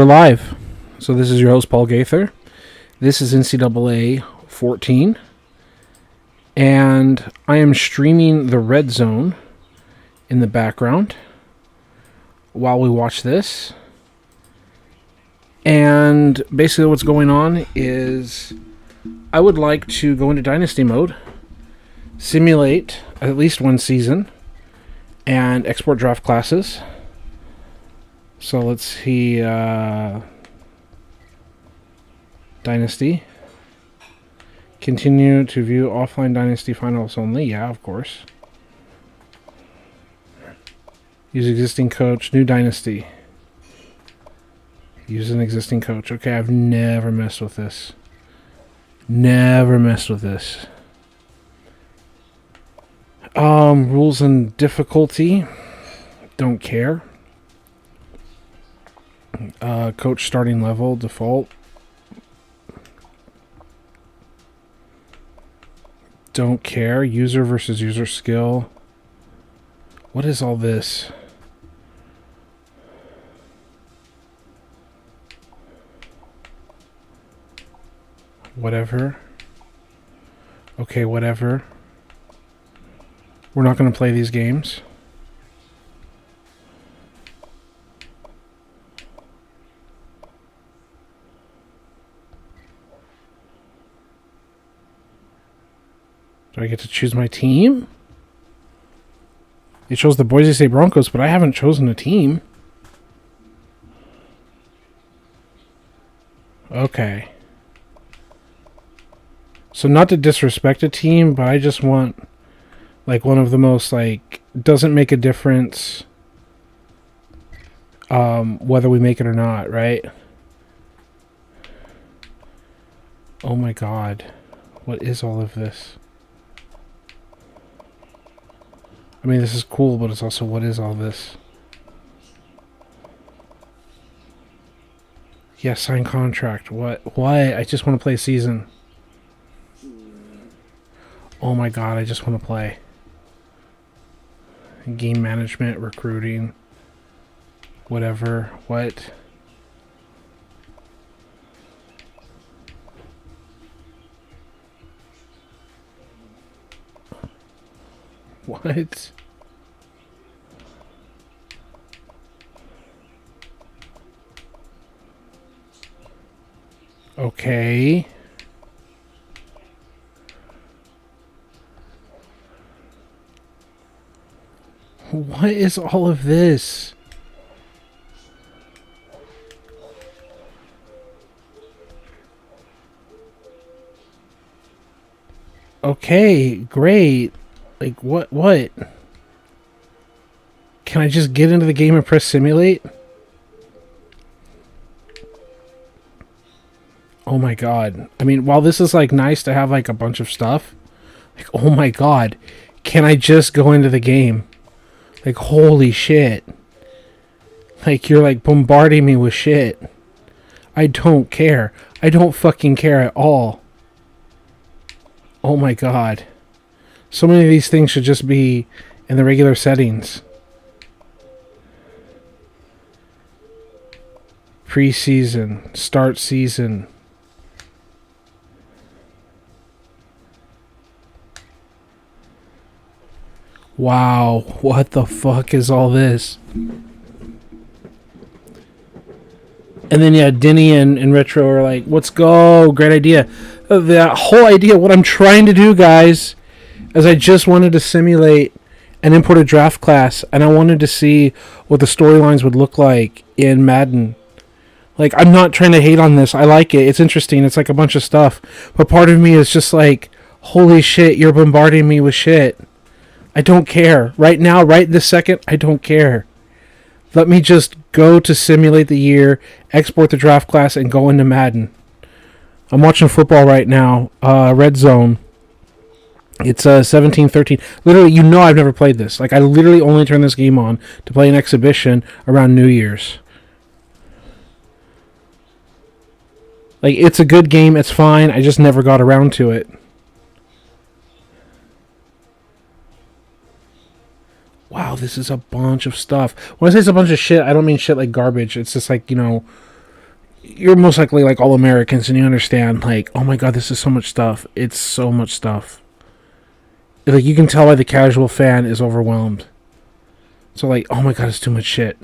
we're live. So this is your host, Paul Gaither. This is NCAA 14. And I am streaming the Red Zone in the background while we watch this. And basically what's going on is I would like to go into Dynasty mode, simulate at least one season, and export draft classes. So let's see, Dynasty. Continue to view offline Dynasty finals only. Yeah, of course. Use existing coach, new Dynasty. Use an existing coach. Okay, I've never messed with this. Never messed with this. Rules and difficulty. Don't care. Coach starting level, default. Don't care. User versus user skill. What is all this? Whatever. Okay, whatever. We're not going to play these games. Do I get to choose my team? It shows the Boise State Broncos, but I haven't chosen a team. Okay. So not to disrespect a team, but I just want like one of the most doesn't make a difference whether we make it or not, right? Oh my god. What is all of this? I mean, this is cool, but it's also, what is all this? Yeah, sign contract. What? Why? I just want to play a season. Oh my god, I just want to play. Game management, recruiting, whatever. What? What? Okay. What is all of this? Okay, great. Like, what? Can I just get into the game and press simulate? Oh my god. I mean, while this is nice to have a bunch of stuff, oh my god. Can I just go into the game? Holy shit. You're bombarding me with shit. I don't care. I don't fucking care at all. Oh my god. So many of these things should just be in the regular settings. Preseason. Start season. Wow. What the fuck is all this? And then, yeah, Denny and Retro are like, let's go. Great idea. That whole idea, what I'm trying to do, guys, is I just wanted to simulate and import a draft class, and I wanted to see what the storylines would look like in Madden. I'm not trying to hate on this. I like it. It's interesting. It's a bunch of stuff. But part of me is just holy shit, you're bombarding me with shit. I don't care. Right now, right this second, I don't care. Let me just go to simulate the year, export the draft class, and go into Madden. I'm watching football right now. Red Zone. It's 17-13. Literally, I've never played this. I literally only turn this game on to play an exhibition around New Year's. It's a good game. It's fine. I just never got around to it. Wow, this is a bunch of stuff. When I say it's a bunch of shit, I don't mean shit like garbage. It's just you're most likely like all Americans and you understand, like, oh my god, this is so much stuff. It's so much stuff. Like, you can tell why the casual fan is overwhelmed. So, like, oh my god, it's too much shit.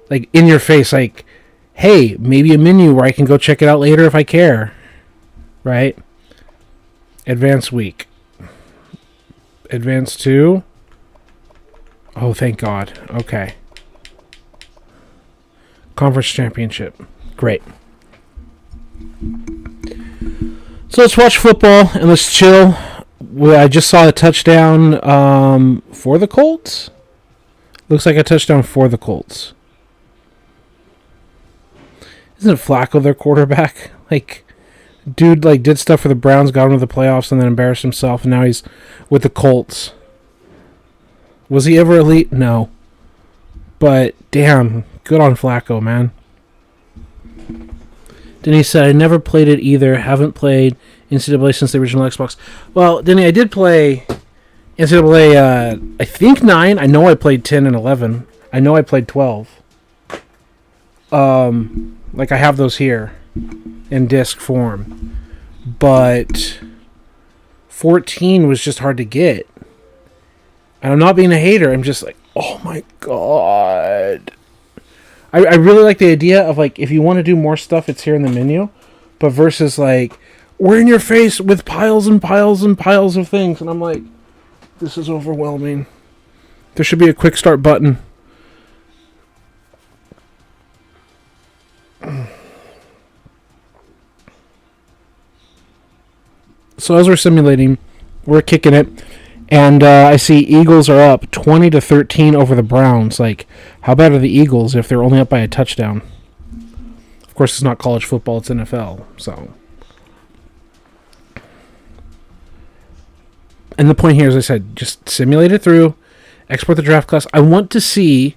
Like, in your face, like, hey, maybe a menu where I can go check it out later if I care. Right? Advanced week. Advanced 2. Oh, thank God. Okay. Conference championship. Great. So let's watch football and let's chill. Well, I just saw a touchdown for the Colts. Looks like a touchdown for the Colts. Isn't Flacco their quarterback? Like, dude, like, did stuff for the Browns, got into the playoffs, and then embarrassed himself, and now he's with the Colts. Was he ever elite? No. But, damn, good on Flacco, man. Denny said, I never played it either. Haven't played NCAA since the original Xbox. Well, Denny, I did play NCAA, I think 9. I know I played 10 and 11. I know I played 12. Like, I have those here in disc form. But 14 was just hard to get. And I'm not being a hater. I'm just like, oh my god. I really like the idea of, like, if you want to do more stuff, it's here in the menu. But versus, like, we're in your face with piles and piles and piles of things. And I'm like, this is overwhelming. There should be a quick start button. So as we're simulating, we're kicking it. And I see Eagles are up 20-13 over the Browns. Like, how bad are the Eagles if they're only up by a touchdown? Of course, it's not college football, it's NFL. So, and the point here, as I said, just simulate it through, export the draft class. I want to see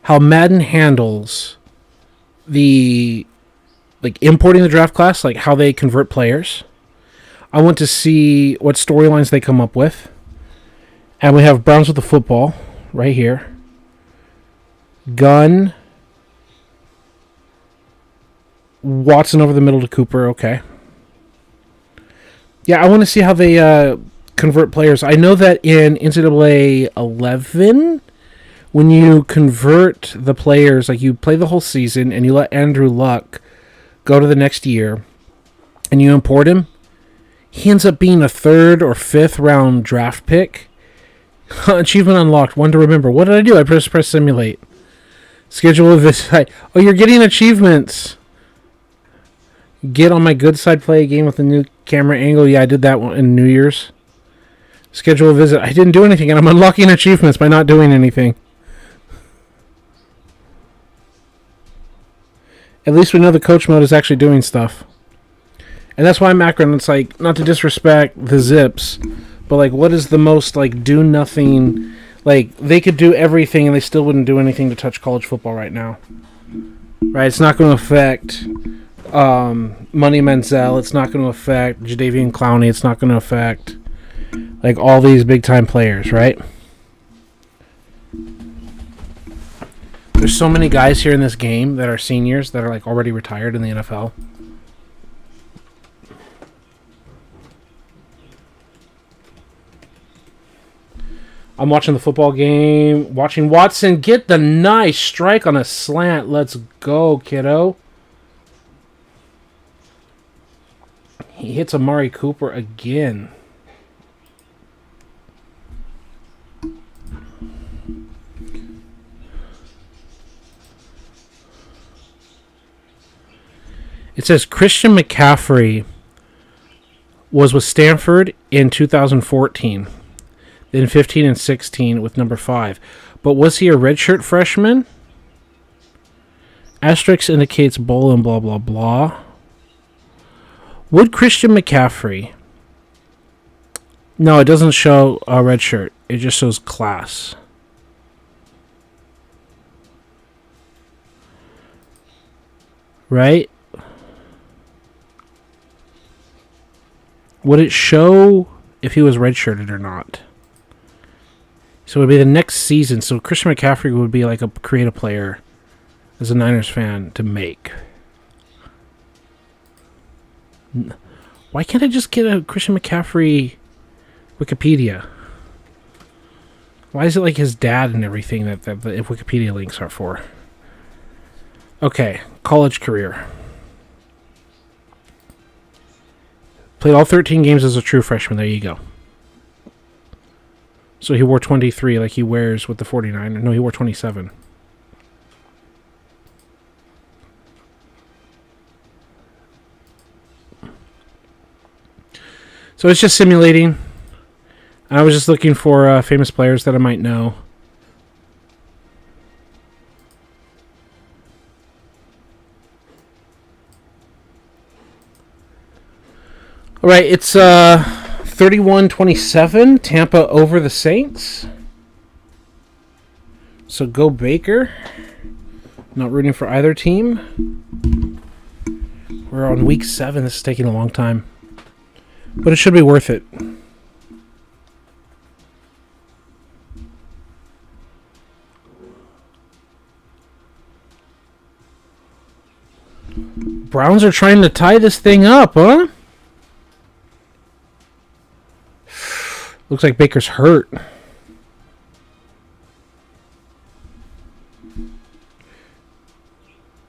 how Madden handles the, like, importing the draft class, like how they convert players. I want to see what storylines they come up with. And we have Browns with the football right here. Gunn. Watson over the middle to Cooper. Okay. Yeah, I want to see how they convert players. I know that in NCAA 11, when you convert the players, like, you play the whole season and you let Andrew Luck go to the next year and you import him, he ends up being a 3rd or 5th round draft pick. Achievement unlocked. One to remember. What did I do? I press simulate. Schedule a visit. Oh, you're getting achievements. Get on my good side. Play a game with a new camera angle. Yeah, I did that one in New Year's. Schedule a visit. I didn't do anything, and I'm unlocking achievements by not doing anything. At least we know the coach mode is actually doing stuff. And that's why I'm Akron. It's like, not to disrespect the Zips, but, like, what is the most, like, do nothing? Like, they could do everything and they still wouldn't do anything to touch college football right now. Right? It's not going to affect Money Menzel. It's not going to affect Jadeveon Clowney. It's not going to affect, like, all these big-time players, right? There's so many guys here in this game that are seniors that are, like, already retired in the NFL. I'm watching the football game, watching Watson get the nice strike on a slant. Let's go, kiddo. He hits Amari Cooper again. It says Christian McCaffrey was with Stanford in 2014. Then 15 and 16 with number 5. But was he a redshirt freshman? Asterisk indicates bowl and blah, blah, blah. Would Christian McCaffrey... No, it doesn't show a redshirt. It just shows class. Right? Would it show if he was redshirted or not? So it would be the next season. So Christian McCaffrey would be like a creative player as a Niners fan to make. Why can't I just get a Christian McCaffrey Wikipedia? Why is it like his dad and everything that the Wikipedia links are for? Okay, college career. Played all 13 games as a true freshman. There you go. So he wore 23 like he wears with the 49ers. No, he wore 27. So it's just simulating. I was just looking for famous players that I might know. All right, it's 31-27, Tampa over the Saints. So go Baker. Not rooting for either team. We're on week 7. This is taking a long time. But it should be worth it. Browns are trying to tie this thing up, huh? Looks like Baker's hurt.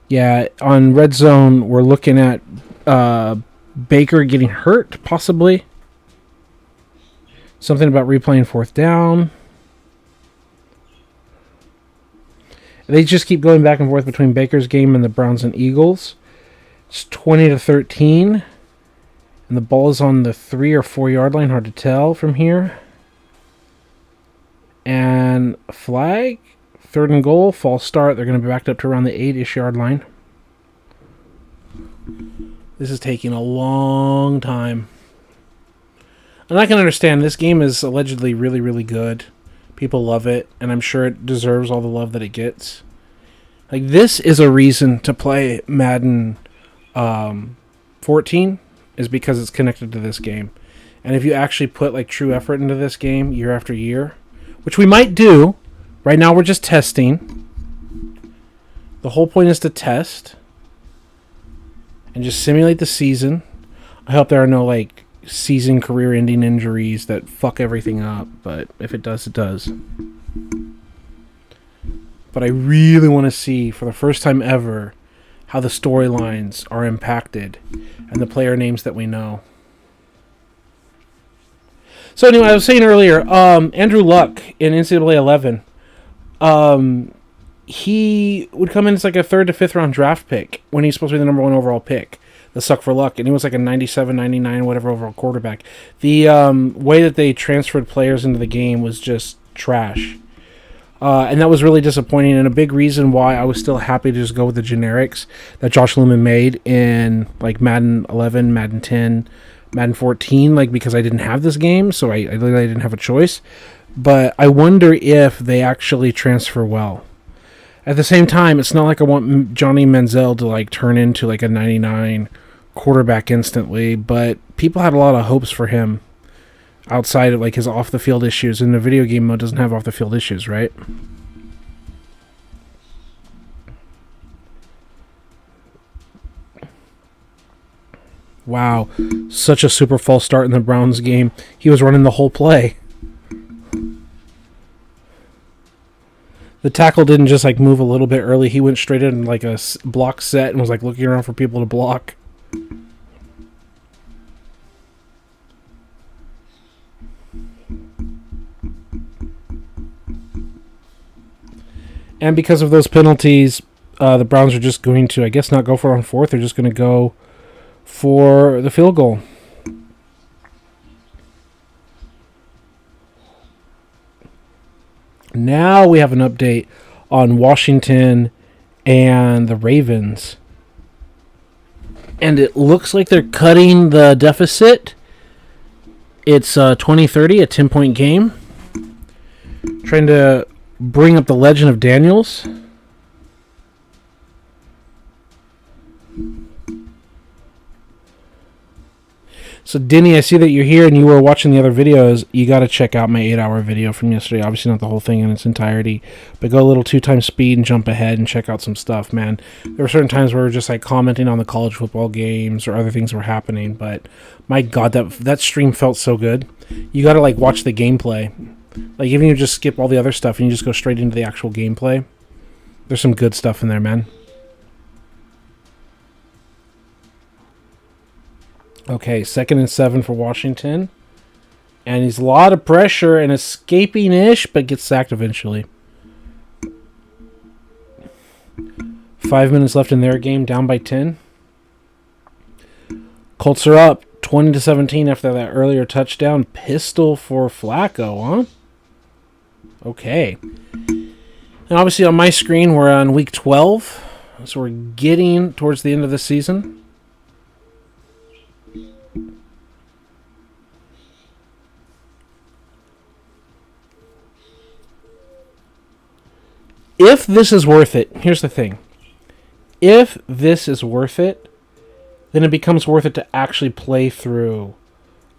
Yeah, on Red Zone, we're looking at Baker getting hurt, possibly. Something about replaying fourth down. They just keep going back and forth between Baker's game and the Browns and Eagles. It's 20-13. And the ball is on the 3 or 4 yard line. Hard to tell from here. And a flag. 3rd and goal. False start. They're going to be backed up to around the 8-ish yard line. This is taking a long time. And I can understand. This game is allegedly really, really good. People love it. And I'm sure it deserves all the love that it gets. Like, this is a reason to play Madden 14. Is because it's connected to this game. And if you actually put like true effort into this game year after year, which we might do, right now we're just testing. The whole point is to test and just simulate the season. I hope there are no like season career-ending injuries that fuck everything up, but if it does, it does. But I really want to see, for the first time ever, how the storylines are impacted and the player names that we know. So anyway, I was saying earlier, Andrew Luck in NCAA 11, he would come in as like a 3rd to 5th round draft pick when he's supposed to be the number 1 overall pick. The suck for Luck, and he was like a 97, 99, whatever overall quarterback. The way that they transferred players into the game was just trash. And that was really disappointing, and a big reason why I was still happy to just go with the generics that Josh Lumen made in like Madden 11, Madden 10, Madden 14, like because I didn't have this game, so I literally didn't have a choice. But I wonder if they actually transfer well. At the same time, it's not like I want Johnny Manziel to like turn into like a 99 quarterback instantly, but people had a lot of hopes for him. Outside of like his off the field issues, and the video game mode doesn't have off the field issues, right? Wow, such a super false start in the Browns game. He was running the whole play. The tackle didn't just like move a little bit early. He went straight in like a block set and was like looking around for people to block. And because of those penalties, the Browns are just going to, I guess, not go for it on 4th. They're just going to go for the field goal. Now we have an update on Washington and the Ravens. And it looks like they're cutting the deficit. It's 20-30, a 10-point game. Trying to bring up the legend of Daniels. So, Denny, I see that you're here and you were watching the other videos. You got to check out my 8-hour video from yesterday. Obviously, not the whole thing in its entirety, but go a little 2x speed and jump ahead and check out some stuff, man. There were certain times where we were just like commenting on the college football games or other things that were happening, but my God, that stream felt so good. You got to like watch the gameplay. Like, even if you just skip all the other stuff and you just go straight into the actual gameplay, there's some good stuff in there, man. Okay, 2nd and 7 for Washington. And he's a lot of pressure and escaping-ish, but gets sacked eventually. 5 minutes left in their game, down by 10. Colts are up 20-17 after that earlier touchdown. Pistol for Flacco, huh? Okay. And obviously on my screen, we're on week 12. So we're getting towards the end of the season. If this is worth it, here's the thing. If this is worth it, then it becomes worth it to actually play through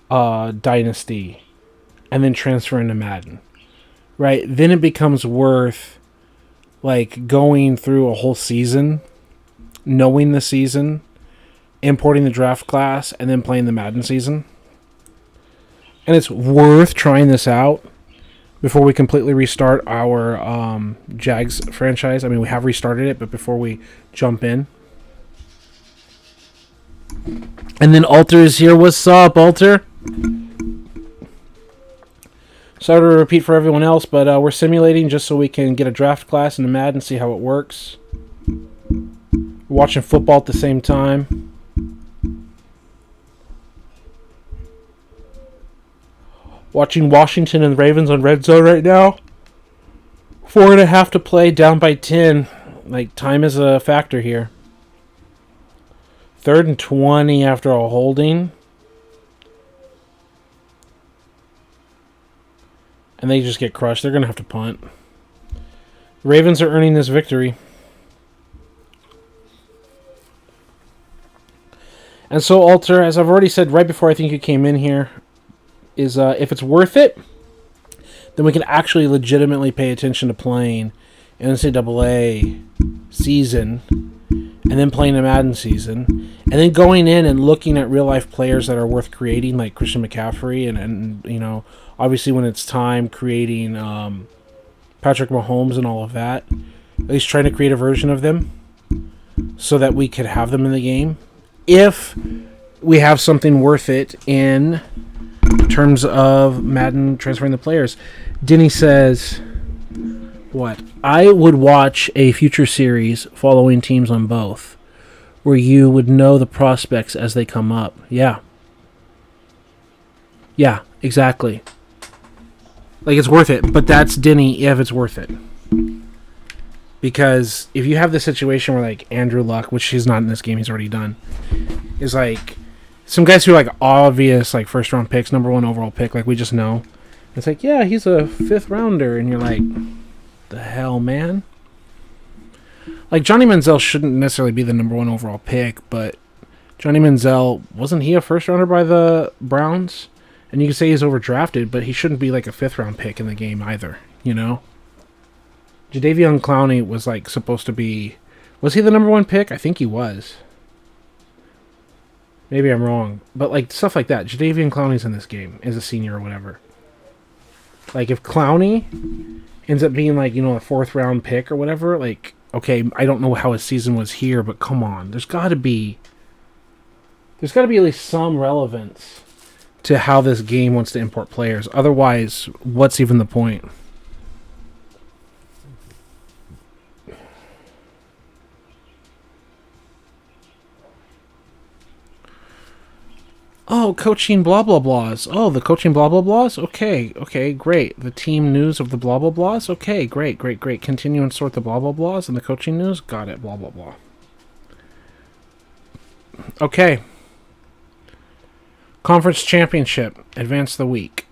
Dynasty and then transfer into Madden. Right? Then it becomes worth like going through a whole season, knowing the season, importing the draft class, and then playing the Madden season. And it's worth trying this out before we completely restart our Jags franchise. I mean, we have restarted it, but before we jump in. And then Alter is here. What's up, Alter? Sorry to repeat for everyone else, but we're simulating just so we can get a draft class into Madden and see how it works. We're watching football at the same time. Watching Washington and the Ravens on Red Zone right now. 4.5 to play, down by 10. Like, time is a factor here. 3rd and 20 after a holding. And they just get crushed. They're going to have to punt. The Ravens are earning this victory. And so, Alter, as I've already said right before I think you came in here, is if it's worth it, then we can actually legitimately pay attention to playing an NCAA season and then playing a Madden season and then going in and looking at real-life players that are worth creating, like Christian McCaffrey and you know, obviously when it's time, creating Patrick Mahomes and all of that. At least trying to create a version of them so that we could have them in the game. If we have something worth it in terms of Madden transferring the players. Denny says, what? I would watch a future series following teams on both, where you would know the prospects as they come up. Yeah. Yeah, exactly. Like, it's worth it, but that's Denny if it's worth it. Because if you have the situation where, like, Andrew Luck, which he's not in this game, he's already done, is like some guys who are like obvious, like first round picks, number 1 overall pick, like we just know. It's like, yeah, he's a 5th rounder, and you're like, the hell, man? Like, Johnny Manziel shouldn't necessarily be the number 1 overall pick, but Johnny Manziel, wasn't he a first rounder by the Browns? And you can say he's overdrafted, but he shouldn't be like a 5th round pick in the game either, you know? Jadeveon Clowney was like supposed to be, was he the number 1 pick? I think he was. Maybe I'm wrong. But, like, stuff like that. Jadeveon Clowney's in this game as a senior or whatever. Like, if Clowney ends up being, like, you know, a 4th round pick or whatever, like, okay, I don't know how his season was here, but come on. There's got to be at least some relevance to how this game wants to import players. Otherwise, what's even the point? Oh, coaching blah blah blahs. Oh, the coaching blah blah blahs? Okay, great. The team news of the blah blah blahs? Okay, great. Continue and sort the blah blah blahs and the coaching news? Got it, blah blah blah. Okay. Conference championship. Advance the week.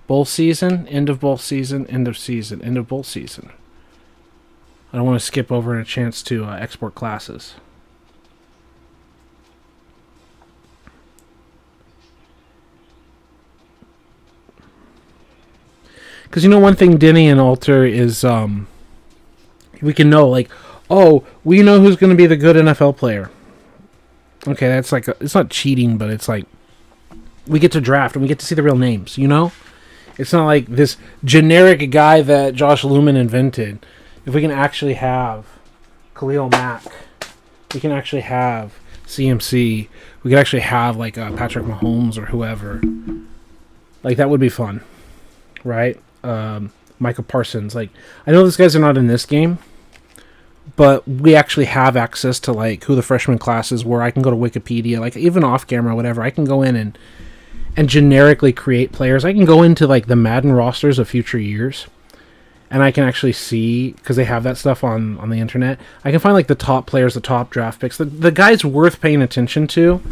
Bowl season, end of bowl season, end of season, end of bowl season. I don't want to skip over a chance to export classes. Because you know one thing, Denny and Alter, is we can know, like, oh, we know who's going to be the good NFL player. Okay, that's like, it's not cheating, but it's like, we get to draft and we get to see the real names, you know? It's not like this generic guy that Josh Lumen invented. If we can actually have Khalil Mack, we can actually have CMC, we could actually have like Patrick Mahomes or whoever. Like, that would be fun, right? Micah Parsons. Like, I know these guys are not in this game, but we actually have access to like who the freshman classes were. I can go to Wikipedia, like even off camera, whatever. I can go in and generically create players. I can go into like the Madden rosters of future years, and I can actually see, because they have that stuff on the internet. I can find like the top players, the top draft picks, the guys worth paying attention to.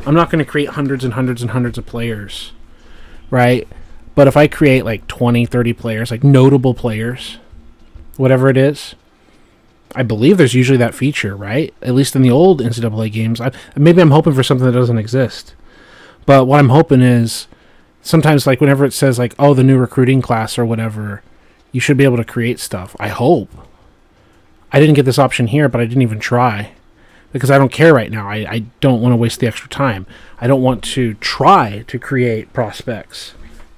I'm not going to create hundreds and hundreds and hundreds of players, right? But if I create like 20, 30 players, like notable players, whatever it is, I believe there's usually that feature, right? At least in the old NCAA games. Maybe I'm hoping for something that doesn't exist. But what I'm hoping is, sometimes like whenever it says like, oh, the new recruiting class or whatever, you should be able to create stuff. I hope. I didn't get this option here, but I didn't even try. Because I don't care right now. I don't want to waste the extra time. I don't want to try to create prospects.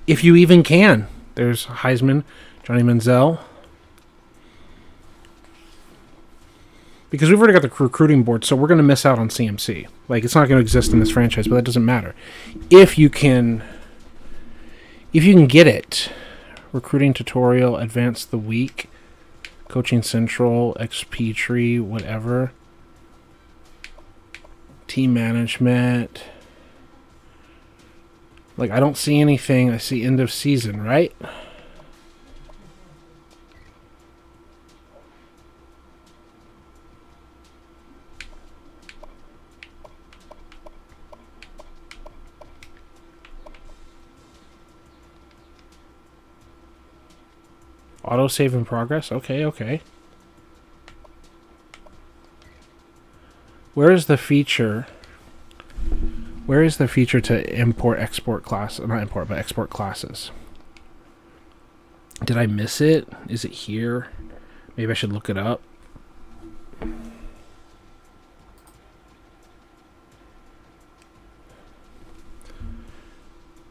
If you even can. There's Heisman, Johnny Manziel. Because we've already got the recruiting board, so we're going to miss out on CMC. Like, it's not going to exist in this franchise, but that doesn't matter. If you can get it. Recruiting tutorial, advance the week, coaching central, XP tree, whatever. Team management. Like, I don't see anything. I see end of season, right? Auto save in progress? Okay. Where is the feature? Where is the feature to import, export class? Not import, but export classes. Did I miss it? Is it here? Maybe I should look it up.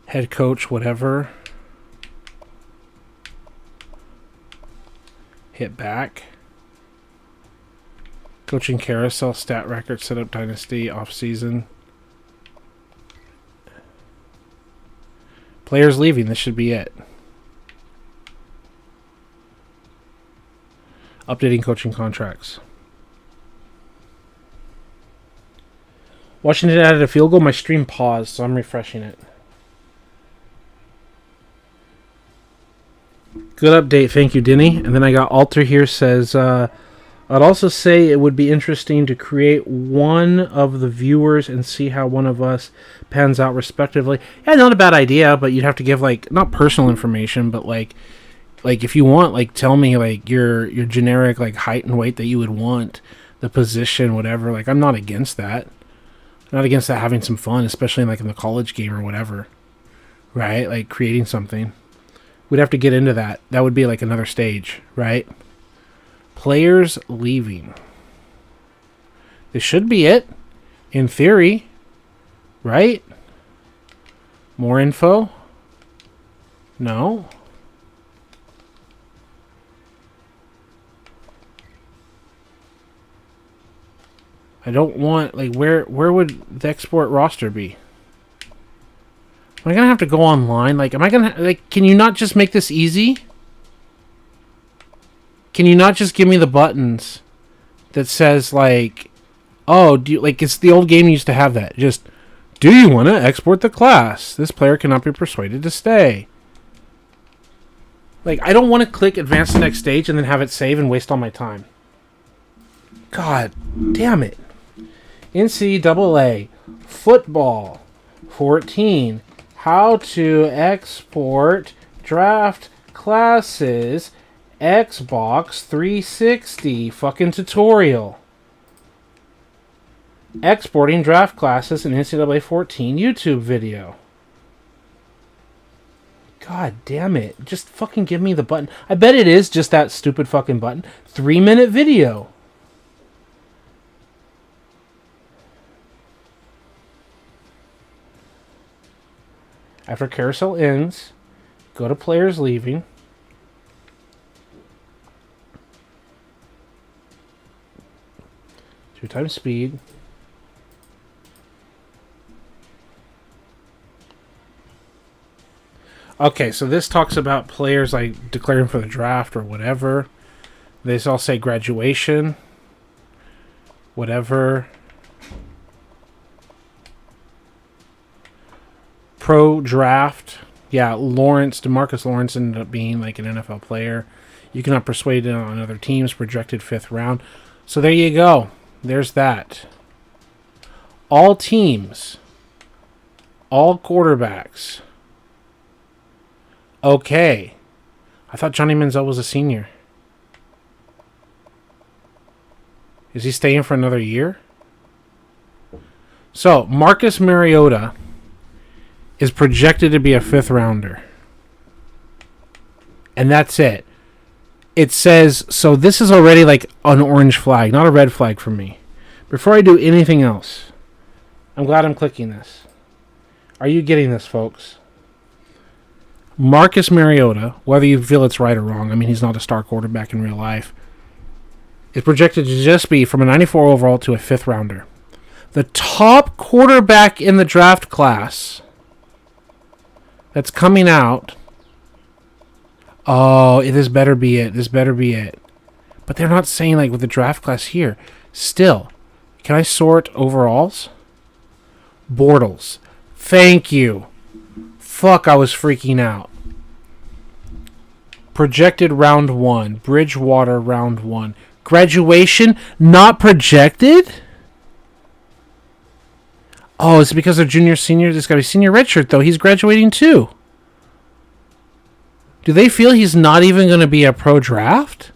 Head coach, whatever. Hit back. Coaching carousel, stat record, setup dynasty, off season. Players leaving, this should be it. Updating coaching contracts. Washington added a field goal. My stream paused, so I'm refreshing it. Good update. Thank you, Denny. And then I got Alter here says, I'd also say it would be interesting to create one of the viewers and see how one of us pans out respectively. Yeah, not a bad idea, but you'd have to give, like, not personal information, but, like if you want, like, tell me, like, your generic, like, height and weight that you would want, the position, whatever. Like, I'm not against that. I'm not against that having some fun, especially, like, in the college game or whatever. Right? Like, creating something. We'd have to get into that. That would be, like, another stage, right? Players leaving. This should be it, in theory, right? More info? No. I don't want, like, where would the export roster be? Am I gonna have to go online? Like, am I gonna, like, can you not just make this easy? Can you not just give me the buttons that says, like, oh, do you, like, it's the old game used to have that. Just, do you want to export the class? This player cannot be persuaded to stay. Like, I don't want to click advance to next stage and then have it save and waste all my time. God damn it. NCAA Football 14. How to export draft classes Xbox 360 fucking tutorial. Exporting draft classes in NCAA 14 YouTube video. God damn it. Just fucking give me the button. I bet it is just that stupid fucking button. 3-minute video. After carousel ends, go to players leaving. Two times speed. Okay, so this talks about players like declaring for the draft or whatever. They all say graduation. Whatever. Pro draft. Yeah, DeMarcus Lawrence ended up being like an NFL player. You cannot persuade it on other teams. Projected 5th round. So there you go. There's that. All teams. All quarterbacks. Okay. I thought Johnny Manziel was a senior. Is he staying for another year? So, Marcus Mariota is projected to be a 5th rounder. And that's it. It says, so this is already like an orange flag, not a red flag for me. Before I do anything else, I'm glad I'm clicking this. Are you getting this, folks? Marcus Mariota, whether you feel it's right or wrong, I mean, he's not a star quarterback in real life, is projected to just be from a 94 overall to a 5th rounder. The top quarterback in the draft class that's coming out. Oh, this better be it. This better be it. But they're not saying like with the draft class here. Still, can I sort overalls? Bortles. Thank you. Fuck, I was freaking out. Projected round 1. Bridgewater round 1. Graduation not projected? Oh, it's because they're junior, senior. There's got to be senior redshirt, though. He's graduating, too. Do they feel he's not even going to be a pro draft?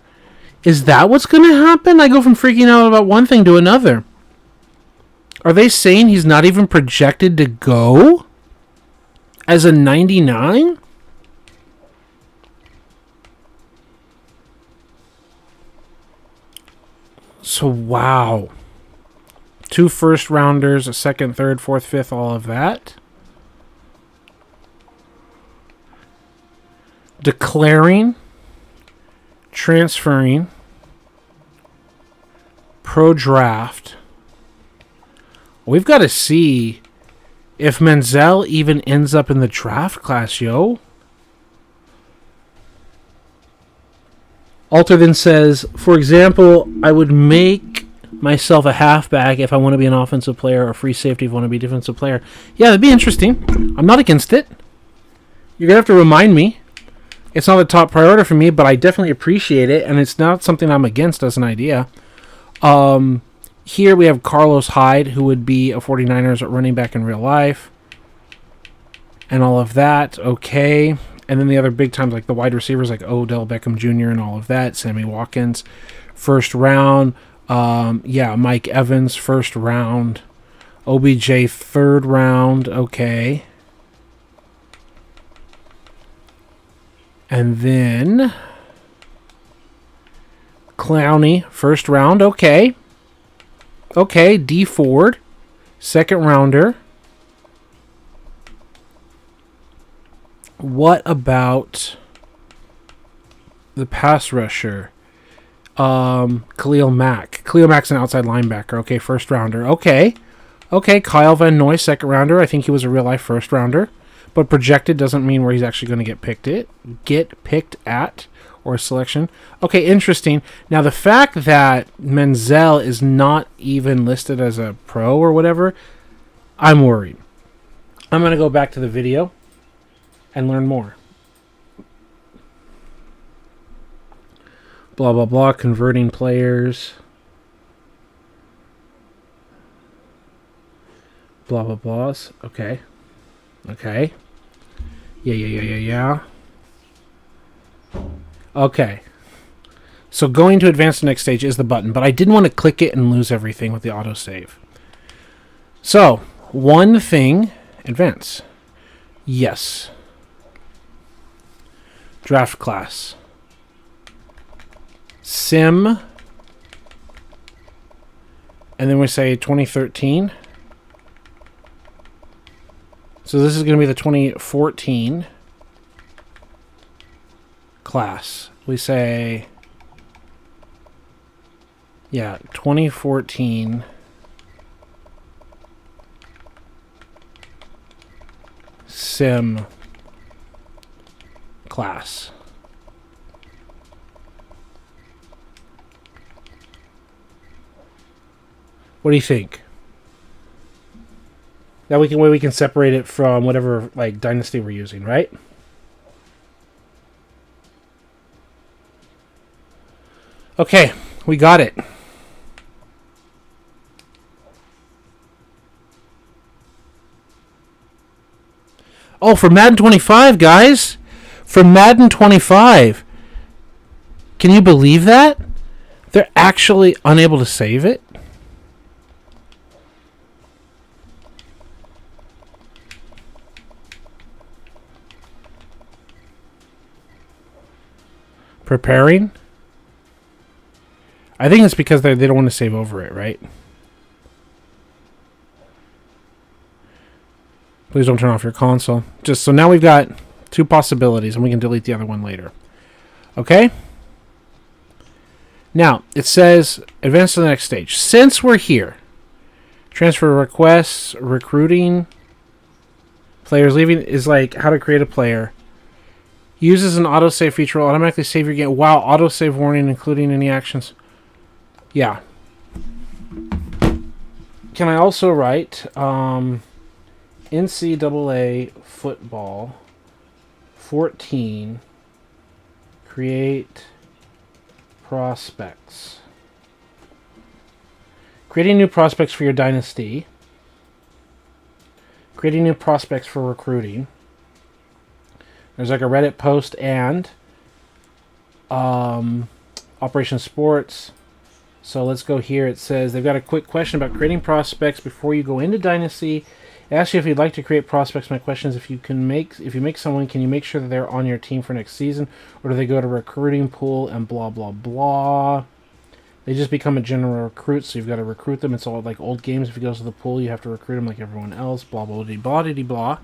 Is that what's going to happen? I go from freaking out about one thing to another. Are they saying he's not even projected to go as a 99? So, wow. 2 first rounders, a 2nd, 3rd, 4th, 5th, all of that. Declaring, transferring, pro draft. We've got to see if Manziel even ends up in the draft class, yo. Alter then says, for example, I would make myself a halfback if I want to be an offensive player, or free safety if I want to be a defensive player. Yeah, that'd be interesting. I'm not against it. You're going to have to remind me. It's not a top priority for me, but I definitely appreciate it, and it's not something I'm against as an idea. Here we have Carlos Hyde, who would be a 49ers running back in real life, and all of that. Okay. And then the other big times, like the wide receivers, like Odell Beckham Jr. and all of that. Sammy Watkins, 1st round. Mike Evans, 1st round. OBJ, 3rd round. Okay. And then Clowney, 1st round. Okay. Okay, D Ford, 2nd rounder. What about the pass rusher? Khalil Mack. Khalil Mack's an outside linebacker. Okay, 1st rounder. Okay. Okay, Kyle Van Noy, 2nd rounder. I think he was a real life 1st rounder. But projected doesn't mean where he's actually going to get picked at, or selection. Okay, interesting. Now, the fact that Manziel is not even listed as a pro or whatever, I'm worried. I'm going to go back to the video and learn more. Blah, blah, blah. Converting players. Blah, blah, blahs. Okay. Okay. Yeah. Okay. So going to advance to the next stage is the button, but I didn't want to click it and lose everything with the autosave. So, one thing, advance. Yes. draft class. Sim. And then we say 2013. So this is going to be the 2014 class. We say, yeah, 2014 sim class. What do you think? That way we can separate it from whatever like dynasty we're using, right? Okay, we got it. Oh, for Madden 25, guys. For Madden 25. Can you believe that? They're actually unable to save it? Preparing? I think it's because they don't want to save over it, right? Please don't turn off your console. Just so now we've got two possibilities, and we can delete the other one later. Okay? Now, it says advance to the next stage. Since we're here, transfer requests, recruiting, players leaving is like how to create a player. Uses an autosave feature will automatically save your game. Wow, autosave warning, including any actions. Yeah. Can I also write NCAA football 14 create prospects. Creating new prospects for your dynasty. Creating new prospects for recruiting. There's like a Reddit post and Operation Sports. So let's go here. It says they've got a quick question about creating prospects before you go into Dynasty. It asks you if you'd like to create prospects. My question is if you make someone, can you make sure that they're on your team for next season, or do they go to recruiting pool and blah blah blah? They just become a general recruit, so you've got to recruit them. It's all like old games. If he goes to the pool, you have to recruit him like everyone else. Blah blah blah blah blah.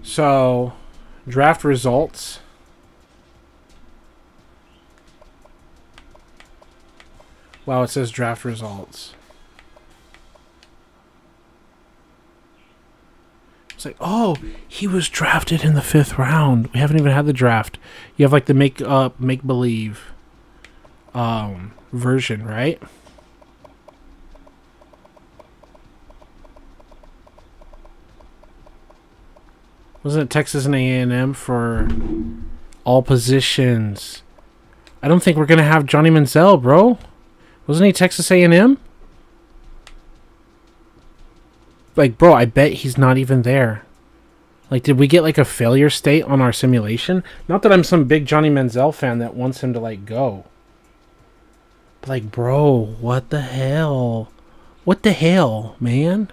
So, draft results. Wow, it says draft results. It's like, oh, he was drafted in the 5th round. We haven't even had the draft. You have like the make believe version, right? Wasn't it Texas and A&M for all positions? I don't think we're gonna have Johnny Manziel, bro. Wasn't he Texas A&M? Like, bro, I bet he's not even there. Like, did we get like a failure state on our simulation? Not that I'm some big Johnny Manziel fan that wants him to like go. But like, bro, what the hell? What the hell, man?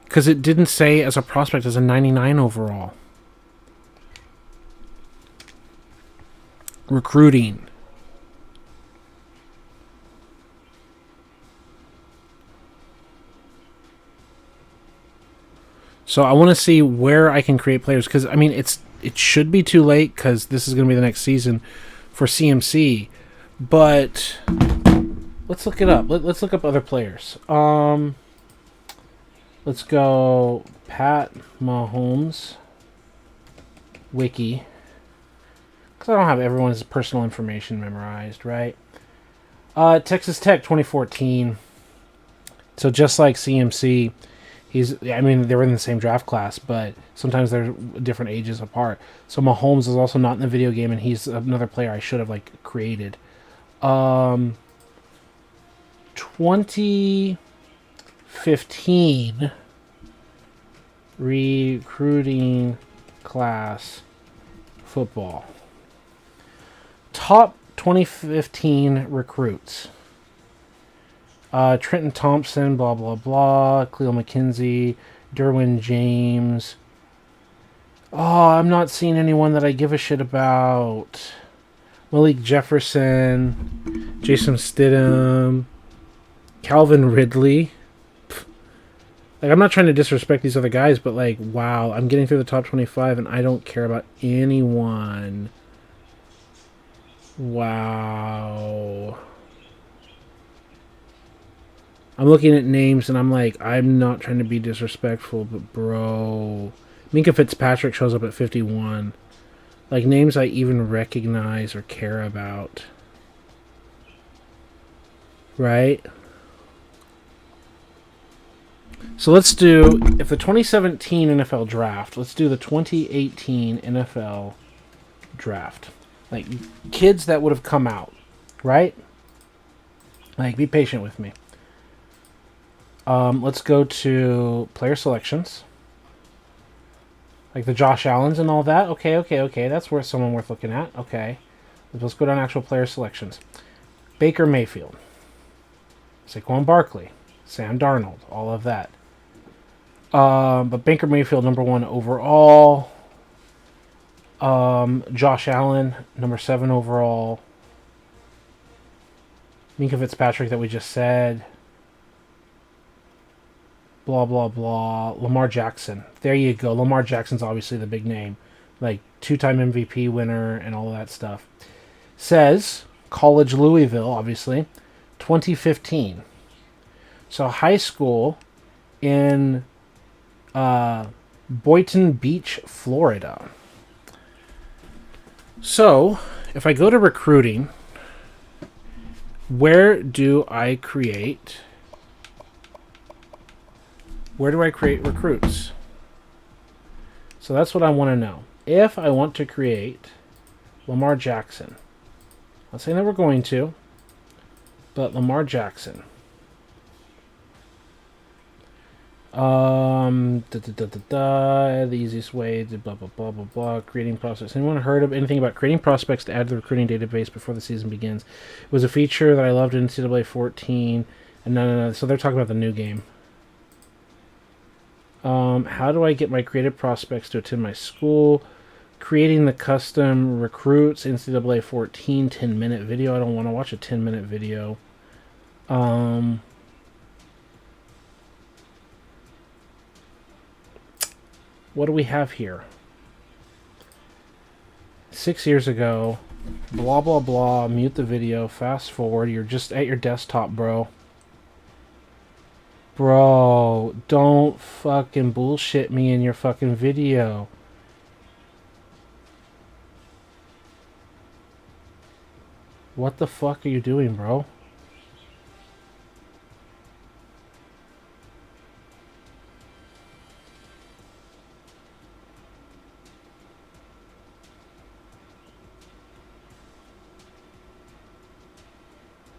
Because it didn't say as a prospect as a 99 overall. Recruiting. So I want to see where I can create players. Because, I mean, it should be too late because this is going to be the next season for CMC. But let's look it up. Let's look up other players. Let's go Pat Mahomes wiki. Because I don't have everyone's personal information memorized, right? Texas Tech 2014. So just like CMC, they were in the same draft class, but sometimes they're different ages apart. So Mahomes is also not in the video game, and he's another player I should have like created. 2015 recruiting class football. Top 2015 recruits. Trenton Thompson, blah, blah, blah. Cleo McKenzie, Derwin James. Oh, I'm not seeing anyone that I give a shit about. Malik Jefferson, Jason Stidham, Calvin Ridley. Like, I'm not trying to disrespect these other guys, but like, wow, I'm getting through the top 25 and I don't care about anyone. Wow. I'm looking at names and I'm like, I'm not trying to be disrespectful, but bro. Minka Fitzpatrick shows up at 51. Like, names I even recognize or care about. Right? So let's do, if the 2017 NFL draft, let's do the 2018 NFL draft. Like, kids that would have come out, right? Like, be patient with me. Let's go to player selections. Like the Josh Allens and all that. Okay. That's worth someone worth looking at. Okay. Let's go down actual player selections. Baker Mayfield. Saquon Barkley. Sam Darnold. All of that. But Baker Mayfield, number 1 overall. Josh Allen, number 7 overall. Minka Fitzpatrick that we just said. Blah, blah, blah. Lamar Jackson. There you go. Lamar Jackson's obviously the big name. Like, 2-time MVP winner and all that stuff. Says, College Louisville, obviously, 2015. So, high school in Boynton Beach, Florida. So, if I go to recruiting, where do I create recruits? So that's what I want to know. If I want to create Lamar Jackson, not saying that we're going to, but Lamar Jackson. The easiest way to blah blah blah blah blah. Creating prospects. Anyone heard of anything about creating prospects to add to the recruiting database before the season begins? It was a feature that I loved in NCAA 14. And no. So they're talking about the new game. How do I get my creative prospects to attend my school? Creating the custom recruits, NCAA 14, 10-minute video. I don't want to watch a 10-minute video. What do we have here? 6 years ago. Blah, blah, blah. Mute the video. Fast forward. You're just at your desktop, bro. Bro, don't fucking bullshit me in your fucking video. What the fuck are you doing, bro?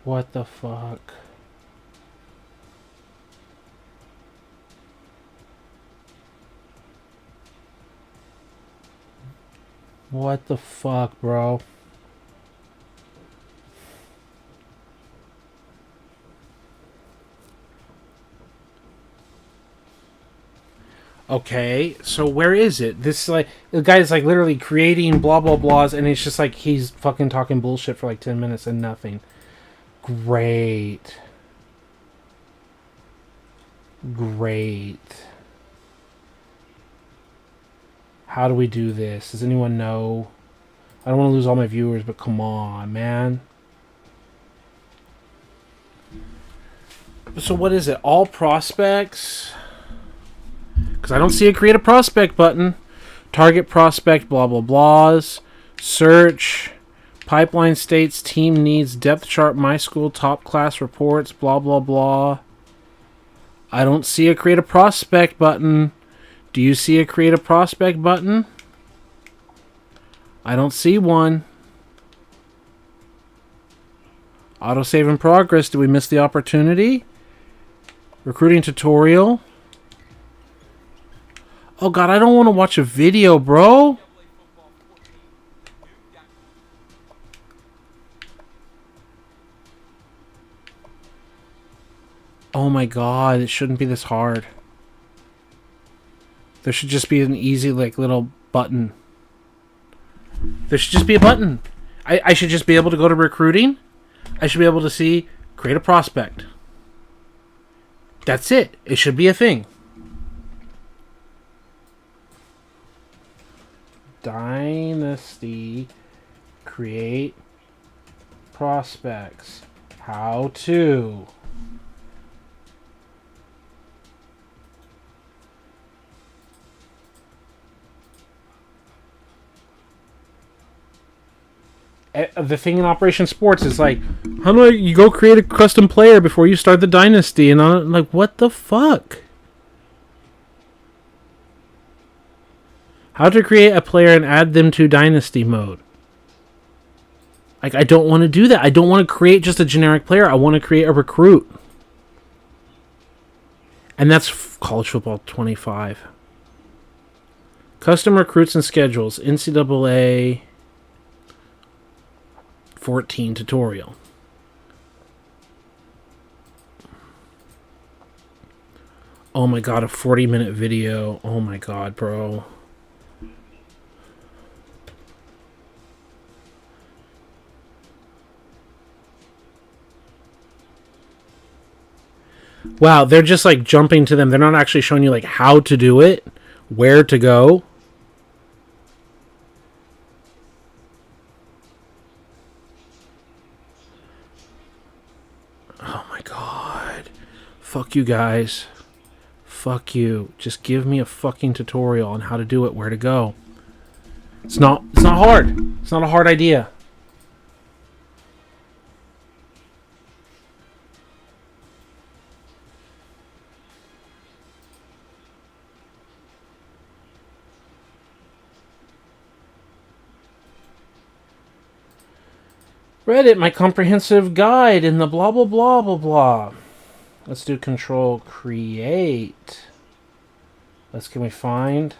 What the fuck? What the fuck, bro? Okay, so where is it? This like the guy's like literally creating blah blah blahs, and it's just like he's fucking talking bullshit for like 10 minutes and nothing. Great. How do we do this? Does anyone know? I don't want to lose all my viewers, but come on, man. So what is it? All prospects? Because I don't see a create a prospect button. Target prospect, blah, blah, blahs. Search. Pipeline states, team needs, depth chart, my school, top class reports, blah, blah, blah. I don't see a create a prospect button. Do you see a create a prospect button? I don't see one. Autosave in progress. Did we miss the opportunity? Recruiting tutorial. Oh god, I don't want to watch a video, bro. Oh my god, it shouldn't be this hard. There should just be an easy, like, little button. There should just be a button. I should just be able to go to recruiting. I should be able to see, create a prospect. That's it. It should be a thing. Dynasty, create prospects. How to. The thing in Operation Sports is like, how do you go create a custom player before you start the dynasty? And I'm like, what the fuck? How to create a player and add them to dynasty mode. Like, I don't want to do that. I don't want to create just a generic player. I want to create a recruit. And that's College Football 25. Custom recruits and schedules. NCAA 14 tutorial. Oh my god, a 40-minute video. Oh my god, bro. Wow, they're just like jumping to them. They're not actually showing you like how to do it, where to go. Oh my god. Fuck you guys. Fuck you. Just give me a fucking tutorial on how to do it, where to go. It's not hard. It's not a hard idea. Reddit, my comprehensive guide in the blah blah blah blah blah. Let's do control create. Can we find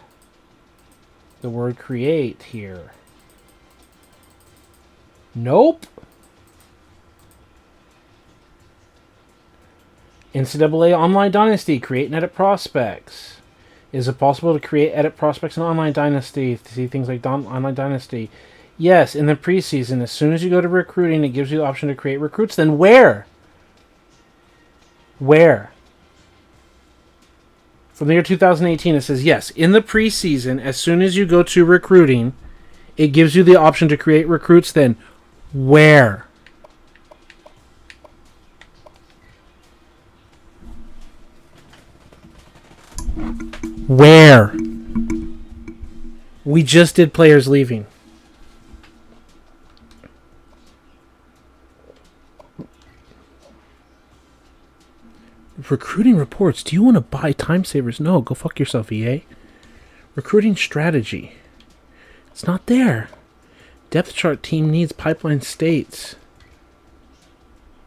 the word create here? Nope. NCAA Online Dynasty, create and edit prospects. Is it possible to create, edit prospects in Online Dynasty to see things like Online Dynasty? Yes, in the preseason, as soon as you go to recruiting, it gives you the option to create recruits. Then where? Where? From the year 2018, it says, yes, in the preseason, as soon as you go to recruiting, it gives you the option to create recruits. Then where? Where? We just did players leaving. Recruiting reports. Do you want to buy time savers? No, go fuck yourself, EA. Recruiting strategy. It's not there. Depth chart team needs pipeline states.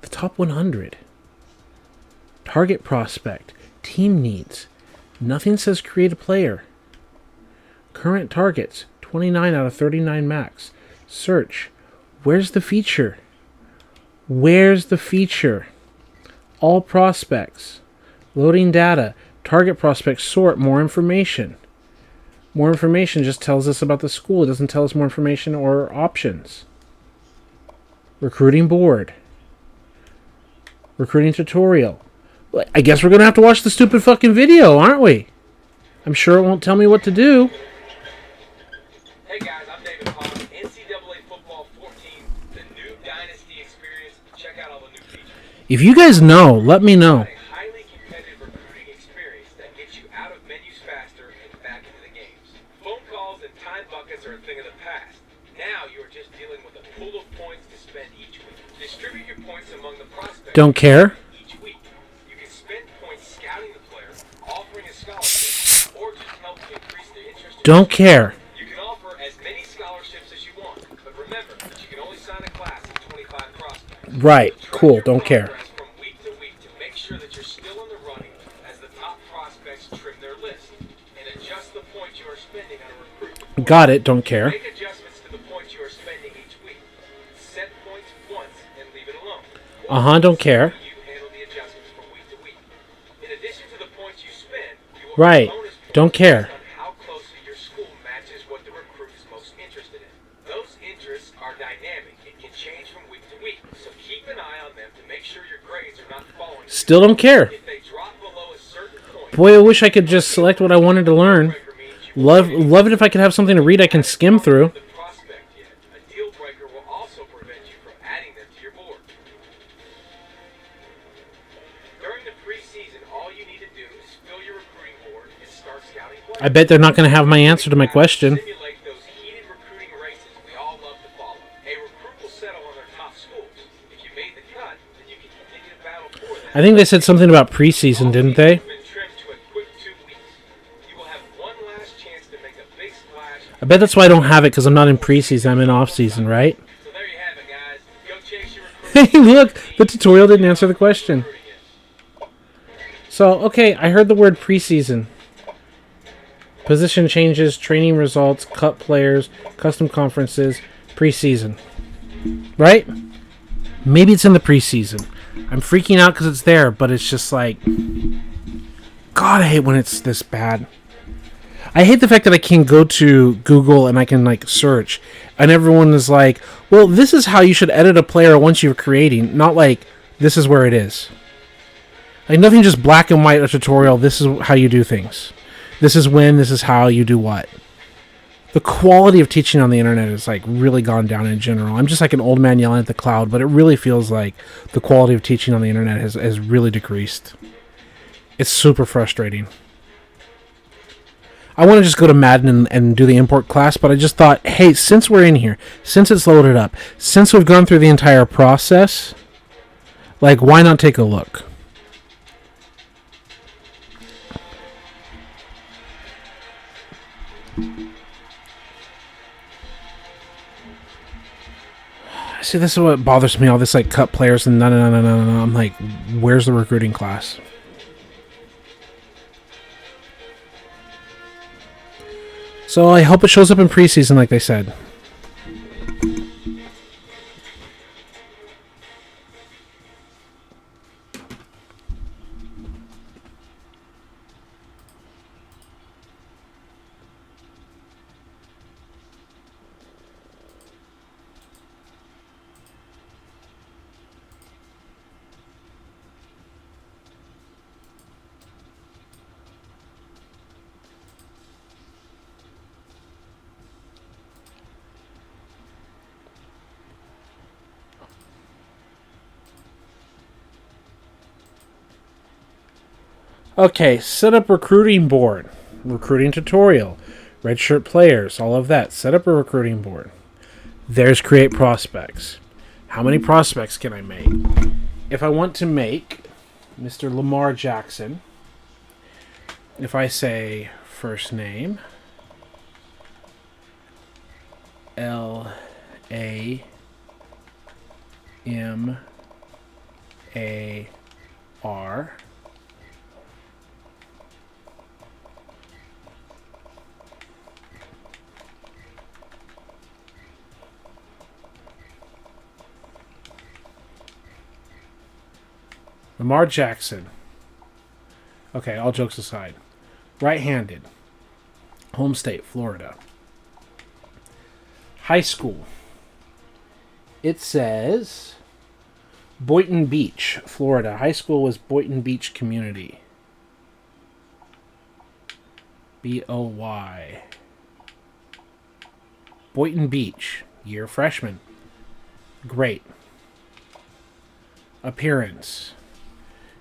The top 100. Target prospect. Team needs. Nothing says create a player. Current targets. 29 out of 39 max. Search. Where's the feature? Where's the feature? All prospects. Loading data. Target prospects. Sort. More information. More information just tells us about the school. It doesn't tell us more information or options. Recruiting board. Recruiting tutorial. I guess we're going to have to watch the stupid fucking video, aren't we? I'm sure it won't tell me what to do. Hey guys, I'm David Pond. NCAA Football 14, the new Dynasty experience. Check out all the new features. If you guys know, let me know. A highly competitive recruiting experience that gets you out of menus faster and back into the games. Phone calls and time buckets are a thing of the past. Now you are just dealing with a pool of points to spend each week. Distribute your points among the prospects. Don't care. Each week. You can spend points scouting the player, offering a scholarship, or just help to increase the interest. Don't care. You can offer as many scholarships as you want, but remember that you can only sign a class of 25 prospects. Right. Cool. Don't care. From week to week to make sure that you're still in the running as the top prospects trim their list and adjust the points you are spending on a recruit. Got it. Don't care. Make adjustments to the points you are spending each week. Set points once and leave it alone. Don't care. You handle the adjustments from week to week. In addition to the points you spend, you will Right. have bonus points Don't care. based on how closely your school matches what Make sure your grades are not falling. Still don't care. If they drop below a certain point, Boy, I wish I could just select what I wanted to learn. Love it if I could have something to read I can skim through. the prospect yet. A deal breaker will also prevent you from adding them to your board. During the preseason, all you need to do is fill your recruiting board and start scouting players. I bet they're not going to have my answer to my question. Simulate those heated recruiting races we all love to follow. A recruit will settle on their top schools. If you made the cut, then you can continue to battle for them. I think they said something about preseason, didn't they? Been trimmed to a quick 2 weeks. You will have one last chance to make a big splash. I bet that's why I don't have it, because I'm not in preseason. I'm in off-season, right? So there you have it, guys. Go chase your recruiting. Hey, look! The tutorial didn't answer the question. So, okay, I heard the word preseason. Position changes, training results, cut players, custom conferences, preseason. Right? Maybe it's in the preseason. I'm freaking out because it's there, but it's just like... God, I hate when it's this bad. I hate the fact that I can go to Google and I can, like, search. And everyone is like, well, this is how you should edit a player once you're creating. Not like, this is where it is. Like, nothing just black and white, a tutorial, this is how you do things. This is when, this is how you do what. The quality of teaching on the internet has, like, really gone down in general. I'm just like an old man yelling at the cloud, but it really feels like the quality of teaching on the internet has really decreased. It's super frustrating. I want to just go to Madden and do the import class, but I just thought, hey, since we're in here, since it's loaded up, since we've gone through the entire process, like, why not take a look? See, this is what bothers me, all this, like, cut players and no. I'm like, where's the recruiting class? So I hope it shows up in preseason like they said. Okay, set up recruiting board, recruiting tutorial, redshirt players, all of that. Set up a recruiting board. There's create prospects. How many prospects can I make? If I want to make Mr. Lamar Jackson, if I say first name, Lamar, Lamar Jackson. Okay, all jokes aside. Right-handed. Home state, Florida. High school. It says Boynton Beach, Florida. High school was Boynton Beach Community. B-O-Y. Boynton Beach. Year freshman. Great. Appearance.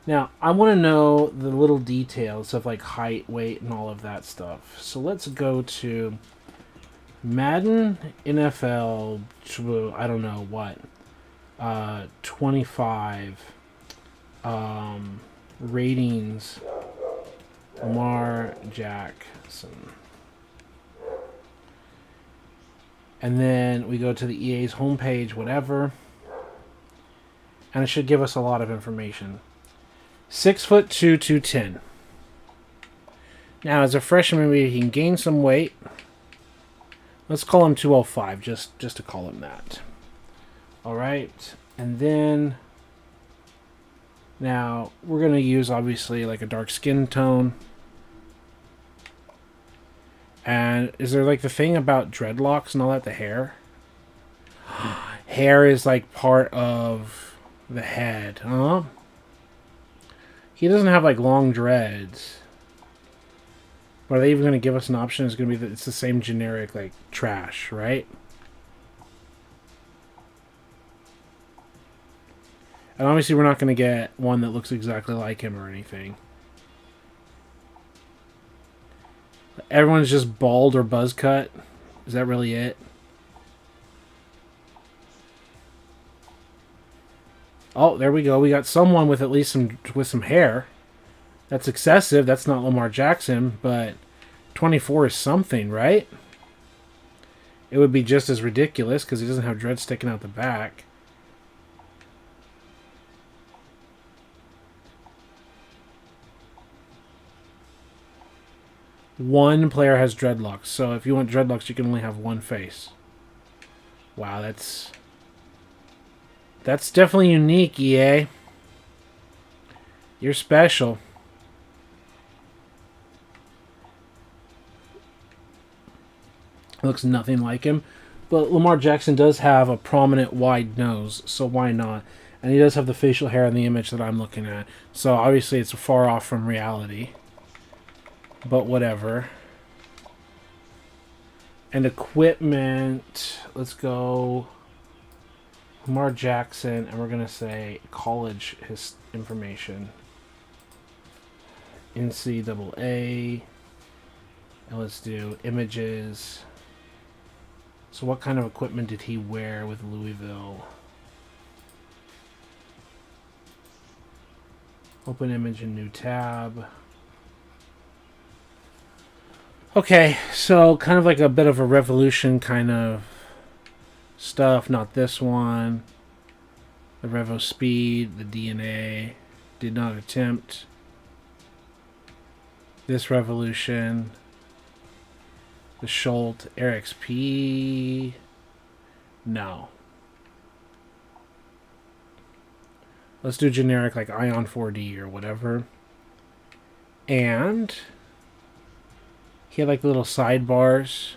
Now, I want to know the little details of, like, height, weight, and all of that stuff. So let's go to Madden NFL, I don't know what, 25 ratings, Lamar Jackson. And then we go to the EA's homepage, whatever. And it should give us a lot of information. 6'2", 210. Now, as a freshman, maybe he can gain some weight. Let's call him 205, just to call him that. All right, and then now we're gonna use obviously like a dark skin tone. And is there like the thing about dreadlocks and all that? The hair. Hair is like part of The head, huh? He doesn't have like long dreads. Are they even going to give us an option? It's going to be it's the same generic like trash, right? And obviously we're not going to get one that looks exactly like him or anything. Everyone's just bald or buzz cut. Is that really it? Oh, there we go. We got someone with at least some hair. That's excessive. That's not Lamar Jackson, but 24 is something, right? It would be just as ridiculous because he doesn't have dreads sticking out the back. One player has dreadlocks, so if you want dreadlocks, you can only have one face. Wow, that's definitely unique, EA. You're special. Looks nothing like him, but Lamar Jackson does have a prominent wide nose, so why not? And he does have the facial hair in the image that I'm looking at, so obviously it's far off from reality. But whatever. And equipment, let's go Lamar Jackson, and we're going to say college his information. NCAA. And let's do images. So what kind of equipment did he wear with Louisville? Open image in new tab. Okay, so kind of like a bit of a revolution kind of stuff. Not this one. The Revo Speed, the DNA. Did not attempt. This revolution. The Schultz, RXP. No. Let's do generic like Ion 4D or whatever. And he had like little sidebars.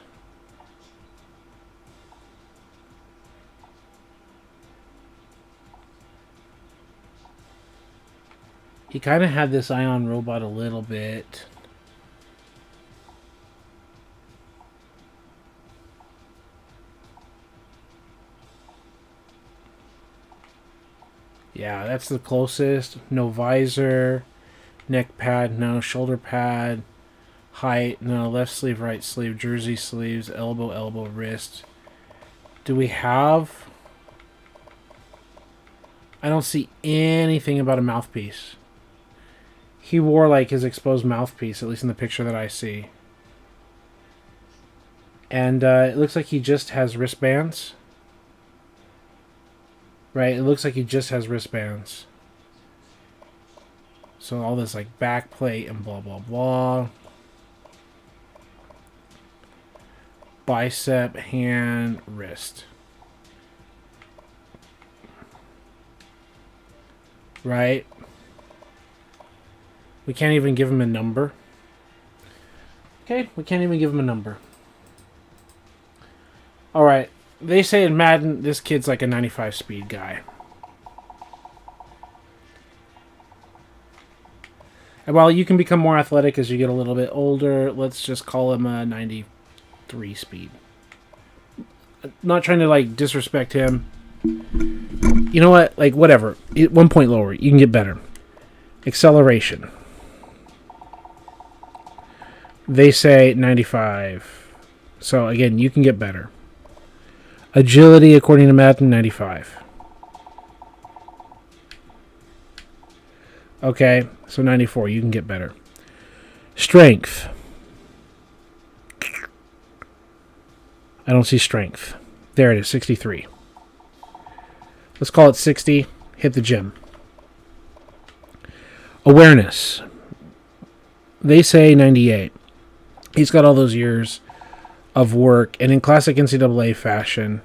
He kind of had this Ion robot a little bit. Yeah, that's the closest. No visor. Neck pad, no. Shoulder pad. Height, no. Left sleeve, right sleeve. Jersey sleeves. Elbow, wrist. Do we have... I don't see anything about a mouthpiece. He wore like his exposed mouthpiece, at least in the picture that I see. And it looks like he just has wristbands. Right, it looks like he just has wristbands. So all this like back plate and blah blah blah. Bicep, hand, wrist. Right? We can't even give him a number. Okay, we can't even give him a number. Alright. They say in Madden, this kid's like a 95 speed guy. And while you can become more athletic as you get a little bit older, let's just call him a 93 speed. Not trying to like disrespect him. You know what? Like whatever. 1 point lower. You can get better. Acceleration. They say 95. So again, you can get better. Agility, according to Madden, 95. Okay, so 94. You can get better. Strength. I don't see strength. There it is, 63. Let's call it 60. Hit the gym. Awareness. They say 98. He's got all those years of work, and in classic NCAA fashion,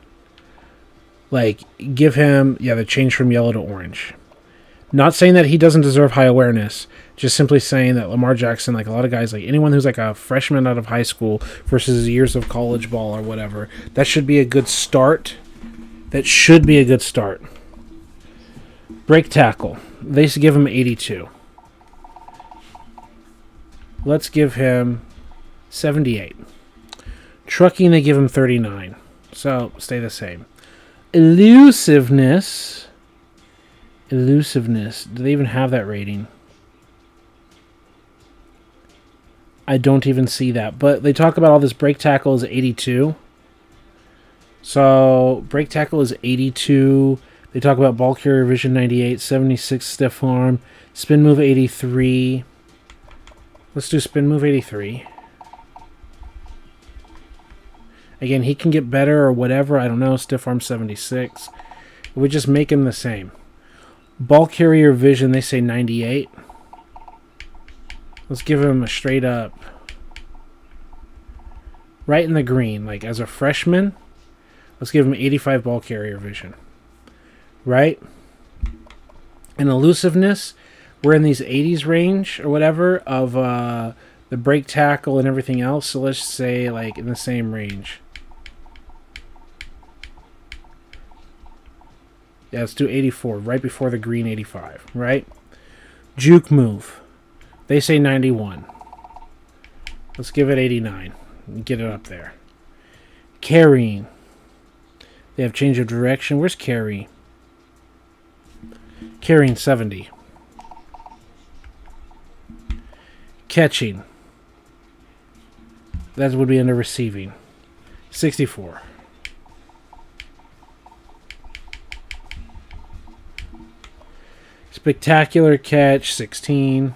like, give him, the change from yellow to orange. Not saying that he doesn't deserve high awareness, just simply saying that Lamar Jackson, like a lot of guys, like anyone who's like a freshman out of high school versus years of college ball or whatever, that should be a good start. That should be a good start. Break tackle. They used to give him 82. Let's give him 78. Trucking, they give him 39. So, stay the same. Elusiveness. Elusiveness. Do they even have that rating? I don't even see that. But they talk about all this break tackle is 82. So, break tackle is 82. They talk about ball carrier vision 98, 76 stiff arm, spin move 83. Let's do spin move 83. Again, he can get better or whatever. I don't know. Stiff arm 76. We just make him the same. Ball carrier vision, they say 98. Let's give him a straight up. Right in the green. Like as a freshman, let's give him 85 ball carrier vision. Right? And elusiveness, we're in these 80s range or whatever of the break tackle and everything else. So let's say like in the same range. Yeah, let's do 84, right before the green 85, right? Juke move. They say 91. Let's give it 89. Get it up there. Carrying. They have change of direction. Where's carry? Carrying 70. Catching. That would be under receiving. 64. Spectacular catch, 16.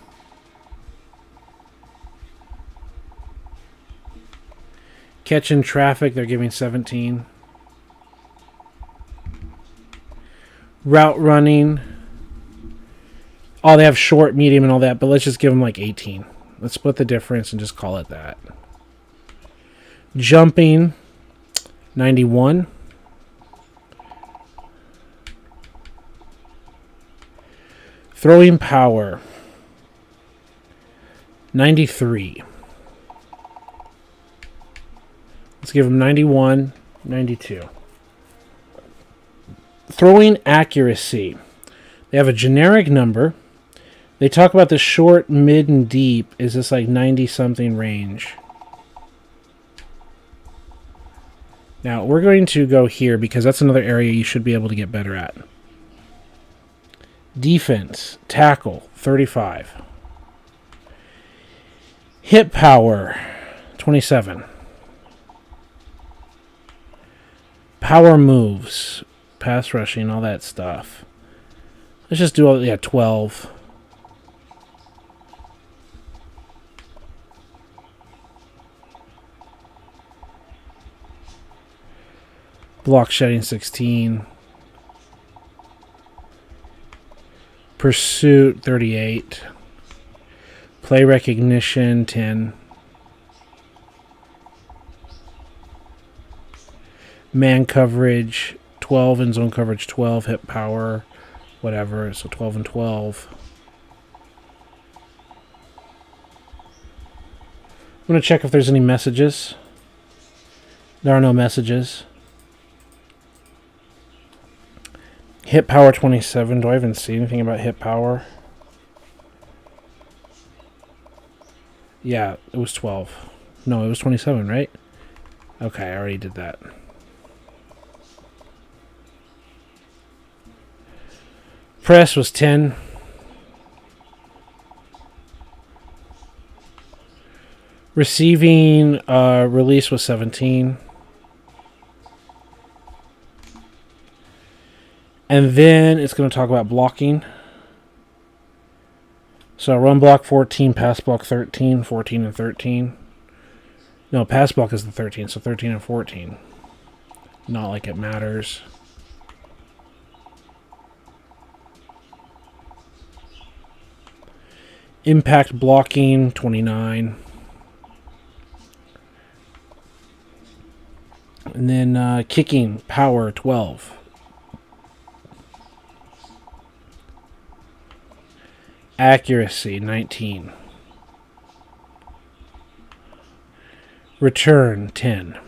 Catch in traffic, they're giving 17. Route running. Oh, they have short, medium, and all that, but let's just give them like 18. Let's split the difference and just call it that. Jumping, 91. Throwing power, 93. Let's give him 91, 92. Throwing accuracy. They have a generic number. They talk about the short, mid, and deep. Is this like 90-something range? Now, we're going to go here because that's another area you should be able to get better at. Defense, tackle, 35. Hit power, 27. Power moves, pass rushing, all that stuff. Let's just do all, 12. Block shedding, 16. Pursuit, 38. Play recognition, 10. Man coverage, 12. And zone coverage, 12. Hit power, whatever. So 12 and 12. I'm going to check if there's any messages. There are no messages. Hit power 27. Do I even see anything about hit power? Yeah, it was 12. No, it was 27, right? Okay, I already did that. Press was 10. Receiving release was 17. And then it's going to talk about blocking. So run block 14, pass block 13, 14 and 13. No, pass block is the 13, so 13 and 14. Not like it matters. Impact blocking, 29. And then kicking, power, 12. Accuracy, 19. Return, 10.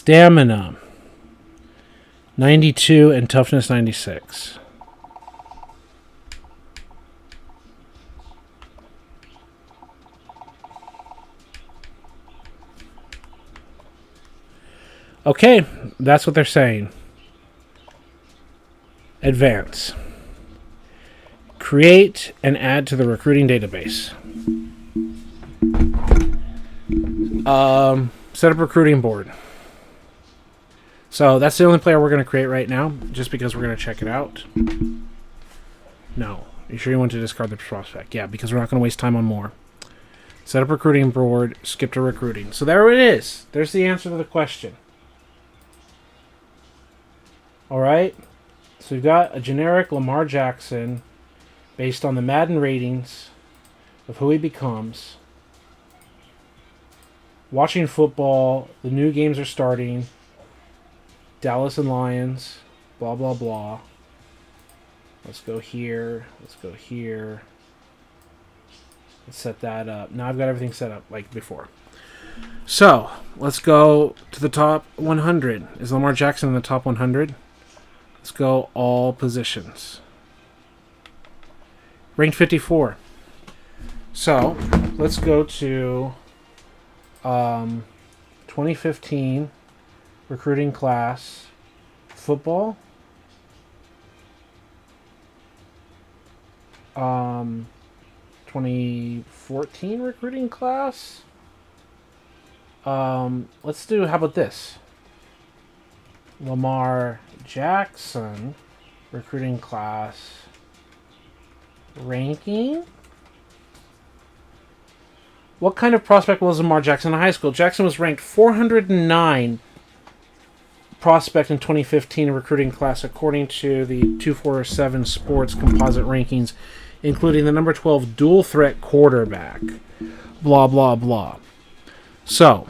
Stamina 92 and toughness 96. Okay, that's what they're saying. Advance. Create and add to the recruiting database. Set up recruiting board. So that's the only player we're going to create right now, just because we're going to check it out. No. Are you sure you want to discard the prospect? Yeah, because we're not going to waste time on more. Set up recruiting board, skip to recruiting. So there it is. There's the answer to the question. Alright, so we've got a generic Lamar Jackson based on the Madden ratings of who he becomes. Watching football, the new games are starting. Dallas and Lions, blah, blah, blah. Let's go here, let's go here. Let's set that up. Now I've got everything set up like before. So, let's go to the top 100. Is Lamar Jackson in the top 100? Let's go all positions. Ranked 54. So, let's go to 2015 recruiting class football. 2014 recruiting class. Let's do, how about this? Lamar Jackson recruiting class ranking. What kind of prospect was Lamar Jackson in high school? Jackson was ranked 409 prospect in 2015 recruiting class according to the 247 Sports composite rankings, including the number 12 dual threat quarterback. Blah, blah, blah. So,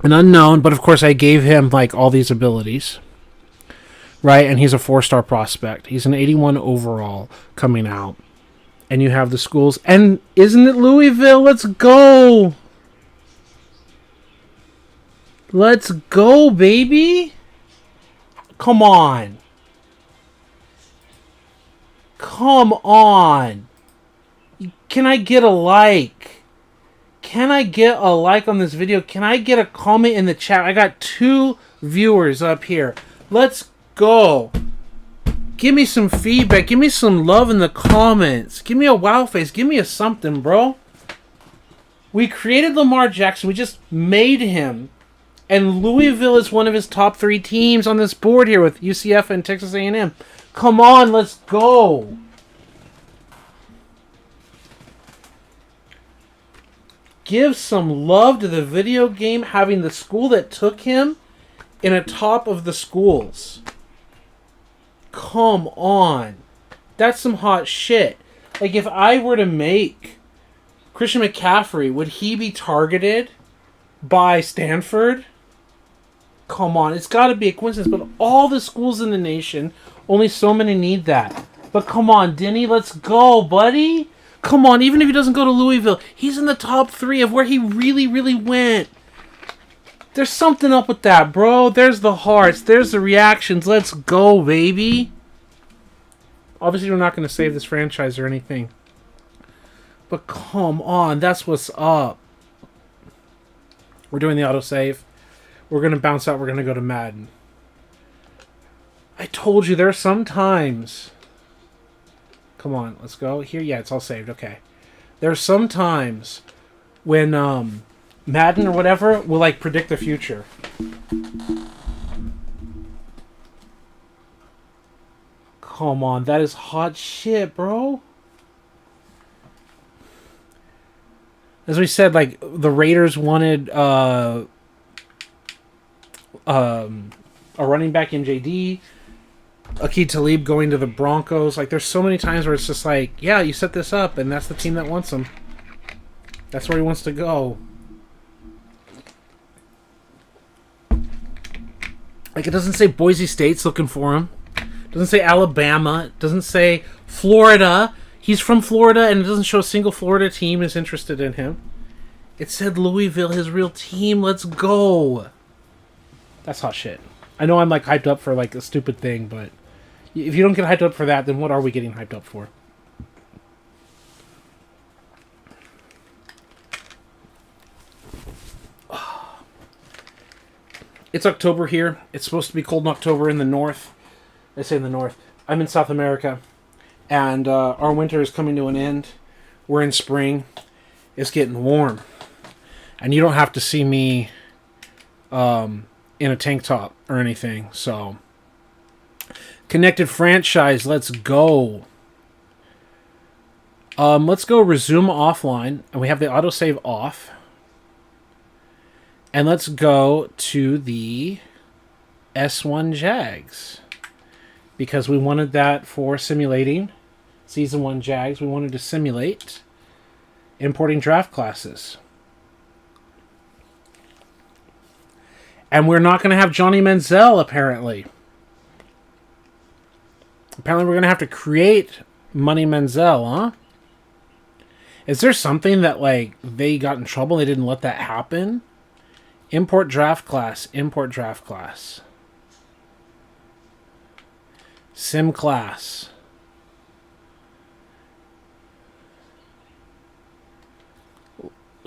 an unknown, but of course I gave him like all these abilities, right? And he's a 4-star prospect. He's an 81 overall coming out. And you have the schools. And isn't it Louisville? Let's go. Let's go, baby. Come on. Come on. Can I get a like? Can I get a like on this video? Can I get a comment in the chat? I got 2 viewers up here. Let's go. Give me some feedback. Give me some love in the comments. Give me a wow face. Give me a something, bro. We created Lamar Jackson. We just made him. And Louisville is one of his top 3 teams on this board here with UCF and Texas A&M. Come on, let's go. Give some love to the video game having the school that took him in a top of the schools. Come on. That's some hot shit. Like, if I were to make Christian McCaffrey, would he be targeted by Stanford? Come on. It's got to be a coincidence, but all the schools in the nation, only so many need that. But come on, Denny, let's go, buddy. Come on, even if he doesn't go to Louisville, he's in the top 3 of where he really, really went. There's something up with that, bro. There's the hearts. There's the reactions. Let's go, baby. Obviously, we're not going to save this franchise or anything. But come on. That's what's up. We're doing the autosave. We're going to bounce out. We're going to go to Madden. I told you, there are some times... Come on, let's go. Here, yeah, it's all saved. Okay. There are some times when Madden or whatever will, like, predict the future. Come on, that is hot shit, bro. As we said, like, the Raiders wanted a running back in JD. Aqib Talib going to the Broncos. Like, there's so many times where it's just like, yeah, you set this up, and that's the team that wants him. That's where he wants to go. Like, it doesn't say Boise State's looking for him. It doesn't say Alabama. It doesn't say Florida. He's from Florida, and it doesn't show a single Florida team is interested in him. It said Louisville, his real team. Let's go. That's hot shit. I know I'm like hyped up for like a stupid thing, but if you don't get hyped up for that, then what are we getting hyped up for? It's October here. It's supposed to be cold in October in the north. I say in the north. I'm in South America, and our winter is coming to an end. We're in spring. It's getting warm, and you don't have to see me in a tank top or anything. So, connected franchise. Let's go. Let's go resume offline, and we have the autosave off. And let's go to the S1 Jags. Because we wanted that for simulating Season 1 Jags. We wanted to simulate importing draft classes. And we're not going to have Johnny Manziel, apparently. Apparently we're going to have to create Money Manziel, huh? Is there something that, like, they got in trouble, they didn't let that happen? Import draft class. Import draft class. Sim class.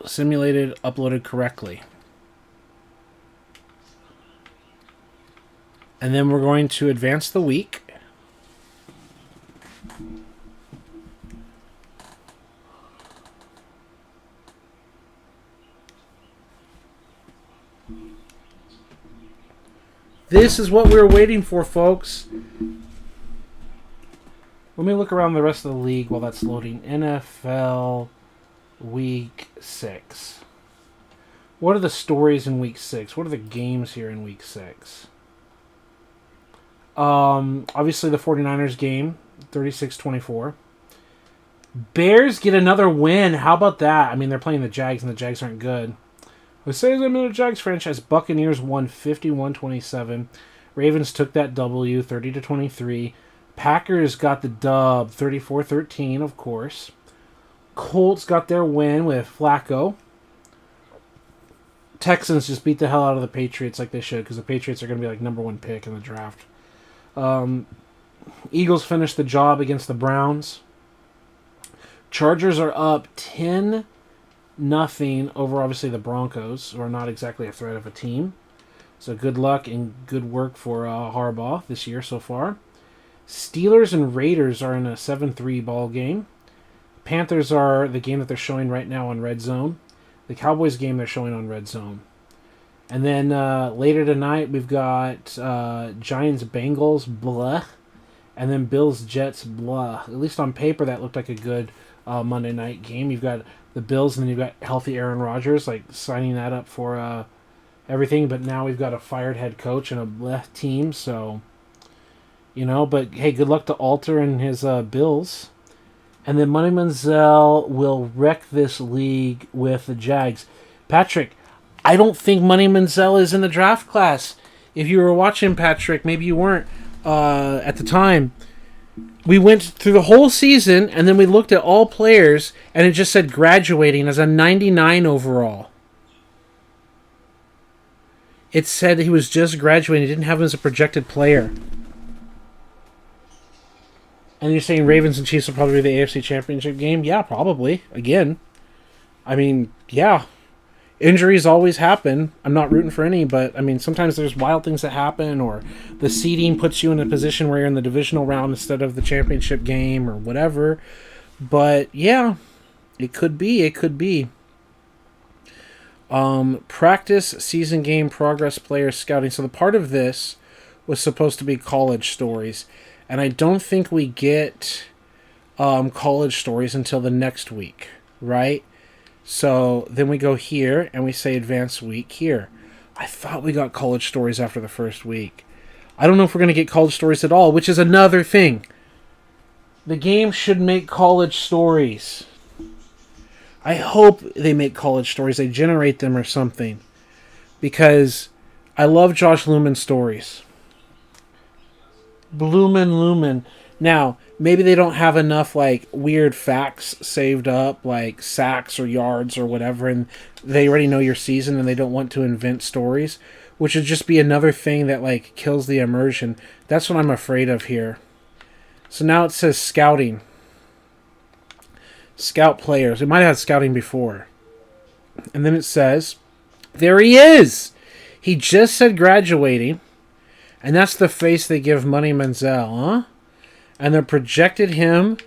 Simulated, uploaded correctly. And then we're going to advance the week. This is what we were waiting for, folks. Let me look around the rest of the league while that's loading. NFL Week 6. What are the stories in Week 6? What are the games here in Week 6? Obviously the 49ers game, 36-24. Bears get another win. How about that? I mean, they're playing the Jags, and the Jags aren't good. Who says I'm in a Jags franchise? Buccaneers won 51-27. Ravens took that W, 30-23. Packers got the dub, 34-13, of course. Colts got their win with Flacco. Texans just beat the hell out of the Patriots like they should, because the Patriots are going to be like number 1 pick in the draft. Eagles finished the job against the Browns. Chargers are up 10-0 over, obviously, the Broncos, who are not exactly a threat of a team. So good luck and good work for Harbaugh this year so far. Steelers and Raiders are in a 7-3 ball game. Panthers are the game that they're showing right now on Red Zone. The Cowboys game they're showing on Red Zone. And then later tonight we've got Giants-Bengals, blah. And then Bills-Jets, blah. At least on paper that looked like a good Monday night game. You've got the Bills, and then you've got healthy Aaron Rodgers, like signing that up for everything. But now we've got a fired head coach and a bleh team, so... You know, but hey, good luck to Alter and his Bills. And then Money Manziel will wreck this league with the Jags. Patrick, I don't think Money Manziel is in the draft class. If you were watching, Patrick, maybe you weren't at the time. We went through the whole season, and then we looked at all players, and it just said graduating as a 99 overall. It said he was just graduating. It didn't have him as a projected player. And you're saying Ravens and Chiefs will probably be the AFC Championship game? Yeah, probably. Again. I mean, yeah. Injuries always happen. I'm not rooting for any, but, I mean, sometimes there's wild things that happen, or the seeding puts you in a position where you're in the divisional round instead of the championship game, or whatever. But, yeah. It could be. It could be. Practice, season game, progress, player scouting. So the part of this was supposed to be college stories. And I don't think we get college stories until the next week, right? So then we go here, and we say advanced week here. I thought we got college stories after the first week. I don't know if we're going to get college stories at all, which is another thing. The game should make college stories. I hope they make college stories. They generate them or something. Because I love Josh Lumen's stories. Lumen. Now, maybe they don't have enough, like, weird facts saved up, like sacks or yards or whatever, and they already know your season and they don't want to invent stories, which would just be another thing that like kills the immersion. That's what I'm afraid of here. So now it says scouting. Scout players. It might have had scouting before. And then it says, there he is! He just said graduating. And that's the face they give Money Manziel, huh? And they projected him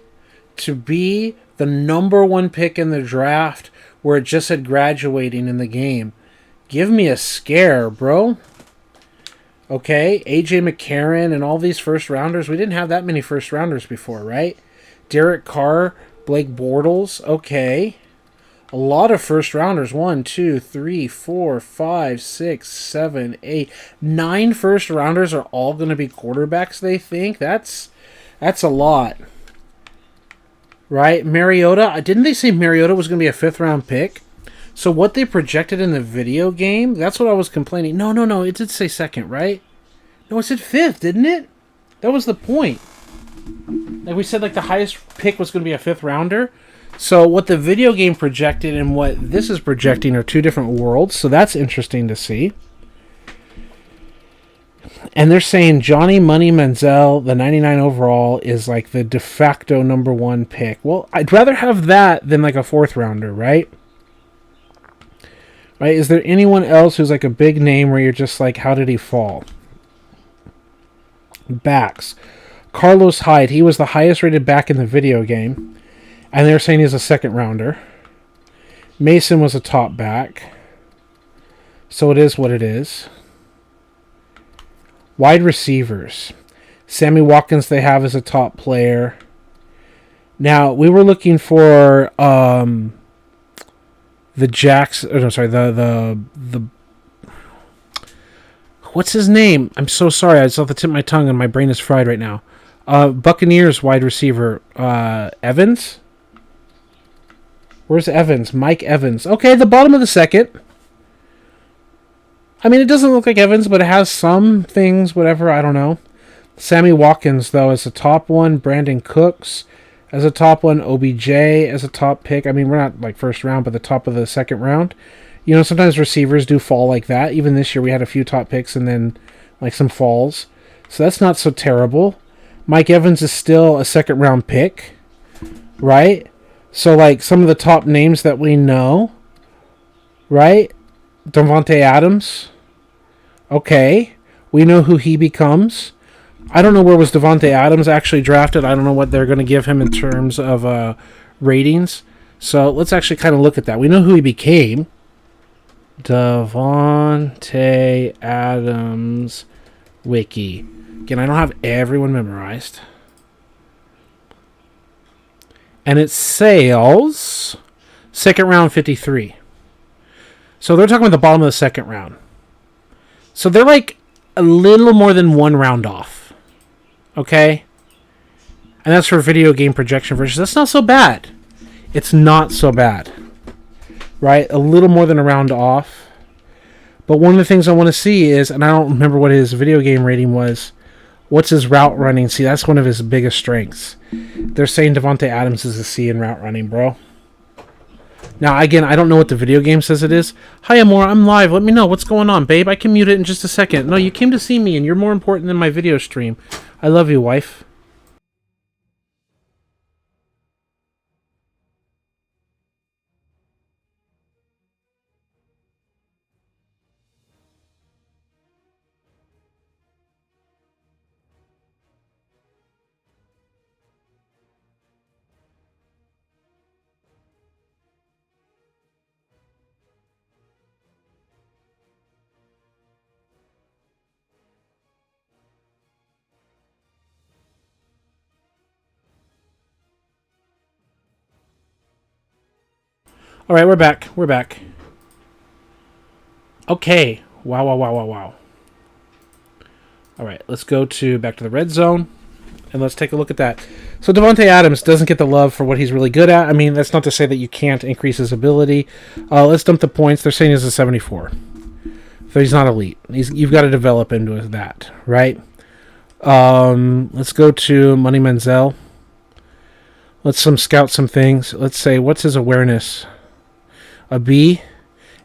to be the #1 pick in the draft where it just said graduating in the game. Give me a scare, bro. Okay, A.J. McCarron and all these first-rounders. We didn't have that many first-rounders before, right? Derek Carr, Blake Bortles. Okay. A lot of first-rounders. 1, 2, 3, 4, 5, 6, 7, 8. 9 first-rounders are all going to be quarterbacks, they think? That's a lot. Right? Mariota. Didn't they say Mariota was going to be a 5th-round pick? So what they projected in the video game, that's what I was complaining. No. It did say 2nd, right? No, it said 5th, didn't it? That was the point. Like we said, like the highest pick was going to be a 5th-rounder. So what the video game projected and what this is projecting are 2 different worlds. So that's interesting to see. And they're saying Johnny Money Manziel, the 99 overall, is like the de facto #1 pick. Well, I'd rather have that than like a 4th-rounder, right? Right? Is there anyone else who's like a big name where you're just like, how did he fall? Backs. Carlos Hyde, he was the highest rated back in the video game. And they're saying he's a 2nd-rounder. Mason was a top back. So it is what it is. Wide receivers. Sammy Watkins they have as a top player. Now, we were looking for the Jacks, the what's his name? I'm so sorry. I just off the tip of my tongue and my brain is fried right now. Buccaneers wide receiver Evans. Where's Evans? Mike Evans. Okay, the bottom of the 2nd. I mean, it doesn't look like Evans, but it has some things, whatever, I don't know. Sammy Watkins, though, is a top one. Brandon Cooks as a top one. OBJ as a top pick. I mean, we're not like 1st round, but the top of the 2nd round. You know, sometimes receivers do fall like that. Even this year we had a few top picks and then like some falls. So that's not so terrible. Mike Evans is still a 2nd-round pick, right? So like some of the top names that we know, right? Davante Adams. Okay. We know who he becomes. I don't know where was Davante Adams actually drafted. I don't know what they're going to give him in terms of ratings. So let's actually kind of look at that. We know who he became. Davante Adams wiki. Again, I don't have everyone memorized. And it says 2nd round 53. So they're talking about the bottom of the 2nd round. So they're like a little more than 1 round off. Okay? And that's for video game projection versions. That's not so bad. It's not so bad. Right? A little more than a round off. But one of the things I want to see is, and I don't remember what his video game rating was, what's his route running? See, that's one of his biggest strengths. They're saying Davante Adams is a C in route running, bro. Now, again, I don't know what the video game says it is. Hi, Amor, I'm live. Let me know what's going on, babe. I can mute it in just a second. No, you came to see me, and you're more important than my video stream. I love you, wife. All right, we're back. We're back. Okay. Wow. All right, let's go back to the red zone, and let's take a look at that. So Davante Adams doesn't get the love for what he's really good at. I mean, that's not to say that you can't increase his ability. Let's dump the points. They're saying he's a 74. So he's not elite. You've got to develop into that, right? Let's go to Money Manziel. Let's scout some things. Let's say, what's his awareness? A B.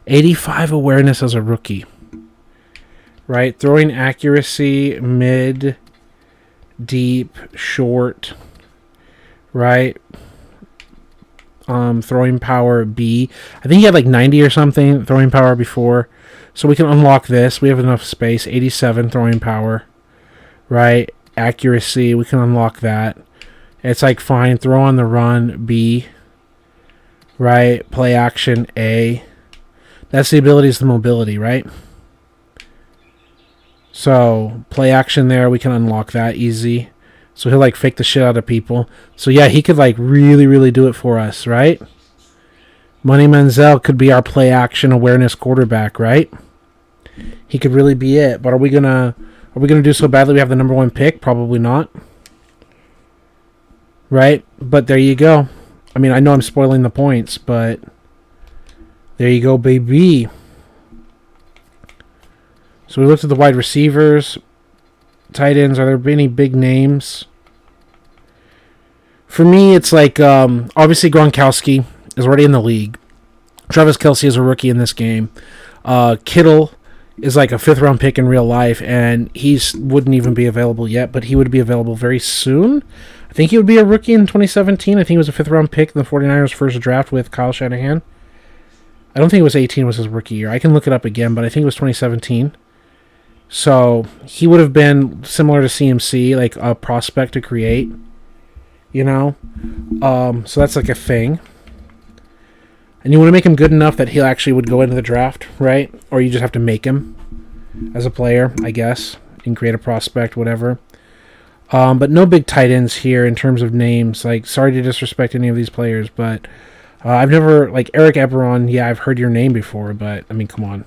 85 awareness as a rookie. right? Throwing accuracy, mid, deep, short, right? Throwing power B. I think he had like 90 or something throwing power before. So we can unlock this. We have enough space. 87 throwing power, right? Accuracy, we can unlock that. It's like fine. Throw on the run, B, right? Play action, A. That's the abilities, the mobility, right? So play action there, we can unlock that easy. So he'll like fake the shit out of people. So yeah, he could like really, really do it for us, right? Money Manziel could be our play action awareness quarterback, right? He could really be it. But are we gonna do so badly we have the number 1 pick? Probably not. Right? But there you go. I mean, I know I'm spoiling the points, but there you go, baby. So we looked at the wide receivers, tight ends. Are there any big names? For me, it's like obviously Gronkowski is already in the league. Travis Kelce is a rookie in this game. Kittle is like a 5th-round pick in real life, and he wouldn't even be available yet, but he would be available very soon. I think he would be a rookie in 2017. I think he was a 5th-round pick in the 49ers' first draft with Kyle Shanahan. I don't think it was 18 was his rookie year. I can look it up again, but I think it was 2017. So he would have been similar to CMC, like a prospect to create, you know? So that's like a thing. And you want to make him good enough that he actually would go into the draft, right? Or you just have to make him as a player, I guess. You can create a prospect, whatever. But no big tight ends here in terms of names. Like, sorry to disrespect any of these players, but I've never, like, Eric Eberron, yeah, I've heard your name before, but, I mean, come on.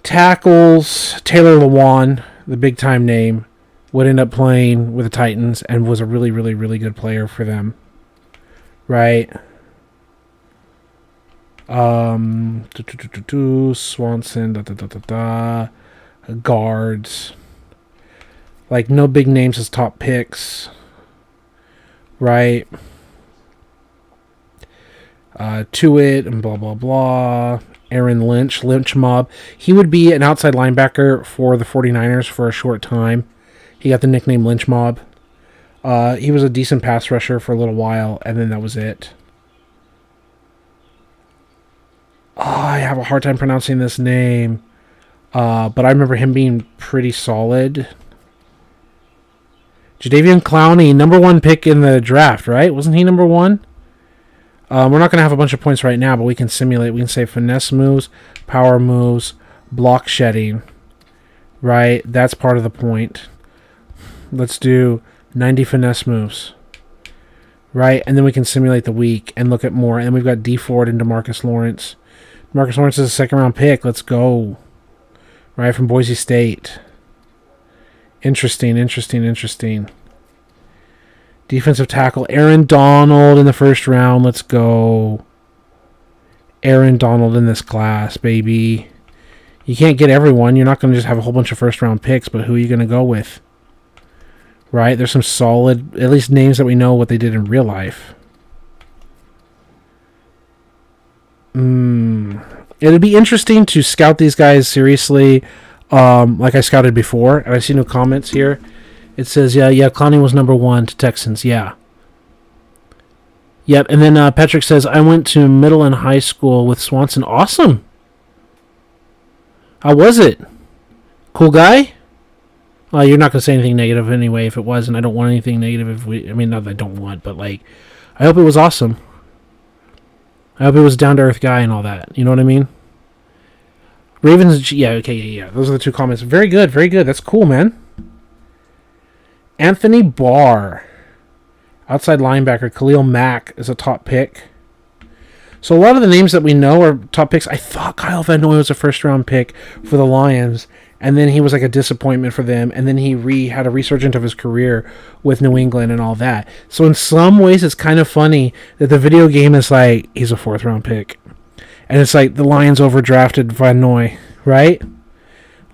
Tackles, Taylor Lewan, the big-time name, would end up playing with the Titans and was a really, really, really good player for them. Right? Swanson, guards. Like, no big names as top picks. Right? Tuitt and blah, blah, blah. Aaron Lynch Mob. He would be an outside linebacker for the 49ers for a short time. He got the nickname Lynch Mob. He was a decent pass rusher for a little while, and then that was it. Oh, I have a hard time pronouncing this name. But I remember him being pretty solid. Jadeveon Clowney, number 1 pick in the draft, right? Wasn't he number 1? We're not going to have a bunch of points right now, but we can simulate. We can say finesse moves, power moves, block shedding. Right? That's part of the point. Let's do 90 finesse moves. Right? And then we can simulate the week and look at more. And we've got D Ford and DeMarcus Lawrence. DeMarcus Lawrence is a 2nd-round pick. Let's go. Right? From Boise State. Interesting. Defensive tackle, Aaron Donald in the 1st round. Let's go. Aaron Donald in this class, baby. You can't get everyone. You're not going to just have a whole bunch of 1st-round picks, but who are you going to go with? Right? There's some solid, at least names that we know what they did in real life. It'd be interesting to scout these guys seriously, like I scouted before, and I see no comments here. It says, yeah, Clowney was number 1 to Texans, yeah. Yep, and then Patrick says, I went to middle and high school with Swanson. Awesome. How was it? Cool guy? You're not going to say anything negative anyway if it was, and I don't want anything negative not that I don't want, but, like, I hope it was awesome. I hope it was a down-to-earth guy and all that. You know what I mean? Ravens, yeah, okay, yeah. Those are the 2 comments. Very good. That's cool, man. Anthony Barr, outside linebacker. Khalil Mack is a top pick. So a lot of the names that we know are top picks. I thought Kyle Van Noy was a 1st-round pick for the Lions, and then he was like a disappointment for them, and then he had a resurgence of his career with New England and all that. So in some ways, it's kind of funny that the video game is like, he's a 4th-round pick. And it's like the Lions overdrafted Van Noy, right?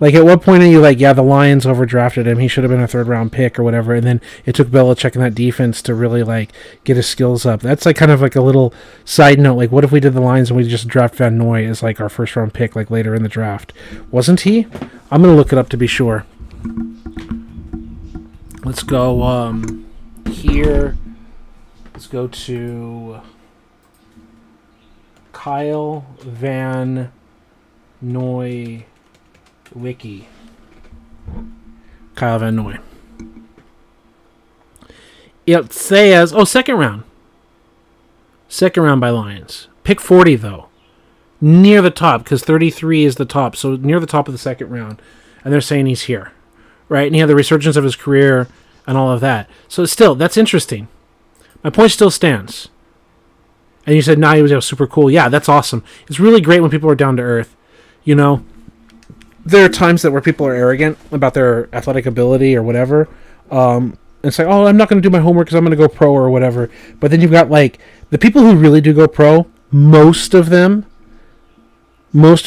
Like, at what point are you like, yeah, the Lions overdrafted him. He should have been a third-round pick or whatever. And then it took Belichick and that defense to really, like, get his skills up. That's, like, kind of like a little side note. Like, what if we did the Lions and we just draft Van Noy as, like, our first-round pick, like, later in the draft? Wasn't he? I'm going to look it up to be sure. Let's go here. Let's go to Kyle Van Noy Wiki. Kyle Van Noy. It says, second round. Second round by Lions. Pick 40, though. Near the top, because 33 is the top. So near the top of the second round. And they're saying he's here. Right? And he had the resurgence of his career and all of that. So still, that's interesting. My point still stands. And you said, nah, he was super cool. Yeah, that's awesome. It's really great when people are down to earth. You know? There are times that where people are arrogant about their athletic ability or whatever. It's like, oh, I'm not going to do my homework because I'm going to go pro or whatever. But then you've got, like, the people who really do go pro, most who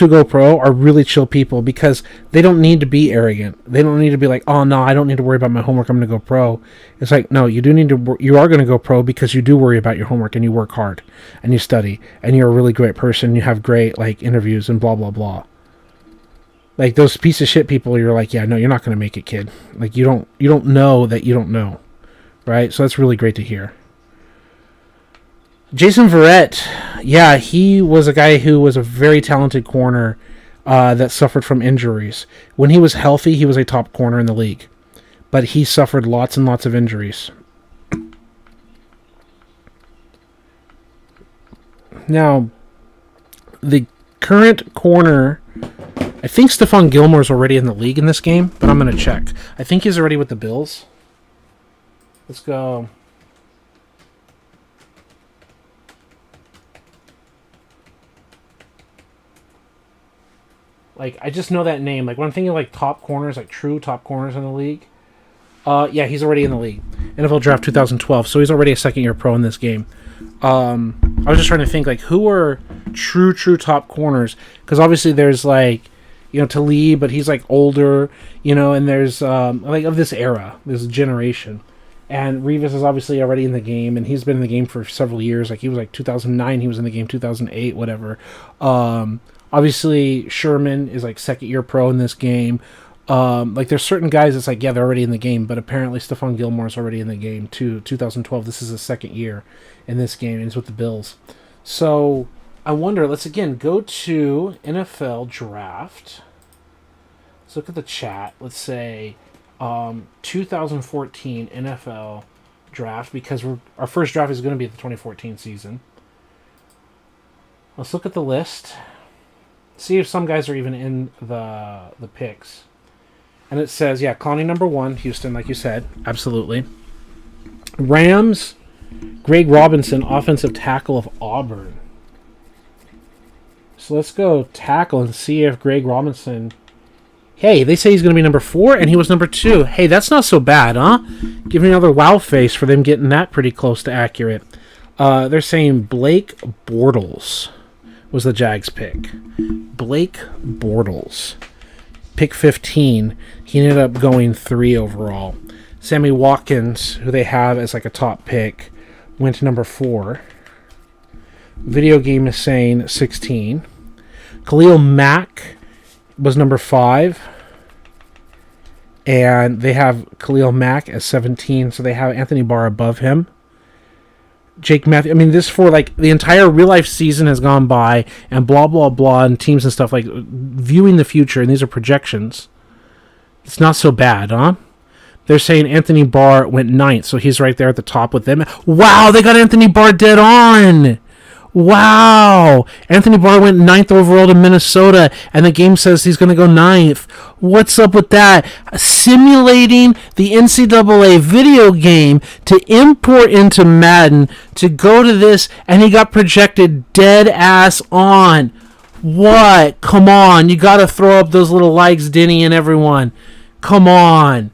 go pro are really chill people because they don't need to be arrogant. They don't need to be like, oh, no, I don't need to worry about my homework. I'm going to go pro. It's like, no, you are going to go pro because you do worry about your homework and you work hard and you study and you're a really great person. You have great, like, interviews and blah, blah, blah. Like, those piece of shit people, you're like, yeah, no, you're not going to make it, kid. Like, you don't know that you don't know. Right? So that's really great to hear. Jason Verrett, yeah, he was a guy who was a very talented corner that suffered from injuries. When he was healthy, he was a top corner in the league. But he suffered lots and lots of injuries. Now, the current corner, I think Stephon Gilmore's already in the league in this game, but I'm going to check. I think he's already with the Bills. Let's go. Like, I just know that name. Like, when I'm thinking, like, top corners, like, true top corners in the league. Yeah, he's already in the league. NFL Draft 2012, so he's already a second-year pro in this game. I was just trying to think, like, who are true top corners? Because obviously there's, like, you know, Talib, but he's, like, older, you know, and there's, like, of this era, this generation. And Revis is obviously already in the game, and he's been in the game for several years. Like, he was, like, 2009, he was in the game 2008, whatever. Obviously, Sherman is, like, second-year pro in this game. Like, there's certain guys that's like, yeah, they're already in the game, but apparently Stephon Gilmore's already in the game, too. 2012, this is his second year in this game, and he's with the Bills. So, I wonder, let's, again, go to NFL Draft. Let's look at the chat. Let's say 2014 NFL Draft, because our first draft is going to be the 2014 season. Let's look at the list. See if some guys are even in the picks. And it says, yeah, Clowney number 1, Houston, like you said. Absolutely. Rams, Greg Robinson, offensive tackle of Auburn. So let's go tackle and see if Greg Robinson... Hey, they say he's going to be number 4, and he was number 2. Hey, that's not so bad, huh? Give me another wow face for them getting that pretty close to accurate. They're saying Blake Bortles was the Jags pick. Blake Bortles. Pick 15. He ended up going 3 overall. Sammy Watkins, who they have as like a top pick, went to number 4. Video game is saying 16. Khalil Mack was number 5. And they have Khalil Mack as 17, so they have Anthony Barr above him. Jake Matthews. I mean, this for like the entire real life season has gone by, and blah blah blah, and teams and stuff like viewing the future, and these are projections. It's not so bad, huh? They're saying Anthony Barr went 9th, so he's right there at the top with them. Wow, they got Anthony Barr dead on. Wow, Anthony Barr went 9th overall to Minnesota, and the game says he's going to go 9th. What's up with that? Simulating the NCAA video game to import into Madden to go to this, and he got projected dead ass on. What? Come on, you got to throw up those little likes, Denny and everyone. Come on.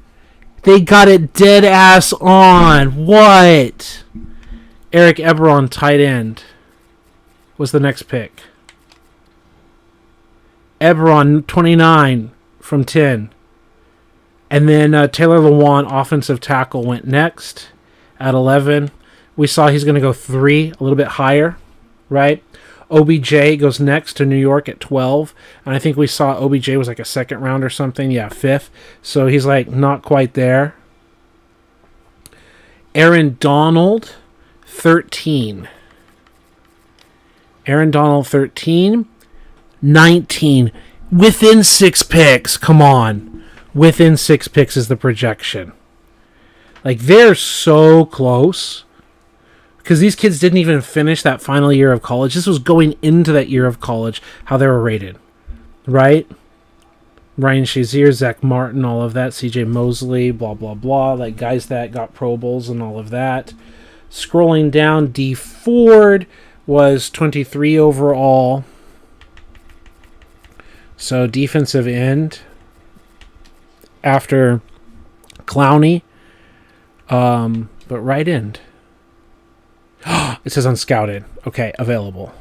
They got it dead ass on. What? Eric Ebron, tight end, was the next pick. Ebron, 29, from 10. And then Taylor Lewan, offensive tackle, went next at 11. We saw he's going to go 3, a little bit higher, right? OBJ goes next to New York at 12. And I think we saw OBJ was like a second round or something. Yeah, 5th. So he's like not quite there. Aaron Donald, 13. Aaron Donald, 13. 19. Within 6 picks. Come on. Within 6 picks is the projection. Like, they're so close. Because these kids didn't even finish that final year of college. This was going into that year of college, how they were rated. Right? Ryan Shazier, Zach Martin, all of that. CJ Mosley, blah, blah, blah. Like, guys that got Pro Bowls and all of that. Scrolling down, D Ford was 23 overall. So, defensive end. After Clowney. But right end. It says unscouted. Okay, available.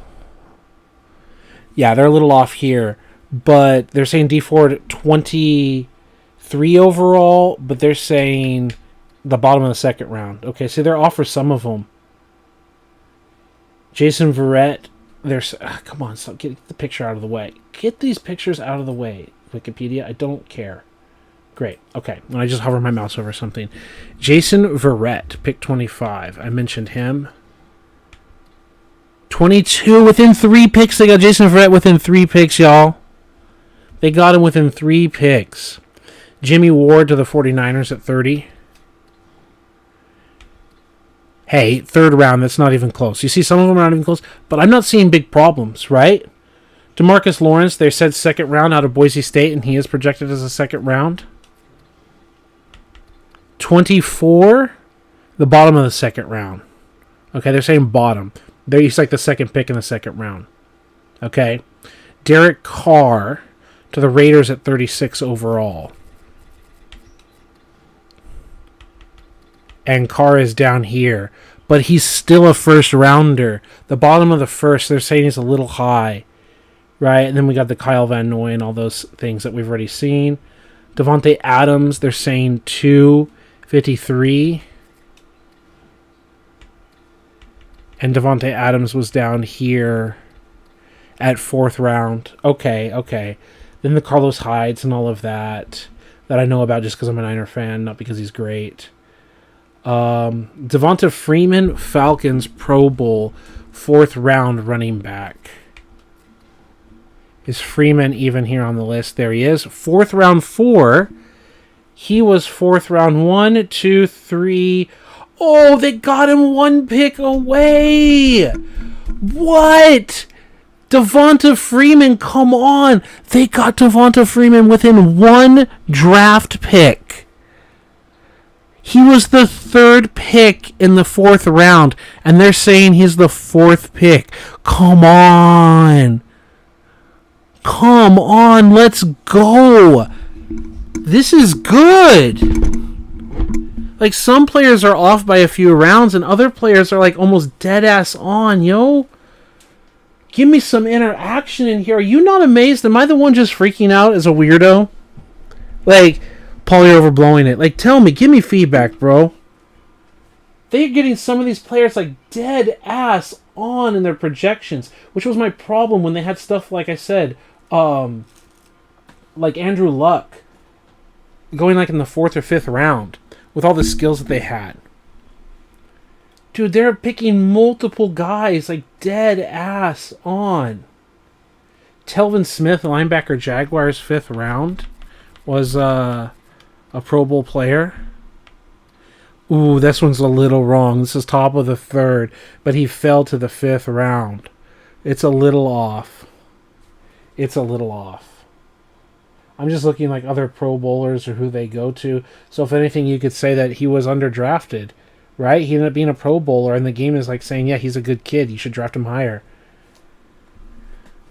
Yeah, they're a little off here. But they're saying D Ford 23 overall. But they're saying the bottom of the second round. Okay, so they're off for some of them. Jason Verrett. There's come on, so get the picture out of the way. Get these pictures out of the way, Wikipedia. I don't care. Great. Okay. When I just hover my mouse over something. Jason Verrett, pick 25. I mentioned him. 22 within 3 picks. They got Jason Verrett within 3 picks, y'all. They got him within 3 picks. Jimmy Ward to the 49ers at 30. Hey, 3rd round, that's not even close. You see, some of them are not even close, but I'm not seeing big problems, right? DeMarcus Lawrence, they said 2nd round out of Boise State, and he is projected as a 2nd round. 24, the bottom of the 2nd round. Okay, they're saying bottom. He's like the 2nd pick in the 2nd round. Okay. Derek Carr to the Raiders at 36 overall. And Carr is down here. But he's still a 1st rounder. The bottom of the 1st, they're saying he's a little high. Right? And then we got the Kyle Van Noy and all those things that we've already seen. Devontae Adams, they're saying 253. And Devontae Adams was down here at 4th round. Okay. Then the Carlos Hydes and all of that I know about just because I'm a Niner fan, not because he's great. Devonta Freeman, Falcons, Pro Bowl, 4th round running back. Is Freeman even here on the list? There he is. 4th round 4. He was 4th round 1, 2, 3. Oh, they got him 1 pick away. What? Devonta Freeman, come on. They got Devonta Freeman within 1 draft pick. He was the 3rd pick in the 4th round, and they're saying he's the 4th pick. Come on. Let's go. This is good. Like, some players are off by a few rounds, and other players are, like, almost dead-ass on, yo. Give me some interaction in here. Are you not amazed? Am I the one just freaking out as a weirdo? Like, Paul, you're overblowing it. Like, tell me. Give me feedback, bro. They're getting some of these players, like, dead-ass on in their projections, which was my problem when they had stuff, like I said, like Andrew Luck going, like, in the 4th or 5th round. With all the skills that they had. Dude, they're picking multiple guys like dead ass on. Telvin Smith, linebacker, Jaguars, 5th round, was a Pro Bowl player. Ooh, this one's a little wrong. This is top of the 3rd, but he fell to the 5th round. It's a little off. I'm just looking like other Pro Bowlers or who they go to. So if anything, you could say that he was underdrafted, right? He ended up being a Pro Bowler, and the game is like saying, yeah, he's a good kid. You should draft him higher.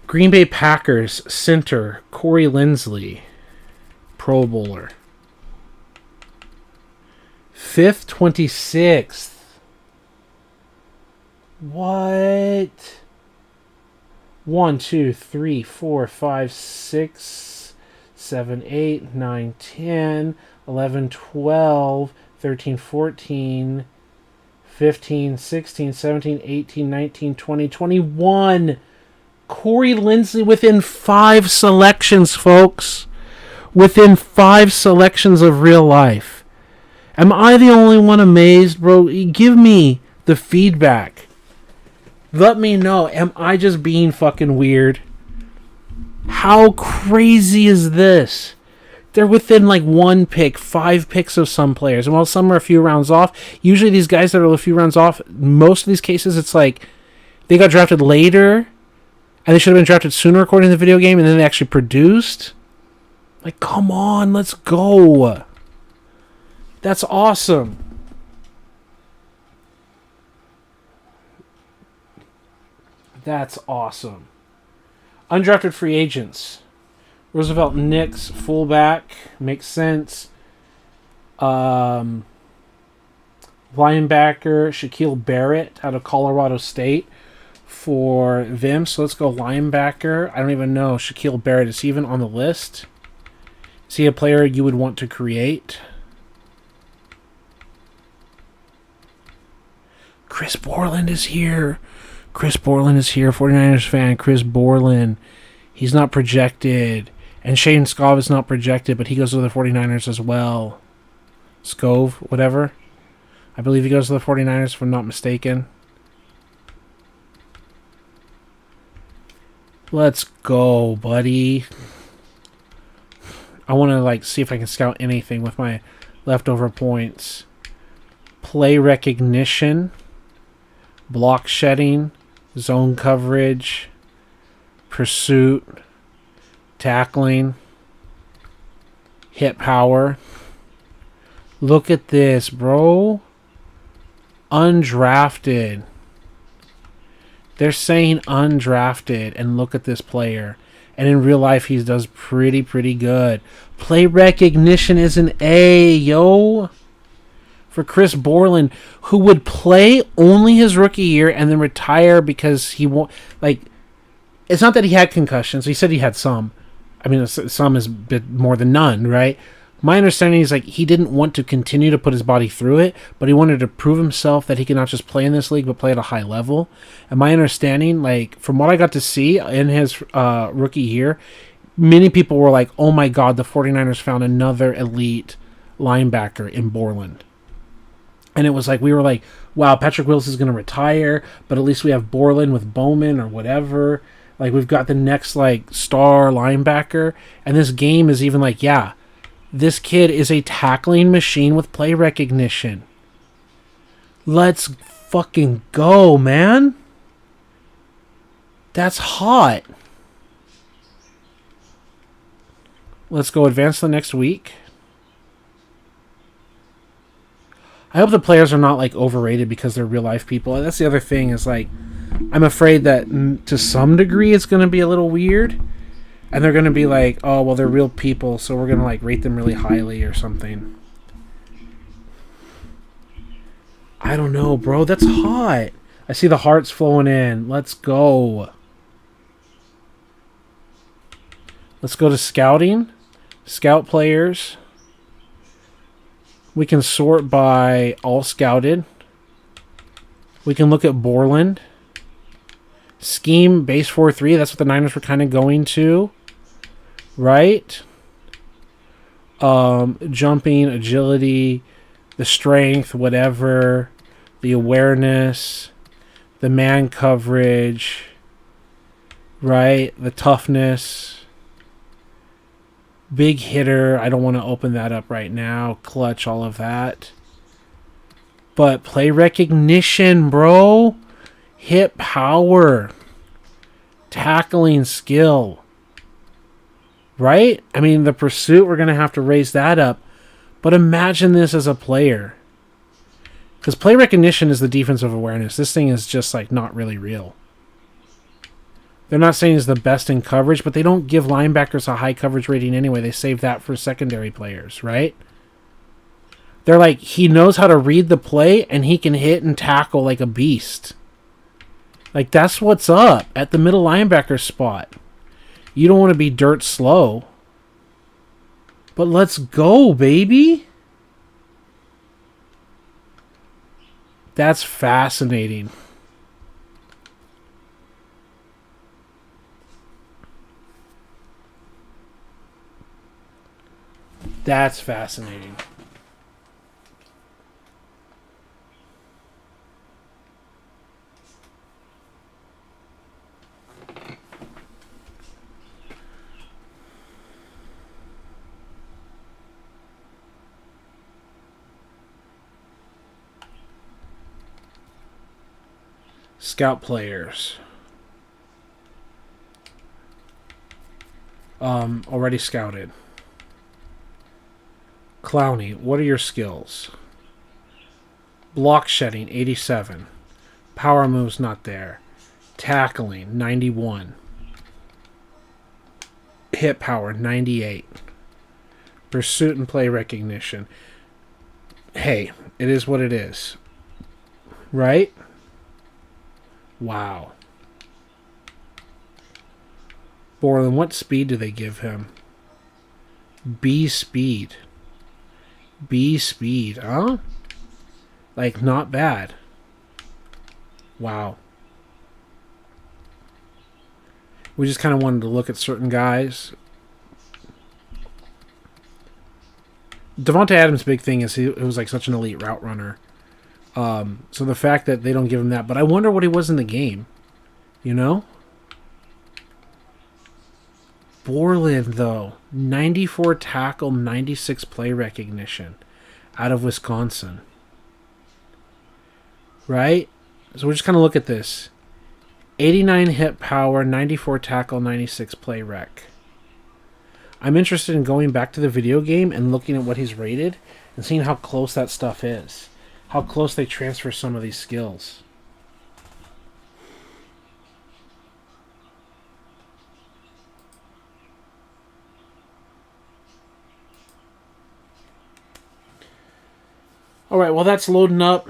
Green Bay Packers center Corey Linsley, Pro Bowler. 5th, 26th. What? 1, 2, 3, 4, 5, 6... 7, 8, 9, 10, 11, 12, 13, 14, 15, 16, 17, 18, 19, 20, 21. Corey Linsley within 5 selections, folks. Within 5 selections of real life. Am I the only one amazed, bro? Give me the feedback. Let me know. Am I just being fucking weird? How crazy is this? They're within like 1 pick, 5 picks of some players. And while some are a few rounds off, usually these guys that are a few rounds off, most of these cases, it's like they got drafted later and they should have been drafted sooner according to the video game, and then they actually produced. Like, come on, let's go. That's awesome. That's awesome. Undrafted free agents. Roosevelt Nix, fullback. Makes sense. Linebacker, Shaquille Barrett out of Colorado State for Vim. So let's go linebacker. I don't even know. Shaquille Barrett, is he even on the list? Is he a player you would want to create? Chris Borland is here. Chris Borland is here. 49ers fan, Chris Borland. He's not projected. And Shane Scov is not projected, but he goes to the 49ers as well. Scove, whatever. I believe he goes to the 49ers, if I'm not mistaken. Let's go, buddy. I want to like see if I can scout anything with my leftover points. Play recognition. Block shedding. Zone coverage. Pursuit. Tackling. Hit power. Look at this, bro. Undrafted. They're saying undrafted, and look at this player. And in real life, he does pretty good. Play recognition is an A, yo. For Chris Borland, who would play only his rookie year and then retire because he won't. Like, it's not that he had concussions. He said he had some. I mean, some is a bit more than none, right? My understanding is like he didn't want to continue to put his body through it, but he wanted to prove himself that he could not just play in this league, but play at a high level. And my understanding, like from what I got to see in his rookie year, many people were like, oh my God, the 49ers found another elite linebacker in Borland. And it was like, we were like, wow, Patrick Willis is going to retire, but at least we have Borland with Bowman or whatever. Like we've got the next like star linebacker. And this game is even like, yeah, this kid is a tackling machine with play recognition. Let's fucking go, man. That's hot. Let's go advance to the next week. I hope the players are not like overrated because they're real life people. And that's the other thing is like, I'm afraid that to some degree it's going to be a little weird. And they're going to be like, oh, well, they're real people, so we're going to like rate them really highly or something. I don't know, bro. That's hot. I see the hearts flowing in. Let's go. Let's go to scouting. Scout players. We can sort by all scouted. We can look at Borland. Scheme, base 4-3. That's what the Niners were kind of going to. Right? Jumping, agility, the strength, whatever. The awareness. The man coverage. Right? The toughness. Big hitter. I don't want to open that up right now. Clutch, all of that. But play recognition, bro. Hit power. Tackling skill. Right? I mean, the pursuit, we're going to have to raise that up. But imagine this as a player. Because play recognition is the defensive awareness. This thing is just, like, not really real. They're not saying he's the best in coverage, but they don't give linebackers a high coverage rating anyway. They save that for secondary players, right? They're like, he knows how to read the play, and he can hit and tackle like a beast. Like, that's what's up at the middle linebacker spot. You don't want to be dirt slow. But let's go, baby. That's fascinating. That's fascinating. Scout players. Already scouted. Clowney, what are your skills? Block shedding, 87. Power moves, not there. Tackling, 91. Hit power, 98. Pursuit and play recognition. Hey, it is what it is. Right? Wow. Borland, what speed do they give him? B speed. B speed, huh? Like, not bad. Wow. We just kind of wanted to look at certain guys. Devontae Adams' big thing is he was like such an elite route runner. So the fact that they don't give him that, but I wonder what he was in the game. You know? Borland, though. 94 tackle, 96 play recognition out of Wisconsin. Right? So we're just kind of look at this. 89 hit power, 94 tackle, 96 play rec. I'm interested in going back to the video game and looking at what he's rated and seeing how close that stuff is. How close they transfer some of these skills. All right, well, that's loading up.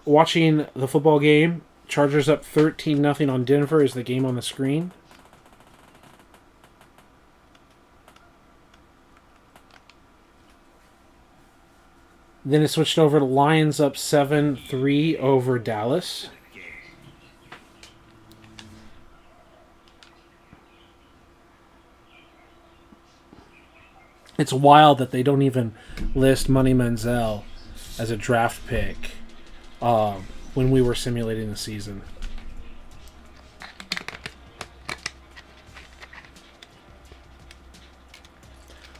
Watching the football game. Chargers up 13-0 on Denver is the game on the screen. Then it switched over to Lions up 7-3 over Dallas. It's wild that they don't even list Money Manziel as a draft pick when we were simulating the season.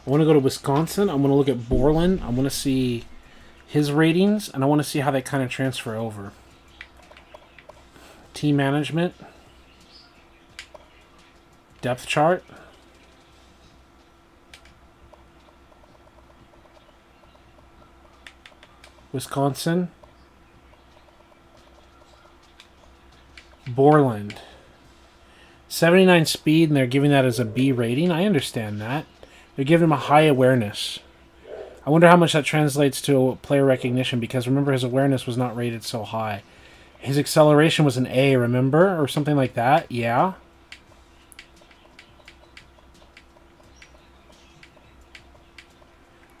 I want to go to Wisconsin. I'm going to look at Borland. I want to see his ratings, and I want to see how they kind of transfer over. Team management. Depth chart. Wisconsin. Borland. 79 speed, and they're giving that as a B rating. I understand that. They're giving him a high awareness. I wonder how much that translates to player recognition, because remember, his awareness was not rated so high. His acceleration was an A, remember? Or something like that. Yeah.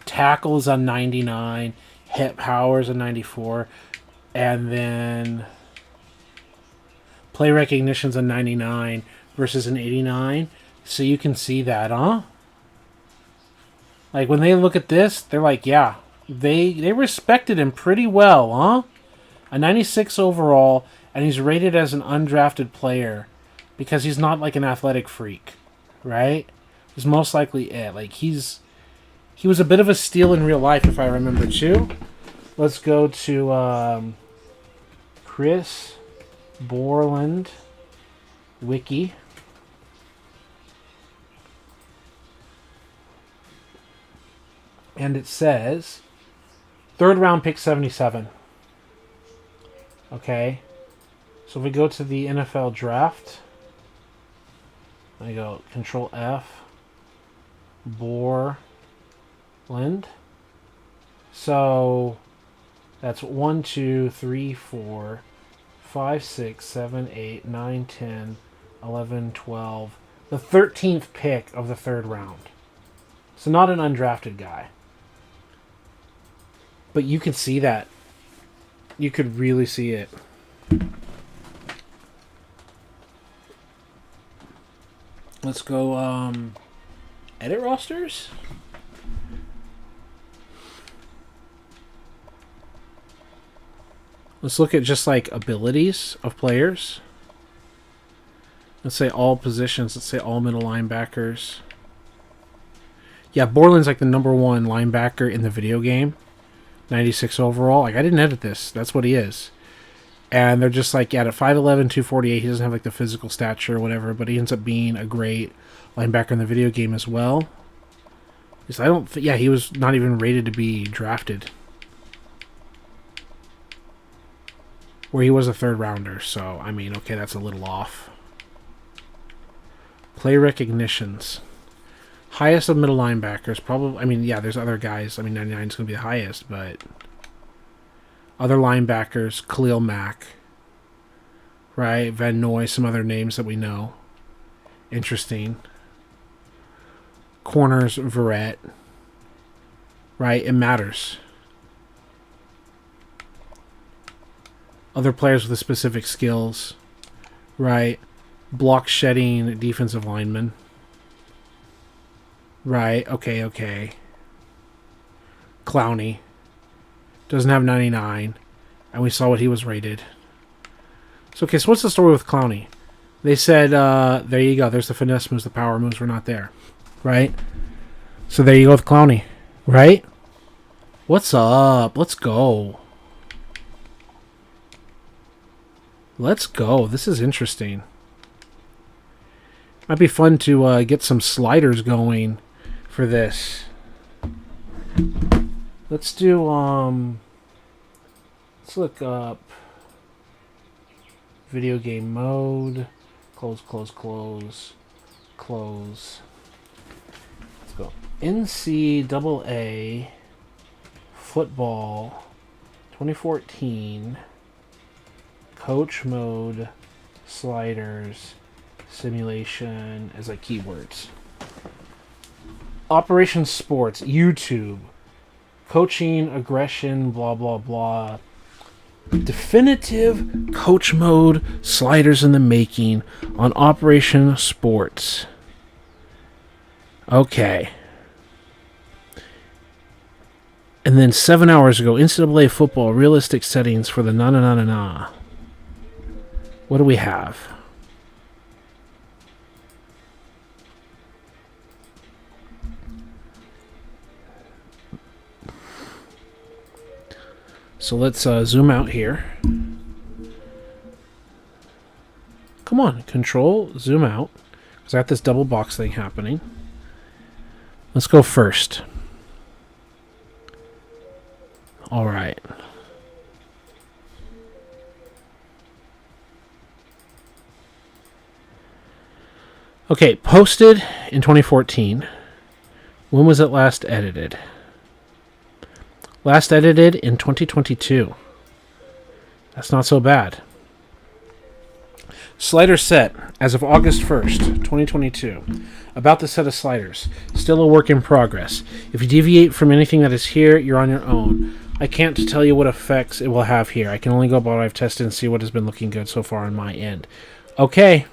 Tackle is a 99. Hit power is a 94. And then play recognition's a 99 versus an 89. So you can see that, huh? Like, when they look at this, they're like, yeah, they respected him pretty well, huh? A 96 overall, and he's rated as an undrafted player because he's not like an athletic freak, right? Is most likely it. Like, he was a bit of a steal in real life, if I remember too. Let's go to Chris Borland Wiki. And it says, 3rd round pick 77. Okay. So if we go to the NFL draft, I go Control F, Borland. So that's 1, 2, 3, 4, 5, 6, 7, 8, 9, 10, 11, 12. The 13th pick of the 3rd round. So not an undrafted guy. But you can see that. You could really see it. Let's go edit rosters. Let's look at just like abilities of players. Let's say all positions. Let's say all middle linebackers. Yeah, Borland's like the #1 linebacker in the video game. 96 overall. Like, I didn't edit this. That's what he is. And they're just like, yeah, at 5'11", 248, he doesn't have like the physical stature or whatever, but he ends up being a great linebacker in the video game as well. I don't yeah, he was not even rated to be drafted. Where he was a 3rd rounder, so, I mean, okay, that's a little off. Play recognitions. Highest of middle linebackers, probably. I mean, yeah, there's other guys. I mean, 99 is going to be the highest, but other linebackers, Khalil Mack, right? Van Noy, some other names that we know. Interesting. Corners, Verrett, right? It matters. Other players with specific skills, right? Block shedding defensive lineman. Right, okay. Clowney. Doesn't have 99. And we saw what he was rated. So, okay, so what's the story with Clowney? They said, there you go. There's the finesse moves, the power moves were not there. Right? So there you go with Clowney. Right? What's up? Let's go. Let's go. This is interesting. Might be fun to get some sliders going for this. Let's do, let's look up video game mode. Close. Let's go. NCAA football 2014 coach mode sliders simulation as like keywords. Operation Sports, YouTube, coaching, aggression, blah, blah, blah. Definitive coach mode sliders in the making on Operation Sports. Okay. And then 7 hours ago, NCAA football, realistic settings for the na-na-na-na-na. What do we have? So let's zoom out here. Come on, control, zoom out. Because I got this double box thing happening. Let's go first. All right. Okay, posted in 2014. When was it last edited? Last edited in 2022. That's not so bad. Slider set as of August 1st, 2022. About the set of sliders. Still a work in progress. If you deviate from anything that is here, you're on your own. I can't tell you what effects it will have here. I can only go by what I've tested and see what has been looking good so far on my end. Okay.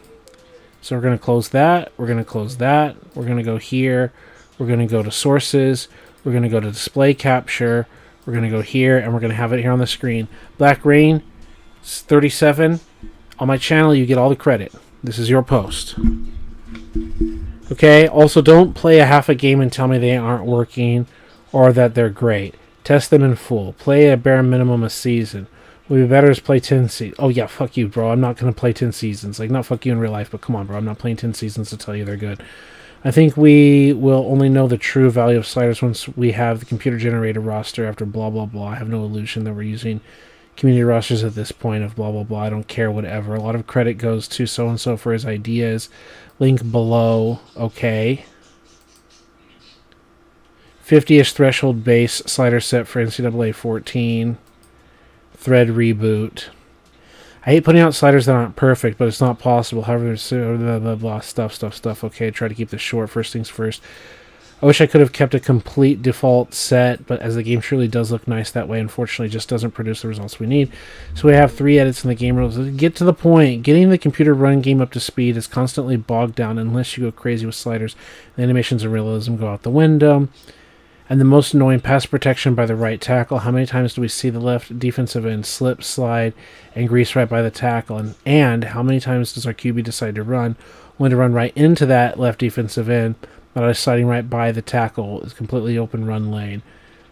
So we're going to close that. We're going to close that. We're going to go here. We're going to go to sources. We're going to go to display capture. We're going to go here, and we're going to have it here on the screen. Black Rain, 37. On my channel, you get all the credit. This is your post. Okay? Also, don't play a half a game and tell me they aren't working or that they're great. Test them in full. Play a bare minimum a season. What would be better is play 10 seasons. Oh, yeah, fuck you, bro. I'm not going to play 10 seasons. Like, not fuck you in real life, but come on, bro. I'm not playing 10 seasons to tell you they're good. I think we will only know the true value of sliders once we have the computer-generated roster after blah, blah, blah. I have no illusion that we're using community rosters at this point of blah, blah, blah. I don't care, whatever. A lot of credit goes to so-and-so for his ideas. Link below. Okay. 50-ish threshold base slider set for NCAA 14. Thread reboot. I hate putting out sliders that aren't perfect, but it's not possible. However, there's blah, blah, blah, stuff. Okay, try to keep this short. First things first. I wish I could have kept a complete default set, but as the game truly does look nice that way, unfortunately it just doesn't produce the results we need. So we have 3 edits in the game rules. Get to the point. Getting the computer running game up to speed is constantly bogged down unless you go crazy with sliders. The animations and realism go out the window. And the most annoying, pass protection by the right tackle. How many times do we see the left defensive end slip, slide, and grease right by the tackle? And how many times does our QB decide to run, only to run right into that left defensive end, not sliding right by the tackle? It's completely open run lane.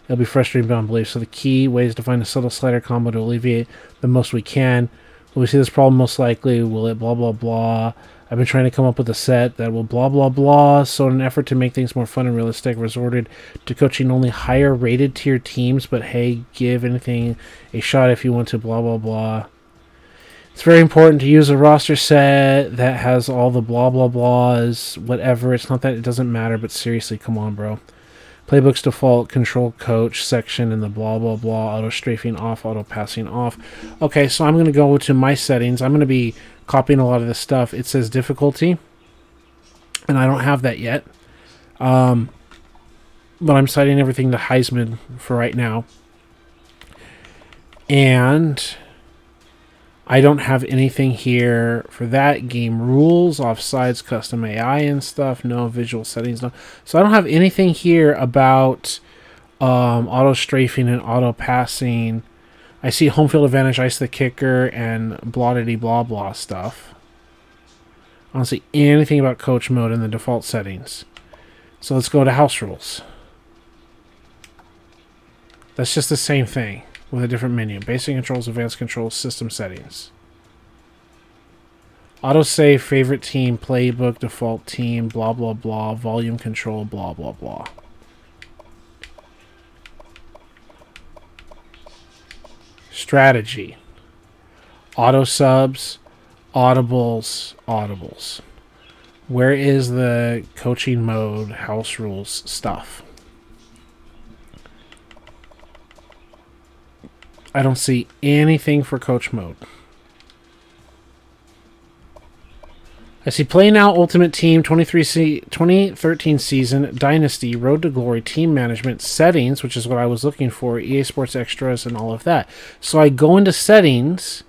It'll be frustrating beyond belief. So the key way is to find a subtle slider combo to alleviate the most we can. Will we see this problem most likely? Will it blah, blah, blah? I've been trying to come up with a set that will blah, blah, blah. So in an effort to make things more fun and realistic, resorted to coaching only higher rated tier teams. But hey, give anything a shot if you want to blah, blah, blah. It's very important to use a roster set that has all the blah, blah, blahs, whatever. It's not that it doesn't matter, but seriously, come on, bro. Playbook's default control coach section and the blah, blah, blah. Auto strafing off, auto passing off. Okay, so I'm going to go to my settings. I'm going to be copying a lot of this stuff. It says difficulty, and I don't have that yet. But I'm citing everything to Heisman for right now. And I don't have anything here for that. Game rules, offsides, custom AI and stuff. No visual settings. No. So I don't have anything here about auto strafing and auto passing. I see home field advantage, ice the kicker, and blah-diddy blah-blah stuff. I don't see anything about coach mode in the default settings. So let's go to house rules. That's just the same thing with a different menu. Basic controls, advanced controls, system settings. Autosave, favorite team, playbook, default team, blah, blah, blah, volume control, blah, blah, blah. Strategy. Auto subs, audibles. Where is the coaching mode, house rules stuff? I don't see anything for coach mode. I see Play Now, Ultimate Team, 2013 season, Dynasty, Road to Glory, Team Management, Settings, which is what I was looking for, EA Sports Extras, and all of that. So I go into Settings,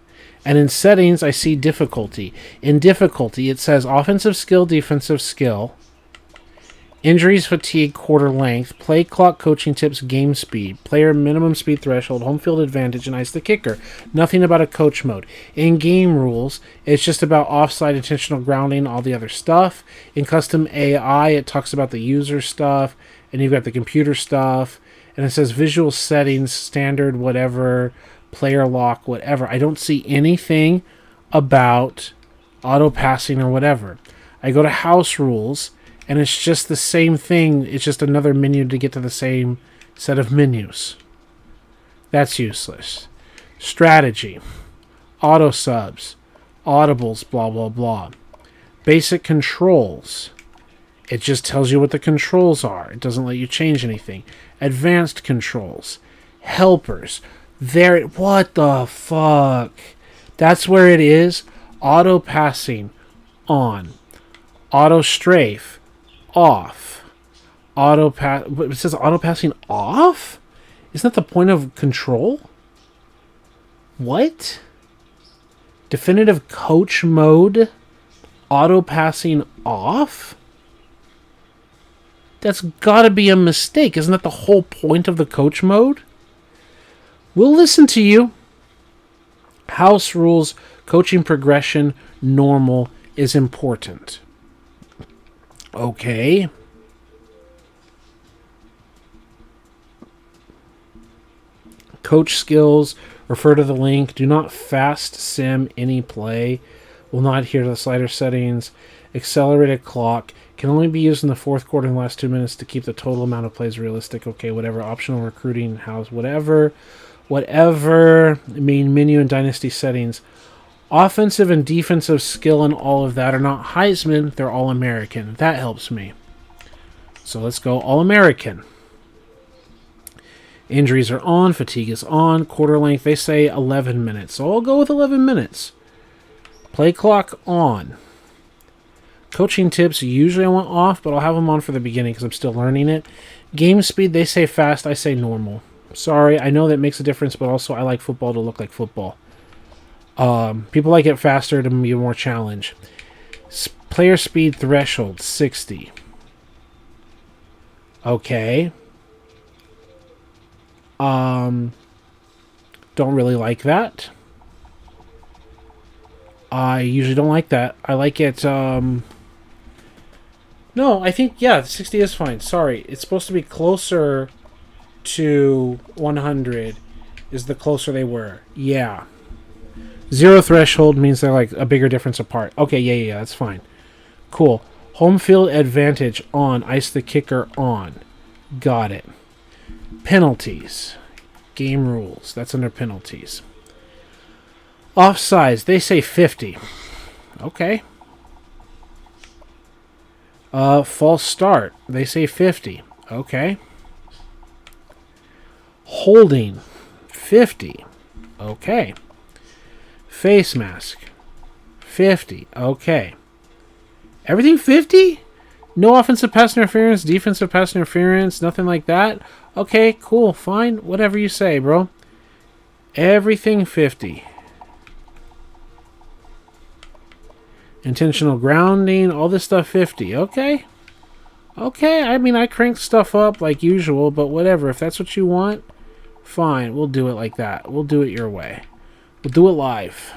and in Settings I see Difficulty. In Difficulty it says Offensive Skill, Defensive Skill, Injuries, Fatigue, Quarter Length, Play Clock, Coaching Tips, Game Speed, Player Minimum Speed Threshold, Home Field Advantage, and Ice the Kicker. Nothing about a coach mode. In Game Rules, it's just about offside, intentional grounding, all the other stuff. In Custom AI, it talks about the user stuff, and you've got the computer stuff, and it says Visual Settings, Standard, whatever, Player Lock, whatever. I don't see anything about auto passing or whatever. I go to House Rules, and it's just the same thing. It's just another menu to get to the same set of menus. That's useless. Strategy. Auto subs. Audibles, blah, blah, blah. Basic controls. It just tells you what the controls are. It doesn't let you change anything. Advanced controls. Helpers. There. What the fuck? That's where it is. Auto passing. On. Auto strafe. Off. It says auto passing off? Isn't that the point of control? What? Definitive coach mode? Auto passing off? That's gotta be a mistake. Isn't that the whole point of the coach mode? We'll listen to you. House rules, coaching progression, normal is important. Okay. Coach skills. Refer to the link. Do not fast sim any play. Will not adhere to the slider settings. Accelerated clock. Can only be used in the fourth quarter and last 2 minutes to keep the total amount of plays realistic. Okay, whatever. Optional recruiting house. Whatever. Main menu and dynasty settings. Offensive and defensive skill and all of that are not Heisman. They're All-American. That helps me. So let's go All-American. Injuries are on. Fatigue is on. Quarter length, they say 11 minutes. So I'll go with 11 minutes. Play clock on. Coaching tips, usually I want off, but I'll have them on for the beginning because I'm still learning it. Game speed, they say fast, I say normal. Sorry, I know that makes a difference, but also I like football to look like football. People like it faster to be more challenge. Player speed threshold, 60. Okay. Don't really like that. I usually don't like that. I like it, No, I think, yeah, 60 is fine. Sorry. It's supposed to be closer to 100 is the closer they were. Yeah. 0 threshold means they're like a bigger difference apart. Okay, yeah, that's fine. Cool. Home field advantage on. Ice the kicker on. Got it. Penalties. Game rules. That's under penalties. Offsides. They say 50. Okay. False start. They say 50. Okay. Holding. 50. Okay. Face mask. 50. Okay. Everything 50? No offensive pass interference, defensive pass interference, nothing like that? Okay, cool, fine. Whatever you say, bro. Everything 50. Intentional grounding, all this stuff 50. Okay. Okay, I mean, I crank stuff up like usual, but whatever. If that's what you want, fine. We'll do it like that. We'll do it your way. We'll do it live.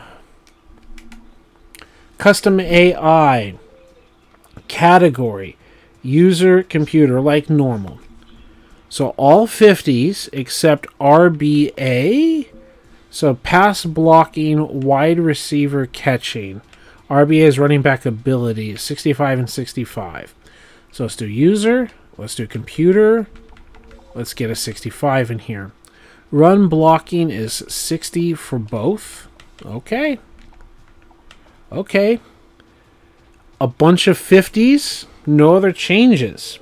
Custom AI. Category. User computer like normal. So all 50s except RBA. So pass blocking, wide receiver catching. RBA is running back ability. 65 and 65. So let's do user. Let's do computer. Let's get a 65 in here. Run blocking is 60 for both. Okay. Okay. A bunch of 50s. No other changes.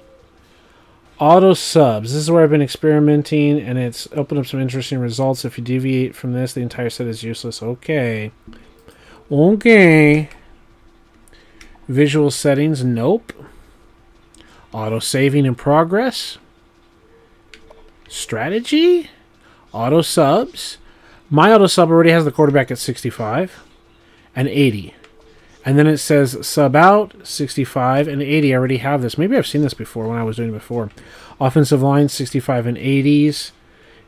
Auto subs. This is where I've been experimenting, and it's opened up some interesting results. If you deviate from this, the entire set is useless. Okay. Okay. Visual settings. Nope. Auto saving in progress. Strategy. Auto subs. My auto sub already has the quarterback at 65 and 80. And then it says sub out, 65 and 80. I already have this. Maybe I've seen this before when I was doing it before. Offensive line, 65 and 80s.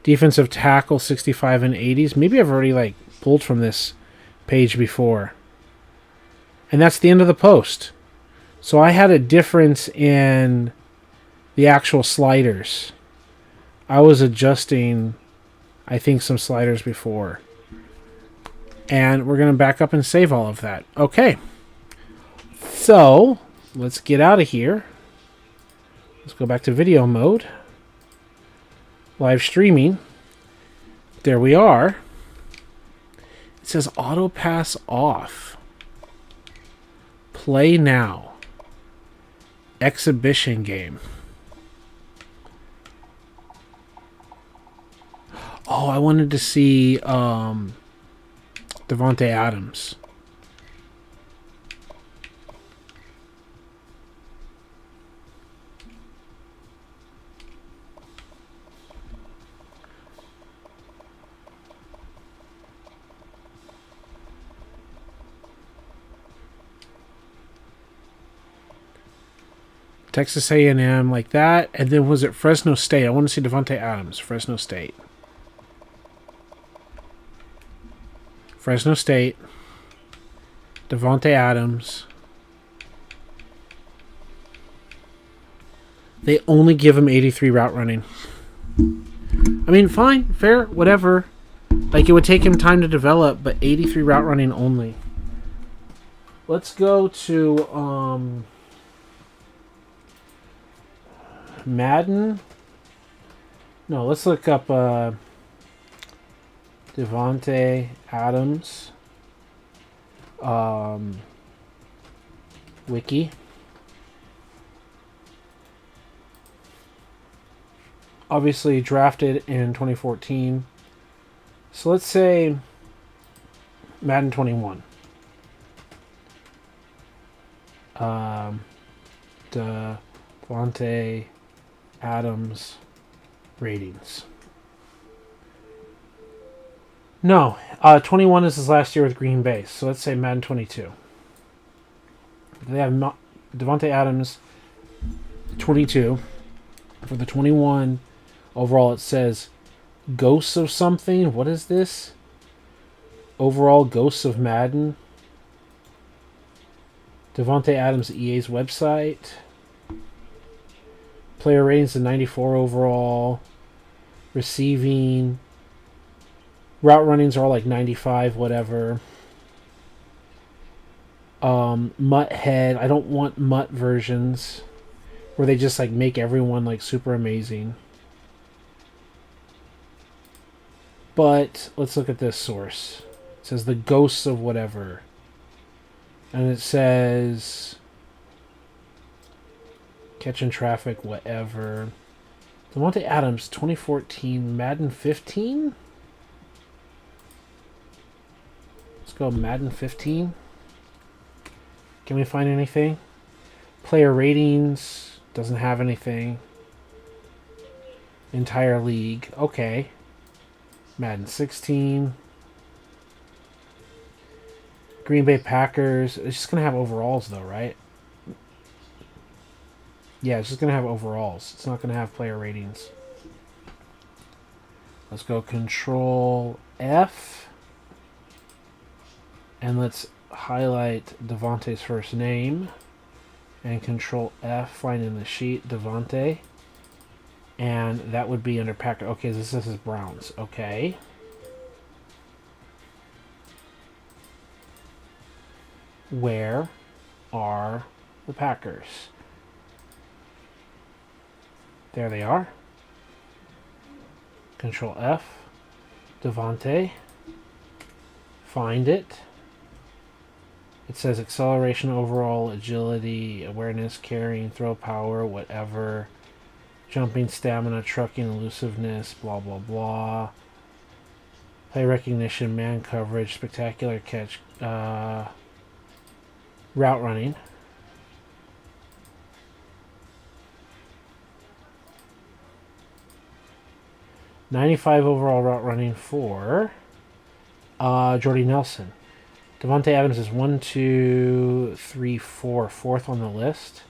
Defensive tackle, 65 and 80s. Maybe I've already pulled from this page before. And that's the end of the post. So I had a difference in the actual sliders. I was adjusting, I think, some sliders before. And we're going to back up and save all of that. Okay. So, let's get out of here. Let's go back to video mode. Live streaming. There we are. It says auto pass off. Play now. Exhibition game. Oh, I wanted to see Davante Adams. Texas A&M like that. And then was it Fresno State? I want to see Davante Adams. Fresno State. Fresno State. Davante Adams. They only give him 83 route running. I mean, fine, fair, whatever. It would take him time to develop, but 83 route running only. Let's go to Madden. No, let's look up Davante Adams wiki. Obviously drafted in 2014. So let's say Madden 21. Devontae Adams ratings. No, 21 is his last year with Green Bay. So let's say Madden 22. They have Devontae Adams 22. For the 21 overall, it says Ghosts of something. What is this? Overall, Ghosts of Madden. Devontae Adams, EA's website. Player ratings of 94 overall. Receiving. Route runnings are all like 95, whatever. Mutt head. I don't want Mutt versions where they just like make everyone like super amazing. But let's look at this source. It says the Ghosts of whatever. And it says catching traffic, whatever. Devontae Adams, 2014, Madden 15? Let's go Madden 15. Can we find anything? Player ratings, doesn't have anything. Entire league, okay. Madden 16. Green Bay Packers. It's just going to have overalls, though, right? Yeah, it's just going to have overalls. It's not going to have player ratings. Let's go Control F. And let's highlight Devontae's first name. And Control F, find in the sheet Devontae. And that would be under Packer. Okay, this is Browns. Okay. Where are the Packers? There they are. Control F. Devontae. Find it. It says acceleration, overall, agility, awareness, carrying, throw power, whatever. Jumping, stamina, trucking, elusiveness, blah, blah, blah. Play recognition, man coverage, spectacular catch, route running. .95 overall route running for Jordy Nelson. Devontae Adams is 1, 2, 3, 4. Fourth on the list.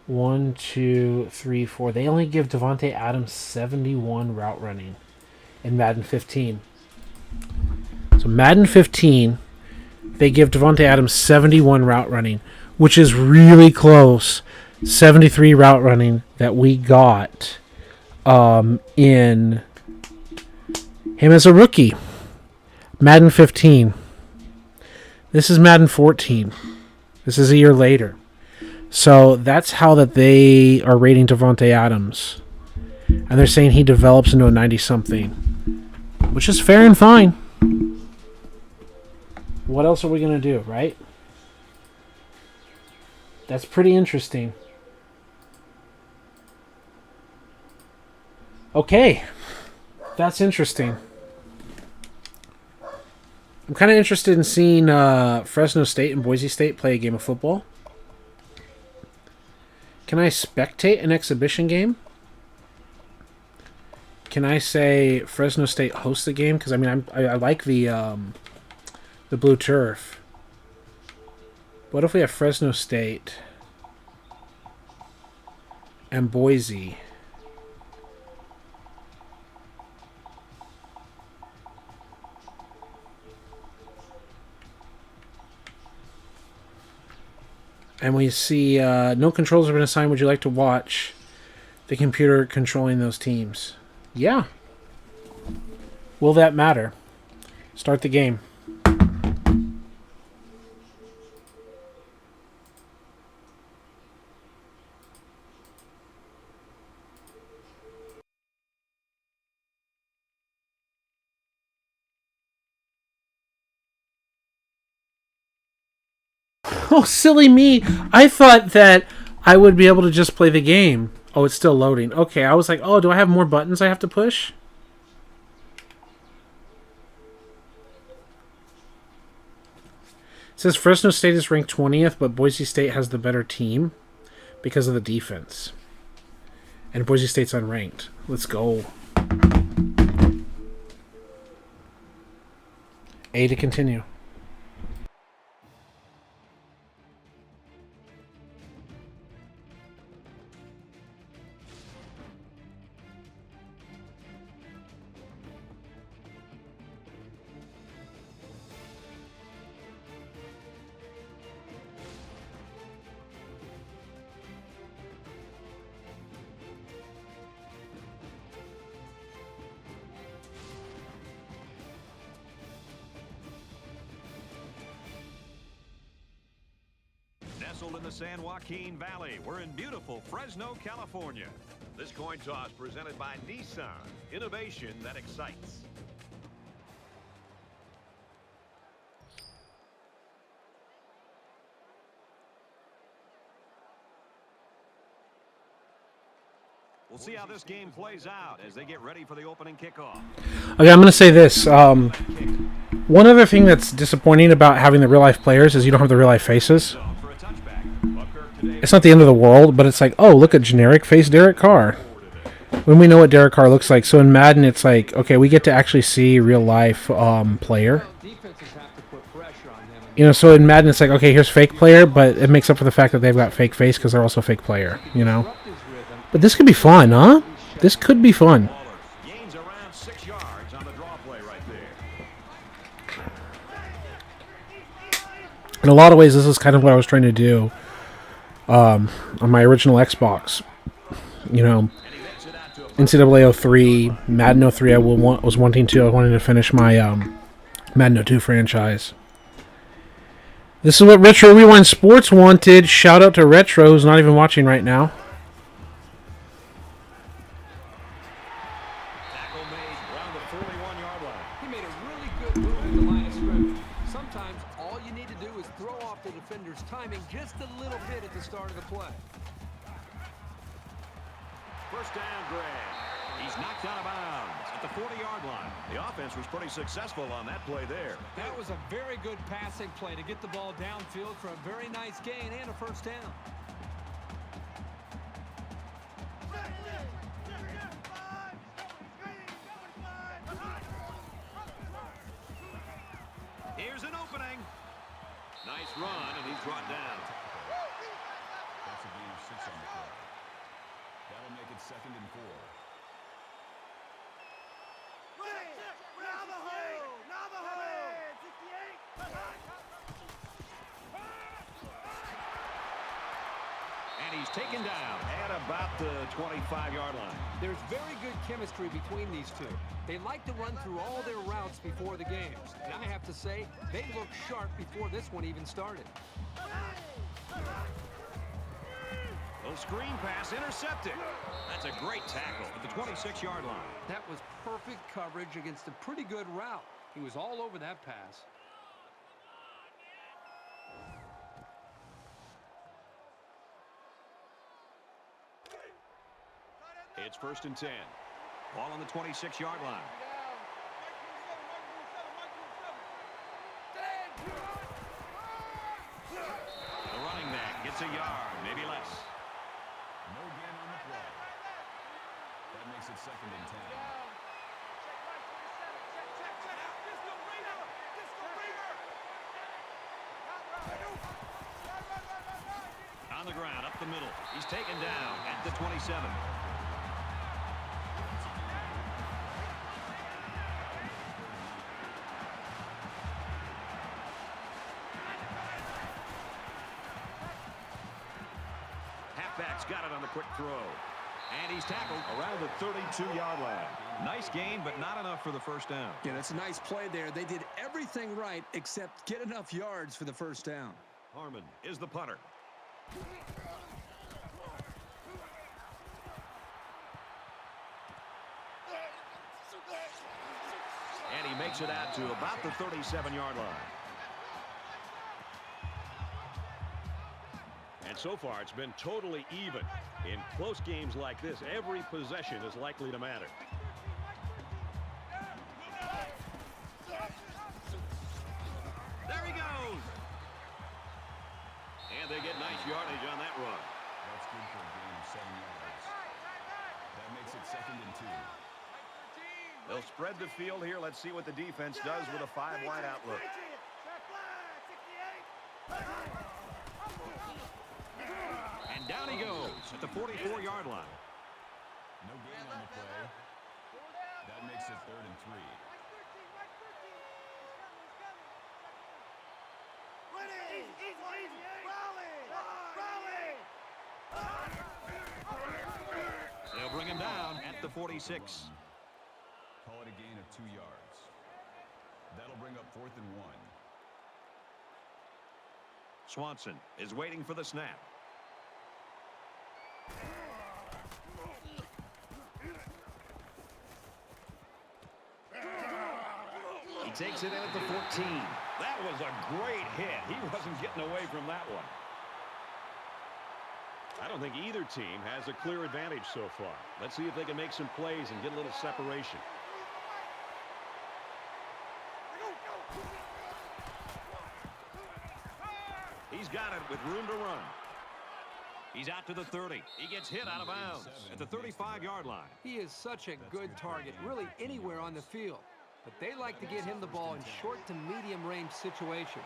1, 2, 3, 4. They only give Devontae Adams 71 route running in Madden 15. So Madden 15, they give Devontae Adams 71 route running, which is really close. 73 route running that we got in him as a rookie. Madden 15. This is Madden 14. This is a year later. So that's how that they are rating Devontae Adams. And they're saying he develops into a 90-something. Which is fair and fine. What else are we going to do, right? That's pretty interesting. Okay. That's interesting. I'm kind of interested in seeing Fresno State and Boise State play a game of football. Can I spectate an exhibition game? Can I say Fresno State hosts the game? Because I mean, I like the blue turf. What if we have Fresno State and Boise? And we see no controls have been assigned. Would you like to watch the computer controlling those teams? Yeah. Will that matter? Start the game. Oh, silly me. I thought that I would be able to just play the game. Oh, it's still loading. Okay, I was like, oh, do I have more buttons I have to push? It says Fresno State is ranked 20th, but Boise State has the better team because of the defense. And Boise State's unranked. Let's go. A to continue. Nestled in the San Joaquin Valley, we're in beautiful Fresno, California. This coin toss presented by Nissan. Innovation that excites. We'll see how this game plays out as they get ready for the opening kickoff. Okay, I'm going to say this. One other thing that's disappointing about having the real-life players is you don't have the real-life faces. It's not the end of the world, but it's like, oh, look at generic face Derek Carr. When we know what Derek Carr looks like. So in Madden, it's like, okay, we get to actually see real-life player. You know, so in Madden, it's like, okay, here's fake player, but it makes up for the fact that they've got fake face because they're also fake player, you know? But this could be fun, huh? This could be fun. Gains around 6 yards on the draw play right there. In a lot of ways, this is kind of what I was trying to do on my original Xbox. You know, NCAA 03, Madden 03, I was wanting to. I wanted to finish my Madden 02 franchise. This is what Retro Rewind Sports wanted. Shout out to Retro, who's not even watching right now. Successful on that play there. That was a very good passing play to get the ball downfield for a very nice gain and a first down. Here's an opening. Nice run, and he's brought down. That's a gain of 6 on the play. That'll make it 2nd and 4. And he's taken down at about the 25-yard line. There's very good chemistry between these two. They like to run through all their routes before the games. And I have to say, they looked sharp before this one even started. Little screen pass intercepted. That's a great tackle at the 26-yard line. That was perfect coverage against a pretty good route. He was all over that pass. It's 1st and 10. Ball on the 26-yard line. The running back gets a yard, maybe less. No gain on the play. That makes it 2nd and 10. On the ground, up the middle. He's taken down at the 27. Halfback's got it on the quick throw. And he's tackled around the 32-yard line. Nice gain, but not enough for the first down. Yeah, that's a nice play there. They did everything right except get enough yards for the first down. Harmon is the punter. And he makes it out to about the 37-yard line. And so far, it's been totally even. In close games like this, every possession is likely to matter. There he goes. yardage on that run. That's good for a gain of 7 yards. That makes it 2nd and 2. They'll spread the field here. Let's see what the defense does with a 5-wide outlook. And down he goes at the 44-yard line. No gain on the play. That makes it 3rd and 3. They'll bring him down at the 46. Call it a gain of 2 yards. That'll bring up 4th and 1. Swanson is waiting for the snap. He takes it in at the 14. That was a great hit. He wasn't getting away from that one. I don't think either team has a clear advantage so far. Let's see if they can make some plays and get a little separation. He's got it with room to run. He's out to the 30. He gets hit out of bounds at the 35-yard line. He is such a good target, really anywhere on the field. But they like to get him the ball in short to medium range situations.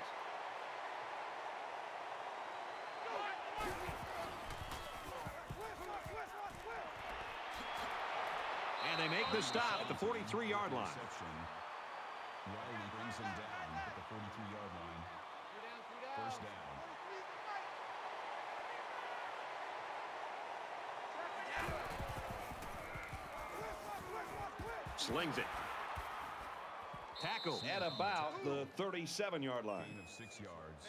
And they make the stop at the 43-yard line. Riley brings him down at the 43-yard line. First down. Slings it. Tackle at about the 37-yard line. Gain of 6 yards.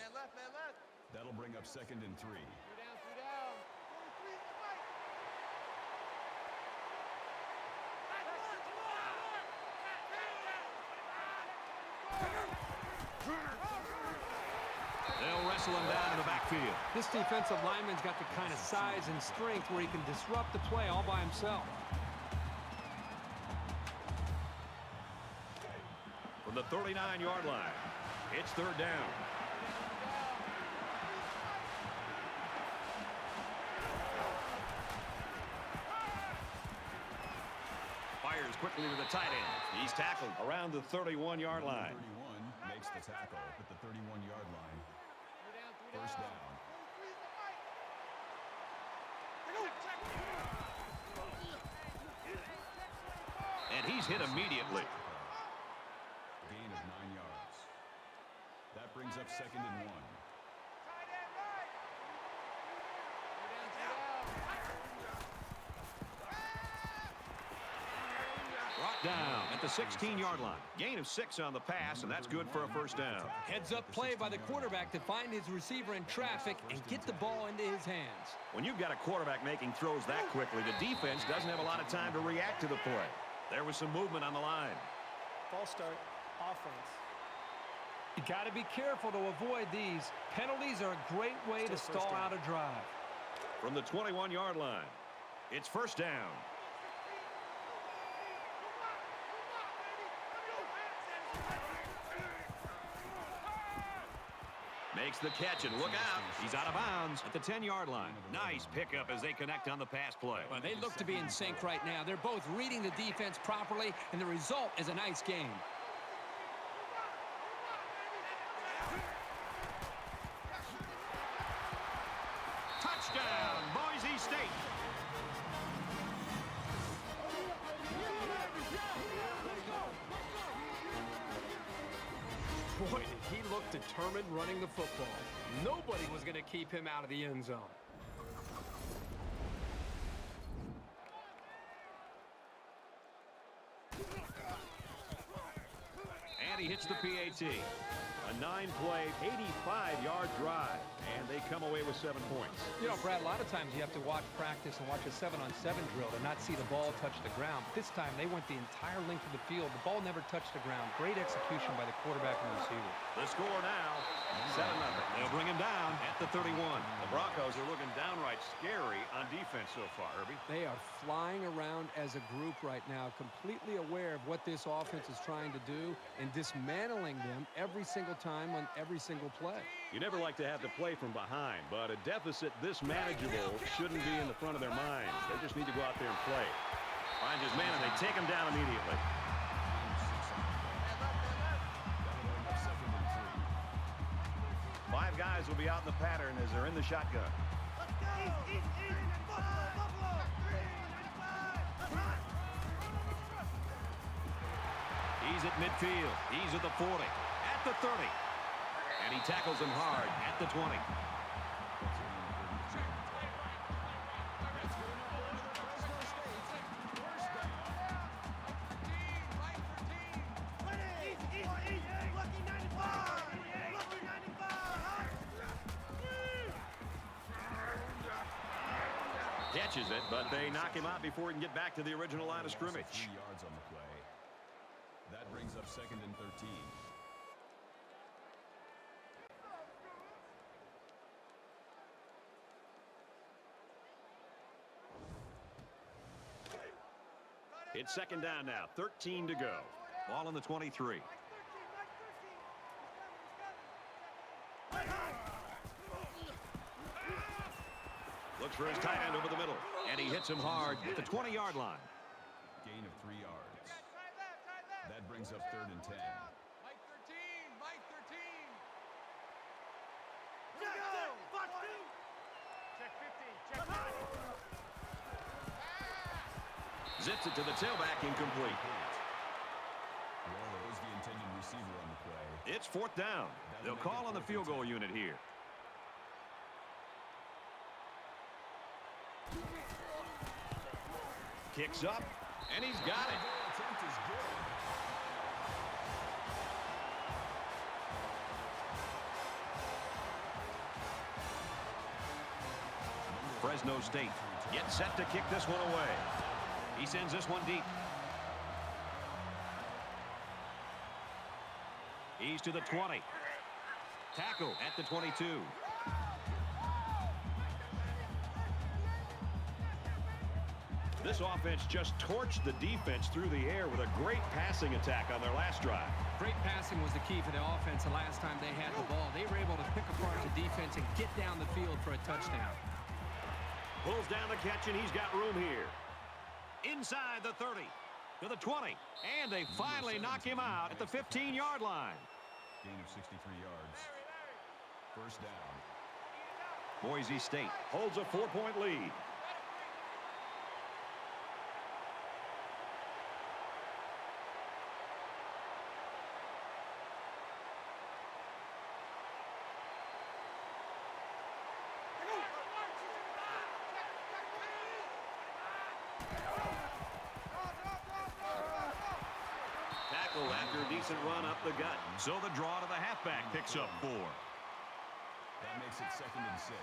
That'll bring up 2nd and 3. They'll wrestle him down in the backfield. This defensive lineman's got the kind of size and strength where he can disrupt the play all by himself. From the 39-yard line, it's 3rd down. Fires quickly to the tight end. He's tackled around the 31-yard line. 31 makes the tackle at the 31-yard line. First down. And he's hit immediately. Gain of 9 yards. That brings up 2nd and 1. Brought down at the 16-yard line. Gain of 6 on the pass, and that's good for a first down. Heads-up play by the quarterback to find his receiver in traffic and get the ball into his hands. When you've got a quarterback making throws that quickly, the defense doesn't have a lot of time to react to the play. There was some movement on the line. False start, offense. You got to be careful to avoid these. Penalties are a great way to stall out a drive. From the 21-yard line, it's first down. Makes the catch, and look out. He's out of bounds at the 10-yard line. Nice pickup as they connect on the pass play. Well, they look to be in sync right now. They're both reading the defense properly, and the result is a nice game. Touchdown, Boise State. Boy, did he look determined running the football. Nobody was going to keep him out of the end zone. And he hits the PAT. A 9-play, 85-yard drive, and they come away with 7 points. You know, Brad, a lot of times you have to watch practice and watch a 7-on-7 drill to not see the ball touch the ground. But this time, they went the entire length of the field. The ball never touched the ground. Great execution by the quarterback and the receiver. The score now, 7-0. They'll bring him down at the 31. The Broncos are looking downright scary on defense so far, Herbie. They are flying around as a group right now, completely aware of what this offense is trying to do and dismantling them every single time on every single play. You never like to have to play from behind, but a deficit this manageable shouldn't be in the front of their minds. They just need to go out there and play. Finds his man, and they take him down immediately. Five guys will be out in the pattern as they're in the shotgun. He's at midfield. He's at the 40, at the 30. And he tackles him hard at the 20. Catches it, but they knock him out before he can get back to the original line of scrimmage. 3 yards on the play. That brings up 2nd and 13. It's 2nd down now, 13 to go. Ball on the 23. Looks for his tight end over the middle, and he hits him hard at the 20-yard line. Gain of 3 yards. That brings up 3rd and 10. Mike 13, Mike 13. Check 15, check 15. Zips it to the tailback, incomplete. Well, that was the intended receiver on the play. It's 4th down. They'll call on the field goal unit here. Kicks up, and he's got it. Attempt is good. Fresno State gets set to kick this one away. He sends this one deep. He's to the 20. Tackle at the 22. This offense just torched the defense through the air with a great passing attack on their last drive. Great passing was the key for the offense the last time they had the ball. They were able to pick apart the defense and get down the field for a touchdown. Pulls down the catch, and he's got room here. Inside the 30, to the 20, and they finally knock him out at the 15-yard line. Gain of 63 yards. 1st down. Boise State holds a 4-point lead. After a decent run up the gut. So the draw to the halfback picks up 4. That makes it 2nd and 6.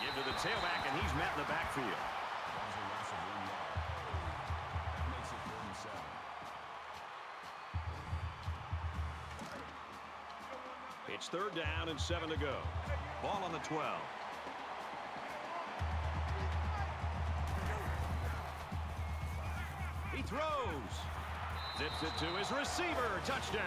Give to the tailback, and he's met in the backfield. That was a loss of 1 yard. That makes it 3rd and 7. It's 3rd down and 7 to go. Ball on the 12. He throws. Zips it to his receiver. Touchdown.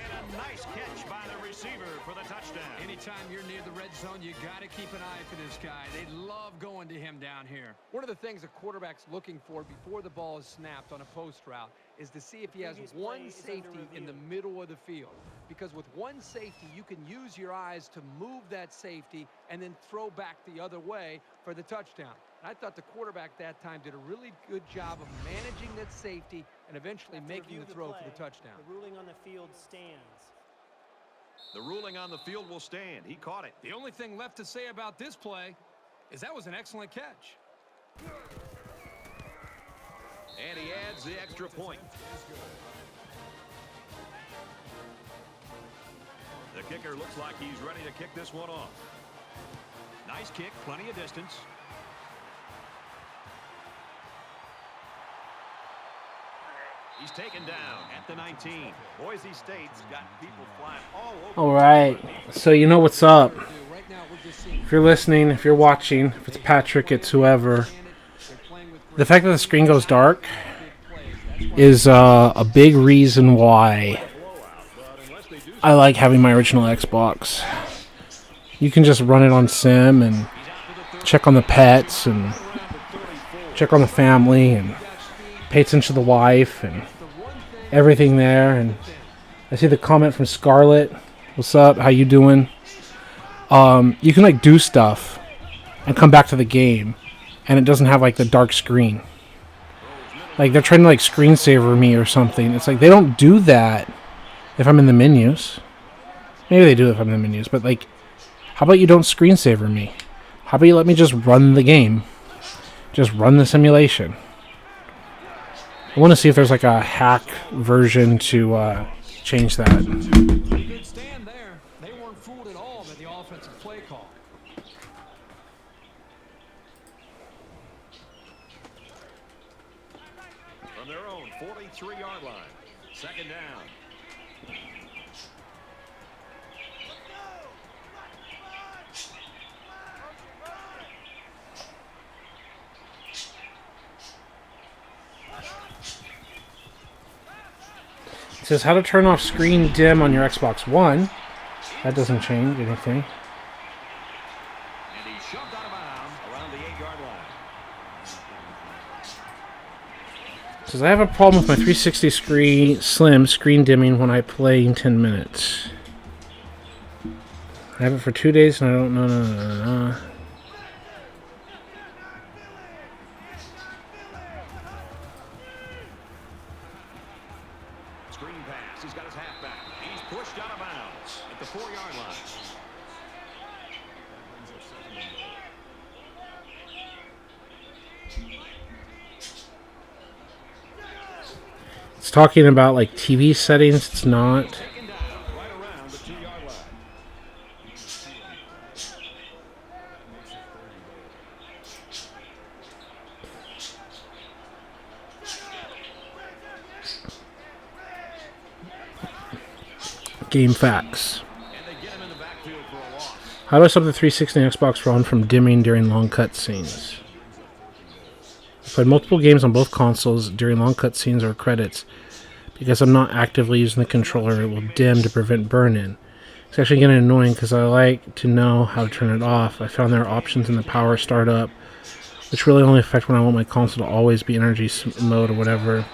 And a nice catch by the receiver for the touchdown. Anytime you're near the red zone, you got to keep an eye for this guy. They love going to him down here. One of the things a quarterback's looking for before the ball is snapped on a post route is to see if he has one safety in the middle of the field. Because with one safety, you can use your eyes to move that safety and then throw back the other way for the touchdown. And I thought the quarterback that time did a really good job of managing that safety and eventually making the throw for the touchdown. The ruling on the field stands. The ruling on the field will stand. He caught it. The only thing left to say about this play is that was an excellent catch. And he adds the extra point. The kicker looks like he's ready to kick this one off. Nice kick, plenty of distance. He's taken down at the 19. Boise State's got people flying all over. All right, so you know what's up. Right now, if you're listening, if you're watching, if it's Patrick, it's whoever, the fact that the screen goes dark is a big reason why I like having my original Xbox. You can just run it on Sim and check on the pets and check on the family and pay attention to the wife and everything there. And I see the comment from Scarlett. What's up? How you doing? You can like do stuff and come back to the game, and it doesn't have like the dark screen. Like they're trying to like screensaver me or something. It's like they don't do that if I'm in the menus. Maybe they do if I'm in the menus, but like, how about you don't screensaver me? How about you let me just run the game? Just run the simulation. I want to see if there's like a hack version to change that. Good stand there. They weren't fooled at all by the offensive play call. From their own 43-yard line. Second down. It says how to turn off screen dim on your Xbox One. That doesn't change anything. And he's shoved out of bounds around the 8-yard line. It says I have a problem with my 360 Slim screen dimming when I play in 10 minutes. I have it for 2 days and I don't know. No. Screen pass. He's got his halfback. He's pushed out of bounds at the 4-yard line. It's talking about like TV settings. It's not. Taken down right around the 2-yard line. Game facts. And they get him in the backfield for a loss. How do I stop the 360 Xbox One from dimming during long cutscenes? I played multiple games on both consoles during long cutscenes or credits. Because I'm not actively using the controller, it will dim to prevent burn-in. It's actually getting annoying because I like to know how to turn it off. I found there are options in the power startup, which really only affect when I want my console to always be energy mode or whatever.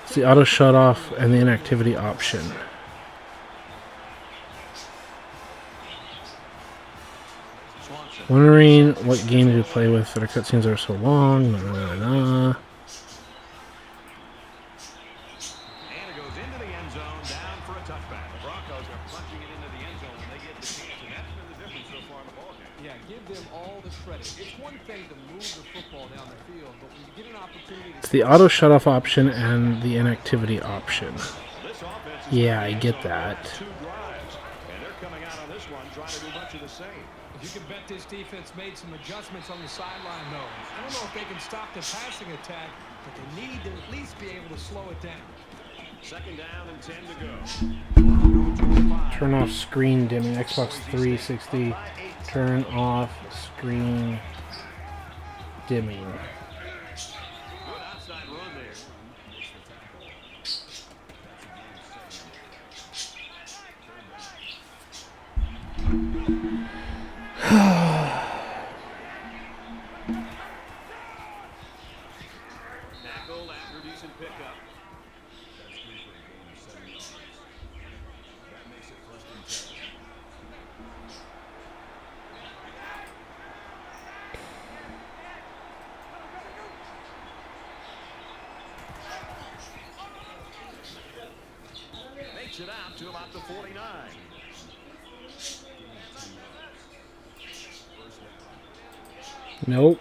It's the auto shut off and the inactivity option. Wondering what game to play with that our cutscenes are so long. And it goes into the end zone, down for a touchback. The Broncos are punching it into the end zone when they get the chance, and that's been the difference so far in the ballgame. Yeah, give them all the credit. It's one thing to move the football down the field, but when you get an opportunity to... It's the auto shut off option and the inactivity option. This offense is Yeah, I get that. 2 drives, and they're coming out on this one trying to do much of the same. You can bet this defense made some adjustments on the sideline, though. I don't know if they can stop the passing attack, but they need to at least be able to slow it down. Second down and 10 to go. Turn off screen dimming. Xbox 360. Turn off screen dimming. Good outside run there. Tackled after decent pickup. That makes it first and 10. Makes it out to about the 49. Nope.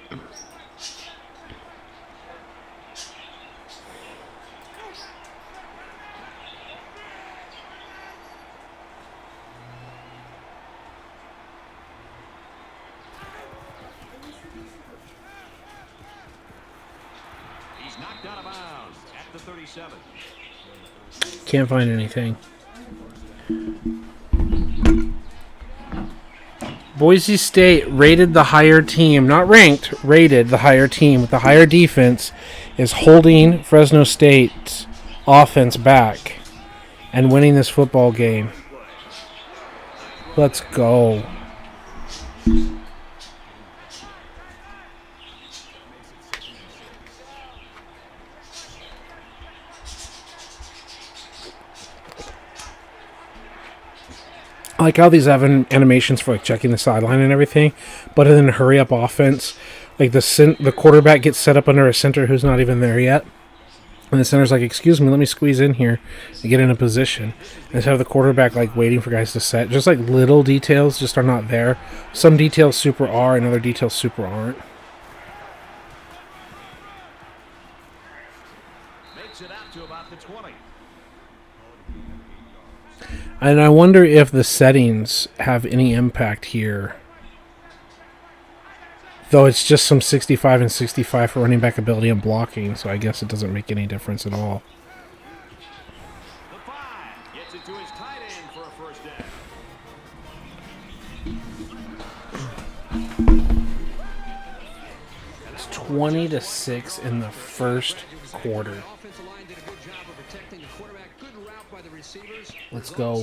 He's knocked out of bounds at the 37. Can't find anything. Boise State rated the higher team, not ranked, rated the higher team with the higher defense, is holding Fresno State's offense back and winning this football game. Let's go. I like how these have animations for like checking the sideline and everything, but in a hurry up offense, like the quarterback gets set up under a center who's not even there yet, and the center's like, "Excuse me, let me squeeze in here and get in a position." Instead of the quarterback like waiting for guys to set, just like little details just are not there. Some details super are, and other details super aren't. Makes it out to about the 20. And I wonder if the settings have any impact here. Though it's just some 65 and 65 for running back ability and blocking, so I guess it doesn't make any difference at all. The 5 gets it to his tight end for a first down. It's 20-6 in the first quarter. Let's go. He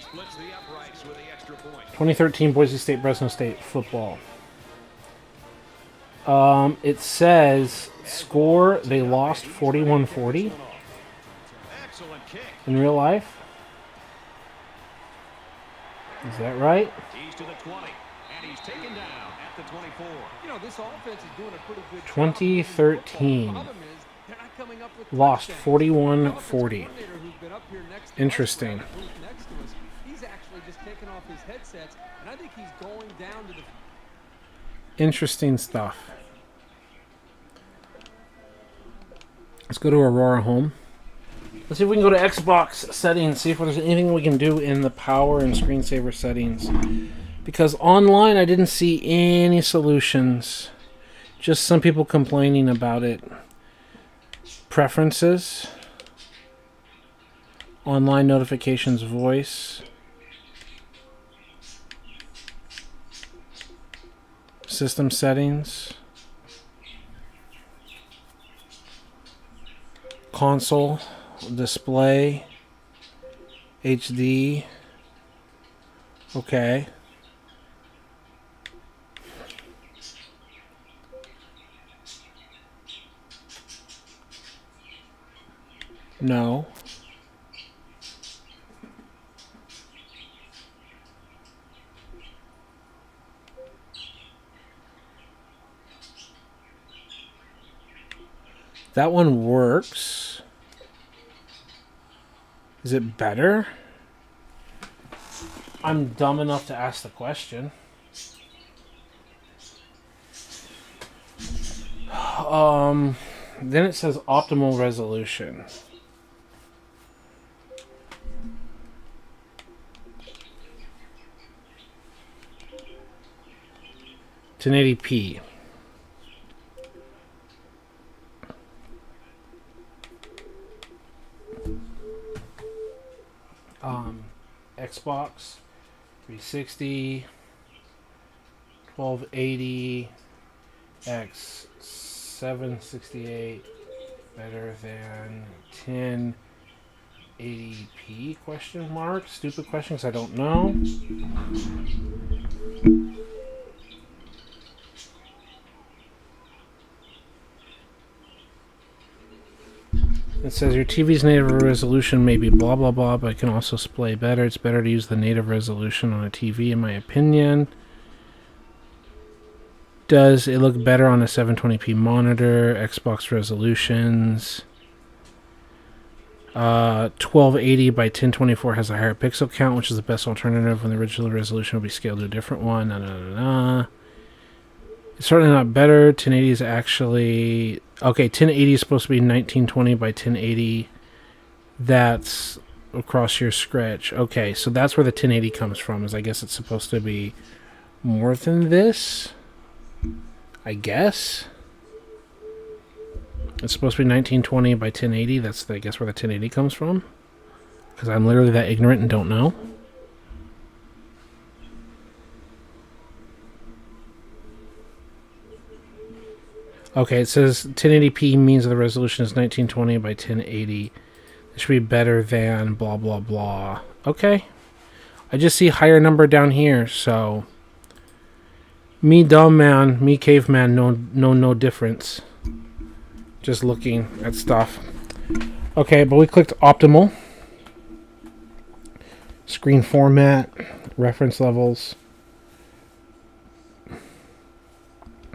splits the uprights with the extra point. 2013 Boise State Fresno State football. It says score they lost 41-40 Excellent kick. in real life. Is that right? He's to the 20, and he's taken down at the 24. You know, this offense is doing a pretty good job. 2013 The problem is they're not coming up with lost touchdowns. 41-40. Coordinator who's been up here next to us, Interesting. right next to us, he's actually just taken off his headsets, and I think he's going down to the Interesting stuff. Let's go to Aurora Home. Let's see if we can go to Xbox settings, see if there's anything we can do in the power and screensaver settings. Because online I didn't see any solutions. Just some people complaining about it. Preferences. Online notifications voice. System settings. Console. Display. HD. Okay. No. That one works. Is it better? I'm dumb enough to ask the question. Then it says optimal resolution. It's 1080p. Xbox 360 1280 x 768 better than 1080p question mark. Stupid question because I don't know. It says your TV's native resolution may be blah blah blah, but it can also display better. It's better to use the native resolution on a TV, in my opinion. Does it look better on a 720p monitor? Xbox resolutions. 1280 by 1024 has a higher pixel count, which is the best alternative when the original resolution will be scaled to a different one. It's certainly not better. 1080 is actually... Okay, 1080 is supposed to be 1920 by 1080. That's across your scratch. Okay, so that's where the 1080 comes from, is I guess it's supposed to be more than this. I guess. It's supposed to be 1920 by 1080. That's, I guess, where the 1080 comes from. Because I'm literally that ignorant and don't know. Okay, it says 1080p means the resolution is 1920 by 1080. It should be better than blah, blah, blah. Okay. I just see higher number down here, so... Me dumb man, me caveman, no difference. Just looking at stuff. Okay, but we clicked optimal. Screen format, reference levels.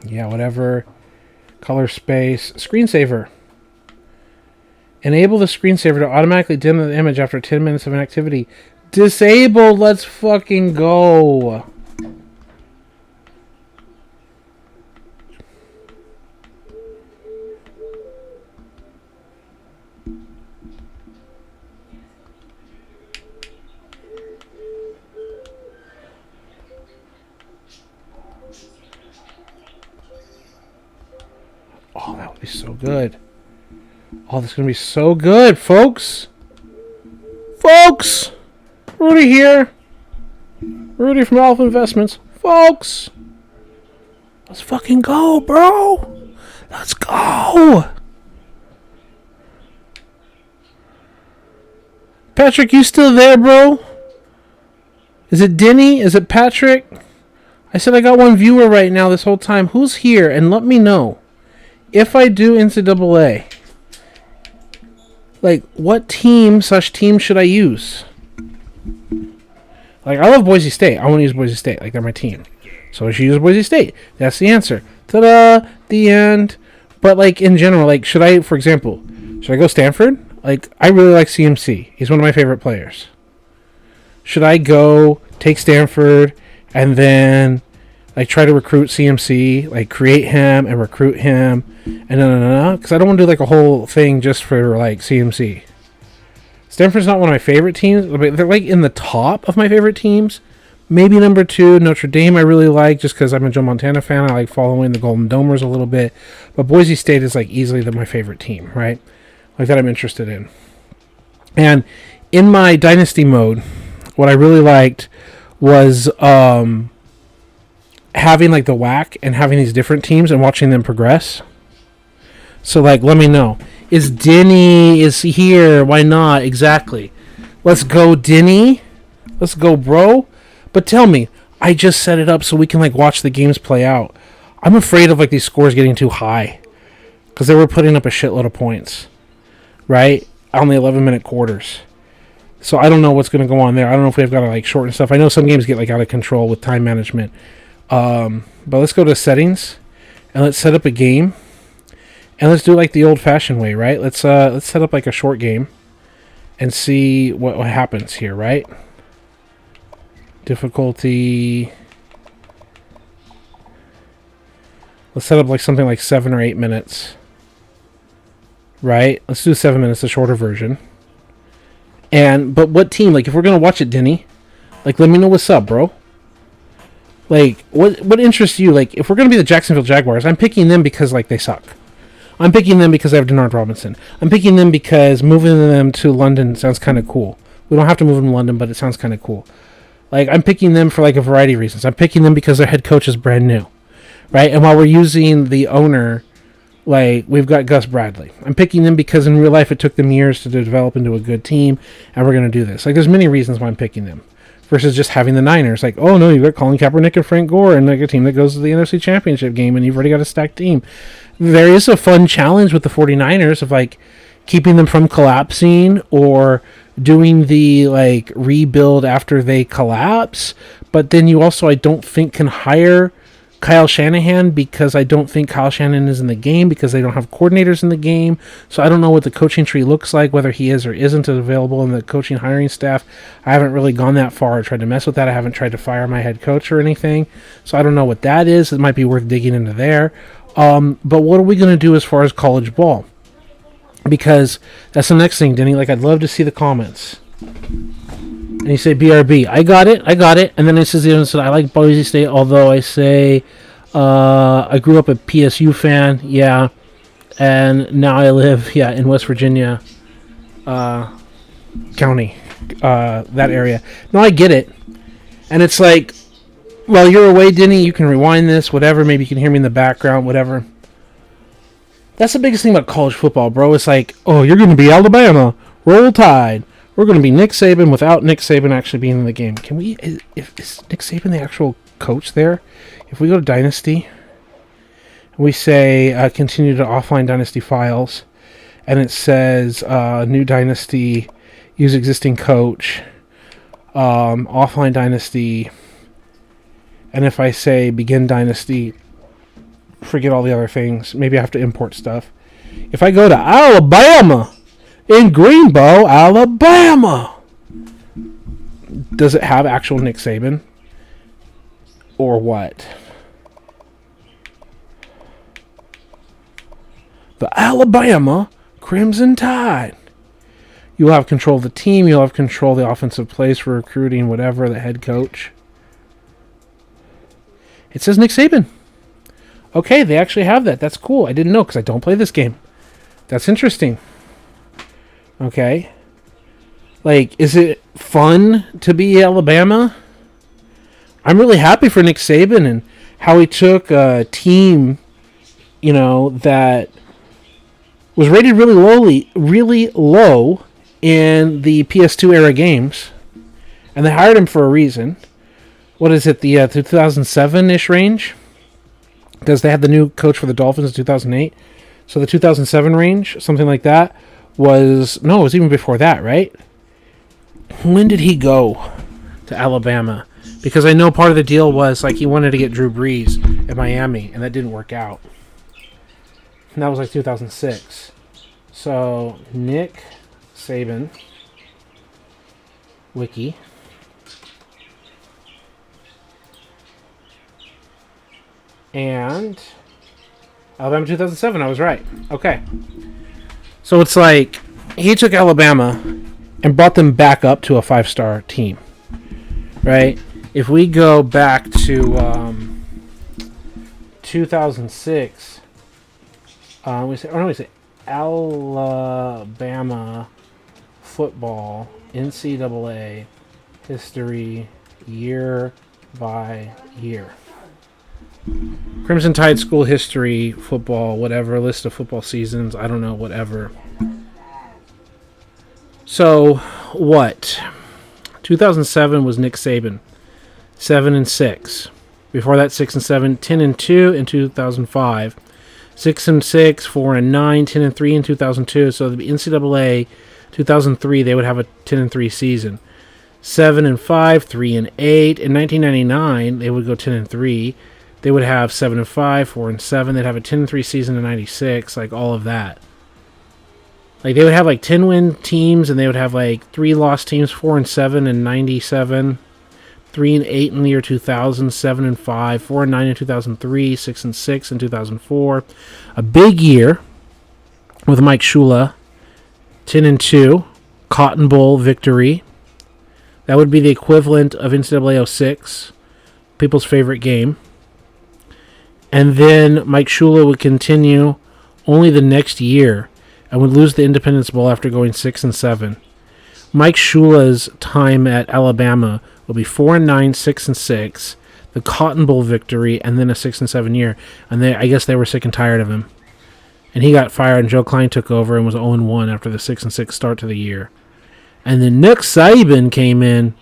Yeah, whatever. Color space, screensaver. Enable the screensaver to automatically dim the image after 10 minutes of an activity. Disabled, let's fucking go. Oh, that would be so good. Oh, this is going to be so good, folks. Folks! Rudy here. Rudy from Alpha Investments. Folks! Let's fucking go, bro! Let's go! Patrick, you still there, bro? Is it Denny? Is it Patrick? I said I got one viewer right now this whole time. Who's here? And let me know. If I do NCAA, like, what team should I use? Like, I love Boise State. I want to use Boise State. Like, they're my team. So I should use Boise State. That's the answer. Ta-da! The end. But, like, in general, like, should I, for example, should I go Stanford? Like, I really like CMC. He's one of my favorite players. Should I go take Stanford and then, like, try to recruit CMC, like, create him and recruit him, and because I don't want to do, like, a whole thing just for, like, CMC. Stanford's not one of my favorite teams, but they're, like, in the top of my favorite teams. Maybe number 2, Notre Dame I really like, just because I'm a Joe Montana fan. I like following the Golden Domers a little bit. But Boise State is, like, easily my favorite team, right? Like, that I'm interested in. And in my Dynasty mode, what I really liked was having, like, the whack and having these different teams and watching them progress. So, like, let me know. Is Denny is here? Why not? Exactly. Let's go, Denny. Let's go, bro. But tell me, I just set it up so we can, like, watch the games play out. I'm afraid of, like, these scores getting too high. Because they were putting up a shitload of points. Right? On the 11-minute quarters. So I don't know what's going to go on there. I don't know if we've got to, like, shorten stuff. I know some games get, like, out of control with time management. But let's go to settings. And let's set up a game. And let's do it like the old-fashioned way, right? Let's set up, like, a short game. And see what happens here, right? Difficulty. Let's set up, like, something like 7 or 8 minutes. Right? Let's do 7 minutes, the shorter version. But what team? Like, if we're going to watch it, Denny, like, let me know what's up, bro. Like, what interests you? Like, if we're going to be the Jacksonville Jaguars, I'm picking them because, like, they suck. I'm picking them because I have Denard Robinson. I'm picking them because moving them to London sounds kind of cool. We don't have to move them to London, but it sounds kind of cool. Like, I'm picking them for, like, a variety of reasons. I'm picking them because their head coach is brand new. Right? And while we're using the owner, like, we've got Gus Bradley. I'm picking them because in real life it took them years to develop into a good team, and we're going to do this. Like, there's many reasons why I'm picking them. Versus just having the Niners. Like, oh, no, you've got Colin Kaepernick and Frank Gore and, like, a team that goes to the NFC Championship game, and you've already got a stacked team. There is a fun challenge with the 49ers of, like, keeping them from collapsing or doing the, like, rebuild after they collapse. But then you also, I don't think, can hire Kyle Shanahan because I don't think Kyle Shanahan is in the game because they don't have coordinators in the game. So I don't know what the coaching tree looks like, whether he is or isn't available in the coaching hiring staff. I haven't really gone that far or tried to mess with that. I haven't tried to fire my head coach or anything. So I don't know what that is. It might be worth digging into there. But what are we going to do as far as college ball? Because that's the next thing, Denny. Like, I'd love to see the comments. And you say BRB. I got it. And then it says, I like Boise State, although I say I grew up a PSU fan. Yeah. and now I live, in West Virginia county, that area. No, I get it. And it's like, while you're away, Denny, you can rewind this, whatever. Maybe you can hear me in the background, whatever. That's the biggest thing about college football, bro. It's like, oh, you're going to be Alabama. Roll Tide. We're going to be Nick Saban without Nick Saban actually being in the game. Can we... Is Nick Saban the actual coach there? If we go to Dynasty, we say continue to offline Dynasty files, and it says new Dynasty, use existing coach, offline Dynasty, and if I say begin Dynasty, forget all the other things. Maybe I have to import stuff. If I go to Alabama, in Greenbow, Alabama, does it have actual Nick Saban? Or what? The Alabama Crimson Tide. You'll have control of the team. You'll have control of the offensive plays for recruiting, whatever, the head coach. It says Nick Saban. Okay, they actually have that. That's cool. I didn't know because I don't play this game. That's interesting. Okay. Like, is it fun to be Alabama? I'm really happy for Nick Saban and how he took a team, that was rated really low in the PS2 era games, and they hired him for a reason. What is it, the 2007-ish range? Because they had the new coach for the Dolphins in 2008. So the 2007 range, something like that, it was even before that, right? When did he go to Alabama? Because I know part of the deal was, he wanted to get Drew Brees at Miami, and that didn't work out. And that was 2006. So, Nick Saban, Wiki. And Alabama 2007, I was right. Okay. So it's he took Alabama and brought them back up to a 5-star team. Right? If we go back to 2006, we say Alabama football NCAA history year by year. Crimson Tide school history, football, whatever, list of football seasons, I don't know, whatever. So, what? 2007 was Nick Saban, 7-6. Before that, 6-7, 10-2 in 2005, 6-6, 4-9, 10-3 in 2002. So the NCAA 2003, they would have a 10-3 season. 7-5, 3-8. In 1999, they would go 10-3. They would have 7-5, 4-7. They'd have a 10-3 season in '96, all of that. They would have 10-win teams, and they would have 3-loss teams, 4-7 in '97, 3-8 in the year 2000, 7-5, 4-9 in 2003, 6-6 in 2004. A big year with Mike Shula, 10-2, Cotton Bowl victory. That would be the equivalent of NCAA 06, people's favorite game. And then Mike Shula would continue only the next year and would lose the Independence Bowl after going 6-7. Mike Shula's time at Alabama will be 4-9, 6-6, the Cotton Bowl victory, and then a 6-7 year. And I guess they were sick and tired of him. And he got fired, and Joe Klein took over and was 0-1 after the 6-6 start to the year. And then Nick Saban came in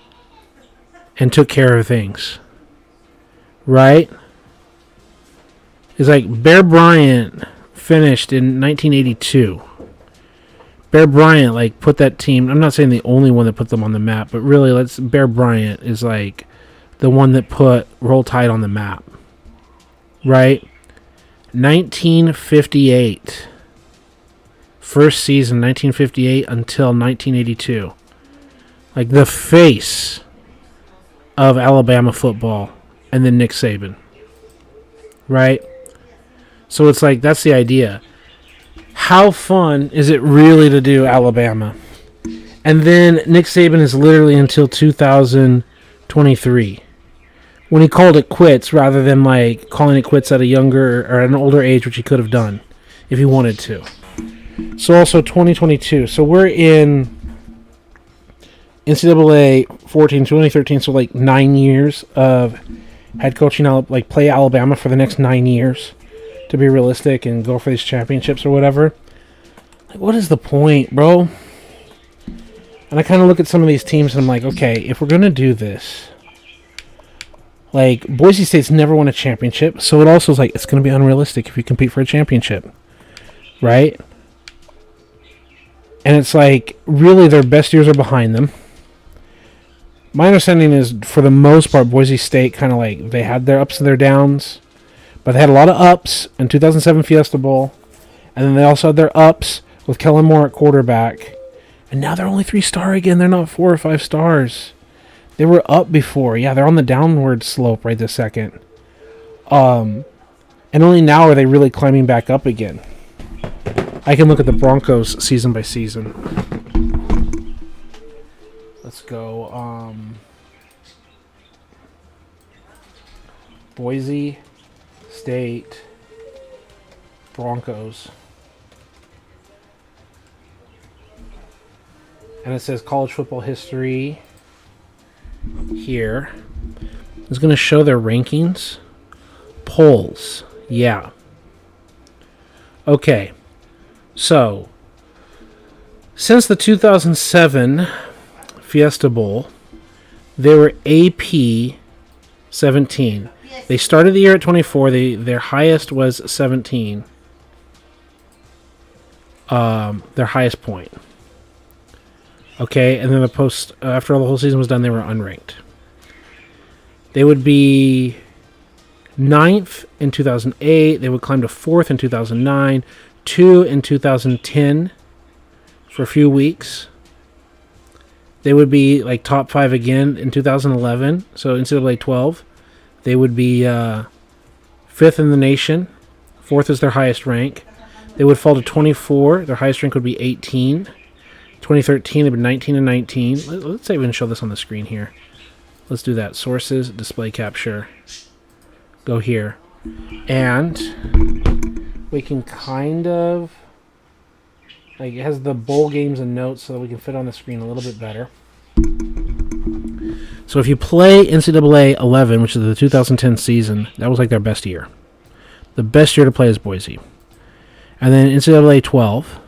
and took care of things. Right? It's Bear Bryant finished in 1982. Bear Bryant, put that team... I'm not saying the only one that put them on the map, but really, Bear Bryant is, the one that put Roll Tide on the map. Right? 1958. First season, 1958 until 1982. The face of Alabama football. And then Nick Saban. Right? So it's that's the idea. How fun is it really to do Alabama? And then Nick Saban is literally until 2023. When he called it quits rather than calling it quits at a younger or an older age, which he could have done. if he wanted to. So also 2022. So we're in NCAA 2013, so like 9 years of head coaching, like play Alabama for the next 9 years to be realistic and go for these championships or whatever. Like, what is the point, bro? And I kind of look at some of these teams and I'm like, okay, if we're going to do this, like, Boise State's never won a championship, so it also is like, it's going to be unrealistic if you compete for a championship, right? And it's like, really, their best years are behind them. My understanding is, for the most part, Boise State kind of like, they had their ups and their downs, but they had a lot of ups in 2007 Fiesta Bowl, and then they also had their ups with Kellen Moore at quarterback, and now they're only 3-star again. They're not 4 or 5 stars. They were up before. Yeah, they're on the downward slope right this second. And only now are they really climbing back up again. I can look at the Broncos season by season. Let's go. Boise State Broncos. And it says college football history here. It's going to show their rankings. Polls. Yeah. Okay. So, since the 2007 Fiesta Bowl, they were AP 17. They started the year at 24. Their highest was 17. Their highest point. Okay, and then after all the whole season was done, they were unranked. They would be 9th in 2008. They would climb to 4th in 2009. 2 in 2010 for a few weeks. They would be like top 5 again in 2011. So NCAA 12. They would be 5th in the nation. 4th is their highest rank. They would fall to 24. Their highest rank would be 18. 2013, they've been 19 and 19. Let's even show this on the screen here. Let's do that. Sources, display capture. Go here. And we can kind of, like, it has the bowl games and notes so that we can fit on the screen a little bit better. So if you play NCAA 11, which is the 2010 season, that was like their best year. The best year to play is Boise. And then NCAA 12,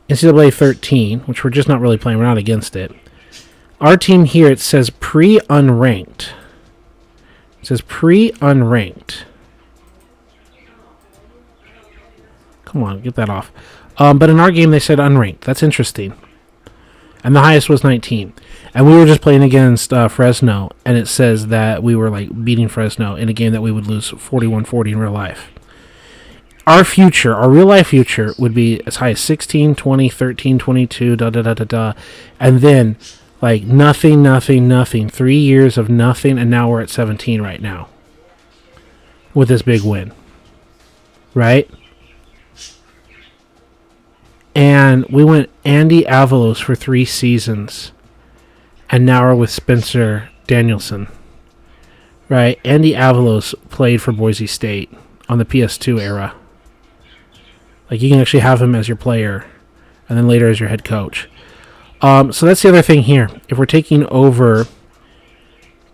NCAA 13, which we're just not really playing around against it. Our team here, it says pre-unranked. It says pre-unranked. Come on, get that off. But in our game, they said unranked. That's interesting. And the highest was 19. And we were just playing against Fresno, and it says that we were like beating Fresno in a game that we would lose 41-40 in real life. Our future, our real-life future, would be as high as 16, 20, 13, 22, da-da-da-da-da. And then, like, nothing. 3 years of nothing, and now we're at 17 right now. With this big win. Right? And we went Andy Avalos for 3 seasons. And now we're with Spencer Danielson. Right? Andy Avalos played for Boise State on the PS2 era. Like, you can actually have him as your player, and then later as your head coach. So that's the other thing here. If we're taking over,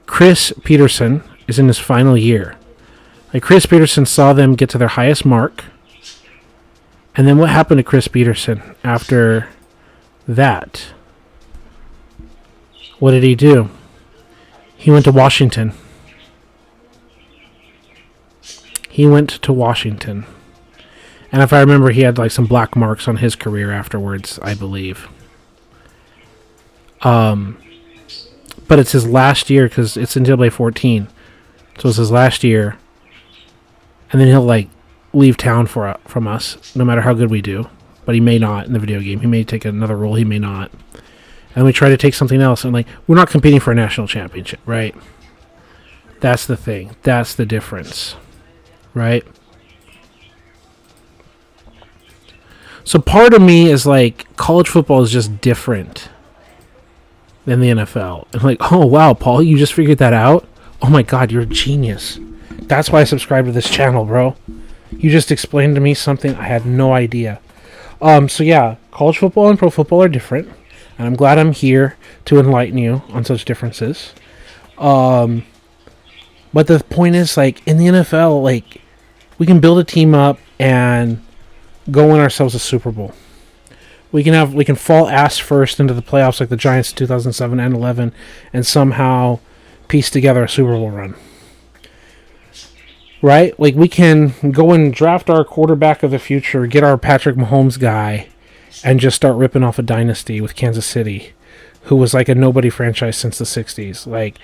Chris Peterson is in his final year. Like, Chris Peterson saw them get to their highest mark. And then what happened to Chris Peterson after that? What did he do? He went to Washington. And if I remember, he had like some black marks on his career afterwards, I believe. But it's his last year because it's NCAA 14. So it's his last year. And then he'll like leave town from us, no matter how good we do. But he may not in the video game. He may take another role. He may not. And we try to take something else. And like, we're not competing for a national championship, right? That's the thing. That's the difference. Right? So part of me is like, college football is just different than the NFL. I'm like, oh, wow, Paul, you just figured that out? Oh, my God, you're a genius. That's why I subscribe to this channel, bro. You just explained to me something I had no idea. So yeah, college football and pro football are different, and I'm glad I'm here to enlighten you on such differences. But the point is, like, in the NFL, like, we can build a team up and go win ourselves a Super Bowl. We can fall ass first into the playoffs like the Giants in 2007 and 11 and somehow piece together a Super Bowl run. Right? Like, we can go and draft our quarterback of the future, get our Patrick Mahomes guy, and just start ripping off a dynasty with Kansas City, who was like a nobody franchise since the 60s. Like,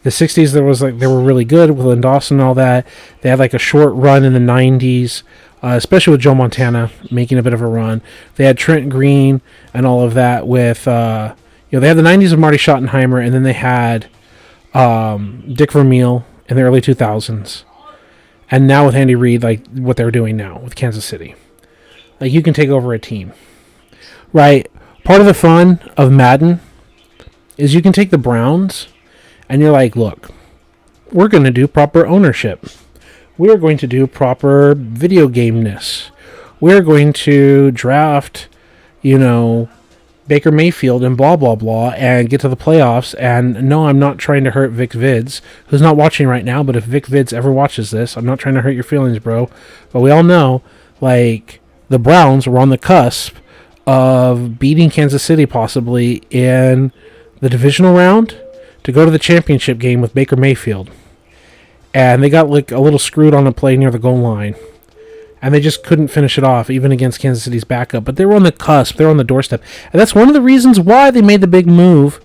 the 60s, they were really good with Lynn Dawson and all that. They had like a short run in the 90s, especially with Joe Montana making a bit of a run. They had Trent Green and all of that with, they had the 90s of Marty Schottenheimer, and then they had Dick Vermeil in the early 2000s. And now with Andy Reid, like what they're doing now with Kansas City. Like, you can take over a team. Right? Part of the fun of Madden is you can take the Browns and you're like, look, we're going to do proper ownership. We're going to do proper video gameness. We're going to draft, Baker Mayfield and blah, blah, blah, and get to the playoffs. And no, I'm not trying to hurt Vic Vids, who's not watching right now, but if Vic Vids ever watches this, I'm not trying to hurt your feelings, bro. But we all know, like, the Browns were on the cusp of beating Kansas City possibly in the divisional round to go to the championship game with Baker Mayfield. And they got, like, a little screwed on a play near the goal line. And they just couldn't finish it off, even against Kansas City's backup. But they were on the cusp. They were on the doorstep. And that's one of the reasons why they made the big move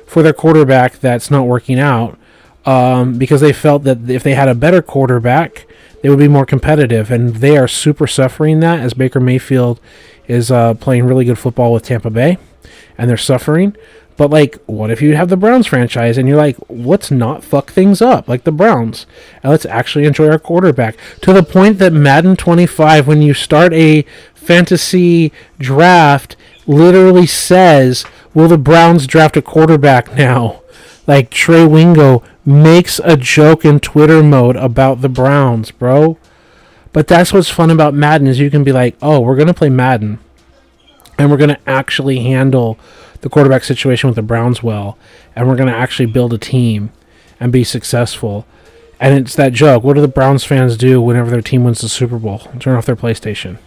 for their quarterback that's not working out. Because they felt that if they had a better quarterback, they would be more competitive. And they are super suffering that as Baker Mayfield is playing really good football with Tampa Bay. And they're suffering. But, like, what if you have the Browns franchise and you're like, let's not fuck things up like the Browns, and let's actually enjoy our quarterback, to the point that Madden 25, when you start a fantasy draft, literally says, will the Browns draft a quarterback now? Like, Trey Wingo makes a joke in Twitter mode about the Browns, bro. But that's what's fun about Madden, is you can be like, oh, we're going to play Madden, and we're going to actually handle the quarterback situation with the Browns well, and we're going to actually build a team and be successful. And it's that joke. What do the Browns fans do whenever their team wins the Super Bowl? Turn off their PlayStation.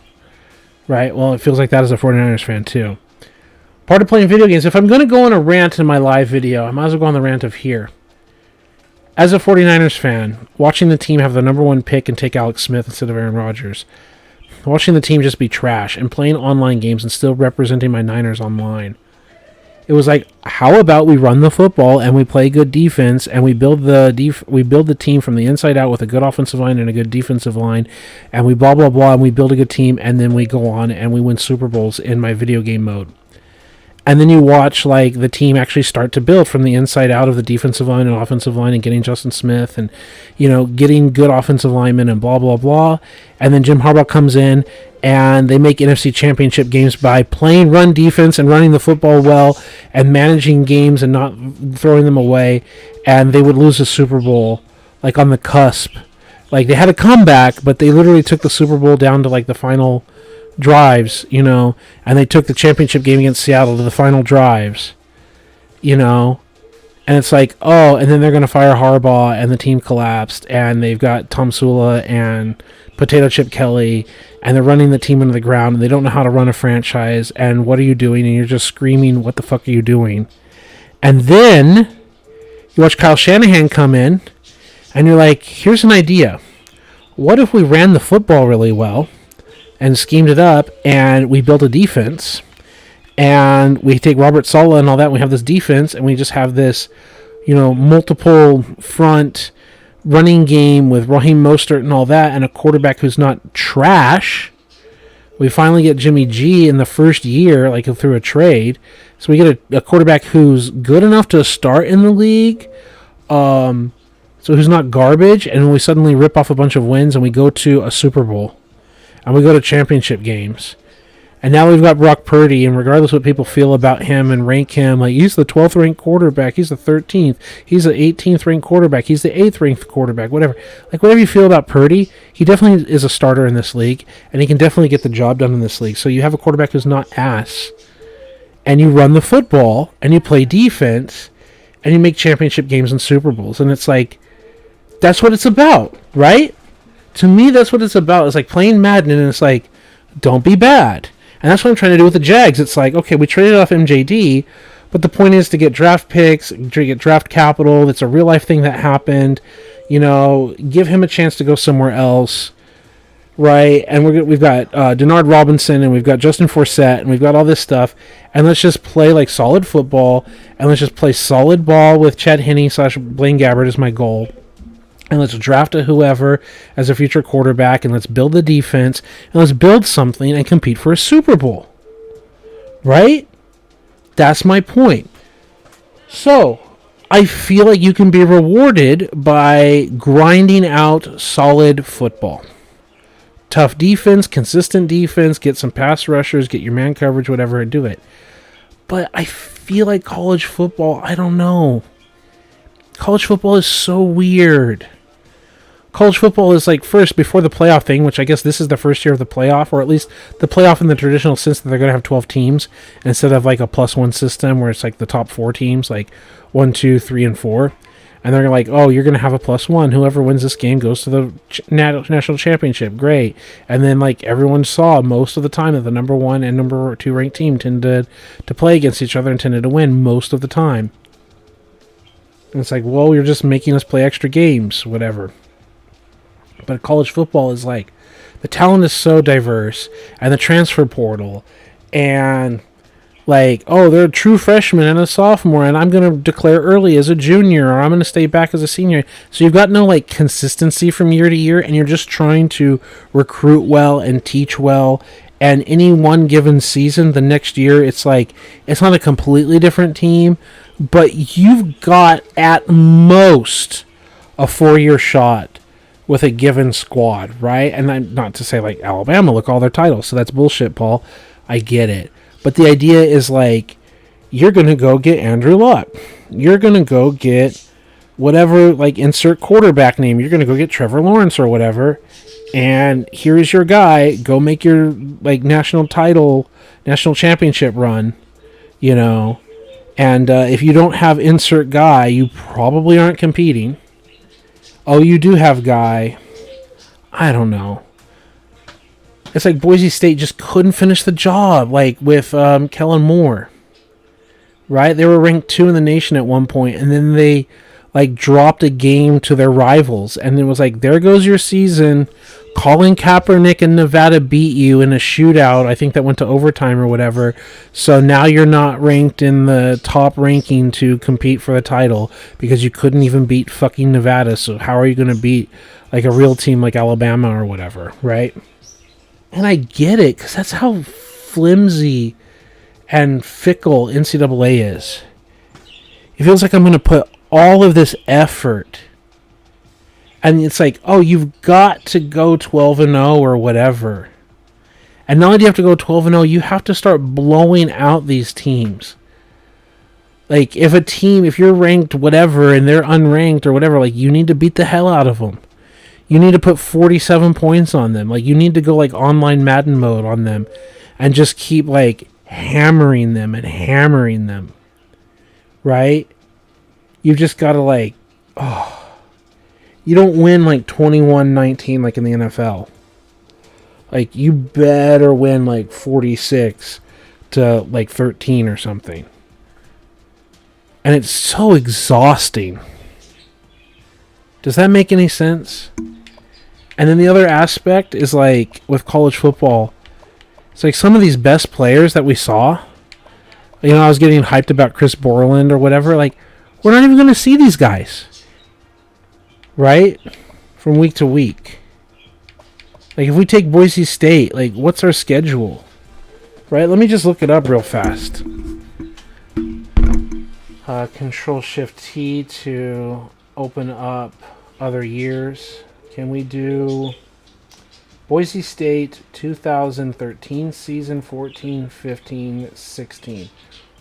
Right? Well, it feels like that as a 49ers fan, too. Part of playing video games, if I'm going to go on a rant in my live video, I might as well go on the rant of here. As a 49ers fan, watching the team have the number one pick and take Alex Smith instead of Aaron Rodgers, watching the team just be trash, and playing online games and still representing my Niners online, it was like, how about we run the football and we play good defense and we build the team from the inside out with a good offensive line and a good defensive line, and we blah blah blah, and we build a good team, and then we go on and we win Super Bowls in my video game mode. And then you watch, like, the team actually start to build from the inside out of the defensive line and offensive line, and getting Justin Smith and, getting good offensive linemen and blah, blah, blah. And then Jim Harbaugh comes in and they make NFC Championship games by playing run defense and running the football well and managing games and not throwing them away. And they would lose the Super Bowl, like, on the cusp. Like, they had a comeback, but they literally took the Super Bowl down to, like, the final drives, and they took the championship game against Seattle to the final drives, and it's like, oh, and then they're going to fire Harbaugh, and the team collapsed, and they've got Tom Sula and Potato Chip Kelly, and they're running the team into the ground, and they don't know how to run a franchise, and what are you doing? And you're just screaming, what the fuck are you doing? And then you watch Kyle Shanahan come in, and you're like, here's an idea. What if we ran the football really well and schemed it up, and we built a defense, and we take Robert Saleh and all that, and we have this defense, and we just have this, multiple front running game with Raheem Mostert and all that, and a quarterback who's not trash. We finally get Jimmy G in the first year, like through a trade. So we get a quarterback who's good enough to start in the league, so who's not garbage, and we suddenly rip off a bunch of wins, and we go to a Super Bowl. And we go to championship games. And now we've got Brock Purdy, and regardless what people feel about him and rank him, like he's the 12th ranked quarterback, he's the 13th, he's the 18th ranked quarterback, he's the 8th ranked quarterback, whatever. Like whatever you feel about Purdy, he definitely is a starter in this league, and he can definitely get the job done in this league. So you have a quarterback who's not ass, and you run the football, and you play defense, and you make championship games and Super Bowls, and it's like, that's what it's about, right? To me, that's what it's about. It's like playing Madden, and it's like, don't be bad. And that's what I'm trying to do with the Jags. It's like, okay, we traded off MJD, but the point is to get draft picks, to get draft capital. It's a real-life thing that happened. You know, give him a chance to go somewhere else, right? And we've got Denard Robinson, and we've got Justin Forsett, and we've got all this stuff. And let's just play, like, solid football, and let's just play solid ball with Chad Henne / Blaine Gabbert is my goal. And let's draft a whoever as a future quarterback, and let's build the defense, and let's build something and compete for a Super Bowl. Right? That's my point. So, I feel like you can be rewarded by grinding out solid football. Tough defense, consistent defense, get some pass rushers, get your man coverage, whatever, and do it. But I feel like college football, I don't know. College football is so weird. College football is like first before the playoff thing, which I guess this is the first year of the playoff, or at least the playoff in the traditional sense that they're going to have 12 teams instead of like a +1 system where it's like the top 4 teams, like 1, 2, 3, and 4. And they're like, oh, you're going to have a +1. Whoever wins this game goes to the national championship. Great. And then like everyone saw most of the time that the number 1 and number 2 ranked team tended to play against each other and tended to win most of the time. And it's like, well, you're just making us play extra games, whatever. But college football is like, the talent is so diverse, and the transfer portal, and like, oh, they're a true freshman and a sophomore, and I'm going to declare early as a junior, or I'm going to stay back as a senior. So you've got no like consistency from year to year, and you're just trying to recruit well and teach well. And any one given season, the next year, it's like, it's not a completely different team, but you've got at most a 4-year shot with a given squad, right? And I'm not to say like Alabama, look all their titles, so that's bullshit, Paul. I get it. But the idea is like, you're going to go get Andrew Luck. You're going to go get whatever, like insert quarterback name. You're going to go get Trevor Lawrence or whatever. And here is your guy. Go make your like national championship run, you know. And if you don't have insert guy, you probably aren't competing. Oh, you do have guy. I don't know. It's like Boise State just couldn't finish the job, like with Kellen Moore. Right? They were ranked 2 in the nation at one point, and then they like dropped a game to their rivals, and it was like, there goes your season. Colin Kaepernick and Nevada beat you in a shootout. I think that went to overtime or whatever. So now you're not ranked in the top ranking to compete for the title because you couldn't even beat fucking Nevada. So how are you going to beat like a real team like Alabama or whatever, right? And I get it because that's how flimsy and fickle NCAA is. It feels like I'm going to put all of this effort, and it's like, oh, you've got to go 12-0 or whatever. And not only do you have to go 12-0, you have to start blowing out these teams. Like, if you're ranked whatever and they're unranked or whatever, like, you need to beat the hell out of them. You need to put 47 points on them. Like, you need to go, like, online Madden mode on them and just keep, like, hammering them and hammering them. Right? You've just got to, like, oh. You don't win like 21-19 like in the NFL. Like, you better win like 46 to like 13 or something. And it's so exhausting. Does that make any sense? And then the other aspect is like with college football, it's like some of these best players that we saw. You know, I was getting hyped about Chris Borland or whatever. Like, we're not even going to see these guys. Right? From week to week. Like, if we take Boise State, like, what's our schedule? Right? Let me just look it up real fast. Control-Shift-T to open up other years. Can we do Boise State 2013 season, 14, 15, 16.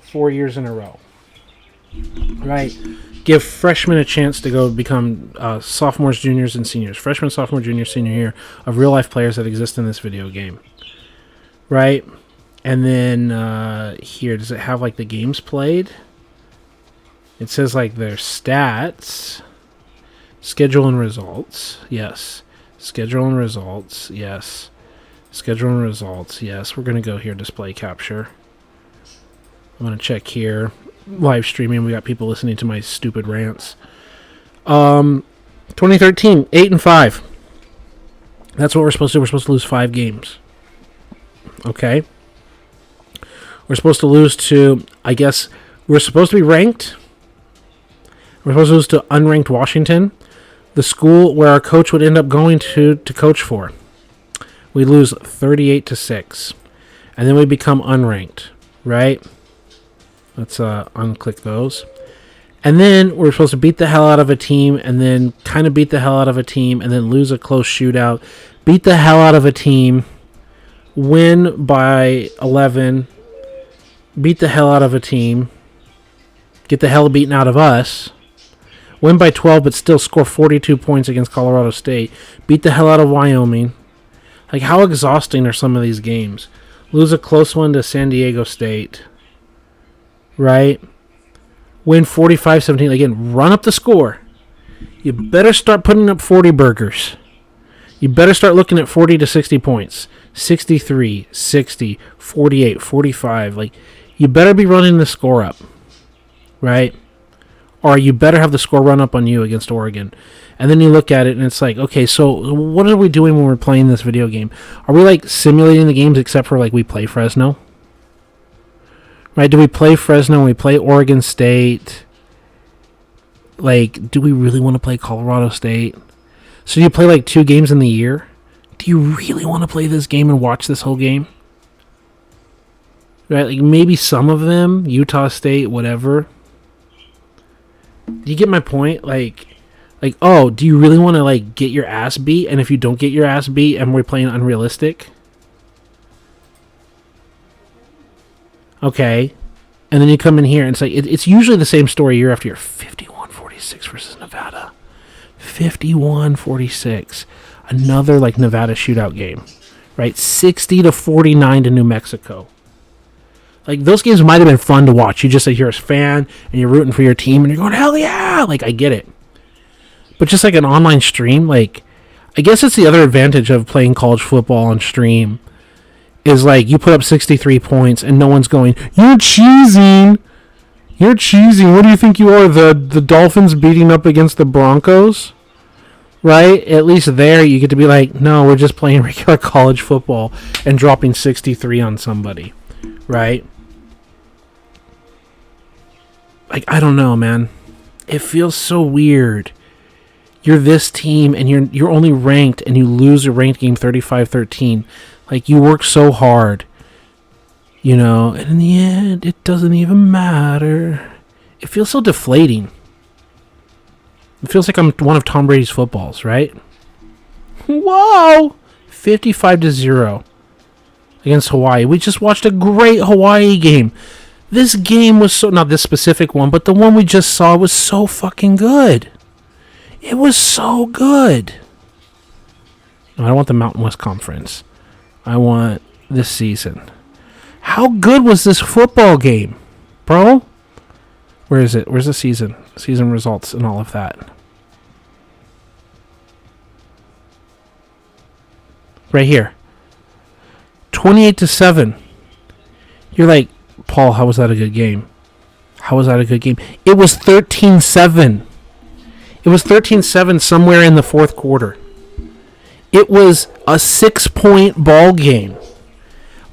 4 years in a row. Right? Give freshmen a chance to go become sophomores, juniors, and seniors. Freshman, sophomore, junior, senior year of real-life players that exist in this video game. Right? And then here, does it have like the games played? It says like their stats. Schedule and results. Yes. Schedule and results. Yes. Schedule and results. Yes. We're going to go here, display capture. I'm going to check here. Live streaming. We got people listening to my stupid rants. 2013, 8-5. That's what we're supposed to do. We're supposed to lose 5 games. Okay. We're supposed to lose to, I guess, we're supposed to be ranked. We're supposed to lose to unranked Washington, the school where our coach would end up going to coach for. We lose 38-6. And then we become unranked, right? Let's unclick those. And then we're supposed to beat the hell out of a team, and then kind of beat the hell out of a team, and then lose a close shootout. Beat the hell out of a team. Win by 11. Beat the hell out of a team. Get the hell beaten out of us. Win by 12, but still score 42 points against Colorado State. Beat the hell out of Wyoming. Like, how exhausting are some of these games? Lose a close one to San Diego State. Right? Win 45-17. Again, run up the score. You better start putting up 40 burgers. You better start looking at 40 to 60 points. 63, 60, 48, 45. Like, you better be running the score up. Right? Or you better have the score run up on you against Oregon. And then you look at it and it's like, okay, so what are we doing when we're playing this video game? Are we like simulating the games except for like we play Fresno? Right? Do we play Fresno? We play Oregon State? Like, do we really want to play Colorado State? So do you play like 2 games in the year? Do you really want to play this game and watch this whole game? Right? Like maybe some of them, Utah State, whatever. Do you get my point? Like, oh, do you really want to like get your ass beat? And if you don't get your ass beat, and we're playing unrealistic, okay. And then you come in here and it's like it's usually the same story year after year. 51-46 versus Nevada. 51-46. Another like Nevada shootout game, right? 60-49 to New Mexico. Like, those games might have been fun to watch. You just sit here as a fan, and you're rooting for your team, and you're going, hell yeah! Like, I get it. But just like an online stream, like, I guess it's the other advantage of playing college football on stream, is like, you put up 63 points, and no one's going, you're cheesing! You're cheesing! What do you think you are, the Dolphins beating up against the Broncos? Right? At least there, you get to be like, no, we're just playing regular college football, and dropping 63 on somebody. Right? Like, I don't know, man. It feels so weird. You're this team, and you're only ranked, and you lose a ranked game 35-13. Like, you work so hard. You know, and in the end, it doesn't even matter. It feels so deflating. It feels like I'm one of Tom Brady's footballs, right? Whoa! 55-0 against Hawaii. We just watched a great Hawaii game. This game was so... Not this specific one, but the one we just saw was so fucking good. It was so good. No, I don't want the Mountain West Conference. I want this season. How good was this football game, bro? Where is it? Where's the season? Season results and all of that. Right here. 28-7. You're like, Paul, how was that a good game? How was that a good game? It was 13-7. It was 13-7 somewhere in the fourth quarter. It was a 6-point ball game.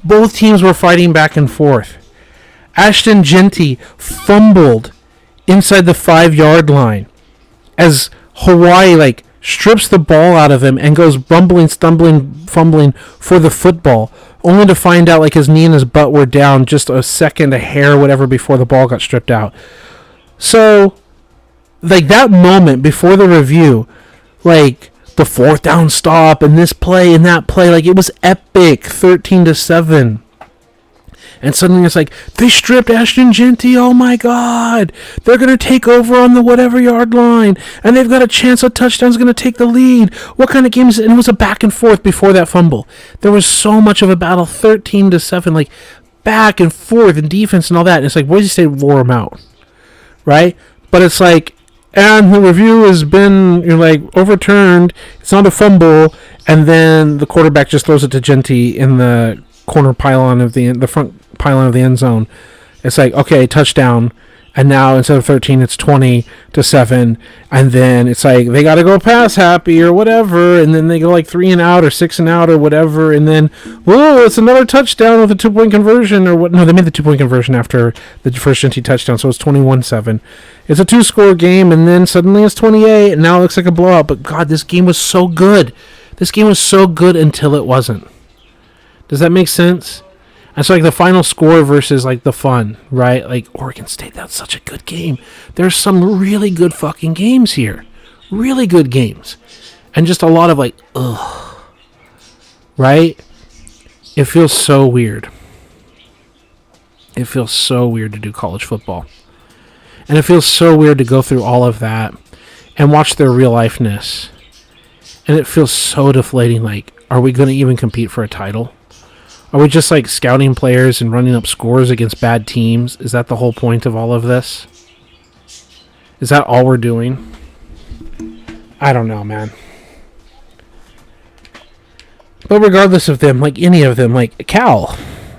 Both teams were fighting back and forth. Ashton Genty fumbled inside the 5-yard line as Hawaii strips the ball out of him and goes bumbling, stumbling, fumbling for the football, only to find out his knee and his butt were down just a second, a hair, whatever, before the ball got stripped out. So, that moment before the review, the fourth down stop and this play and that play. Like, it was epic. 13-7. And suddenly it's like, they stripped Ashton Genty. Oh my God. They're going to take over on the whatever yard line. And they've got a chance a touchdown's going to take the lead. What kind of game is it? And it was a back and forth before that fumble. There was so much of a battle. 13-7. Like, back and forth and defense and all that. And it's like, Boise State wore them out. Right? But it's like, and the review has been, overturned. It's not a fumble. And then the quarterback just throws it to Genty in the corner pylon of the front pylon of the end zone. It's like, okay, touchdown. And now instead of 13, it's 20-7. And then it's like, they got to go pass happy or whatever. And then they go like 3 and out or 6 and out or whatever. And then, whoa, it's another touchdown with a 2-point conversion or what? No, they made the 2-point conversion after the first Genty touchdown. So it's 21-7. It's a 2-score game. And then suddenly it's 28. And now it looks like a blowout. But God, this game was so good. This game was so good until it wasn't. Does that make sense? And so, like, the final score versus, like, the fun, right? Like, Oregon State, that's such a good game. There's some really good fucking games here. Really good games. And just a lot of, like, ugh. Right? It feels so weird. It feels so weird to do college football. And it feels so weird to go through all of that and watch their real-lifeness. And it feels so deflating, like, are we going to even compete for a title? Are we just like scouting players and running up scores against bad teams? Is that the whole point of all of this? Is that all we're doing? I don't know, man. But regardless of them, like any of them, like Cal,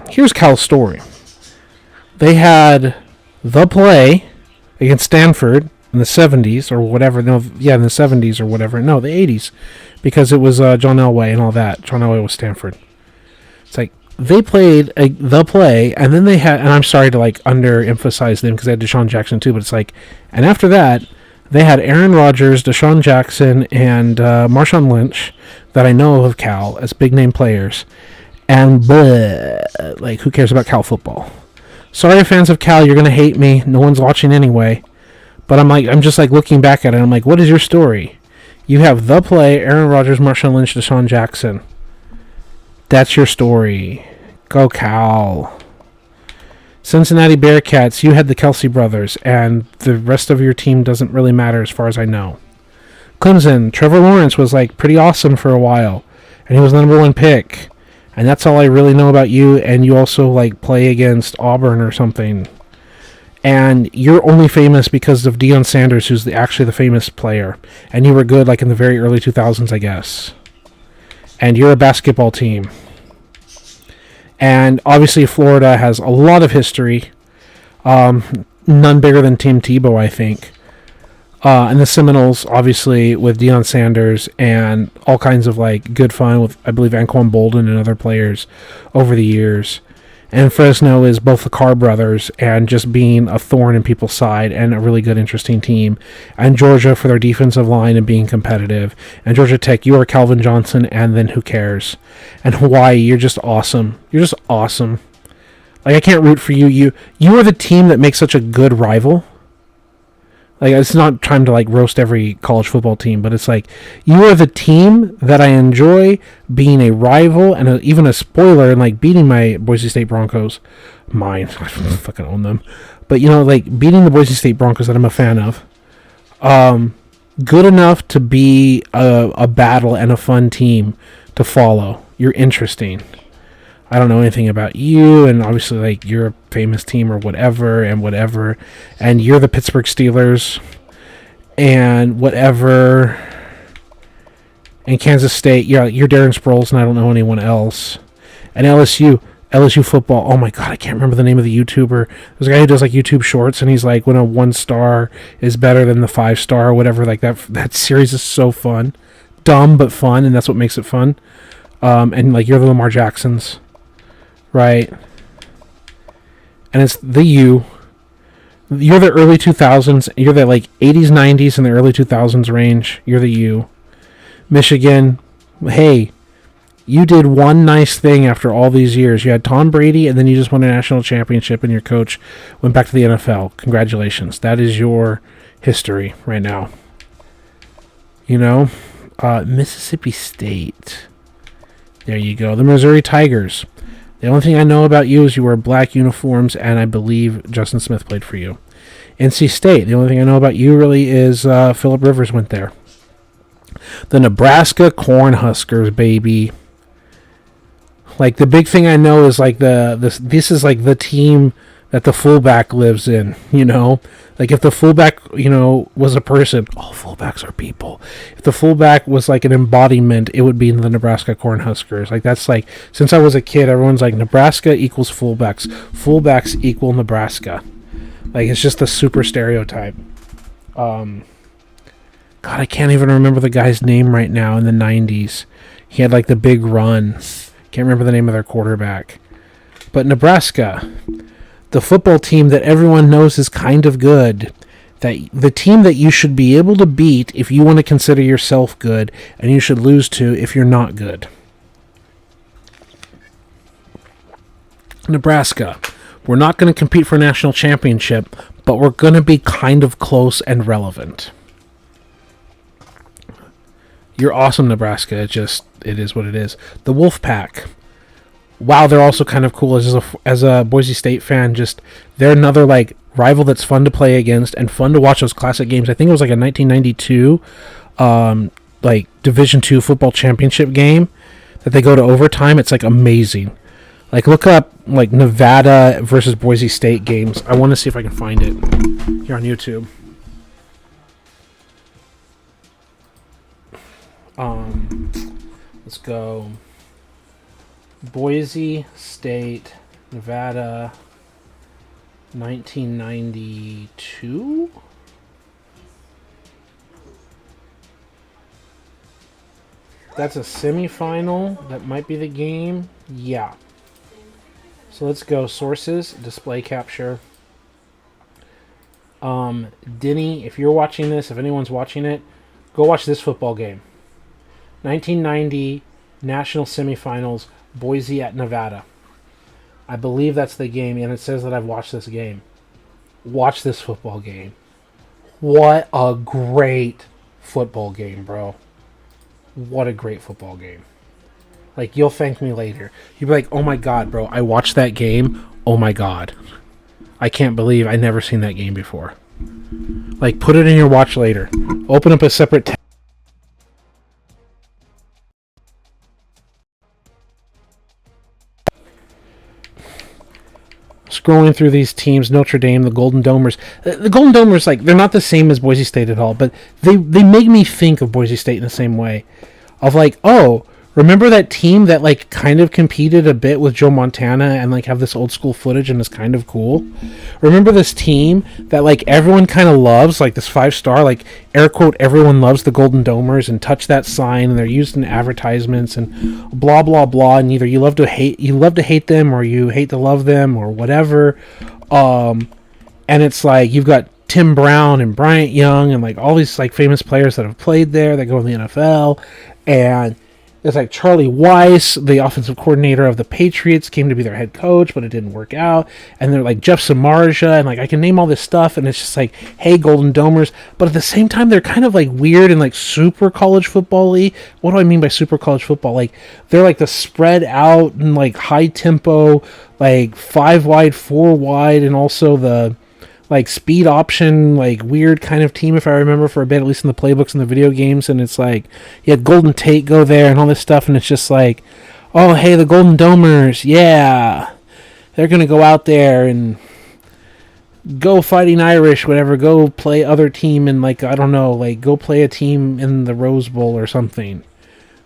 here's Cal's story. They had the play against Stanford in the 70s or whatever. No, yeah, in the 70s or whatever. No, the 80s. Because it was John Elway and all that. John Elway was Stanford. It's like, they played the play, and then they had, and I'm sorry to like underemphasize them because they had Deshaun Jackson too, but it's like, and after that, they had Aaron Rodgers, Deshaun Jackson, and Marshawn Lynch that I know of Cal as big name players, and bleh, like, who cares about Cal football? Sorry, fans of Cal, you're gonna hate me. No one's watching anyway, but I'm just like looking back at it. I'm like, what is your story? You have the play, Aaron Rodgers, Marshawn Lynch, Deshaun Jackson. That's your story. Go Cal. Cincinnati Bearcats, you had the Kelsey brothers, and the rest of your team doesn't really matter as far as I know. Clemson, Trevor Lawrence was like pretty awesome for a while, and he was the number 1 pick. And that's all I really know about you, and you also like play against Auburn or something. And you're only famous because of Deion Sanders, who's actually the famous player. And you were good like in the very early 2000s, I guess. And you're a basketball team. And obviously Florida has a lot of history. None bigger than Team Tebow, I think. And the Seminoles, obviously, with Deion Sanders and all kinds of like good fun with, I believe, Anquan Bolden and other players over the years. And Fresno is both the Carr brothers and just being a thorn in people's side and a really good, interesting team. And Georgia for their defensive line and being competitive. And Georgia Tech, you are Calvin Johnson, and then who cares? And Hawaii, you're just awesome. You're just awesome. Like, I can't root for you. You are the team that makes such a good rival. Like, it's not time to like roast every college football team, but it's like, you are the team that I enjoy being a rival and even a spoiler and like beating my Boise State Broncos. Mine, I fucking own them. But like beating the Boise State Broncos that I'm a fan of. Good enough to be a battle and a fun team to follow. You're interesting. I don't know anything about you, and obviously, like, you're a famous team or whatever, and you're the Pittsburgh Steelers, and whatever, and Kansas State, you're Darren Sproles, and I don't know anyone else, and LSU football, oh my god, I can't remember the name of the YouTuber. There's a guy who does, like, YouTube shorts, and he's like, when a 1-star is better than the 5-star or whatever, like, that series is so fun. Dumb, but fun, and that's what makes it fun. And, like, you're the Lamar Jacksons. Right, and it's the you're the early 2000s, you're the like 80s, 90s, and the early 2000s range, you're the Michigan, hey, you did one nice thing after all these years. You had Tom Brady, and then you just won a national championship, and your coach went back to the NFL. Congratulations. That is your history right now. Mississippi State. There you go. The Missouri Tigers. The only thing I know about you is you wear black uniforms, and I believe Justin Smith played for you. NC State. The only thing I know about you really is Phillip Rivers went there. The Nebraska Cornhuskers, baby. Like, the big thing I know is, like, this is, like, the team that the fullback lives in, you know? Like, if the fullback, you know, was a person, all fullbacks are people. If the fullback was, like, an embodiment, it would be the Nebraska Cornhuskers. Like, that's, like, since I was a kid, everyone's like, Nebraska equals fullbacks. Fullbacks equal Nebraska. Like, it's just a super stereotype. God, I can't even remember the guy's name right now in the 90s. He had, like, the big run. Can't remember the name of their quarterback. But Nebraska, the football team that everyone knows is kind of good, that the team that you should be able to beat if you want to consider yourself good, and you should lose to if you're not good. Nebraska, we're not going to compete for a national championship, but we're going to be kind of close and relevant. You're awesome, Nebraska. It is what it is. The Wolfpack. Wow, they're also kind of cool as a Boise State fan. Just they're another like rival that's fun to play against and fun to watch those classic games. I think it was like a 1992 like Division II football championship game that they go to overtime. It's like amazing. Like look up like Nevada versus Boise State games. I want to see if I can find it here on YouTube. Let's go. Boise State, Nevada, 1992? That's a semifinal. That might be the game. Yeah. So let's go. Sources, display capture. Denny, if you're watching this, if anyone's watching it, go watch this football game. 1990 National Semifinals, Boise at Nevada. I believe that's the game, and it says that I've watched this game. Watch this football game. What a great football game, bro. What a great football game. Like, you'll thank me later. You'll be like, oh my god, bro, I watched that game. Oh my god. I can't believe I never seen that game before. Like, put it in your watch later. Open up a separate tab. Scrolling through these teams, Notre Dame, the Golden Domers. The Golden Domers, like, they're not the same as Boise State at all, but they make me think of Boise State in the same way. Of like, oh, remember that team that like kind of competed a bit with Joe Montana and like have this old school footage and is kind of cool? Remember this team that like everyone kind of loves, like this 5-star, like air quote, everyone loves the Golden Domers and touch that sign and they're used in advertisements and blah blah blah, and either you love to hate them or you hate to love them or whatever. And it's like you've got Tim Brown and Bryant Young and like all these like famous players that have played there that go in the NFL, and there's like Charlie Weiss, the offensive coordinator of the Patriots, came to be their head coach, but it didn't work out. And they're like Jeff Samardzija, and like I can name all this stuff, and it's just like, hey, Golden Domers. But at the same time, they're kind of like weird and like super college football-y. What do I mean by super college football? Like they're like the spread out and like high tempo, like 5 wide, 4 wide, and also the like speed option, like weird kind of team, if I remember for a bit, at least in the playbooks and the video games. And it's like you had Golden Tate go there and all this stuff, and it's just like, oh hey, the Golden Domers, yeah, they're gonna go out there and go Fighting Irish, whatever, go play other team and like I don't know, like go play a team in the Rose Bowl or something.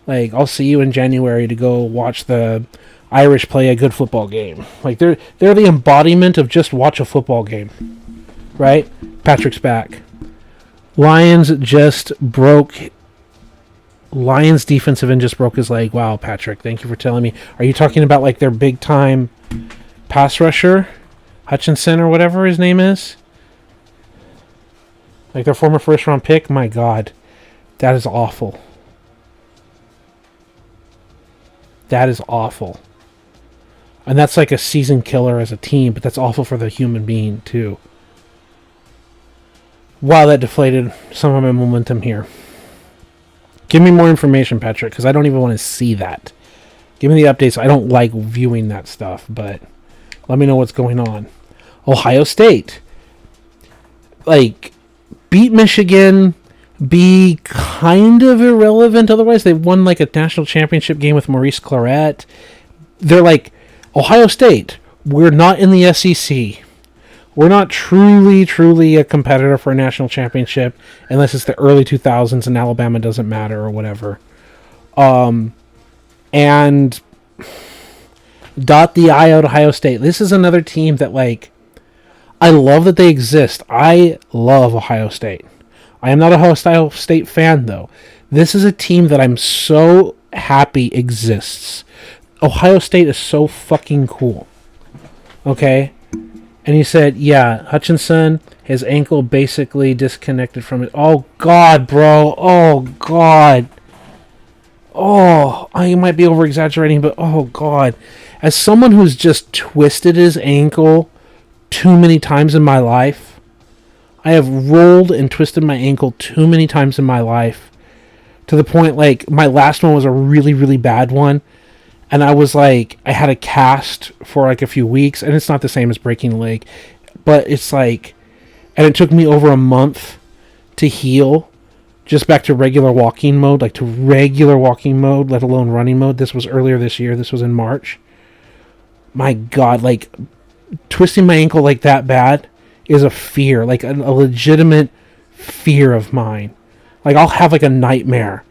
Like I'll see you in January to go watch the Irish play a good football game. Like they're the embodiment of just watch a football game. Right? Patrick's back. Lions defensive end just broke his leg. Wow, Patrick, thank you for telling me. Are you talking about like their big time pass rusher? Hutchinson or whatever his name is? Like their former first round pick? My God. That is awful. That is awful. And that's like a season killer as a team, but that's awful for the human being too. Wow, that deflated some of my momentum here. Give me more information, Patrick, because I don't even want to see that. Give me the updates. I don't like viewing that stuff, but let me know what's going on. Ohio State, like, beat Michigan, be kind of irrelevant otherwise. They won, like, a national championship game with Maurice Claret. They're like, Ohio State, we're not in the SEC. We're not truly a competitor for a national championship unless it's the early 2000s and Alabama doesn't matter or whatever. And dot the I out Ohio State. This is another team that, like, I love that they exist. I love Ohio State. I am not a Ohio State fan, though. This is a team that I'm so happy exists. Ohio State is so fucking cool. Okay? And he said, yeah, Hutchinson, his ankle basically disconnected from it. Oh, God, bro. Oh, God. Oh, I might be over-exaggerating, but oh, God. As someone who's just twisted his ankle too many times in my life, I have rolled and twisted my ankle too many times in my life, to the point, like, my last one was a really, really bad one. And I was like, I had a cast for like a few weeks, and it's not the same as breaking a leg, but it's like, and it took me over a month to heal, just back to regular walking mode, let alone running mode. This was earlier this year. This was in March. My God, like, twisting my ankle like that bad is a fear, like a legitimate fear of mine. Like, I'll have like a nightmare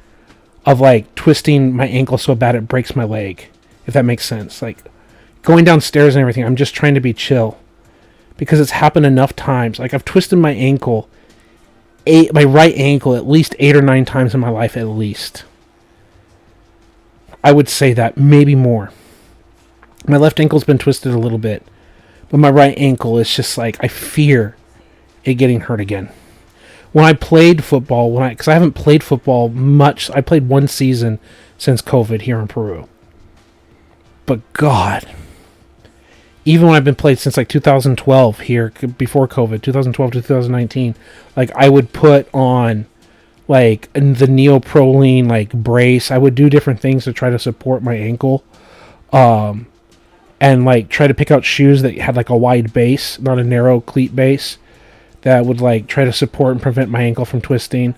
of like twisting my ankle so bad it breaks my leg, if that makes sense. Like, going downstairs and everything, I'm just trying to be chill because it's happened enough times. Like, I've twisted my ankle, my right ankle, at least 8 or 9 times in my life, at least. I would say that, maybe more. My left ankle's been twisted a little bit, but my right ankle is just like, I fear it getting hurt again. When I played football, because I haven't played football much, I played 1 season since COVID here in Peru. But God, even when I've been played since like 2012 here, before COVID, 2012 to 2019, like, I would put on like the neoprolene like brace. I would do different things to try to support my ankle, and like try to pick out shoes that had like a wide base, not a narrow cleat base, that would like try to support and prevent my ankle from twisting.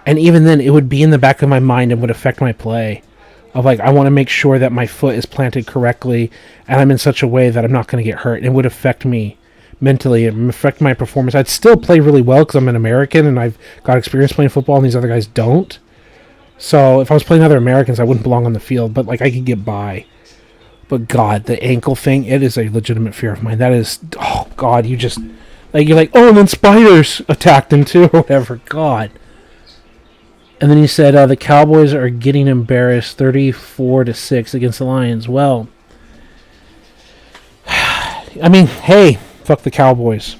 And even then, it would be in the back of my mind and would affect my play. Of like, I want to make sure that my foot is planted correctly and I'm in such a way that I'm not going to get hurt. It would affect me mentally. It would affect my performance. I'd still play really well because I'm an American and I've got experience playing football and these other guys don't. So if I was playing other Americans, I wouldn't belong on the field, but like, I could get by. But God, the ankle thing, it is a legitimate fear of mine. That is, oh God, you just... Like, you're like, oh, and then spiders attacked him too, or whatever. God. And then he said, the Cowboys are getting embarrassed 34-6 against the Lions. Well, I mean, hey, fuck the Cowboys.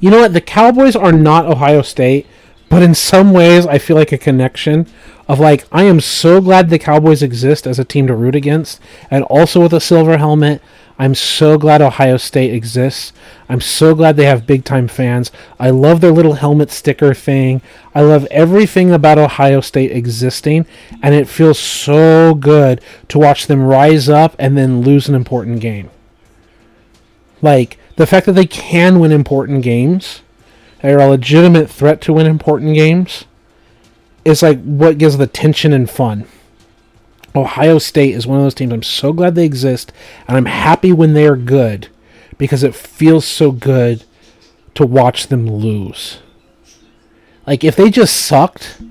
You know what? The Cowboys are not Ohio State, but in some ways I feel like a connection of like, I am so glad the Cowboys exist as a team to root against, and also with a silver helmet. I'm so glad Ohio State exists. I'm so glad they have big-time fans. I love their little helmet sticker thing. I love everything about Ohio State existing, and it feels so good to watch them rise up and then lose an important game. Like, the fact that they can win important games, they're a legitimate threat to win important games, is like what gives the tension and fun. Ohio State is one of those teams I'm so glad they exist, and I'm happy when they are good because it feels so good to watch them lose. Like, if they just sucked,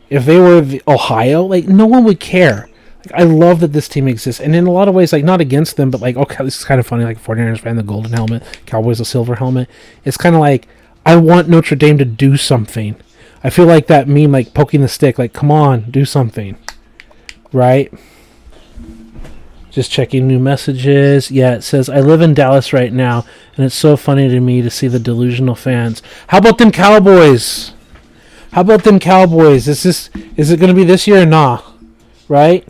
if they were Ohio, like, no one would care. Like, I love that this team exists, and in a lot of ways, like, not against them, but like, okay, this is kind of funny, like 49ers fan, the golden helmet, Cowboys, the silver helmet. It's kind of like, I want Notre Dame to do something. I feel like that meme, like, poking the stick, like, come on, do something. Right? Just checking new messages. Yeah, it says, I live in Dallas right now, and it's so funny to me to see the delusional fans. How about them Cowboys? How about them Cowboys? Is it going to be this year or nah? Right?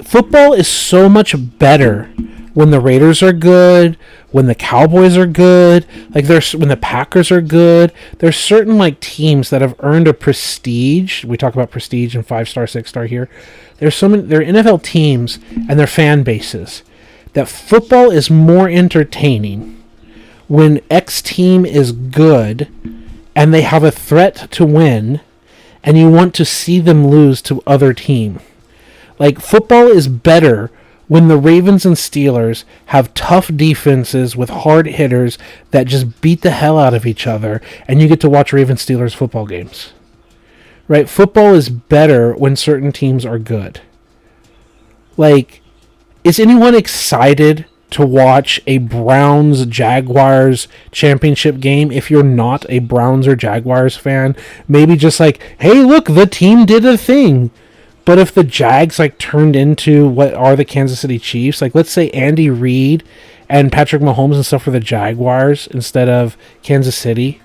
Football is so much better when the Raiders are good, when the Cowboys are good, like when the Packers are good. There's certain like teams that have earned a prestige. We talk about prestige and 5-star, 6-star here. There's so many. There are NFL teams and their fan bases that football is more entertaining when X team is good and they have a threat to win, and you want to see them lose to other team. Like, football is better when the Ravens and Steelers have tough defenses with hard hitters that just beat the hell out of each other, and you get to watch Ravens-Steelers football games. Right? Football is better when certain teams are good. Like, is anyone excited to watch a Browns-Jaguars championship game if you're not a Browns or Jaguars fan? Maybe just like, hey, look, the team did a thing. But if the Jags like turned into what are the Kansas City Chiefs, like let's say Andy Reid and Patrick Mahomes and stuff for the Jaguars instead of Kansas City,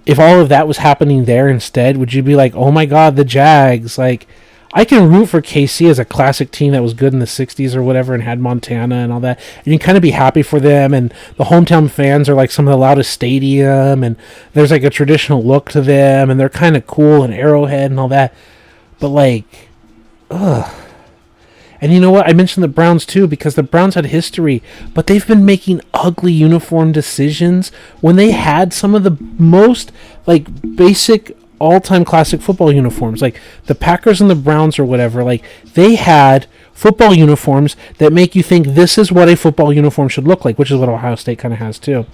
if all of that was happening there instead, would you be like, oh my God, the Jags? Like, I can root for KC as a classic team that was good in the 60s or whatever and had Montana and all that. And you can kind of be happy for them. And the hometown fans are like some of the loudest stadium. And there's like a traditional look to them. And they're kind of cool and Arrowhead and all that. But like, ugh. And you know what? I mentioned the Browns too because the Browns had history, but they've been making ugly uniform decisions when they had some of the most like basic all-time classic football uniforms. Like the Packers and the Browns or whatever, like they had football uniforms that make you think this is what a football uniform should look like, which is what Ohio State kind of has too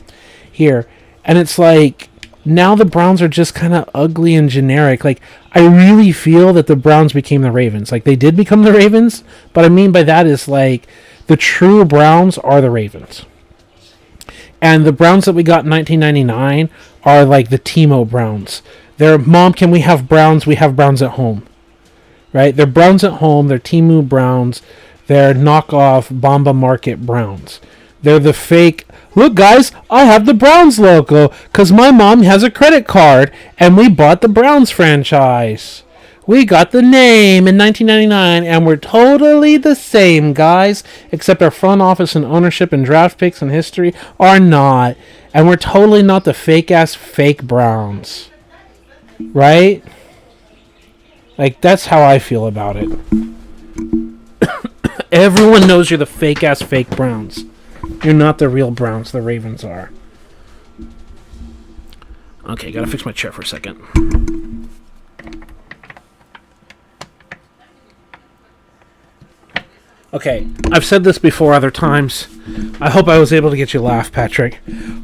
here. And it's like, now the Browns are just kind of ugly and generic. Like, I really feel that the Browns became the Ravens. Like, they did become the Ravens, but I mean by that is, like, the true Browns are the Ravens. And the Browns that we got in 1999 are, like, the Timo Browns. They're, Mom, can we have Browns? We have Browns at home. Right? They're Browns at home. They're Timo Browns. They're knockoff Bamba Market Browns. They're the fake... Look, guys, I have the Browns logo because my mom has a credit card and we bought the Browns franchise. We got the name in 1999 and we're totally the same, guys, except our front office and ownership and draft picks and history are not. And we're totally not the fake-ass fake Browns. Right? Like, that's how I feel about it. Everyone knows you're the fake-ass fake Browns. You're not the real Browns. The Ravens are. Okay, gotta fix my chair for a second. Okay, I've said this before other times. I hope I was able to get you to laugh, Patrick.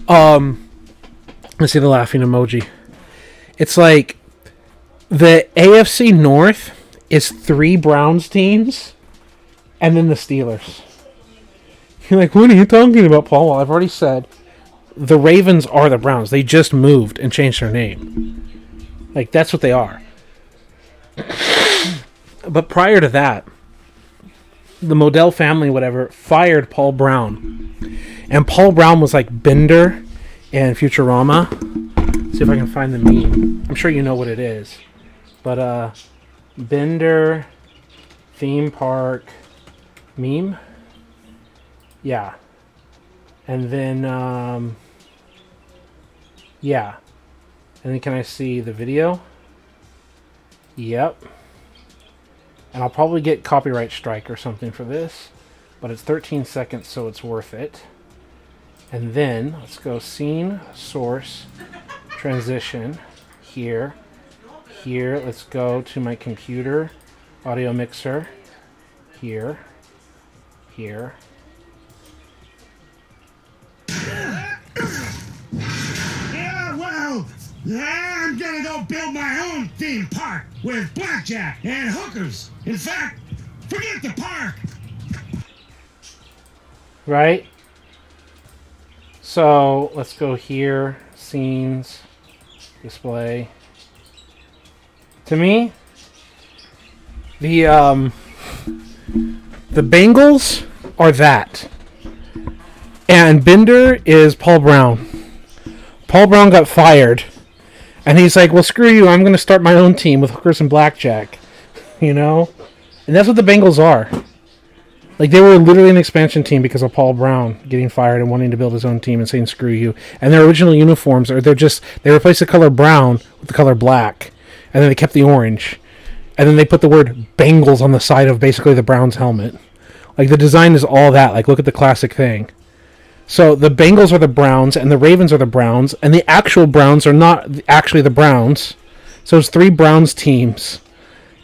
Let's see the laughing emoji. It's like the AFC North is 3 Browns teams and then the Steelers. You're like, what are you talking about, Paul? Well, I've already said the Ravens are the Browns. They just moved and changed their name. Like, that's what they are. But prior to that, the Modell family, whatever, fired Paul Brown. And Paul Brown was like Bender in Futurama. Let's see if I can find the meme. I'm sure you know what it is. But, Bender theme park meme. Yeah. And then, yeah. And then can I see the video? Yep. And I'll probably get copyright strike or something for this. But it's 13 seconds, so it's worth it. And then, let's go scene, source, transition, here, here. Let's go to my computer, audio mixer, here, here. Yeah, well, I'm gonna go build my own theme park with blackjack and hookers. In fact, forget the park. Right? So, let's go here, scenes, display. To me, the Bengals are that. And Bender is Paul Brown. Paul Brown got fired. And he's like, well, screw you. I'm going to start my own team with hookers and blackjack. You know? And that's what the Bengals are. Like, they were literally an expansion team because of Paul Brown getting fired and wanting to build his own team and saying, screw you. And their original uniforms, they replaced the color brown with the color black. And then they kept the orange. And then they put the word Bengals on the side of basically the Browns helmet. Like, the design is all that. Like, look at the classic thing. So the Bengals are the Browns and the Ravens are the Browns. And the actual Browns are not actually the Browns. So it's 3 Browns teams.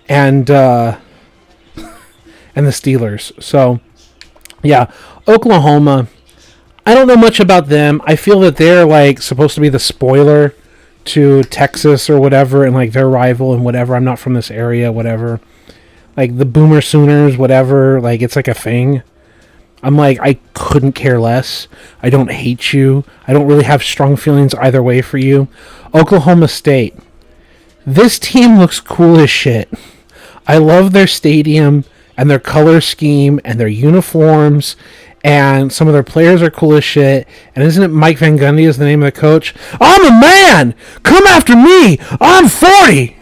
And the Steelers. So, yeah. Oklahoma, I don't know much about them. I feel that they're, like, supposed to be the spoiler to Texas or whatever, and, like, their rival and whatever. I'm not from this area, whatever. Like, the Boomer Sooners, whatever. Like, it's like a thing. I'm like, I couldn't care less. I don't hate you. I don't really have strong feelings either way for you. Oklahoma State. This team looks cool as shit. I love their stadium and their color scheme and their uniforms, and some of their players are cool as shit. And isn't it Mike Van Gundy is the name of the coach? I'm a man! Come after me! I'm 40!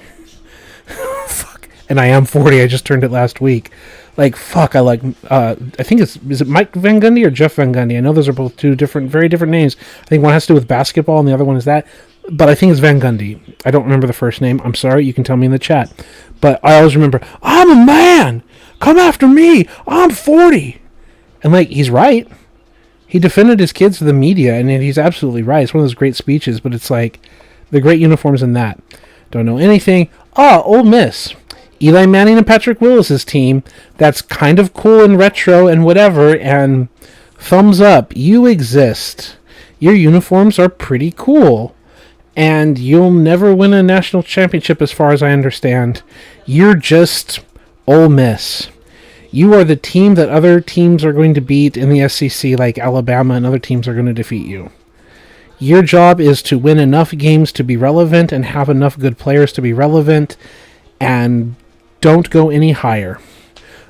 Fuck. And I am 40. I just turned it last week. Like, fuck, I think is it Mike Van Gundy or Jeff Van Gundy? I know those are both two very different names. I think one has to do with basketball and the other one is that. But I think it's Van Gundy. I don't remember the first name. I'm sorry, you can tell me in the chat. But I always remember, I'm a man! Come after me! I'm 40! And, like, he's right. He defended his kids to the media, and he's absolutely right. It's one of those great speeches, but it's like, the great uniforms in that. Don't know anything. Ole Miss. Eli Manning and Patrick Willis's team. That's kind of cool and retro and whatever, and thumbs up. You exist. Your uniforms are pretty cool. And you'll never win a national championship as far as I understand. You're just Ole Miss. You are the team that other teams are going to beat in the SEC, like Alabama, and other teams are going to defeat you. Your job is to win enough games to be relevant and have enough good players to be relevant, and don't go any higher.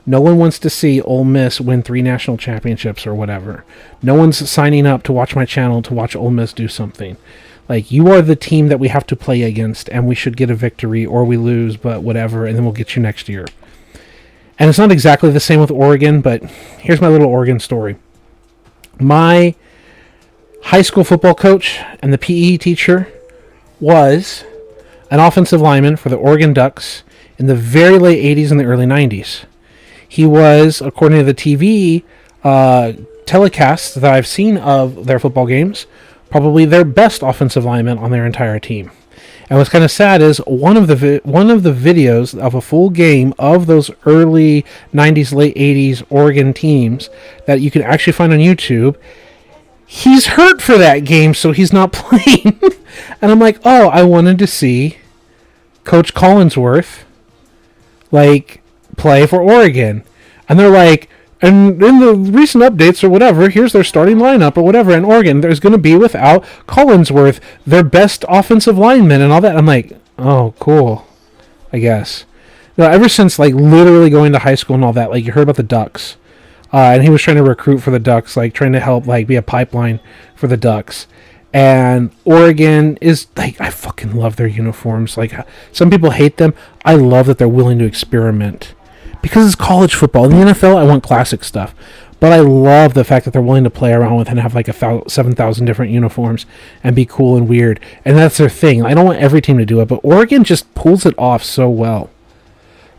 No one wants to see Ole Miss win 3 national championships or whatever. No one's signing up to watch my channel to watch Ole Miss do something. Like, you are the team that we have to play against, and we should get a victory, or we lose, but whatever, and then we'll get you next year. And it's not exactly the same with Oregon, but here's my little Oregon story. My high school football coach and the PE teacher was an offensive lineman for the Oregon Ducks in the very late 80s and the early 90s. He was, according to the TV telecasts that I've seen of their football games, probably their best offensive lineman on their entire team. And what's kind of sad is one of the videos of a full game of those early 90s, late 80s Oregon teams that you can actually find on YouTube, he's hurt for that game, so he's not playing. And I'm like, oh, I wanted to see Coach Collinsworth, like, play for Oregon. And they're like, and in the recent updates or whatever, here's their starting lineup or whatever. In Oregon, there's going to be without Collinsworth, their best offensive lineman and all that. I'm like, oh, cool, I guess. No, ever since, like, literally going to high school and all that, like, you heard about the Ducks. And he was trying to recruit for the Ducks, like, trying to help, like, be a pipeline for the Ducks. And Oregon is, like, I fucking love their uniforms. Like, some people hate them. I love that they're willing to experiment. Because it's college football. In the NFL, I want classic stuff. But I love the fact that they're willing to play around with and have like 7,000 different uniforms and be cool and weird. And that's their thing. I don't want every team to do it, but Oregon just pulls it off so well.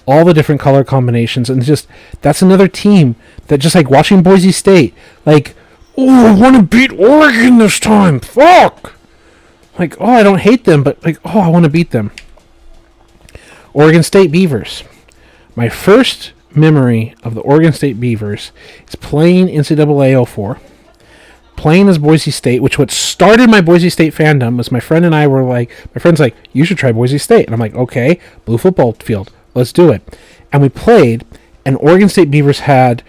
All the different color combinations. And just, that's another team that just like watching Boise State. Like, oh, I want to beat Oregon this time. Fuck! Like, oh, I don't hate them, but like, oh, I want to beat them. Oregon State Beavers. My first memory of the Oregon State Beavers is playing NCAA 04, playing as Boise State, which what started my Boise State fandom was my friend and I were like, my friend's like, you should try Boise State. And I'm like, okay, blue football field, let's do it. And we played, and Oregon State Beavers had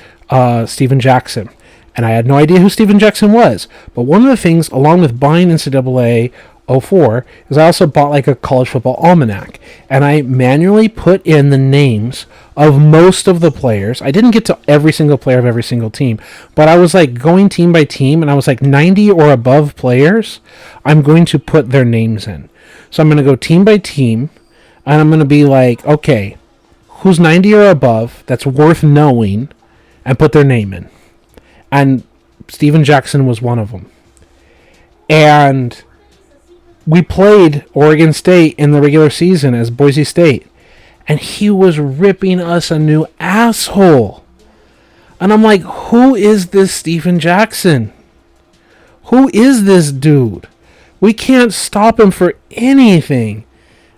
Steven Jackson. And I had no idea who Steven Jackson was. But one of the things, along with buying NCAA 04, is I also bought like a college football almanac. And I manually put in the names of most of the players. I didn't get to every single player of every single team. But I was like going team by team, and I was like 90 or above players, I'm going to put their names in. So I'm going to go team by team, and I'm going to be like, okay, who's 90 or above that's worth knowing and put their name in. And Steven Jackson was one of them. And we played Oregon State in the regular season as Boise State. And he was ripping us a new asshole. And I'm like, who is this Steven Jackson? Who is this dude? We can't stop him for anything.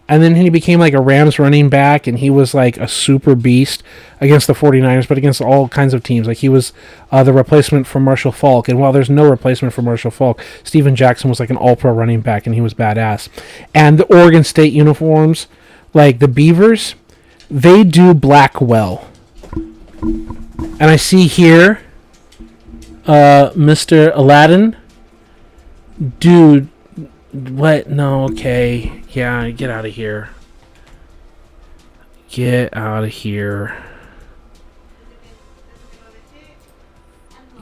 And then he became like a Rams running back, and he was like a super beast against the 49ers, but against all kinds of teams. Like he was the replacement for Marshall Faulk. And while there's no replacement for Marshall Faulk, Steven Jackson was like an all-pro running back, and he was badass. And the Oregon State uniforms, like the Beavers, they do black well. And I see here, Mr. Aladdin. Dude, what? No, okay. Yeah, get out of here. Get out of here.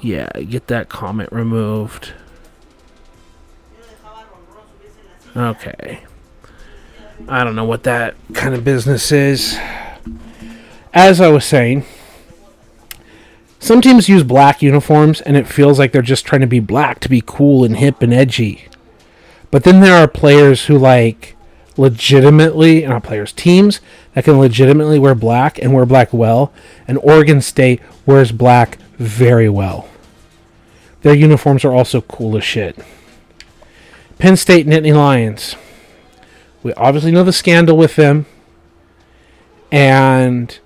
Yeah, get that comment removed. Okay. I don't know what that kind of business is. As I was saying, some teams use black uniforms and it feels like they're just trying to be black to be cool and hip and edgy. But then there are players who like legitimately, not players, teams that can legitimately wear black and wear black well. And Oregon State wears black very well. Their uniforms are also cool as shit. Penn State Nittany Lions. We obviously know the scandal with them. And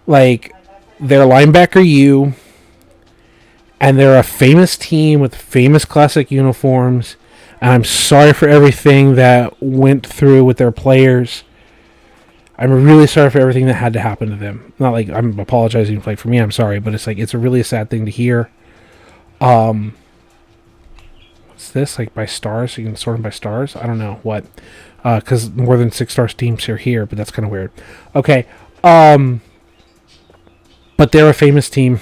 like their linebacker U, and they're a famous team with famous classic uniforms, and I'm sorry for everything that went through with their players. I'm really sorry for everything that had to happen to them. Not like I'm apologizing like for me, I'm sorry, but it's like it's a really sad thing to hear. What's this? Like by stars? You can sort them by stars? I don't know what. Because more than 6-star teams are here, but that's kind of weird. Okay. But they're a famous team.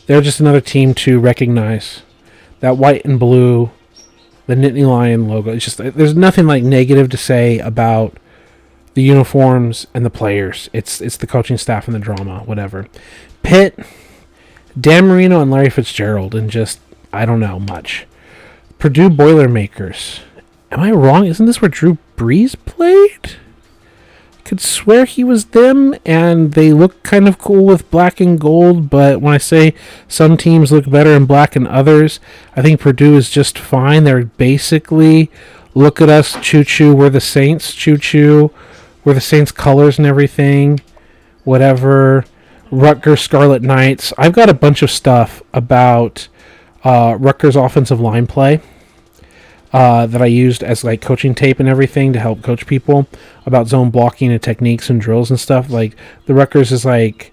They're just another team to recognize. That white and blue, the Nittany Lion logo. It's just there's nothing like negative to say about the uniforms and the players. It's the coaching staff and the drama, whatever. Pitt, Dan Marino and Larry Fitzgerald, and just I don't know much. Purdue Boilermakers. Am I wrong? Isn't this where Drew Brees played? Could swear he was them, and they look kind of cool with black and gold, but when I say some teams look better in black than others, I think Purdue is just fine. They're basically, look at us, choo-choo, we're the Saints, choo-choo, we're the Saints colors and everything, whatever. Rutgers Scarlet Knights. I've got a bunch of stuff about Rutgers offensive line play. That I used as like coaching tape and everything to help coach people about zone blocking and techniques and drills and stuff. Like the Rutgers is like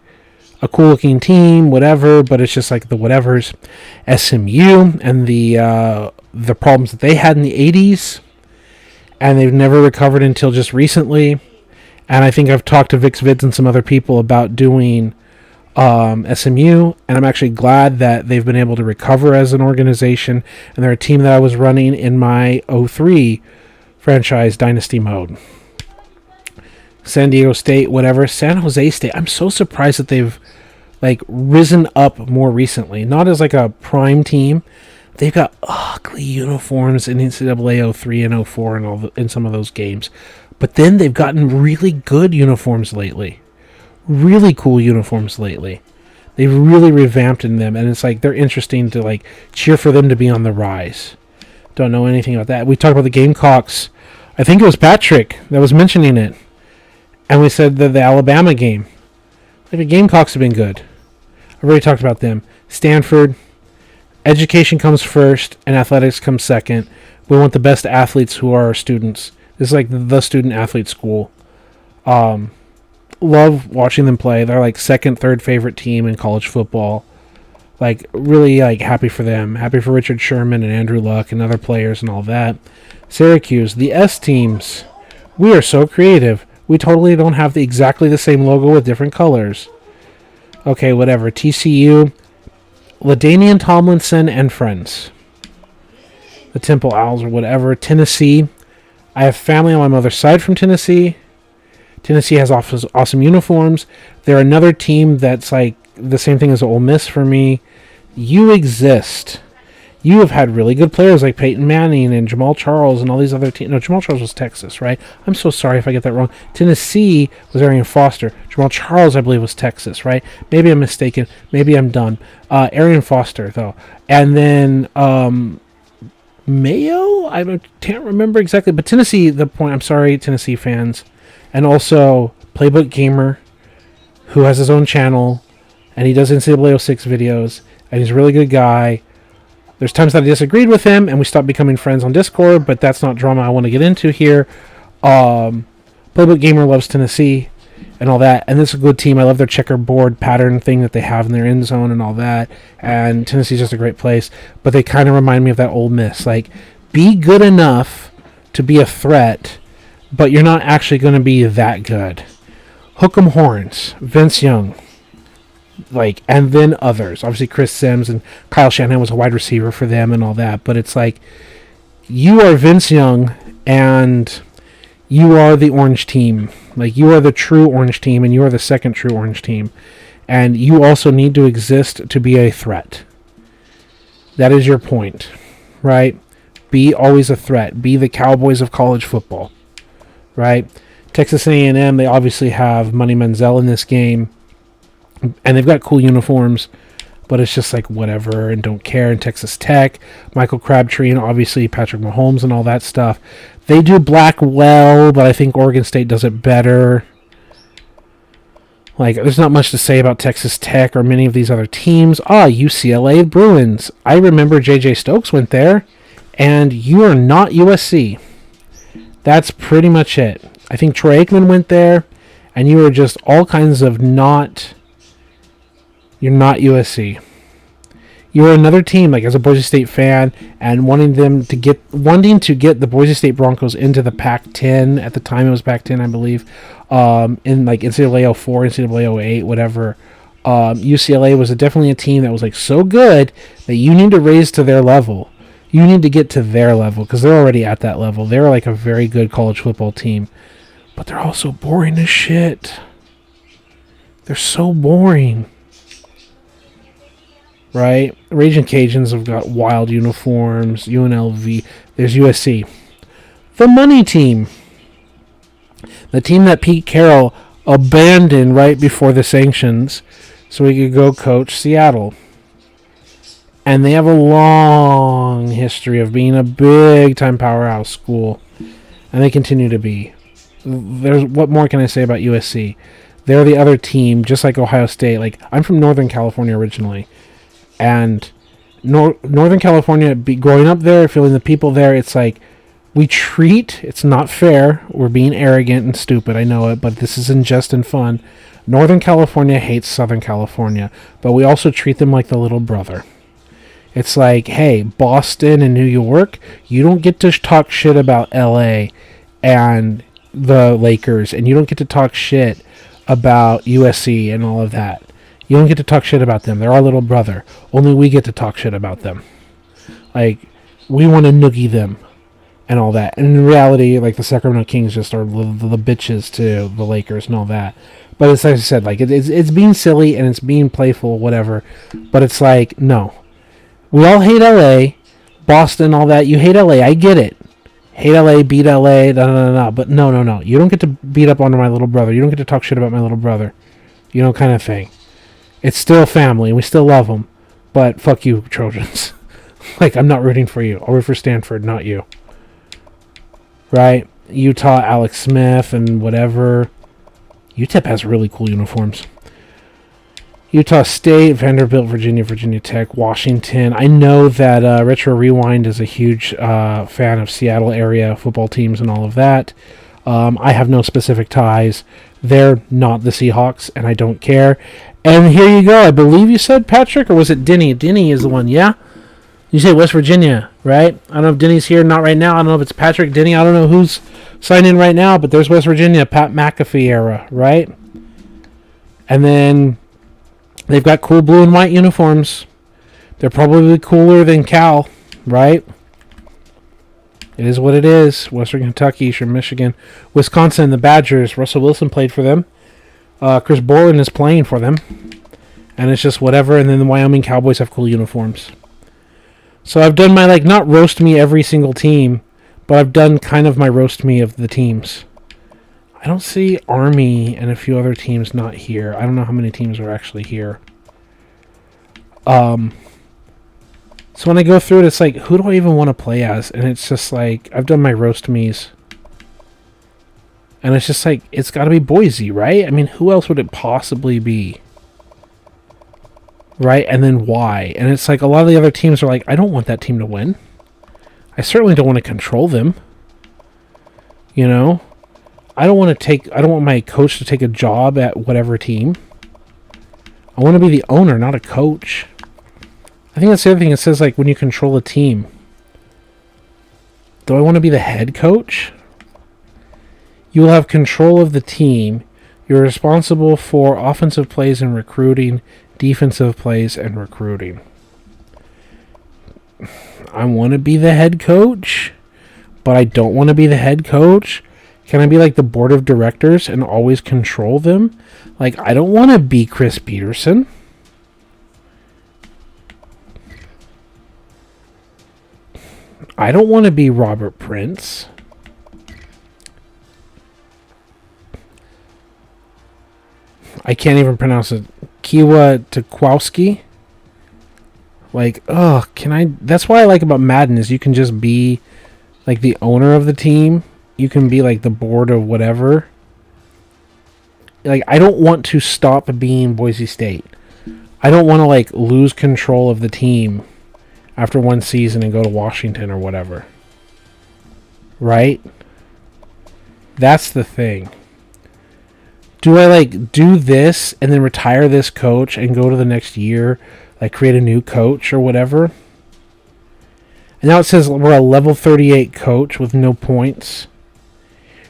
a cool looking team, whatever, but it's just like the whatevers. SMU and the problems that they had in the 80s, and they've never recovered until just recently. And I think I've talked to Vix Vids and some other people about doing SMU, and I'm actually glad that they've been able to recover as an organization, and they're a team that I was running in my 03 franchise dynasty mode. San Diego State, whatever. San Jose State, I'm so surprised that they've like risen up more recently. Not as like a prime team. They've got ugly uniforms in NCAA 03 and 04 and in some of those games, but then they've gotten really good uniforms lately. Really cool uniforms lately. They've really revamped in them, and it's like they're interesting to like cheer for them to be on the rise. Don't know anything about that. We talked about the Gamecocks. I think it was Patrick that was mentioning it, and we said that the Alabama game. Like the Gamecocks have been good. I've already talked about them. Stanford. Education comes first, and athletics comes second. We want the best athletes who are our students. This is like the student athlete school. Love watching them play. They're like second, third favorite team in college football. Like really like happy for them. Happy for Richard Sherman and Andrew Luck and other players and all that. Syracuse, the S teams. We are so creative. We totally don't have exactly the same logo with different colors. Okay, whatever. TCU, LaDainian Tomlinson and friends. The Temple Owls or whatever. Tennessee. I have family on my mother's side from Tennessee. Tennessee has awesome uniforms. They're another team that's like the same thing as Ole Miss for me. You exist. You have had really good players like Peyton Manning and Jamal Charles and all these other teams. No, Jamal Charles was Texas, right? I'm so sorry if I get that wrong. Tennessee was Arian Foster. Jamal Charles, I believe, was Texas, right? Maybe I'm mistaken. Maybe I'm done. Arian Foster, though. And then Mayo? I can't remember exactly. But Tennessee, I'm sorry, Tennessee fans. And also Playbook Gamer, who has his own channel. And he does NCAA 06 videos. And he's a really good guy. There's times that I disagreed with him, and we stopped becoming friends on Discord, but that's not drama I want to get into here. Playbook Gamer loves Tennessee and all that, and this is a good team. I love their checkerboard pattern thing that they have in their end zone and all that, and Tennessee's just a great place, but they kind of remind me of that Ole Miss. Like, be good enough to be a threat, but you're not actually going to be that good. Hook 'em horns, Vince Young. And then others. Obviously, Chris Sims and Kyle Shanahan was a wide receiver for them and all that. But it's like, you are Vince Young, and you are the orange team. Like, you are the true orange team, and you are the second true orange team. And you also need to exist to be a threat. That is your point, right? Be always a threat. Be the Cowboys of college football, right? Texas A&M, they obviously have Money Manziel in this game. And they've got cool uniforms, but it's just like whatever and don't care. And Texas Tech, Michael Crabtree, and obviously Patrick Mahomes and all that stuff. They do black well, but I think Oregon State does it better. Like, there's not much to say about Texas Tech or many of these other teams. UCLA Bruins. I remember J.J. Stokes went there, and you are not USC. That's pretty much it. I think Troy Aikman went there, and you are just all kinds of not... You're not USC. You're another team, like as a Boise State fan, and wanting to get the Boise State Broncos into the Pac-10. At the time, it was Pac-10, I believe. In like NCAA 04, NCAA 08, whatever. UCLA was definitely a team that was like so good that you need to raise to their level. You need to get to their level because they're already at that level. They're like a very good college football team, but they're also boring as shit. They're so boring. Right? Raging Cajuns have got wild uniforms. UNLV. There's USC. The money team. The team that Pete Carroll abandoned right before the sanctions so he could go coach Seattle. And they have a long history of being a big-time powerhouse school. And they continue to be. What more can I say about USC? They're the other team, just like Ohio State. Like, I'm from Northern California originally. And Northern California, growing up there, feeling the people there, it's like it's not fair. We're being arrogant and stupid, I know it, but this isn't just and fun. Northern California hates Southern California, but we also treat them like the little brother. It's like, hey, Boston and New York, you don't get to talk shit about LA and the Lakers, and you don't get to talk shit about USC and all of that. You don't get to talk shit about them. They're our little brother. Only we get to talk shit about them. Like, we want to noogie them and all that. And in reality, like, the Sacramento Kings just are the bitches to the Lakers and all that. But it's like I said, like, it's being silly and it's being playful, whatever. But it's like, no. We all hate LA, Boston, all that. You hate LA. I get it. Hate LA, beat LA, But no. You don't get to beat up on my little brother. You don't get to talk shit about my little brother. You know, kind of thing. It's still family, and we still love them. But fuck you, Trojans. Like, I'm not rooting for you. I'll root for Stanford, not you. Right? Utah, Alex Smith, and whatever. UTEP has really cool uniforms. Utah State, Vanderbilt, Virginia Tech, Washington. I know that Retro Rewind is a huge fan of Seattle area football teams and all of that. I have no specific ties. They're not the Seahawks, and I don't care. And here you go. I believe you said Patrick, or was it Denny? Denny is the one, yeah? You say West Virginia, right? I don't know if Denny's here, not right now. I don't know if it's Patrick, Denny. I don't know who's signed in right now, but there's West Virginia, Pat McAfee era, right? And then they've got cool blue and white uniforms. They're probably cooler than Cal, right? It is what it is. Western Kentucky, Eastern Michigan, Wisconsin, the Badgers. Russell Wilson played for them. Chris Borland is playing for them. And it's just whatever. And then the Wyoming Cowboys have cool uniforms. So I've done my, like, not roast me every single team, but I've done kind of my roast me of the teams. I don't see Army and a few other teams not here. I don't know how many teams are actually here. So when I go through it, it's like, who do I even want to play as? And it's just like, I've done my roast me's. And it's just like, it's got to be Boise, right? I mean, who else would it possibly be? Right? And then why? And it's like, a lot of the other teams are like, I don't want that team to win. I certainly don't want to control them. You know? I don't want my coach to take a job at whatever team. I want to be the owner, not a coach. I think that's the other thing. It says, like, when you control a team. Do I want to be the head coach? You will have control of the team. You're responsible for offensive plays and recruiting, defensive plays and recruiting. I want to be the head coach, but I don't want to be the head coach. Can I be like the board of directors and always control them? Like, I don't want to be Chris Peterson. I don't want to be Robert Prince. I can't even pronounce it. Kiwa Tukowski. Like, can I... That's what I like about Madden is you can just be like the owner of the team. You can be like the board of whatever. Like, I don't want to stop being Boise State. I don't want to, like, lose control of the team after one season and go to Washington or whatever. Right? That's the thing. Do I, like, do this and then retire this coach and go to the next year, like, create a new coach or whatever? And now it says we're a level 38 coach with no points.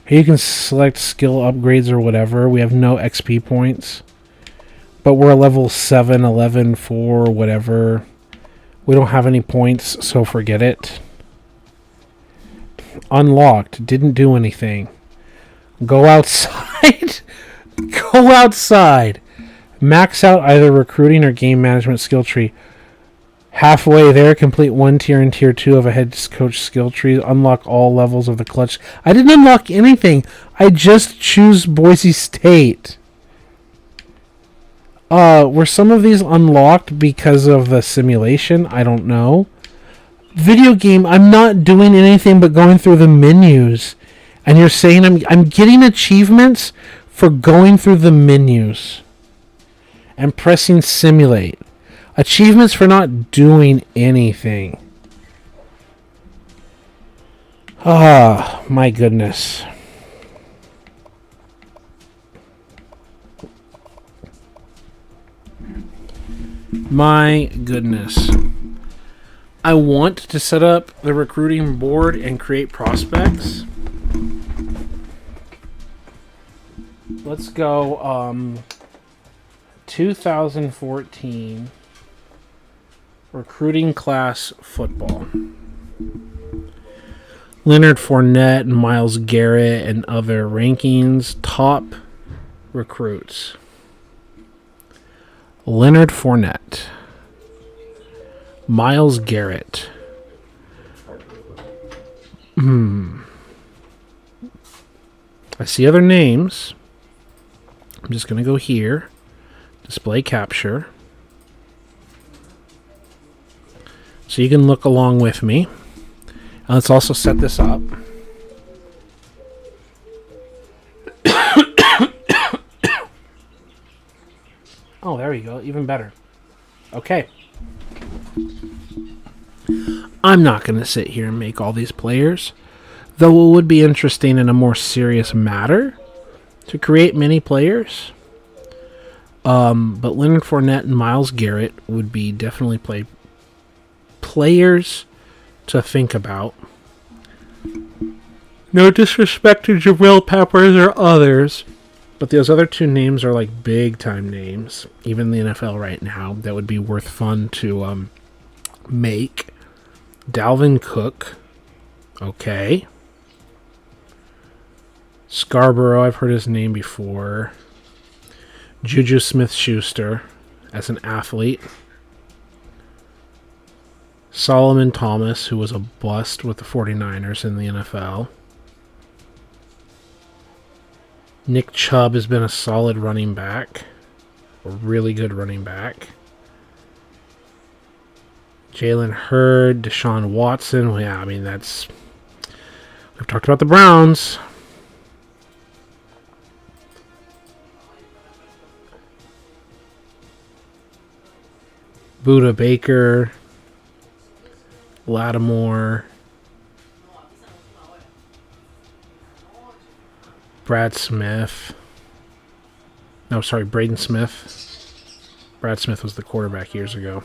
Here you can select skill upgrades or whatever. We have no XP points. But we're a level 7, 11, 4, whatever. We don't have any points, so forget it. Unlocked. Didn't do anything. Go outside. Go outside. Max out either recruiting or game management skill tree. Halfway there, complete one tier and tier 2 of a head coach skill tree. Unlock all levels of the clutch. I didn't unlock anything. I just choose Boise State. Were some of these unlocked because of the simulation? I don't know. Video game, I'm not doing anything but going through the menus. And you're saying I'm getting achievements for going through the menus and pressing simulate. Achievements for not doing anything. Ah, my goodness. My goodness. I want to set up the recruiting board and create prospects. Let's go 2014 recruiting class football. Leonard Fournette and Myles Garrett and other rankings. Top recruits. Leonard Fournette. Myles Garrett. I see other names. I'm just going to go here. Display capture. So you can look along with me. And let's also set this up. Oh, there you go. Even better. Okay. I'm not going to sit here and make all these players, though it would be interesting in a more serious matter to create many players. But Leonard Fournette and Myles Garrett would be definitely players to think about. No disrespect to Jabril Peppers or others, but those other two names are like big time names, even in the NFL right now, that would be worth fun to make. Dalvin Cook. Okay. Scarborough, I've heard his name before. Juju Smith-Schuster. as an athlete. Solomon Thomas, who was a bust with the 49ers in the NFL. Nick Chubb has been a solid running back. A really good running back. Jalen Hurd, Deshaun Watson. Well, yeah, I mean, that's... We've talked about the Browns. Buda Baker. Lattimore. Brad Smith. No, sorry, Braden Smith. Brad Smith was the quarterback years ago.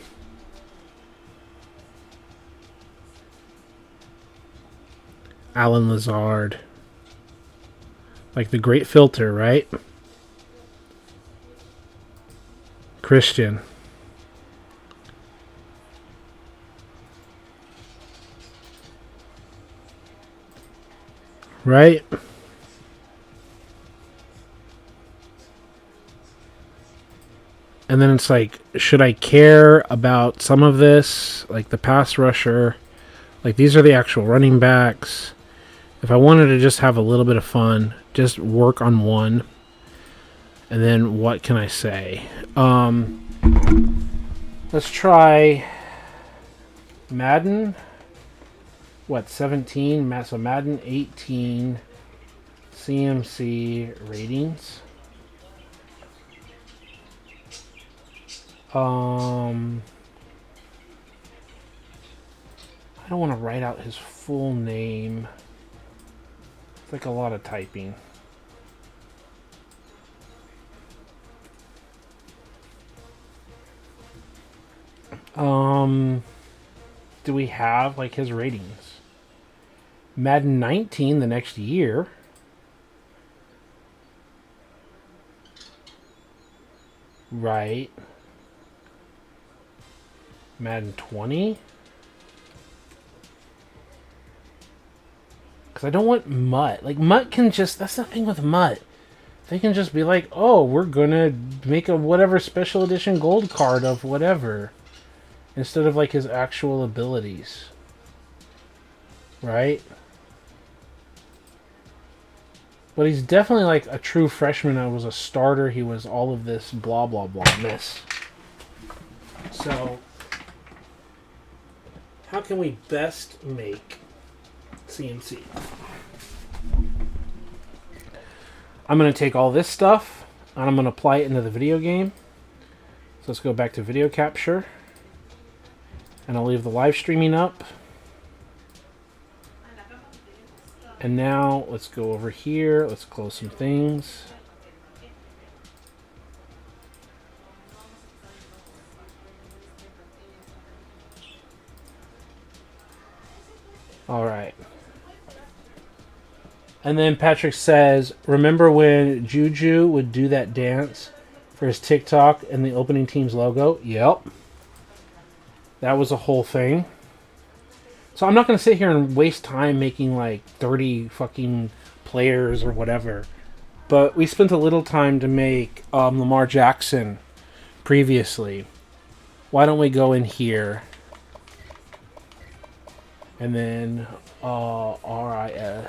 Alan Lazard. Like the great filter, right? Christian. Right? And then it's like, should I care about some of this? Like the pass rusher. Like these are the actual running backs. If I wanted to just have a little bit of fun, just work on one. And then what can I say? Let's try Madden. What, 17? So Madden 18 CMC ratings. I don't want to write out his full name. It's like a lot of typing. Do we have like his ratings? Madden 19 the next year. Right. Madden 20. Because I don't want Mutt. Like, Mutt can just... That's the thing with Mutt. They can just be like, oh, we're going to make a whatever special edition gold card of whatever. Instead of, like, his actual abilities. Right? But he's definitely, like, a true freshman. I was a starter. He was all of this blah, blah, blah mess. So, how can we best make CMC? I'm going to take all this stuff and I'm going to apply it into the video game. So let's go back to video capture. And I'll leave the live streaming up. And now let's go over here. Let's close some things. All right. And then Patrick says, remember when Juju would do that dance for his TikTok and the opening team's logo? Yep. That was a whole thing. So I'm not going to sit here and waste time making like 30 fucking players or whatever. But we spent a little time to make Lamar Jackson previously. Why don't we go in here? And then RISTIAN.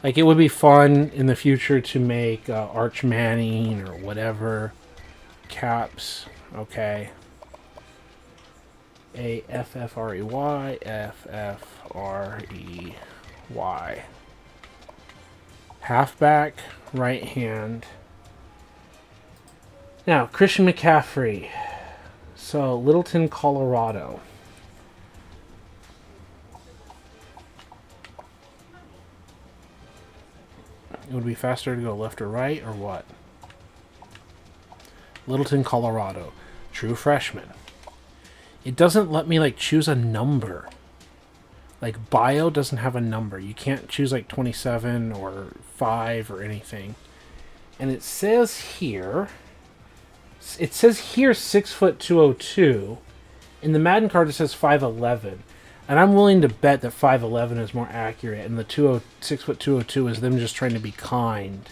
Like, it would be fun in the future to make Arch Manning or whatever. Caps. Okay. AFFREY. FFREY. Halfback, right hand. Now, Christian McCaffrey. So, Littleton, Colorado. It would be faster to go left or right, or what? Littleton, Colorado. True freshman. It doesn't let me, like, choose a number. Like, bio doesn't have a number. You can't choose, like, 27 or 5 or anything. And it says here... It says here 6'2", In the Madden card, it says 5'11", and I'm willing to bet that 5'11" is more accurate, and the 6'2" 202 is them just trying to be kind,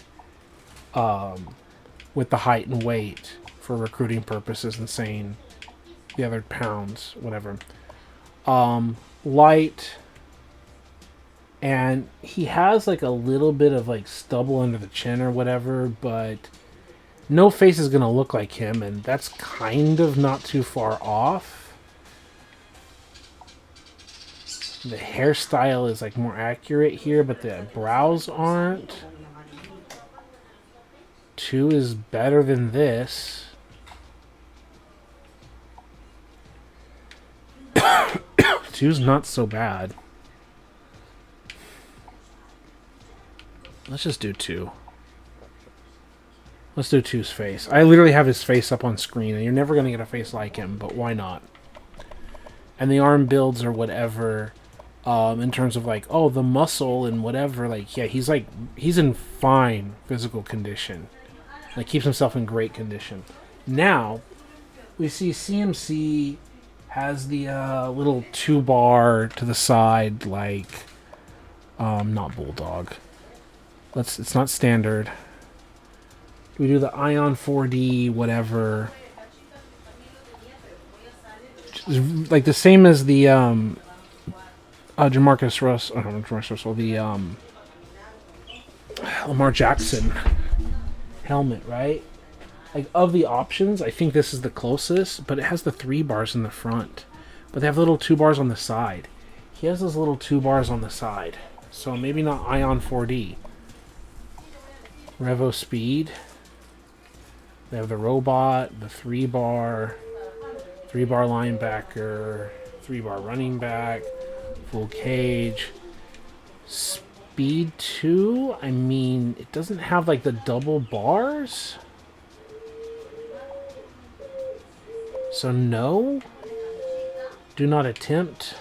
with the height and weight for recruiting purposes and saying the other pounds, whatever. Light, and he has like a little bit of like stubble under the chin or whatever, but no face is gonna look like him, and that's kind of not too far off. The hairstyle is like more accurate here, but the brows aren't. 2 is better than this. 2's not so bad. Let's just do 2. Let's do 2's face. I literally have his face up on screen, and you're never going to get a face like him, but why not? And the arm builds or whatever, in terms of like, oh, the muscle and whatever, like, yeah, he's in fine physical condition. Like, keeps himself in great condition. Now, we see CMC has the little 2-bar to the side, like, not Bulldog. It's not standard. We do the Ion 4D, whatever. Like the same as the Jamarcus Russell, not Jamarcus Russell, the Lamar Jackson helmet, right? Like, of the options, I think this is the closest, but it has the 3 bars in the front. But they have little 2 bars on the side. He has those little 2 bars on the side. So maybe not Ion 4D. Revo Speed. They have the robot, the 3-bar linebacker, 3-bar running back, full cage. Speed 2, I mean, it doesn't have like the double bars. So no. Do not attempt.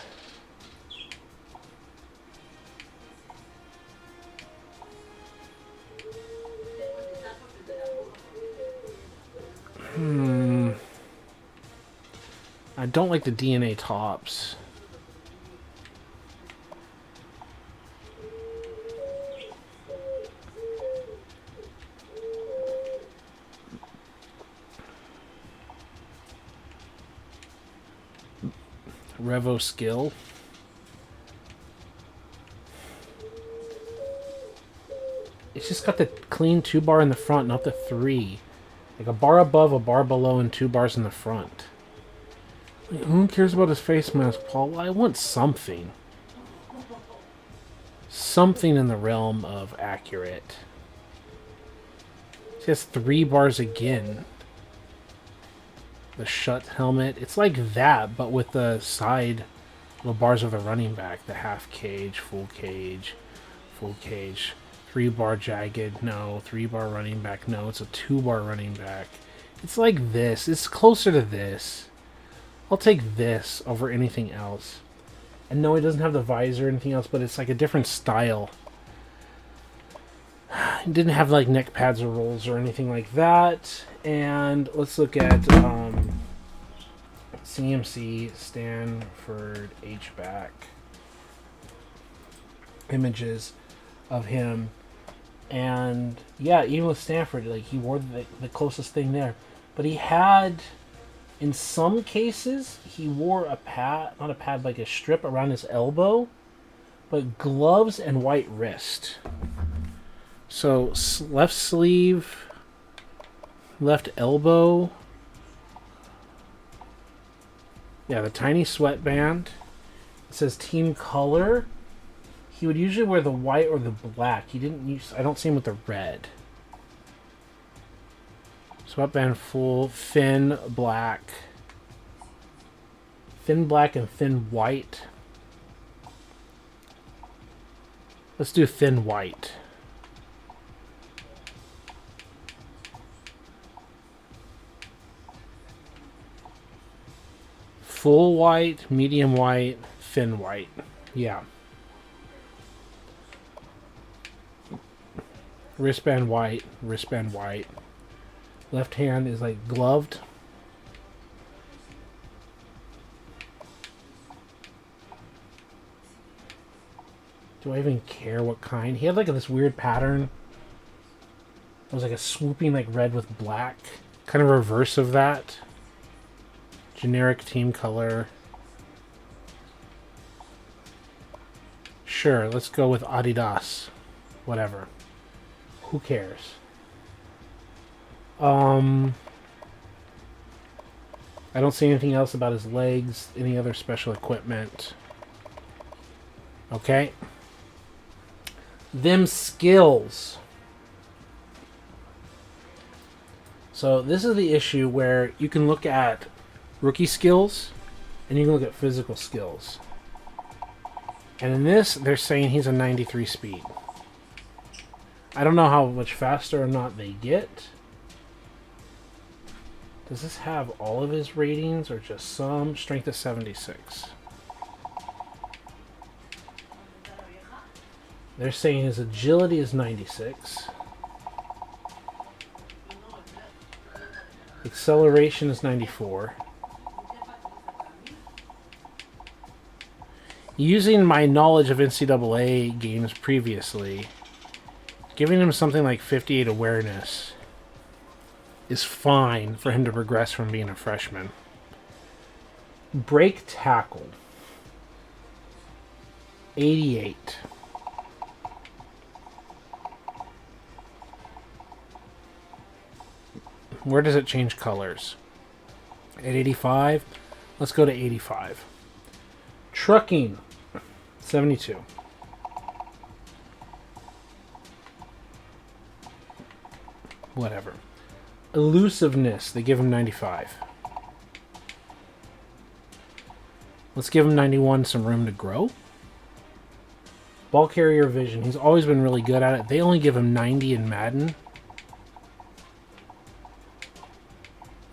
I don't like the DNA tops. Revo skill. It's just got the clean 2-bar in the front, not the 3. Like a bar above, a bar below, and 2 bars in the front. Like, who cares about his face mask, Paul? Well, I want something. Something in the realm of accurate. He has 3 bars again. The shut helmet. It's like that, but with the side little bars of the running back. The half cage, full cage, full cage. 3-bar jagged, no. 3-bar running back, no. It's a 2-bar running back. It's like this. It's closer to this. I'll take this over anything else. And no, it doesn't have the visor or anything else, but it's like a different style. It didn't have like neck pads or rolls or anything like that. And let's look at CMC Stanford H-back images of him. And yeah, even with Stanford, like, he wore the closest thing there. But he had, in some cases, he wore a pad, not a pad, like a strip around his elbow, but gloves and white wrist. So left sleeve, left elbow. Yeah, the tiny sweatband. It says team color. He would usually wear the white or the black. He didn't use. I don't see him with the red. Sweatband full, thin black. Thin black and thin white. Let's do thin white. Full white, medium white, thin white. Yeah. Wristband white, wristband white. Left hand is like gloved. Do I even care what kind? He had like this weird pattern. It was like a swooping like red with black. Kind of reverse of that. Generic team color. Sure, let's go with Adidas. Whatever. Who cares? I don't see anything else about his legs, any other special equipment. Okay. Them skills. So this is the issue where you can look at rookie skills and you can look at physical skills. And in this, they're saying he's a 93 speed. I don't know how much faster or not they get. Does this have all of his ratings or just some? Strength of 76. They're saying his agility is 96. Acceleration is 94. Using my knowledge of NCAA games previously, giving him something like 58 awareness is fine for him to progress from being a freshman. Break tackle, 88. Where does it change colors? At 85? Let's go to 85. Trucking, 72. Whatever. Elusiveness, they give him 95. Let's give him 91, some room to grow. Ball carrier vision, he's always been really good at it. They only give him 90 in Madden.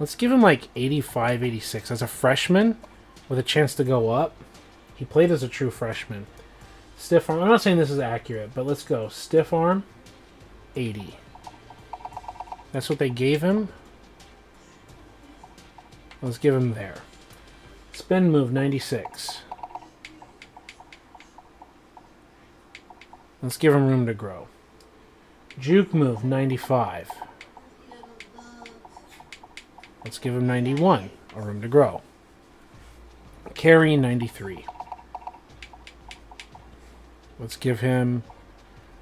Let's give him like 85, 86. As a freshman, with a chance to go up. He played as a true freshman. Stiff arm, I'm not saying this is accurate, but let's go. Stiff arm, 80. That's what they gave him. Let's give him there. Spin move, 96. Let's give him room to grow. Juke move, 95. Let's give him 91, a room to grow. Carry, 93. Let's give him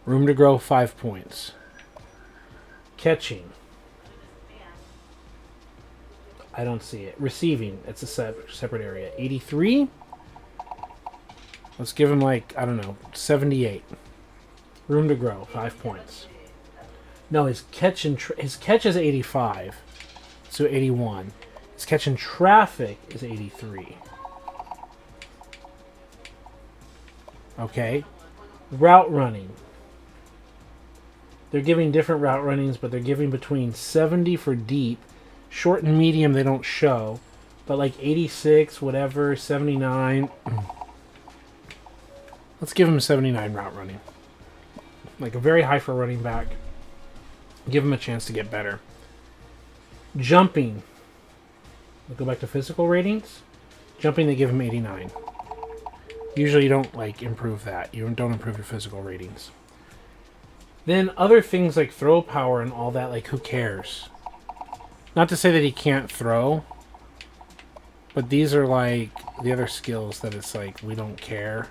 room to grow, 5 points. Catching. I don't see it. Receiving, it's a separate area. 83. Let's give him like, I don't know, 78. Room to grow, 5 points. No, his catch is 85. So 81. His catch in traffic is 83. Okay. Route running. They're giving different route runnings, but they're giving between 70 for deep. Short and medium they don't show. But like 86, whatever, 79. Let's give him 79 route running. Like a very high for running back. Give him a chance to get better. Jumping. We'll go back to physical ratings. Jumping, they give him 89. Usually you don't like improve that. You don't improve your physical ratings. Then other things like throw power and all that, like who cares? Not to say that he can't throw, but these are like the other skills that it's like we don't care.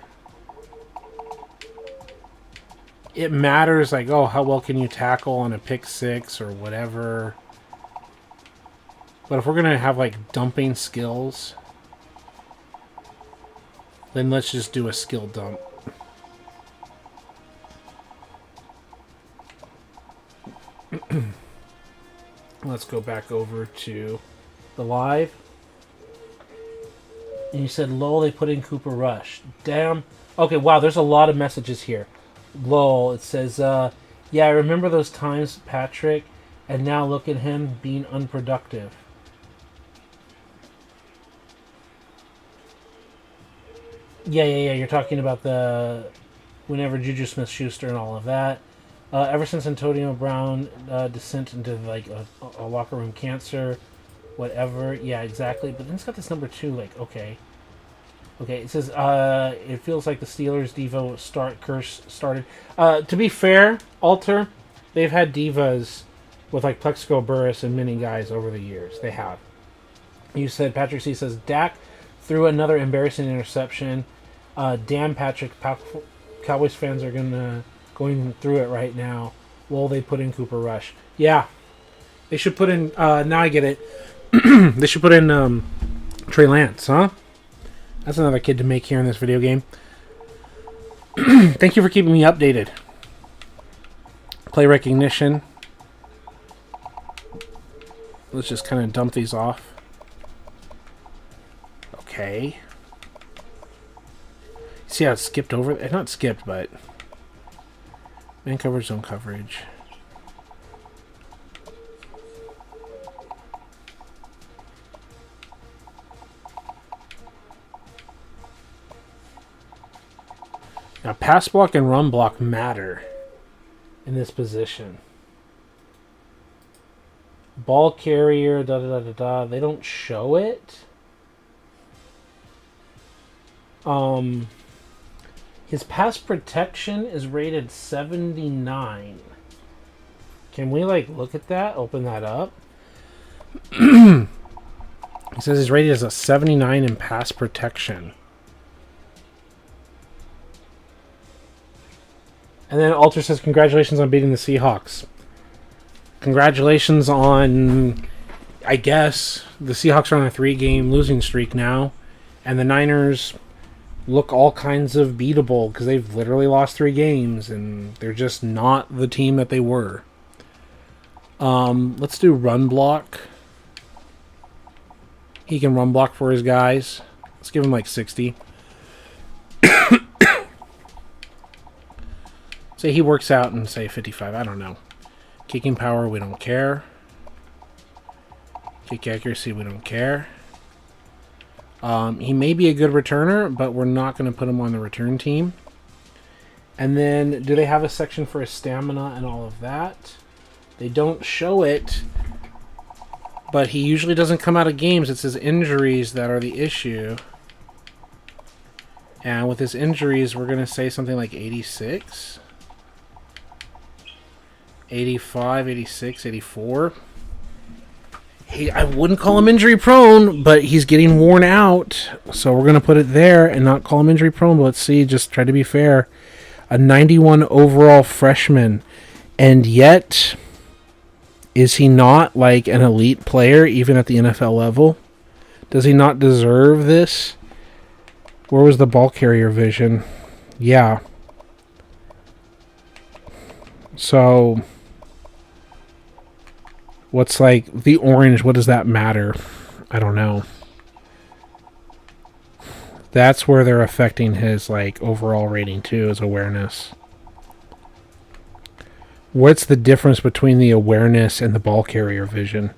It matters like, oh, how well can you tackle on a pick six or whatever. But if we're going to have like dumping skills, then let's just do a skill dump. Let's go back over to the live. And you said, lol, they put in Cooper Rush. Damn. Okay, wow, there's a lot of messages here. Lol, it says, yeah, I remember those times, Patrick, and now look at him being unproductive. Yeah, you're talking about the whenever Juju Smith-Schuster and all of that. Ever since Antonio Brown descent into like a locker room cancer, whatever. Yeah, exactly. But then it's got this number 2. Like, okay. Okay, it says it feels like the Steelers Devo curse started. To be fair, Alter, they've had divas with like Plexico Burris and many guys over the years. They have. You said Patrick C says Dak threw another embarrassing interception. Damn, Patrick, Cowboys fans are going through it right now. Will they put in Cooper Rush? Yeah, they should put in. Now I get it. They should put in Trey Lance, huh? That's another kid to make here in this video game. Thank you for keeping me updated. Play recognition. Let's just kind of dump these off. Okay. See how it skipped over? Not skipped, but... Man coverage, zone coverage. Now, pass block and run block matter in this position. Ball carrier, da-da-da-da-da. They don't show it. His pass protection is rated 79. Can we, like, look at that? Open that up. He says he's rated as a 79 in pass protection. And then Alter says, congratulations on beating the Seahawks. Congratulations on, I guess, the Seahawks are on a 3-game losing streak now. And the Niners look all kinds of beatable because they've literally lost 3 games. And they're just not the team that they were. Let's do run block. He can run block for his guys. Let's give him like 60. Say he works out and say 55. I don't know. Kicking power, we don't care. Kick accuracy, we don't care. He may be a good returner, but we're not going to put him on the return team. And then, do they have a section for his stamina and all of that? They don't show it, but he usually doesn't come out of games. It's his injuries that are the issue. And with his injuries, we're going to say something like 86. 85, 86, 84. I wouldn't call him injury prone, but he's getting worn out. So we're going to put it there and not call him injury prone. But let's see, just try to be fair. A 91 overall freshman. And yet, is he not like an elite player even at the NFL level? Does he not deserve this? Where was the ball carrier vision? Yeah. So... what's like the orange? What does that matter? I don't know. That's where they're affecting his like overall rating too, is awareness. What's the difference between the awareness and the ball carrier vision?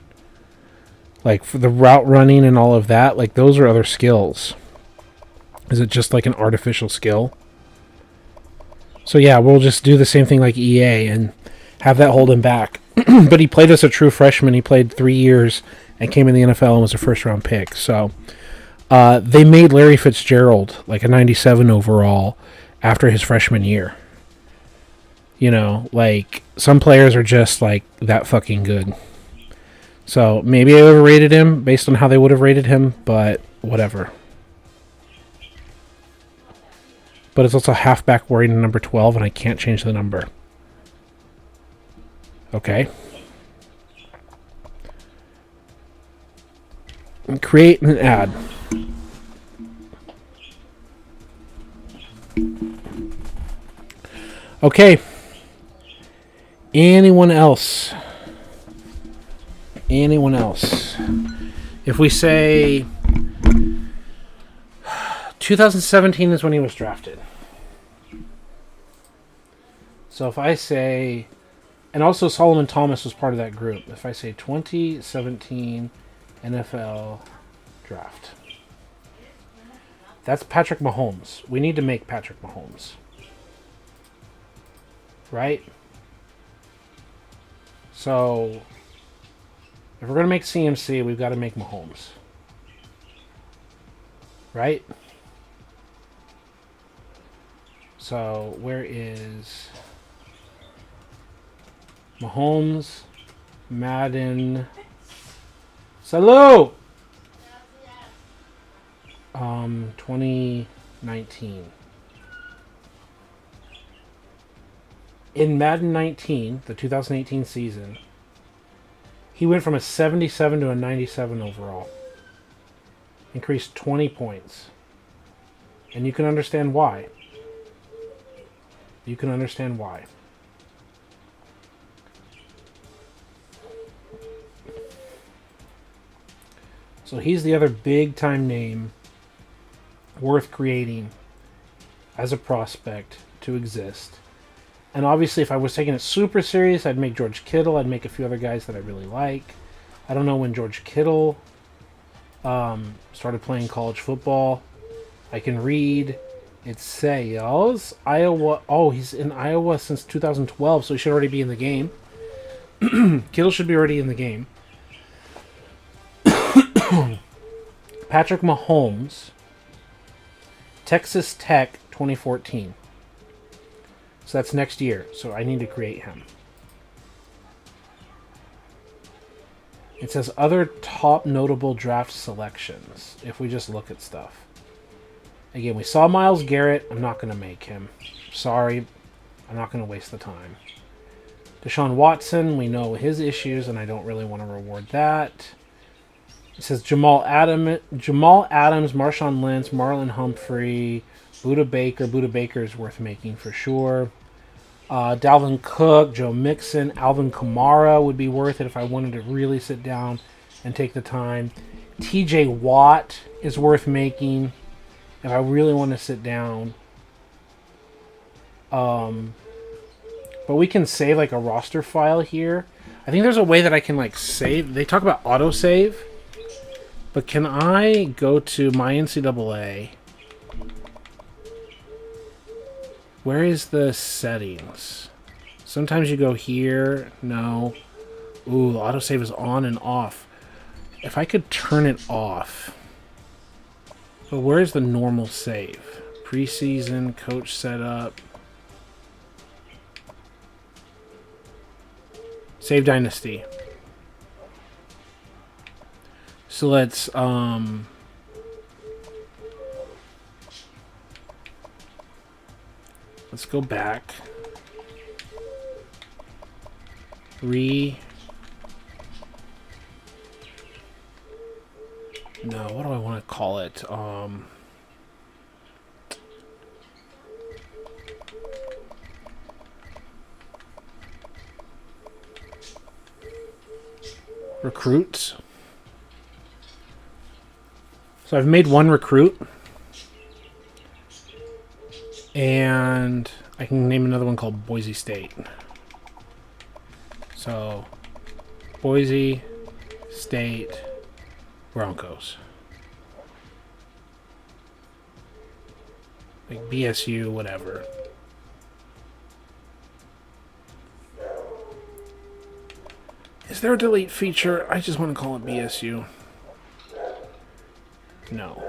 Like for the route running and all of that, like those are other skills. Is it just like an artificial skill? So yeah, we'll just do the same thing like EA and have that hold him back. But he played as a true freshman. He played 3 years and came in the NFL and was a first-round pick. So they made Larry Fitzgerald like a 97 overall after his freshman year. You know, like some players are just like that fucking good. So maybe I overrated him based on how they would have rated him, but whatever. But it's also halfback wearing number 12, and I can't change the number. Okay. And create an ad. Okay. Anyone else? Anyone else? If we say 2017 is when he was drafted. So if I say... and also Solomon Thomas was part of that group. If I say 2017 NFL draft. That's Patrick Mahomes. We need to make Patrick Mahomes. Right? So, if we're going to make CMC, we've got to make Mahomes. Right? So where is Mahomes, Madden, Salute, 2019. In Madden 19, the 2018 season, he went from a 77 to a 97 overall. Increased 20 points. And you can understand why. You can understand why. So he's the other big time name worth creating as a prospect to exist. And obviously, if I was taking it super serious, I'd make George Kittle. I'd make a few other guys that I really like. I don't know when George Kittle started playing college football. I can read. It says Iowa. Oh, he's in Iowa since 2012, so he should already be in the game. Kittle should be already in the game. Patrick Mahomes, Texas Tech 2014. So that's next year. So I need to create him. It says other top notable draft selections. If we just look at stuff. Again, we saw Myles Garrett. I'm not going to make him. Sorry. I'm not going to waste the time. Deshaun Watson. We know his issues, and I don't really want to reward that. It says Jamal Adams, Marshawn Lynch, Marlon Humphrey, Buda Baker. Buda Baker is worth making for sure. Dalvin Cook, Joe Mixon, Alvin Kamara would be worth it if I wanted to really sit down and take the time. TJ Watt is worth making if I really want to sit down. But we can save like a roster file here. I think there's a way that I can like save. They talk about autosave. But can I go to my NCAA? Where is the settings? Sometimes you go here. No. Ooh, autosave is on and off. If I could turn it off. But where's the normal save? Preseason, coach setup. Save Dynasty. So let's go back. No, what do I want to call it? Recruits. So I've made one recruit. And I can name another one called Boise State. So, Boise State Broncos. Like BSU, whatever. Is there a delete feature? I just want to call it BSU. No.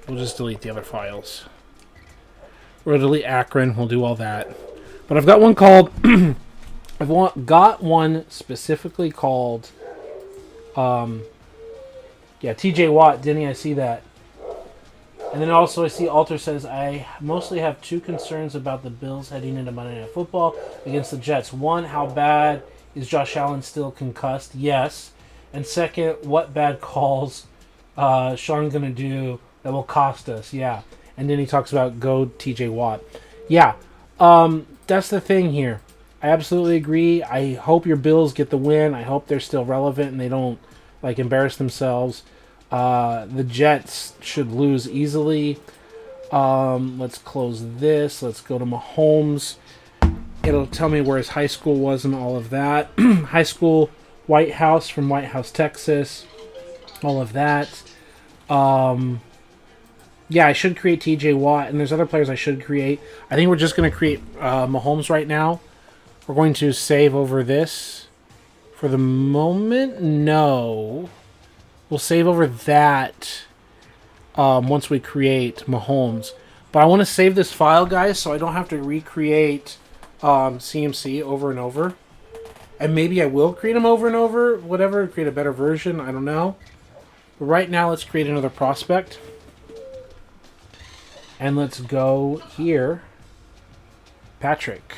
We'll just delete the other files. We'll delete Akron. We'll do all that. But I've got one called... got one specifically called... TJ Watt. Denny, I see that. And then also I see Alter says, I mostly have two concerns about the Bills heading into Monday Night Football against the Jets. One, how bad is Josh Allen still concussed? Yes. And second, what bad calls Sean going to do that will cost us? Yeah. And then he talks about go TJ Watt. Yeah. That's the thing here. I absolutely agree. I hope your Bills get the win. I hope they're still relevant and they don't like embarrass themselves. The Jets should lose easily. Let's close this. Let's go to Mahomes. It'll tell me where his high school was and all of that. High school, White House from White House, Texas. All of that. Yeah, I should create TJ Watt, and there's other players I should create. I think we're just going to create Mahomes right now. We're going to save over this. For the moment, no. We'll save over that once we create Mahomes. But I want to save this file, guys, so I don't have to recreate CMC over and over. And maybe I will create them over and over, whatever, create a better version, I don't know. But right now, let's create another prospect. And let's go here. Patrick.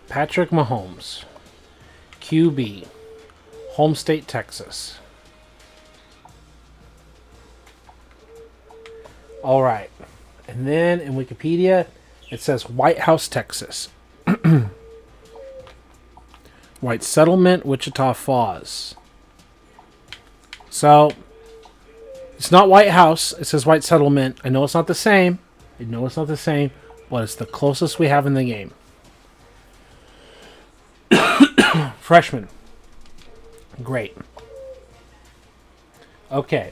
Patrick Mahomes, QB, home state, Texas. All right. And then in Wikipedia, it says White House, Texas. White Settlement, Wichita Falls. So, it's not White House. It says White Settlement. I know it's not the same. But it's the closest we have in the game. Freshman. Great. Okay.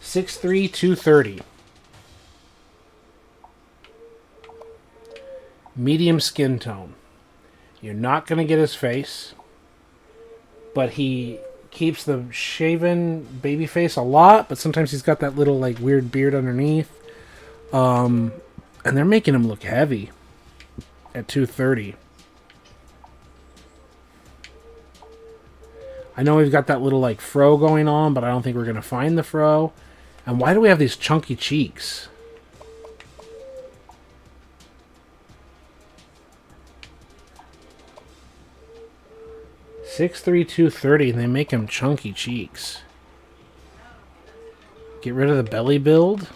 6'3", 230. Medium skin tone. You're not going to get his face. But he keeps the shaven baby face a lot. But sometimes he's got that little like weird beard underneath. And they're making him look heavy. At 230. I know we've got that little like fro going on, but I don't think we're going to find the fro. And why do we have these chunky cheeks? (6'3", 230), and they make him chunky cheeks. Get rid of the belly build.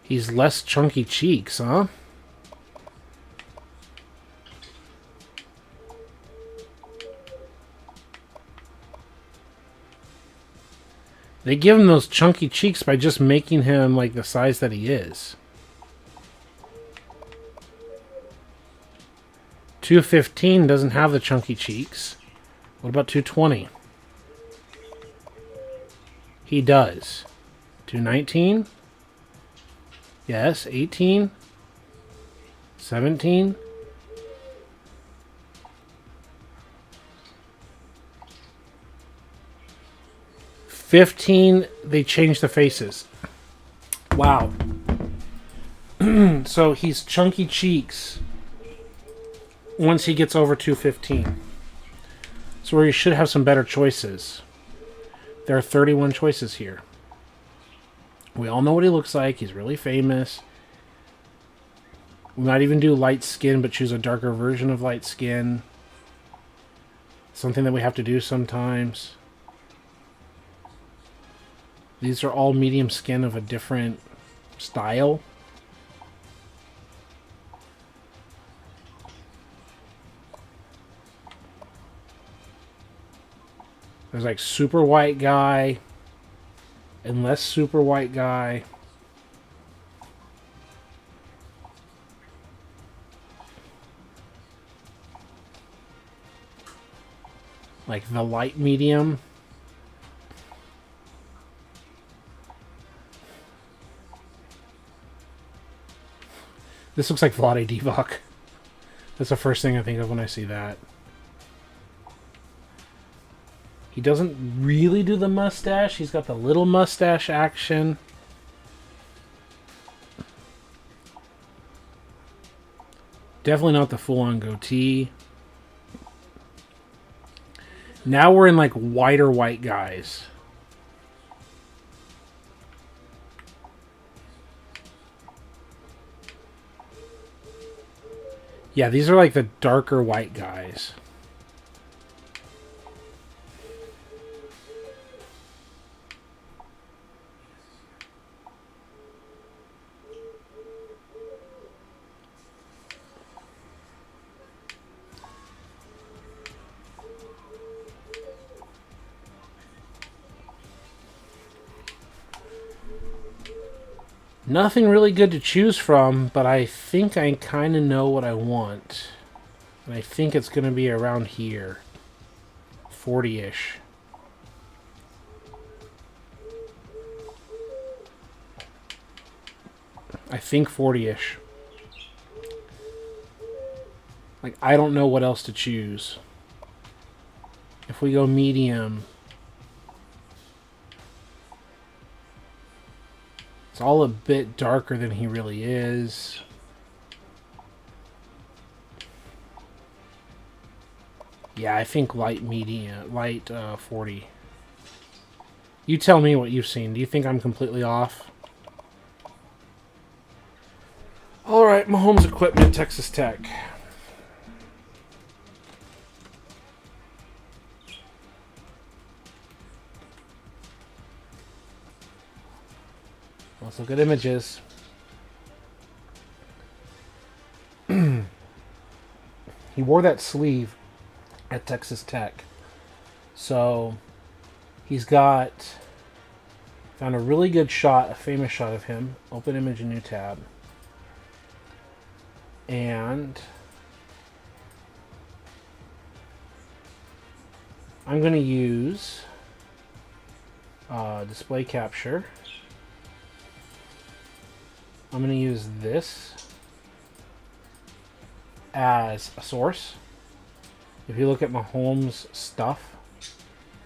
He's less chunky cheeks, huh? They give him those chunky cheeks by just making him like the size that he is. 215 doesn't have the chunky cheeks. What about 220? He does. 219? Yes, 18, 17, 15, they changed the faces. Wow. So he's chunky cheeks once he gets over 215. So where you should have some better choices. There are 31 choices here. We all know what he looks like. He's really famous. We might even do light skin, but choose a darker version of light skin. Something that we have to do sometimes. These are all medium skin of a different style. There's like super white guy and less super white guy. Like the light medium. This looks like Vlade Divac. That's the first thing I think of when I see that. He doesn't really do the mustache. He's got the little mustache action. Definitely not the full-on goatee. Now we're in like whiter white guys. Yeah, these are like the darker white guys. Nothing really good to choose from, but I think I kind of know what I want. And I think it's going to be around here. 40-ish. I think 40-ish. Like, I don't know what else to choose. If we go medium, it's all a bit darker than he really is. Yeah, I think light 40. You tell me what you've seen. Do you think I'm completely off? All right, Mahomes Equipment, Texas Tech. Let's look at images. He wore that sleeve at Texas Tech. So he's got, found a really good shot, a famous shot of him. Open image, new tab. And I'm going to use display capture. I'm going to use this as a source. If you look at Mahomes' stuff,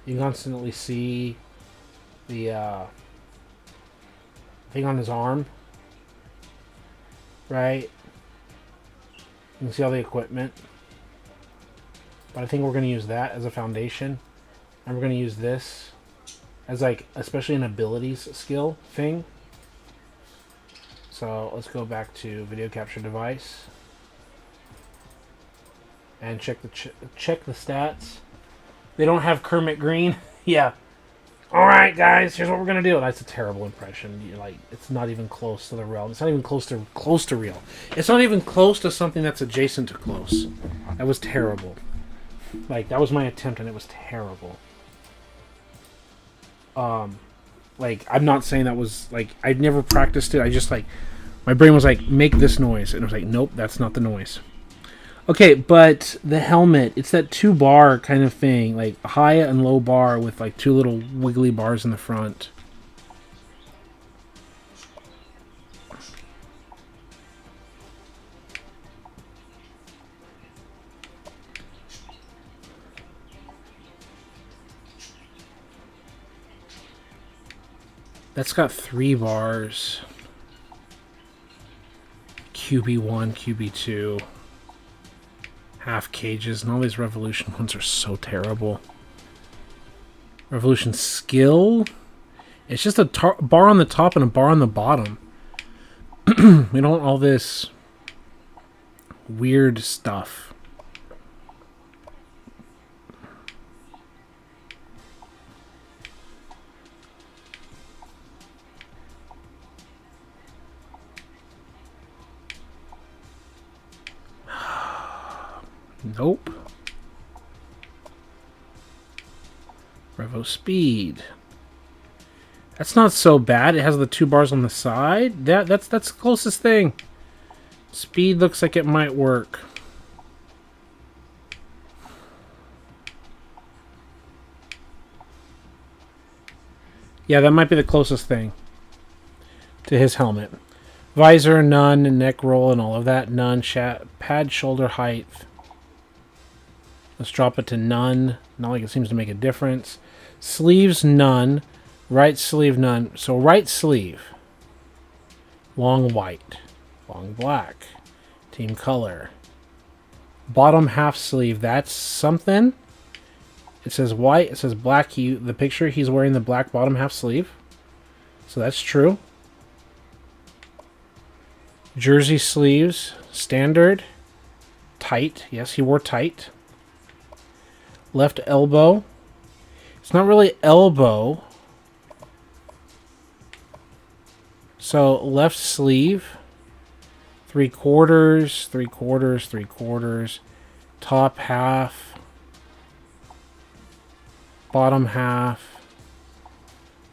you can constantly see the thing on his arm, right? You can see all the equipment. But I think we're going to use that as a foundation. And we're going to use this as, like, especially an abilities skill thing. So let's go back to video capture device and check the stats. They don't have Kermit Green. Yeah. All right, guys. Here's what we're gonna do. That's a terrible impression. Like, it's not even close to the realm. It's not even close to real. It's not even close to something that's adjacent to close. That was terrible. Like, that was my attempt, and it was terrible. Like, I'm not saying that was, like, I'd never practiced it. I just, like, my brain was like, make this noise. And I was like, nope, that's not the noise. Okay, but the helmet, it's that 2-bar kind of thing. Like, high and low bar with, like, 2 little wiggly bars in the front. That's got 3 bars. QB1, QB2. Half cages. And all these Revolution ones are so terrible. Revolution skill. It's just a bar on the top and a bar on the bottom. We don't want all this weird stuff. Nope. Revo speed. That's not so bad. It has the 2 bars on the side. That's the closest thing. Speed looks like it might work. Yeah, that might be the closest thing to his helmet. Visor, none. Neck roll and all of that, none. Pad shoulder height. Let's drop it to none. Not like it seems to make a difference. Sleeves, none. Right sleeve, none. So right sleeve. Long white. Long black. Team color. Bottom half sleeve. That's something. It says white. It says black. The picture, he's wearing the black bottom half sleeve. So that's true. Jersey sleeves. Standard. Tight. Yes, he wore tight. Left elbow. It's not really elbow. So left sleeve. 3/4, 3/4, 3/4. Top half. Bottom half.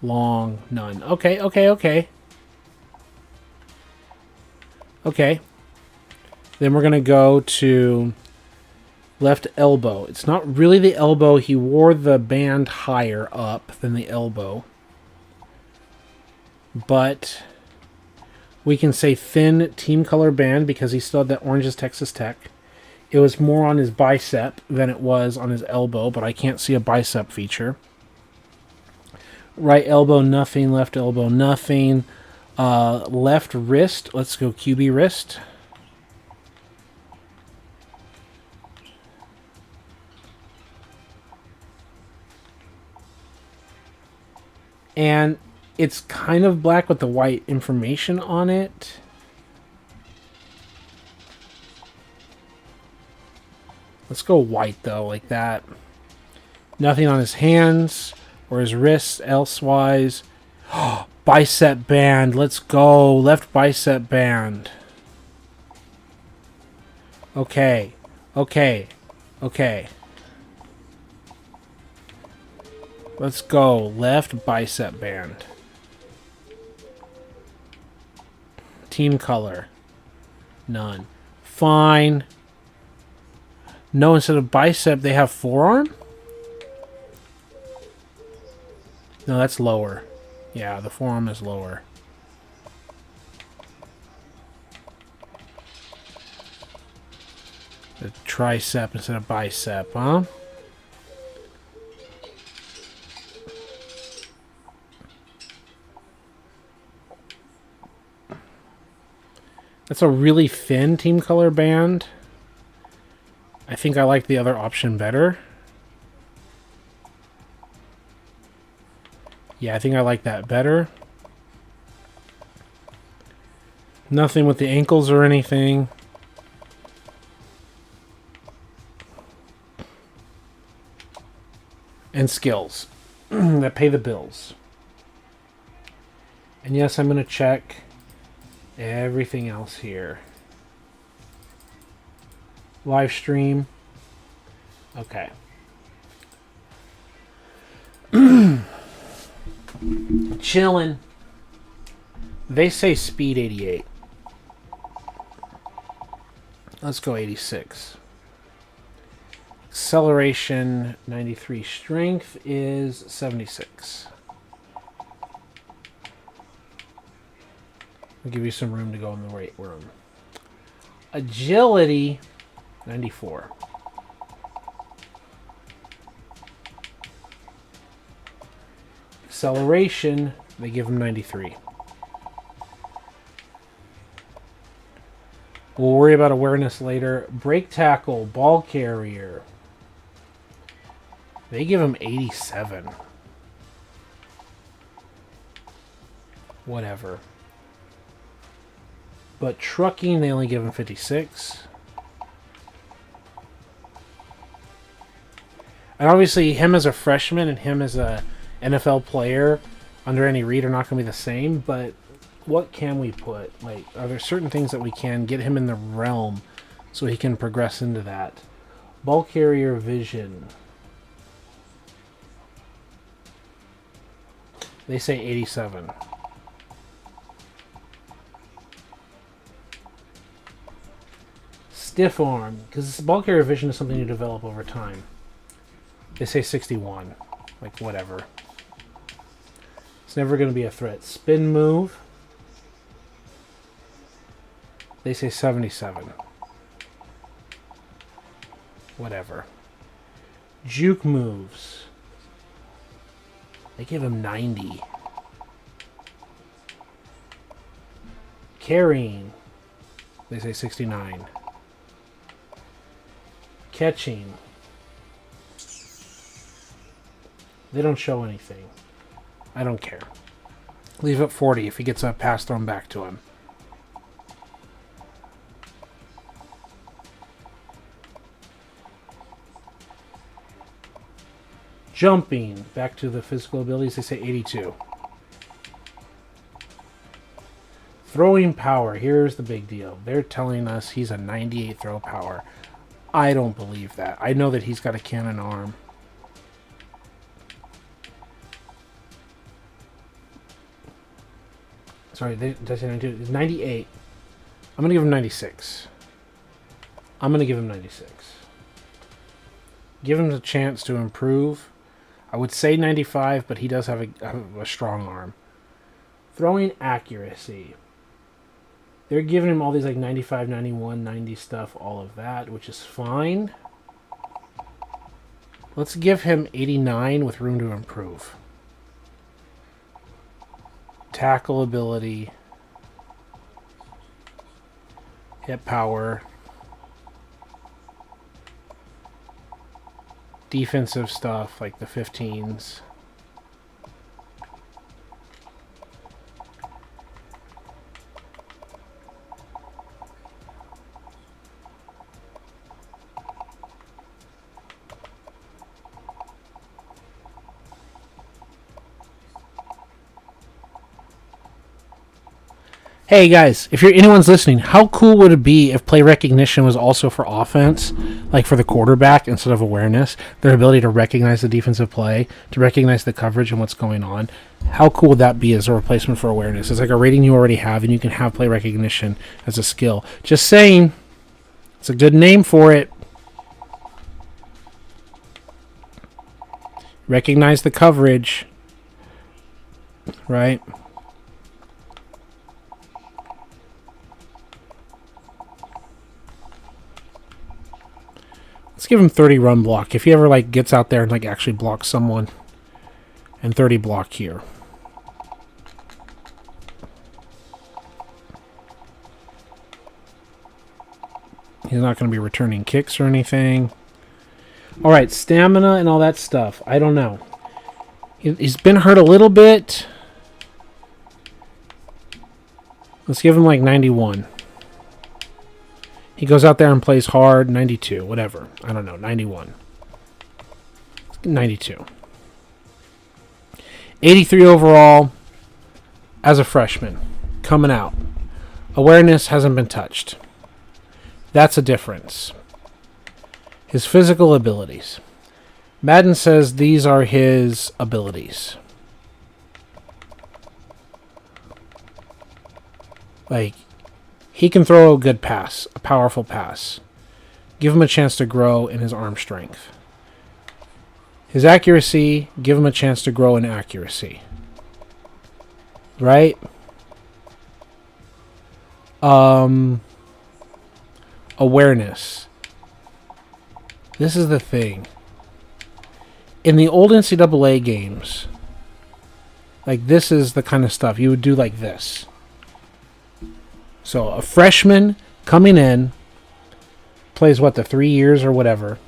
Long, none. Okay. Okay. Then we're going to go to left elbow. It's not really the elbow. He wore the band higher up than the elbow. But we can say thin team color band because he still had that orange as Texas Tech. It was more on his bicep than it was on his elbow, but I can't see a bicep feature. Right elbow, nothing. Left elbow, nothing. Left wrist, let's go QB wrist. And it's kind of black with the white information on it. Let's go white, though, like that. Nothing on his hands or his wrists elsewise. Bicep band. Let's go. Left bicep band. Okay. Okay. Okay. Let's go. Left bicep band. Team color. None. Fine. No, instead of bicep, they have forearm? No, that's lower. Yeah, the forearm is lower. The tricep instead of bicep, huh? That's a really thin team color band. I think I like the other option better. Yeah, I think I like that better. Nothing with the ankles or anything. And skills that pay the bills. And yes, I'm going to check everything else here. Live stream. Okay. Chilling. They say speed 88. Let's go 86. Acceleration 93. Strength is 76. I'll give you some room to go in the right room. Agility 94. Acceleration, they give him 93. We'll worry about awareness later. Break tackle, ball carrier. They give him 87. Whatever. But trucking, they only give him 56. And obviously, him as a freshman and him as a NFL player under any read are not going to be the same. But what can we put? Like, are there certain things that we can get him in the realm so he can progress into that? Ball carrier vision. They say 87. Stiff arm, because ball carrier vision is something you develop over time. They say 61. Like, whatever. It's never going to be a threat. Spin move. They say 77. Whatever. Juke moves. They give him 90. Carrying. They say 69. Catching. They don't show anything. I don't care. Leave it 40 if he gets a pass thrown back to him. Jumping. Back to the physical abilities. They say 82. Throwing power. Here's the big deal. They're telling us he's a 98 throw power. I don't believe that. I know that he's got a cannon arm. Sorry, did I say 92? It's 98. I'm going to give him 96. I'm going to give him 96. Give him a chance to improve. I would say 95, but he does have a strong arm. Throwing accuracy. They're giving him all these like 95, 91, 90 stuff, all of that, which is fine. Let's give him 89 with room to improve. Tackle ability. Hit power. Defensive stuff like the 15s. Hey guys, if anyone's listening, how cool would it be if play recognition was also for offense, like for the quarterback instead of awareness? Their ability to recognize the defensive play, to recognize the coverage and what's going on. How cool would that be as a replacement for awareness? It's like a rating you already have, and you can have play recognition as a skill. Just saying, it's a good name for it. Recognize the coverage, right? Let's give him 30 run block. If he ever like gets out there and like actually blocks someone. And 30 block here. He's not going to be returning kicks or anything. Alright, stamina and all that stuff. I don't know. He's been hurt a little bit. Let's give him like 91. He goes out there and plays hard, 92, whatever. I don't know, 91. 92. 83 overall as a freshman, coming out. Awareness hasn't been touched. That's a difference. His physical abilities. Madden says these are his abilities. Like, he can throw a good pass, a powerful pass. Give him a chance to grow in his arm strength. His accuracy, give him a chance to grow in accuracy. Right? Awareness. This is the thing. In the old NCAA games, like this is the kind of stuff you would do like this. So a freshman coming in, plays what, the 3 years or whatever.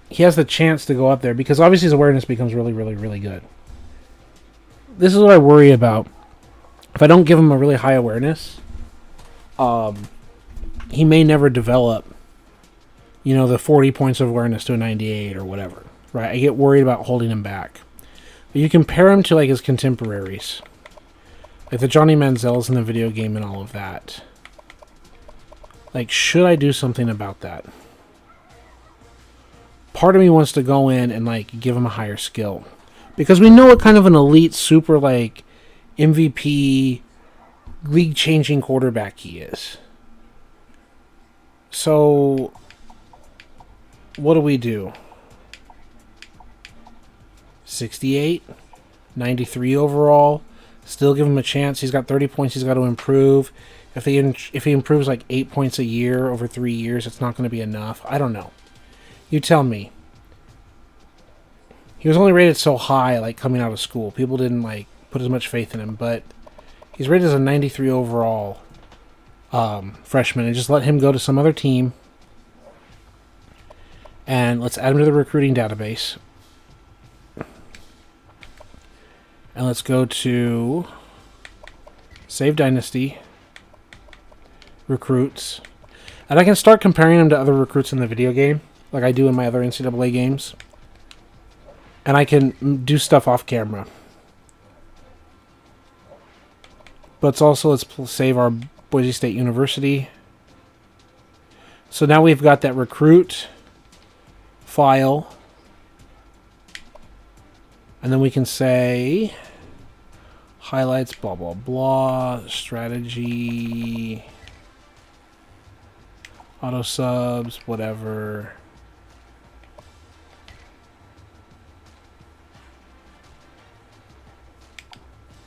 He has the chance to go up there because obviously his awareness becomes really, really, really good. This is what I worry about. If I don't give him a really high awareness, he may never develop, the 40 points of awareness to a 98 or whatever. Right? I get worried about holding him back. But you compare him to like his contemporaries. Like the Johnny Manziels in the video game and all of that. Like, should I do something about that? Part of me wants to go in and, like, give him a higher skill. Because we know what kind of an elite, super, like, MVP, league-changing quarterback he is. So, what do we do? 68? 93 overall? Still give him a chance. He's got 30 points he's got to improve. If he improves like 8 points a year over 3 years, it's not going to be enough. I don't know. You tell me. He was only rated so high, like, coming out of school. People didn't, like, put as much faith in him. But he's rated as a 93 overall freshman. And just let him go to some other team. And let's add him to the recruiting database. And let's go to Save Dynasty, Recruits. And I can start comparing him to other recruits in the video game, like I do in my other NCAA games. And I can do stuff off camera. But let's save our Boise State University. So now we've got that recruit file. And then we can say Highlights, blah, blah, blah. Strategy. Auto subs, whatever.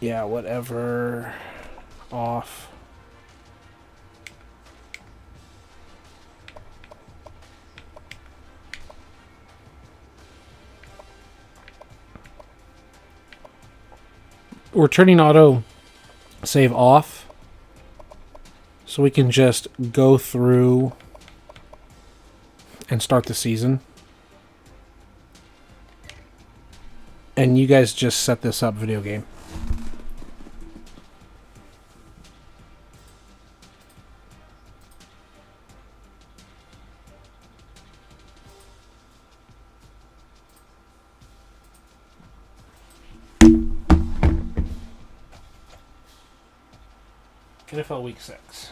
Yeah, whatever. Off. We're turning auto save off so we can just go through and start the season. And you guys just set this up, video game. NFL Week 6.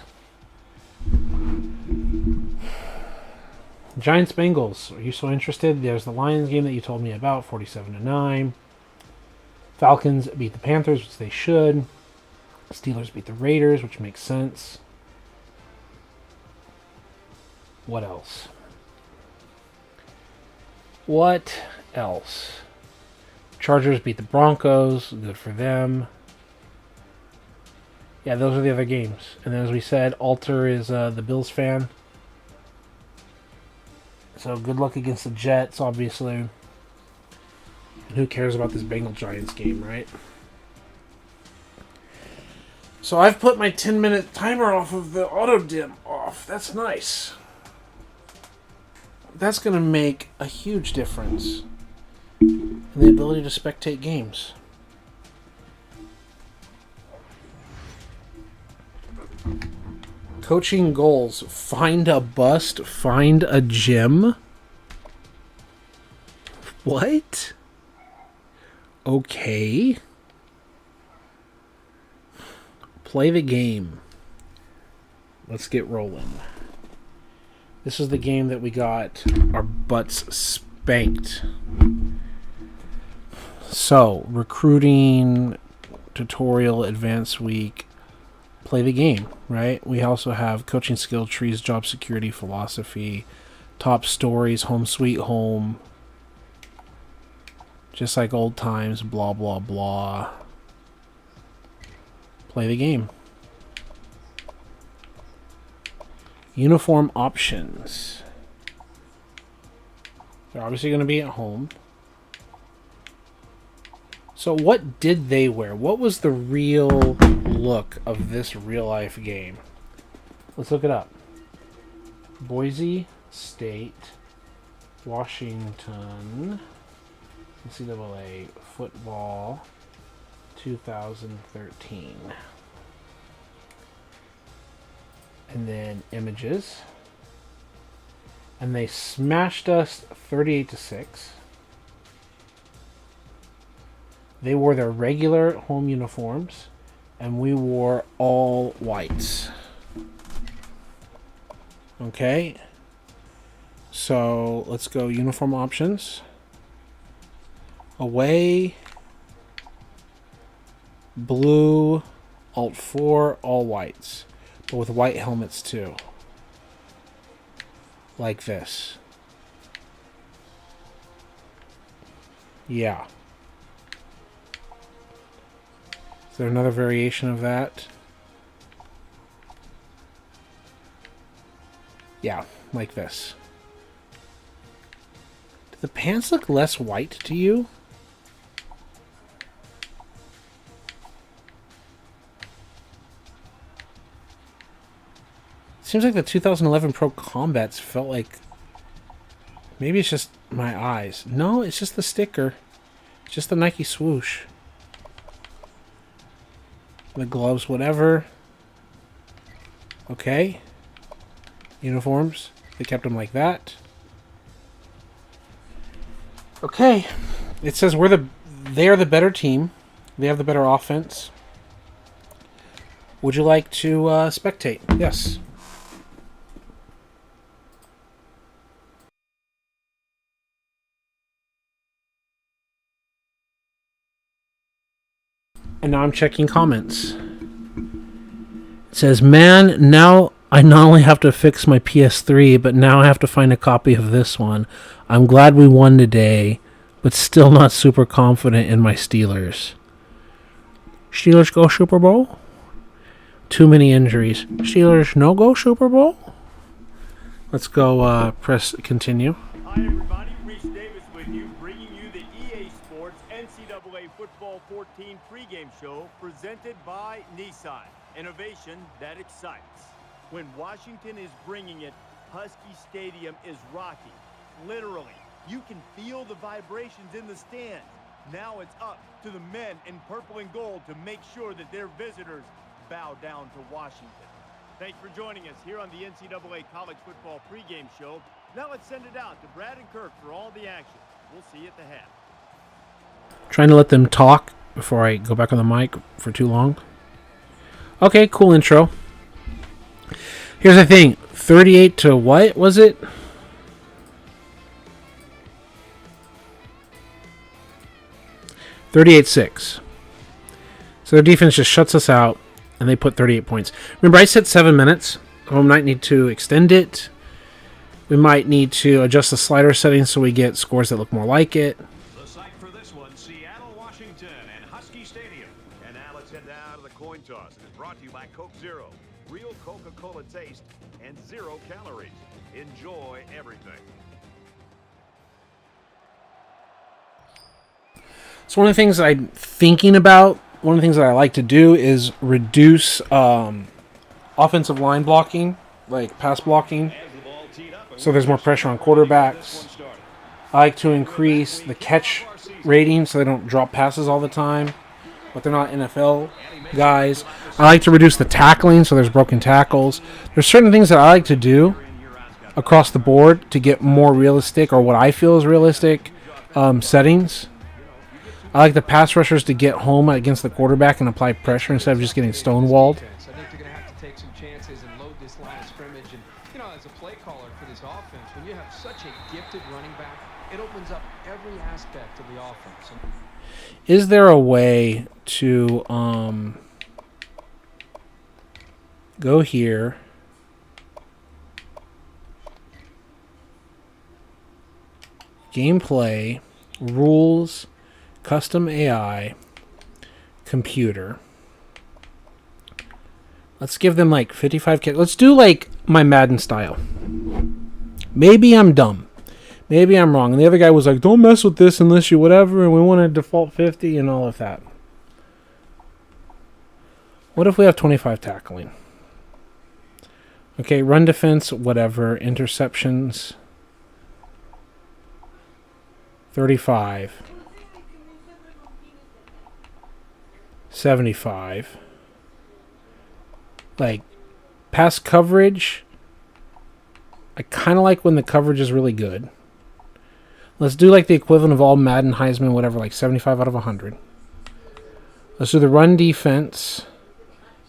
Giants Bengals. Are you so interested? There's the Lions game that you told me about, 47-9. Falcons beat the Panthers, which they should. Steelers beat the Raiders, which makes sense. What else? What else? Chargers beat the Broncos. Good for them. Yeah, those are the other games. And then, as we said, Alter is the Bills fan. So good luck against the Jets, obviously. And who cares about this Bengal-Giants game, right? So I've put my 10-minute timer off of the auto-dim off. That's nice. That's going to make a huge difference in the ability to spectate games. Coaching goals. Find a bust. Find a gym. What? Okay. Play the game. Let's get rolling. This is the game that we got our butts spanked. So, recruiting, tutorial, advanced week. Play the game, right? We also have coaching skill trees, job security, philosophy, top stories, home sweet home, just like old times, blah, blah, blah. Play the game. Uniform options. They're obviously going to be at home. So what did they wear? What was the real look of this real-life game? Let's look it up. Boise State, Washington, NCAA football 2013. And then images. And they smashed us 38-6. They wore their regular home uniforms, and we wore all whites. Okay. So let's go uniform options. Away. Blue. Alt 4. All whites. But with white helmets too. Like this. Yeah. Is there another variation of that? Yeah, like this. Do the pants look less white to you? Seems like the 2011 Pro Combats felt like... Maybe it's just my eyes. No, it's just the sticker. It's just the Nike swoosh. The gloves, whatever. Okay. Uniforms. They kept them like that. Okay. It says they are the better team. They have the better offense. Would you like to spectate? Yes. And now I'm checking comments. It says, man, now I not only have to fix my PS3, but now I have to find a copy of this one. I'm glad we won today, but still not super confident in my Steelers. Steelers go Super Bowl? Too many injuries. Steelers no go Super Bowl? Let's go press continue. Hi everybody, Reese Davis with you, bringing you the EA Sports NCAA Football 14 pregame show presented by Nissan. Innovation that excites. When Washington is bringing it, Husky Stadium is rocking. Literally, you can feel the vibrations in the stands. Now it's up to the men in purple and gold to make sure that their visitors bow down to Washington. Thanks for joining us here on the NCAA College Football pregame show. Now let's send it out to Brad and Kirk for all the action. We'll see you at the half. Trying to let them talk before I go back on the mic for too long. Okay, cool intro. Here's the thing. 38 to what was it? $38-6. So their defense just shuts us out, and they put 38 points. Remember, I said 7 minutes. We might need to extend it. We might need to adjust the slider settings so we get scores that look more like it. The site for this one, Seattle, Washington, and Husky Stadium. And now let's head down to the coin toss. It is brought to you by Coke Zero. Real Coca-Cola taste and 0 calories. Enjoy everything. So one of the things that I'm thinking about, one of the things that I like to do is reduce offensive line blocking, like pass blocking, so there's more pressure on quarterbacks. I like to increase the catch rating so they don't drop passes all the time, but they're not NFL guys. I like to reduce the tackling so there's broken tackles. There's certain things that I like to do across the board to get more realistic, or what I feel is realistic, settings. I like the pass rushers to get home against the quarterback and apply pressure instead of just getting stonewalled. I think they're going to have to take some chances and load this line of scrimmage. And, you know, as a play caller for this offense, when you have such a gifted running back, it opens up every aspect of the offense. Is there a way to go here, gameplay, rules, custom AI, computer. Let's give them like 55K. Let's do like my Madden style. Maybe I'm dumb. Maybe I'm wrong. And the other guy was like, don't mess with this unless you whatever, and we want a default 50 and all of that. What if we have 25 tackling? Okay, run defense, whatever. Interceptions, 35. 75. Like, pass coverage, I kind of like when the coverage is really good. Let's do like the equivalent of all Madden, Heisman, whatever, like 75 out of 100. Let's do the run defense,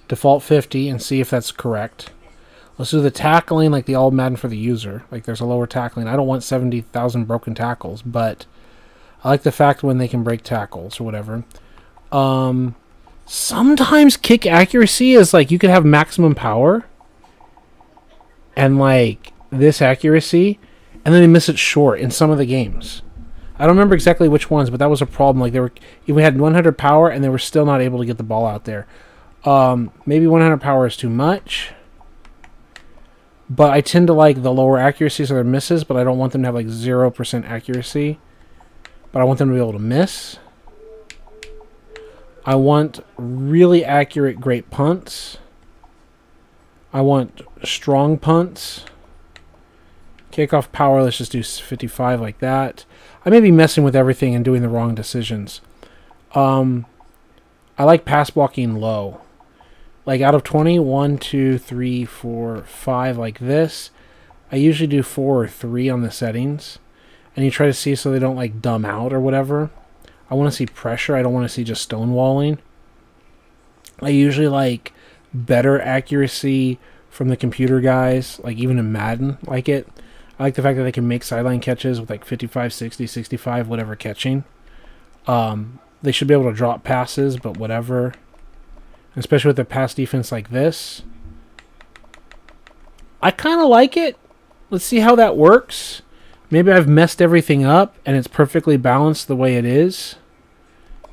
default 50, and see if that's correct. Let's do the tackling like the all Madden for the user. Like there's a lower tackling. I don't want 70,000 broken tackles, but I like the fact when they can break tackles or whatever. Sometimes kick accuracy is like you could have maximum power and like this accuracy, and then they miss it short in some of the games. I don't remember exactly which ones, but that was a problem. Like we had 100 power and they were still not able to get the ball out there. Maybe 100 power is too much, but I tend to like the lower accuracy so they're misses, but I don't want them to have like 0% accuracy, but I want them to be able to miss. I want really accurate, great punts. I want strong punts. Kickoff power, let's just do 55 like that. I may be messing with everything and doing the wrong decisions. I like pass blocking low. Like out of 20, 1, 2, 3, 4, 5 like this. I usually do 4 or 3 on the settings. And you try to see so they don't like dumb out or whatever. I want to see pressure. I don't want to see just stonewalling. I usually like better accuracy from the computer guys, like even in Madden, like it. I like the fact that they can make sideline catches with like 55, 60, 65, whatever catching. they should be able to drop passes, but whatever. Especially with a pass defense like this. I kind of like it. Let's see how that works. Maybe I've messed everything up and it's perfectly balanced the way it is.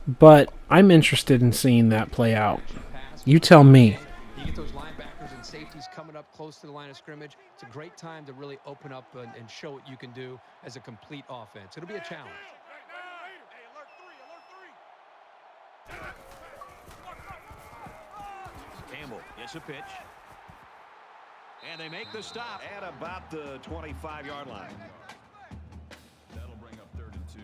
But I'm interested in seeing that play out. You tell me. You get those linebackers and safeties coming up close to the line of scrimmage. It's a great time to really open up and show what you can do as a complete offense. It'll be a challenge. Campbell gets a pitch. And they make the stop at about the 25-yard line. That'll bring up 3rd and 2.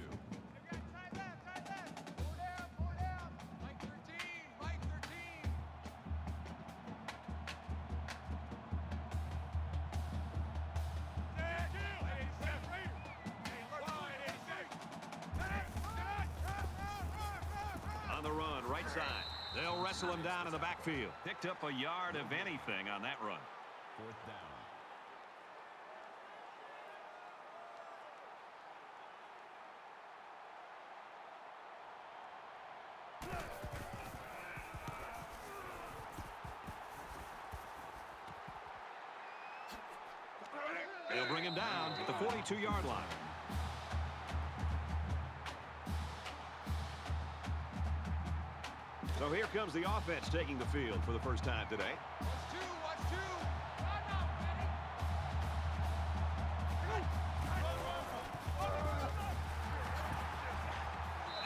On the run, right side. They'll wrestle him down in the backfield. Picked up a yard of anything on that run. 4th down. They'll bring him down at the 42-yard line. So here comes the offense taking the field for the first time today.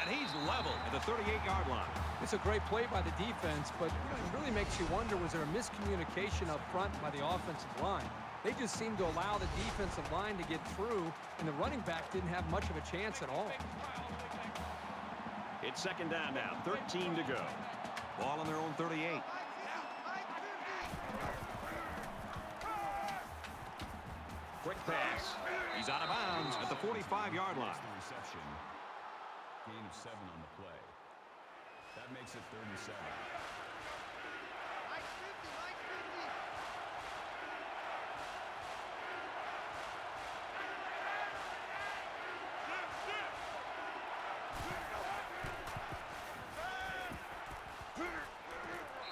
And he's level at the 38-yard line. It's a great play by the defense, but it really makes you wonder, was there a miscommunication up front by the offensive line? They just seemed to allow the defensive line to get through, and the running back didn't have much of a chance at all. It's 2nd down now, 13 to go. Ball on their own 38. Quick pass. He's out of bounds at the 45-yard line. Reception. Gain of 7 on the play. That makes it 3rd and 7.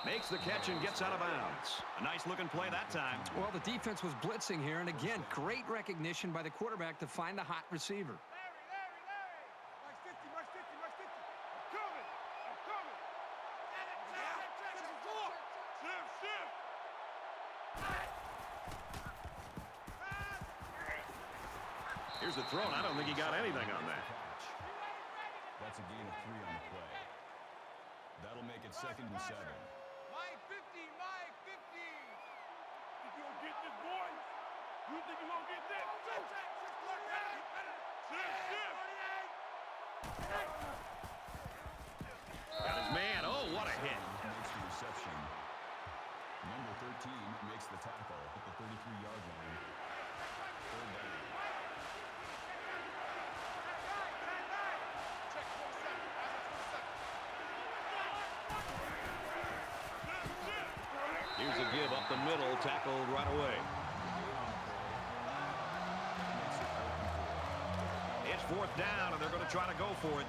Makes the catch and gets out of bounds. A nice-looking play that time. Well, the defense was blitzing here, and again, great recognition by the quarterback to find the hot receiver. Here's the throw, and I don't think he got anything on that. That's a gain of 3 on the play. That'll make it 2nd and 7. Mike 50, Mike 50. Think you gonna get this, boy? You think you gonna get this? Got his man. Oh, what a hit. Makes the reception. Number 13 makes the tackle at the 33-yard line. 3rd down. Here's a give up the middle, tackled right away. It's 4th down, and they're going to try to go for it.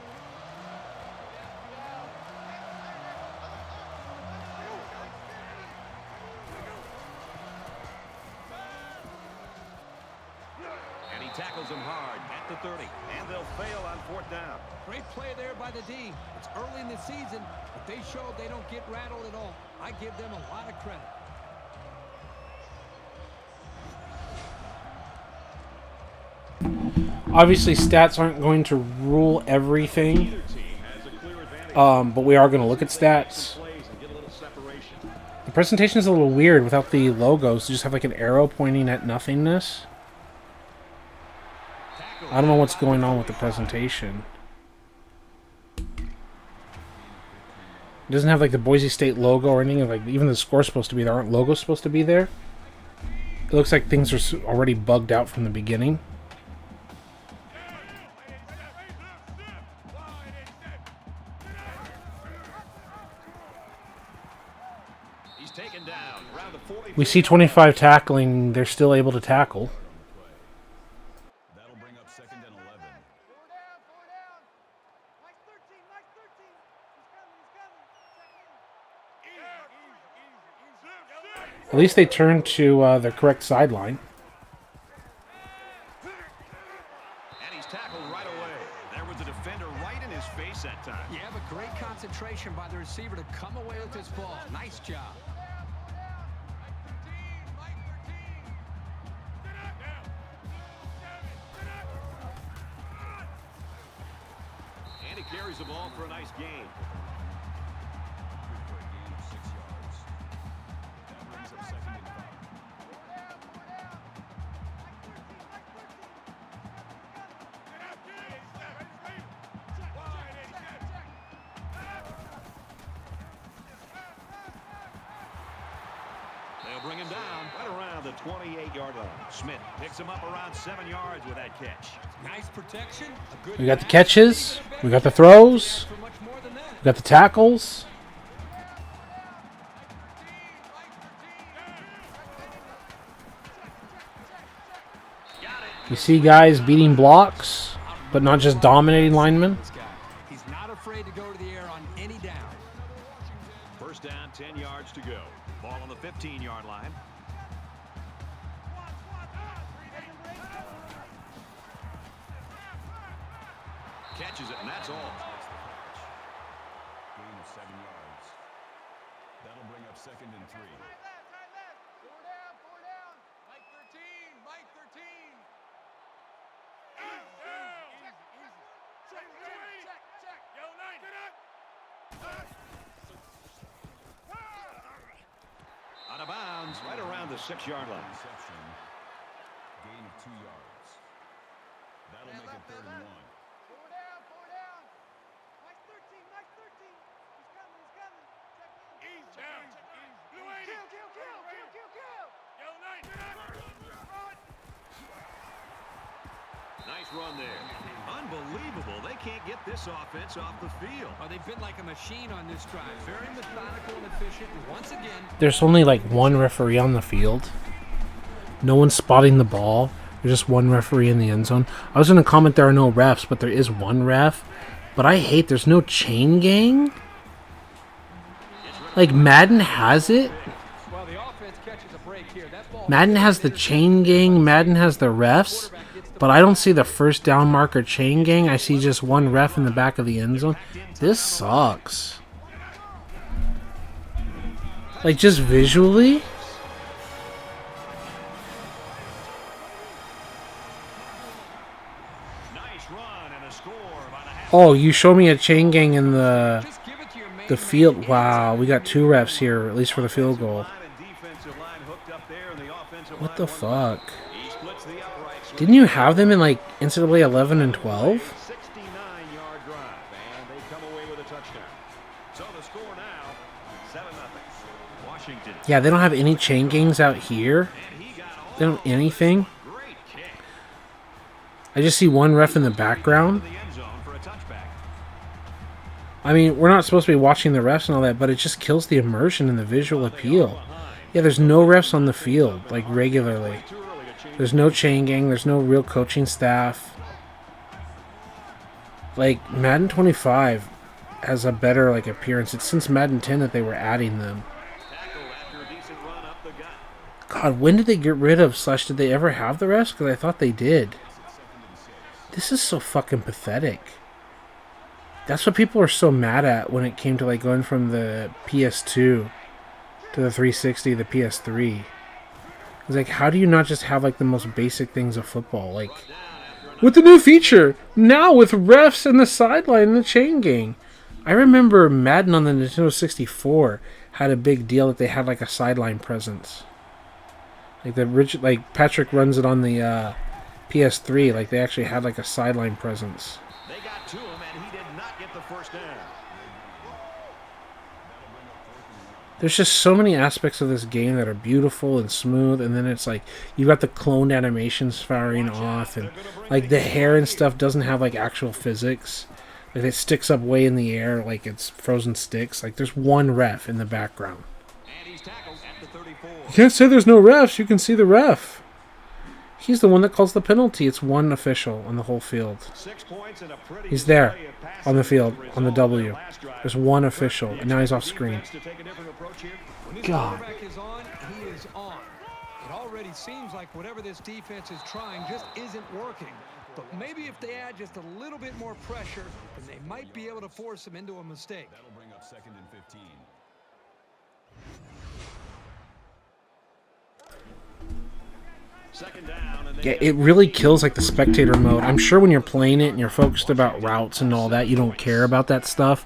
And he tackles him hard at the 30, and they'll fail on 4th down. Great play there by the D. It's early in the season, but they showed they don't get rattled at all. I give them a lot of credit. Obviously, stats aren't going to rule everything, but we are going to look at stats. The presentation is a little weird without the logos. You just have like an arrow pointing at nothingness. I don't know what's going on with the presentation. It doesn't have like the Boise State logo or anything. Like even the score's supposed to be there. Aren't logos supposed to be there? It looks like things are already bugged out from the beginning. We see 25 tackling. They're still able to tackle. That'll bring up 2nd and 11. At least they turned to the correct sideline. And he's tackled right away. There was a defender right in his face that time. Yeah, but great concentration by the receiver to come away with this ball. Nice job. And he carries the ball for a nice gain. Good for a gain of 6 yards. That brings up 2nd and 5. They'll bring him down right around the 28-yard line. Smith picks him up around 7 yards with that catch. Nice protection. A good We got the pass. catches. We got the throws. For much more than that. We got the tackles. You see guys beating blocks, but not just dominating linemen. This guy. He's not afraid to go to the air on any down. First down, 10 yards to go. Ball on the 15-yard line. Catches it, and that's all. Gain of 7 yards. That'll bring up 2nd and 3. Out of bounds, right around the 6-yard line. Reception. Gain of 2 yards. That'll make it 3rd and 1. Nice run there. Unbelievable. They can't get this offense off the field. Oh, they've been like a machine on this drive. Very methodical and efficient. And once again, There's only like one referee on the field. No one's spotting the ball. There's just one referee in the end zone. I was going to comment there are no refs, but there is one ref. But I hate there's no chain gang. Like Madden has it. well, the offense catches a break here. That ball Madden has the chain gang. Madden has the refs. But I don't see the first down marker chain gang. I see just one ref in the back of the end zone. This sucks. Like, just visually. Nice run and a score by the half. Oh, you show me a chain gang in the just give it to your main field. man. Wow, we got two refs here, at least for the field goal. Line and defensive line hooked up there, and the offensive What line the won fuck? He splits the uprights. Didn't you have them in like NCAA 11 and 12? 69-yard drive, and they come away with a touchdown. So the score now, 7-0. Washington. Yeah, they don't have any chain gangs out here. And he got all They don't anything. great kick I just see one ref in the background. to the end zone for a touchback. I mean, we're not supposed to be watching the refs and all that, but it just kills the immersion and the visual appeal. Yeah, there's no refs on the field, like, regularly. Too early to change. There's no chain gang. There's no real coaching staff. Like, Madden 25 has a better, like, appearance. It's since Madden 10 that they were adding them. Tackled after a decent run up the gut. God, when did they get rid of / did they ever have the refs? Because I thought they did. This is so fucking pathetic. That's what people are so mad at when it came to, like, going from the PS2 to the 360, the PS3. It's like, how do you not just have, like, the most basic things of football? Like, with the new feature, now with refs and the sideline and the chain gang. I remember Madden on the Nintendo 64 had a big deal that they had, like, a sideline presence. Like, Patrick runs it on the PS3, like, they actually had, like, a sideline presence. They got to him, and he did not get the first down. There's just so many aspects of this game that are beautiful and smooth, and then it's like you got the cloned animations firing off, and like the hair and stuff doesn't have like actual physics. Like it sticks up way in the air like it's frozen sticks. Like there's one ref in the background. And he's tackled at the 34. You can't say there's no refs. You can see the ref. He's the one that calls the penalty. It's one official on the whole field. 6 points and a pretty He's there display of passing on the field, on the result W. in their last drive. There's one official, and now he's off screen. Defense to take a different approach here. When this God. quarterback is on, he is on. It already seems like whatever this defense is trying just isn't working. But maybe if they add just a little bit more pressure, then they might be able to force them into a mistake. That'll bring up 2nd and 15. Second down, and they Yeah, get it really kills like the spectator mode. I'm sure when you're playing it and you're focused about routes and all that, you don't care about that stuff.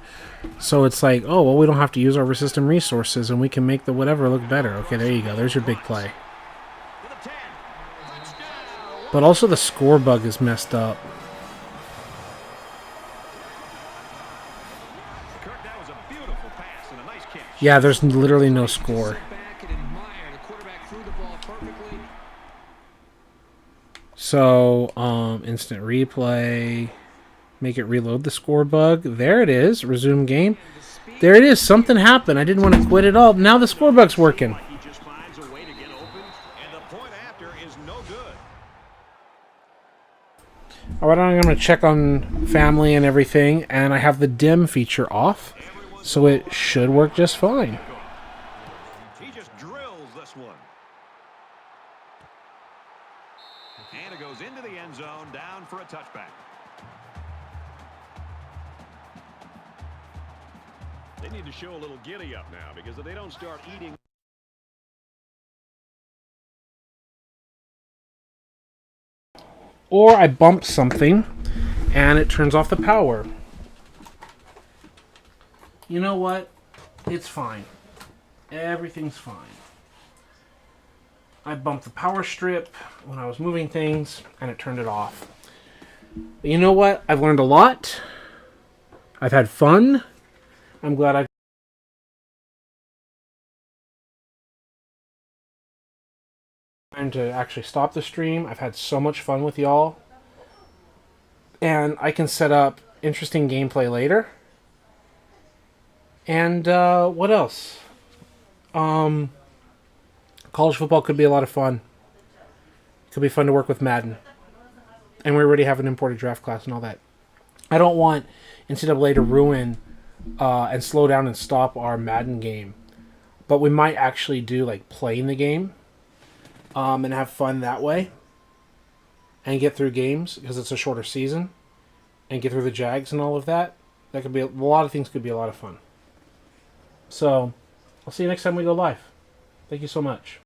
So it's like, oh, well, we don't have to use our system resources and we can make the whatever look better. Okay, there you go. There's your big play. to the 10. Touchdown. But also the score bug is messed up. Kirk, that was a beautiful pass and a nice catch. Yeah, there's literally no score. Sit back and admire. The quarterback threw the ball perfectly. So, instant replay. Make it reload the score bug. There it is. Resume game. There it is. Something happened. I didn't want to quit it all. Now the score bug's working. He just finds a way to get open, and the point after is no good. All right, I'm going to check on family and everything, and I have the dim feature off, so it should work just fine. He just drills this one. And it goes into the end zone, down for a touchback. They need to show a little giddy up now, because if they don't start eating... Or I bump something, and it turns off the power. You know what? It's fine. Everything's fine. I bumped the power strip when I was moving things, and it turned it off. But you know what? I've learned a lot. I've had fun. I'm glad I... Time to actually stop the stream. I've had so much fun with y'all. And I can set up interesting gameplay later. And what else? College football could be a lot of fun. It could be fun to work with Madden. And we already have an imported draft class and all that. I don't want NCAA to ruin and slow down and stop our Madden game. But we might actually do like playing the game. And have fun that way. And get through games because it's a shorter season. And get through the Jags and all of that. That could be a lot of things. Could be a lot of fun. So, I'll see you next time we go live. Thank you so much.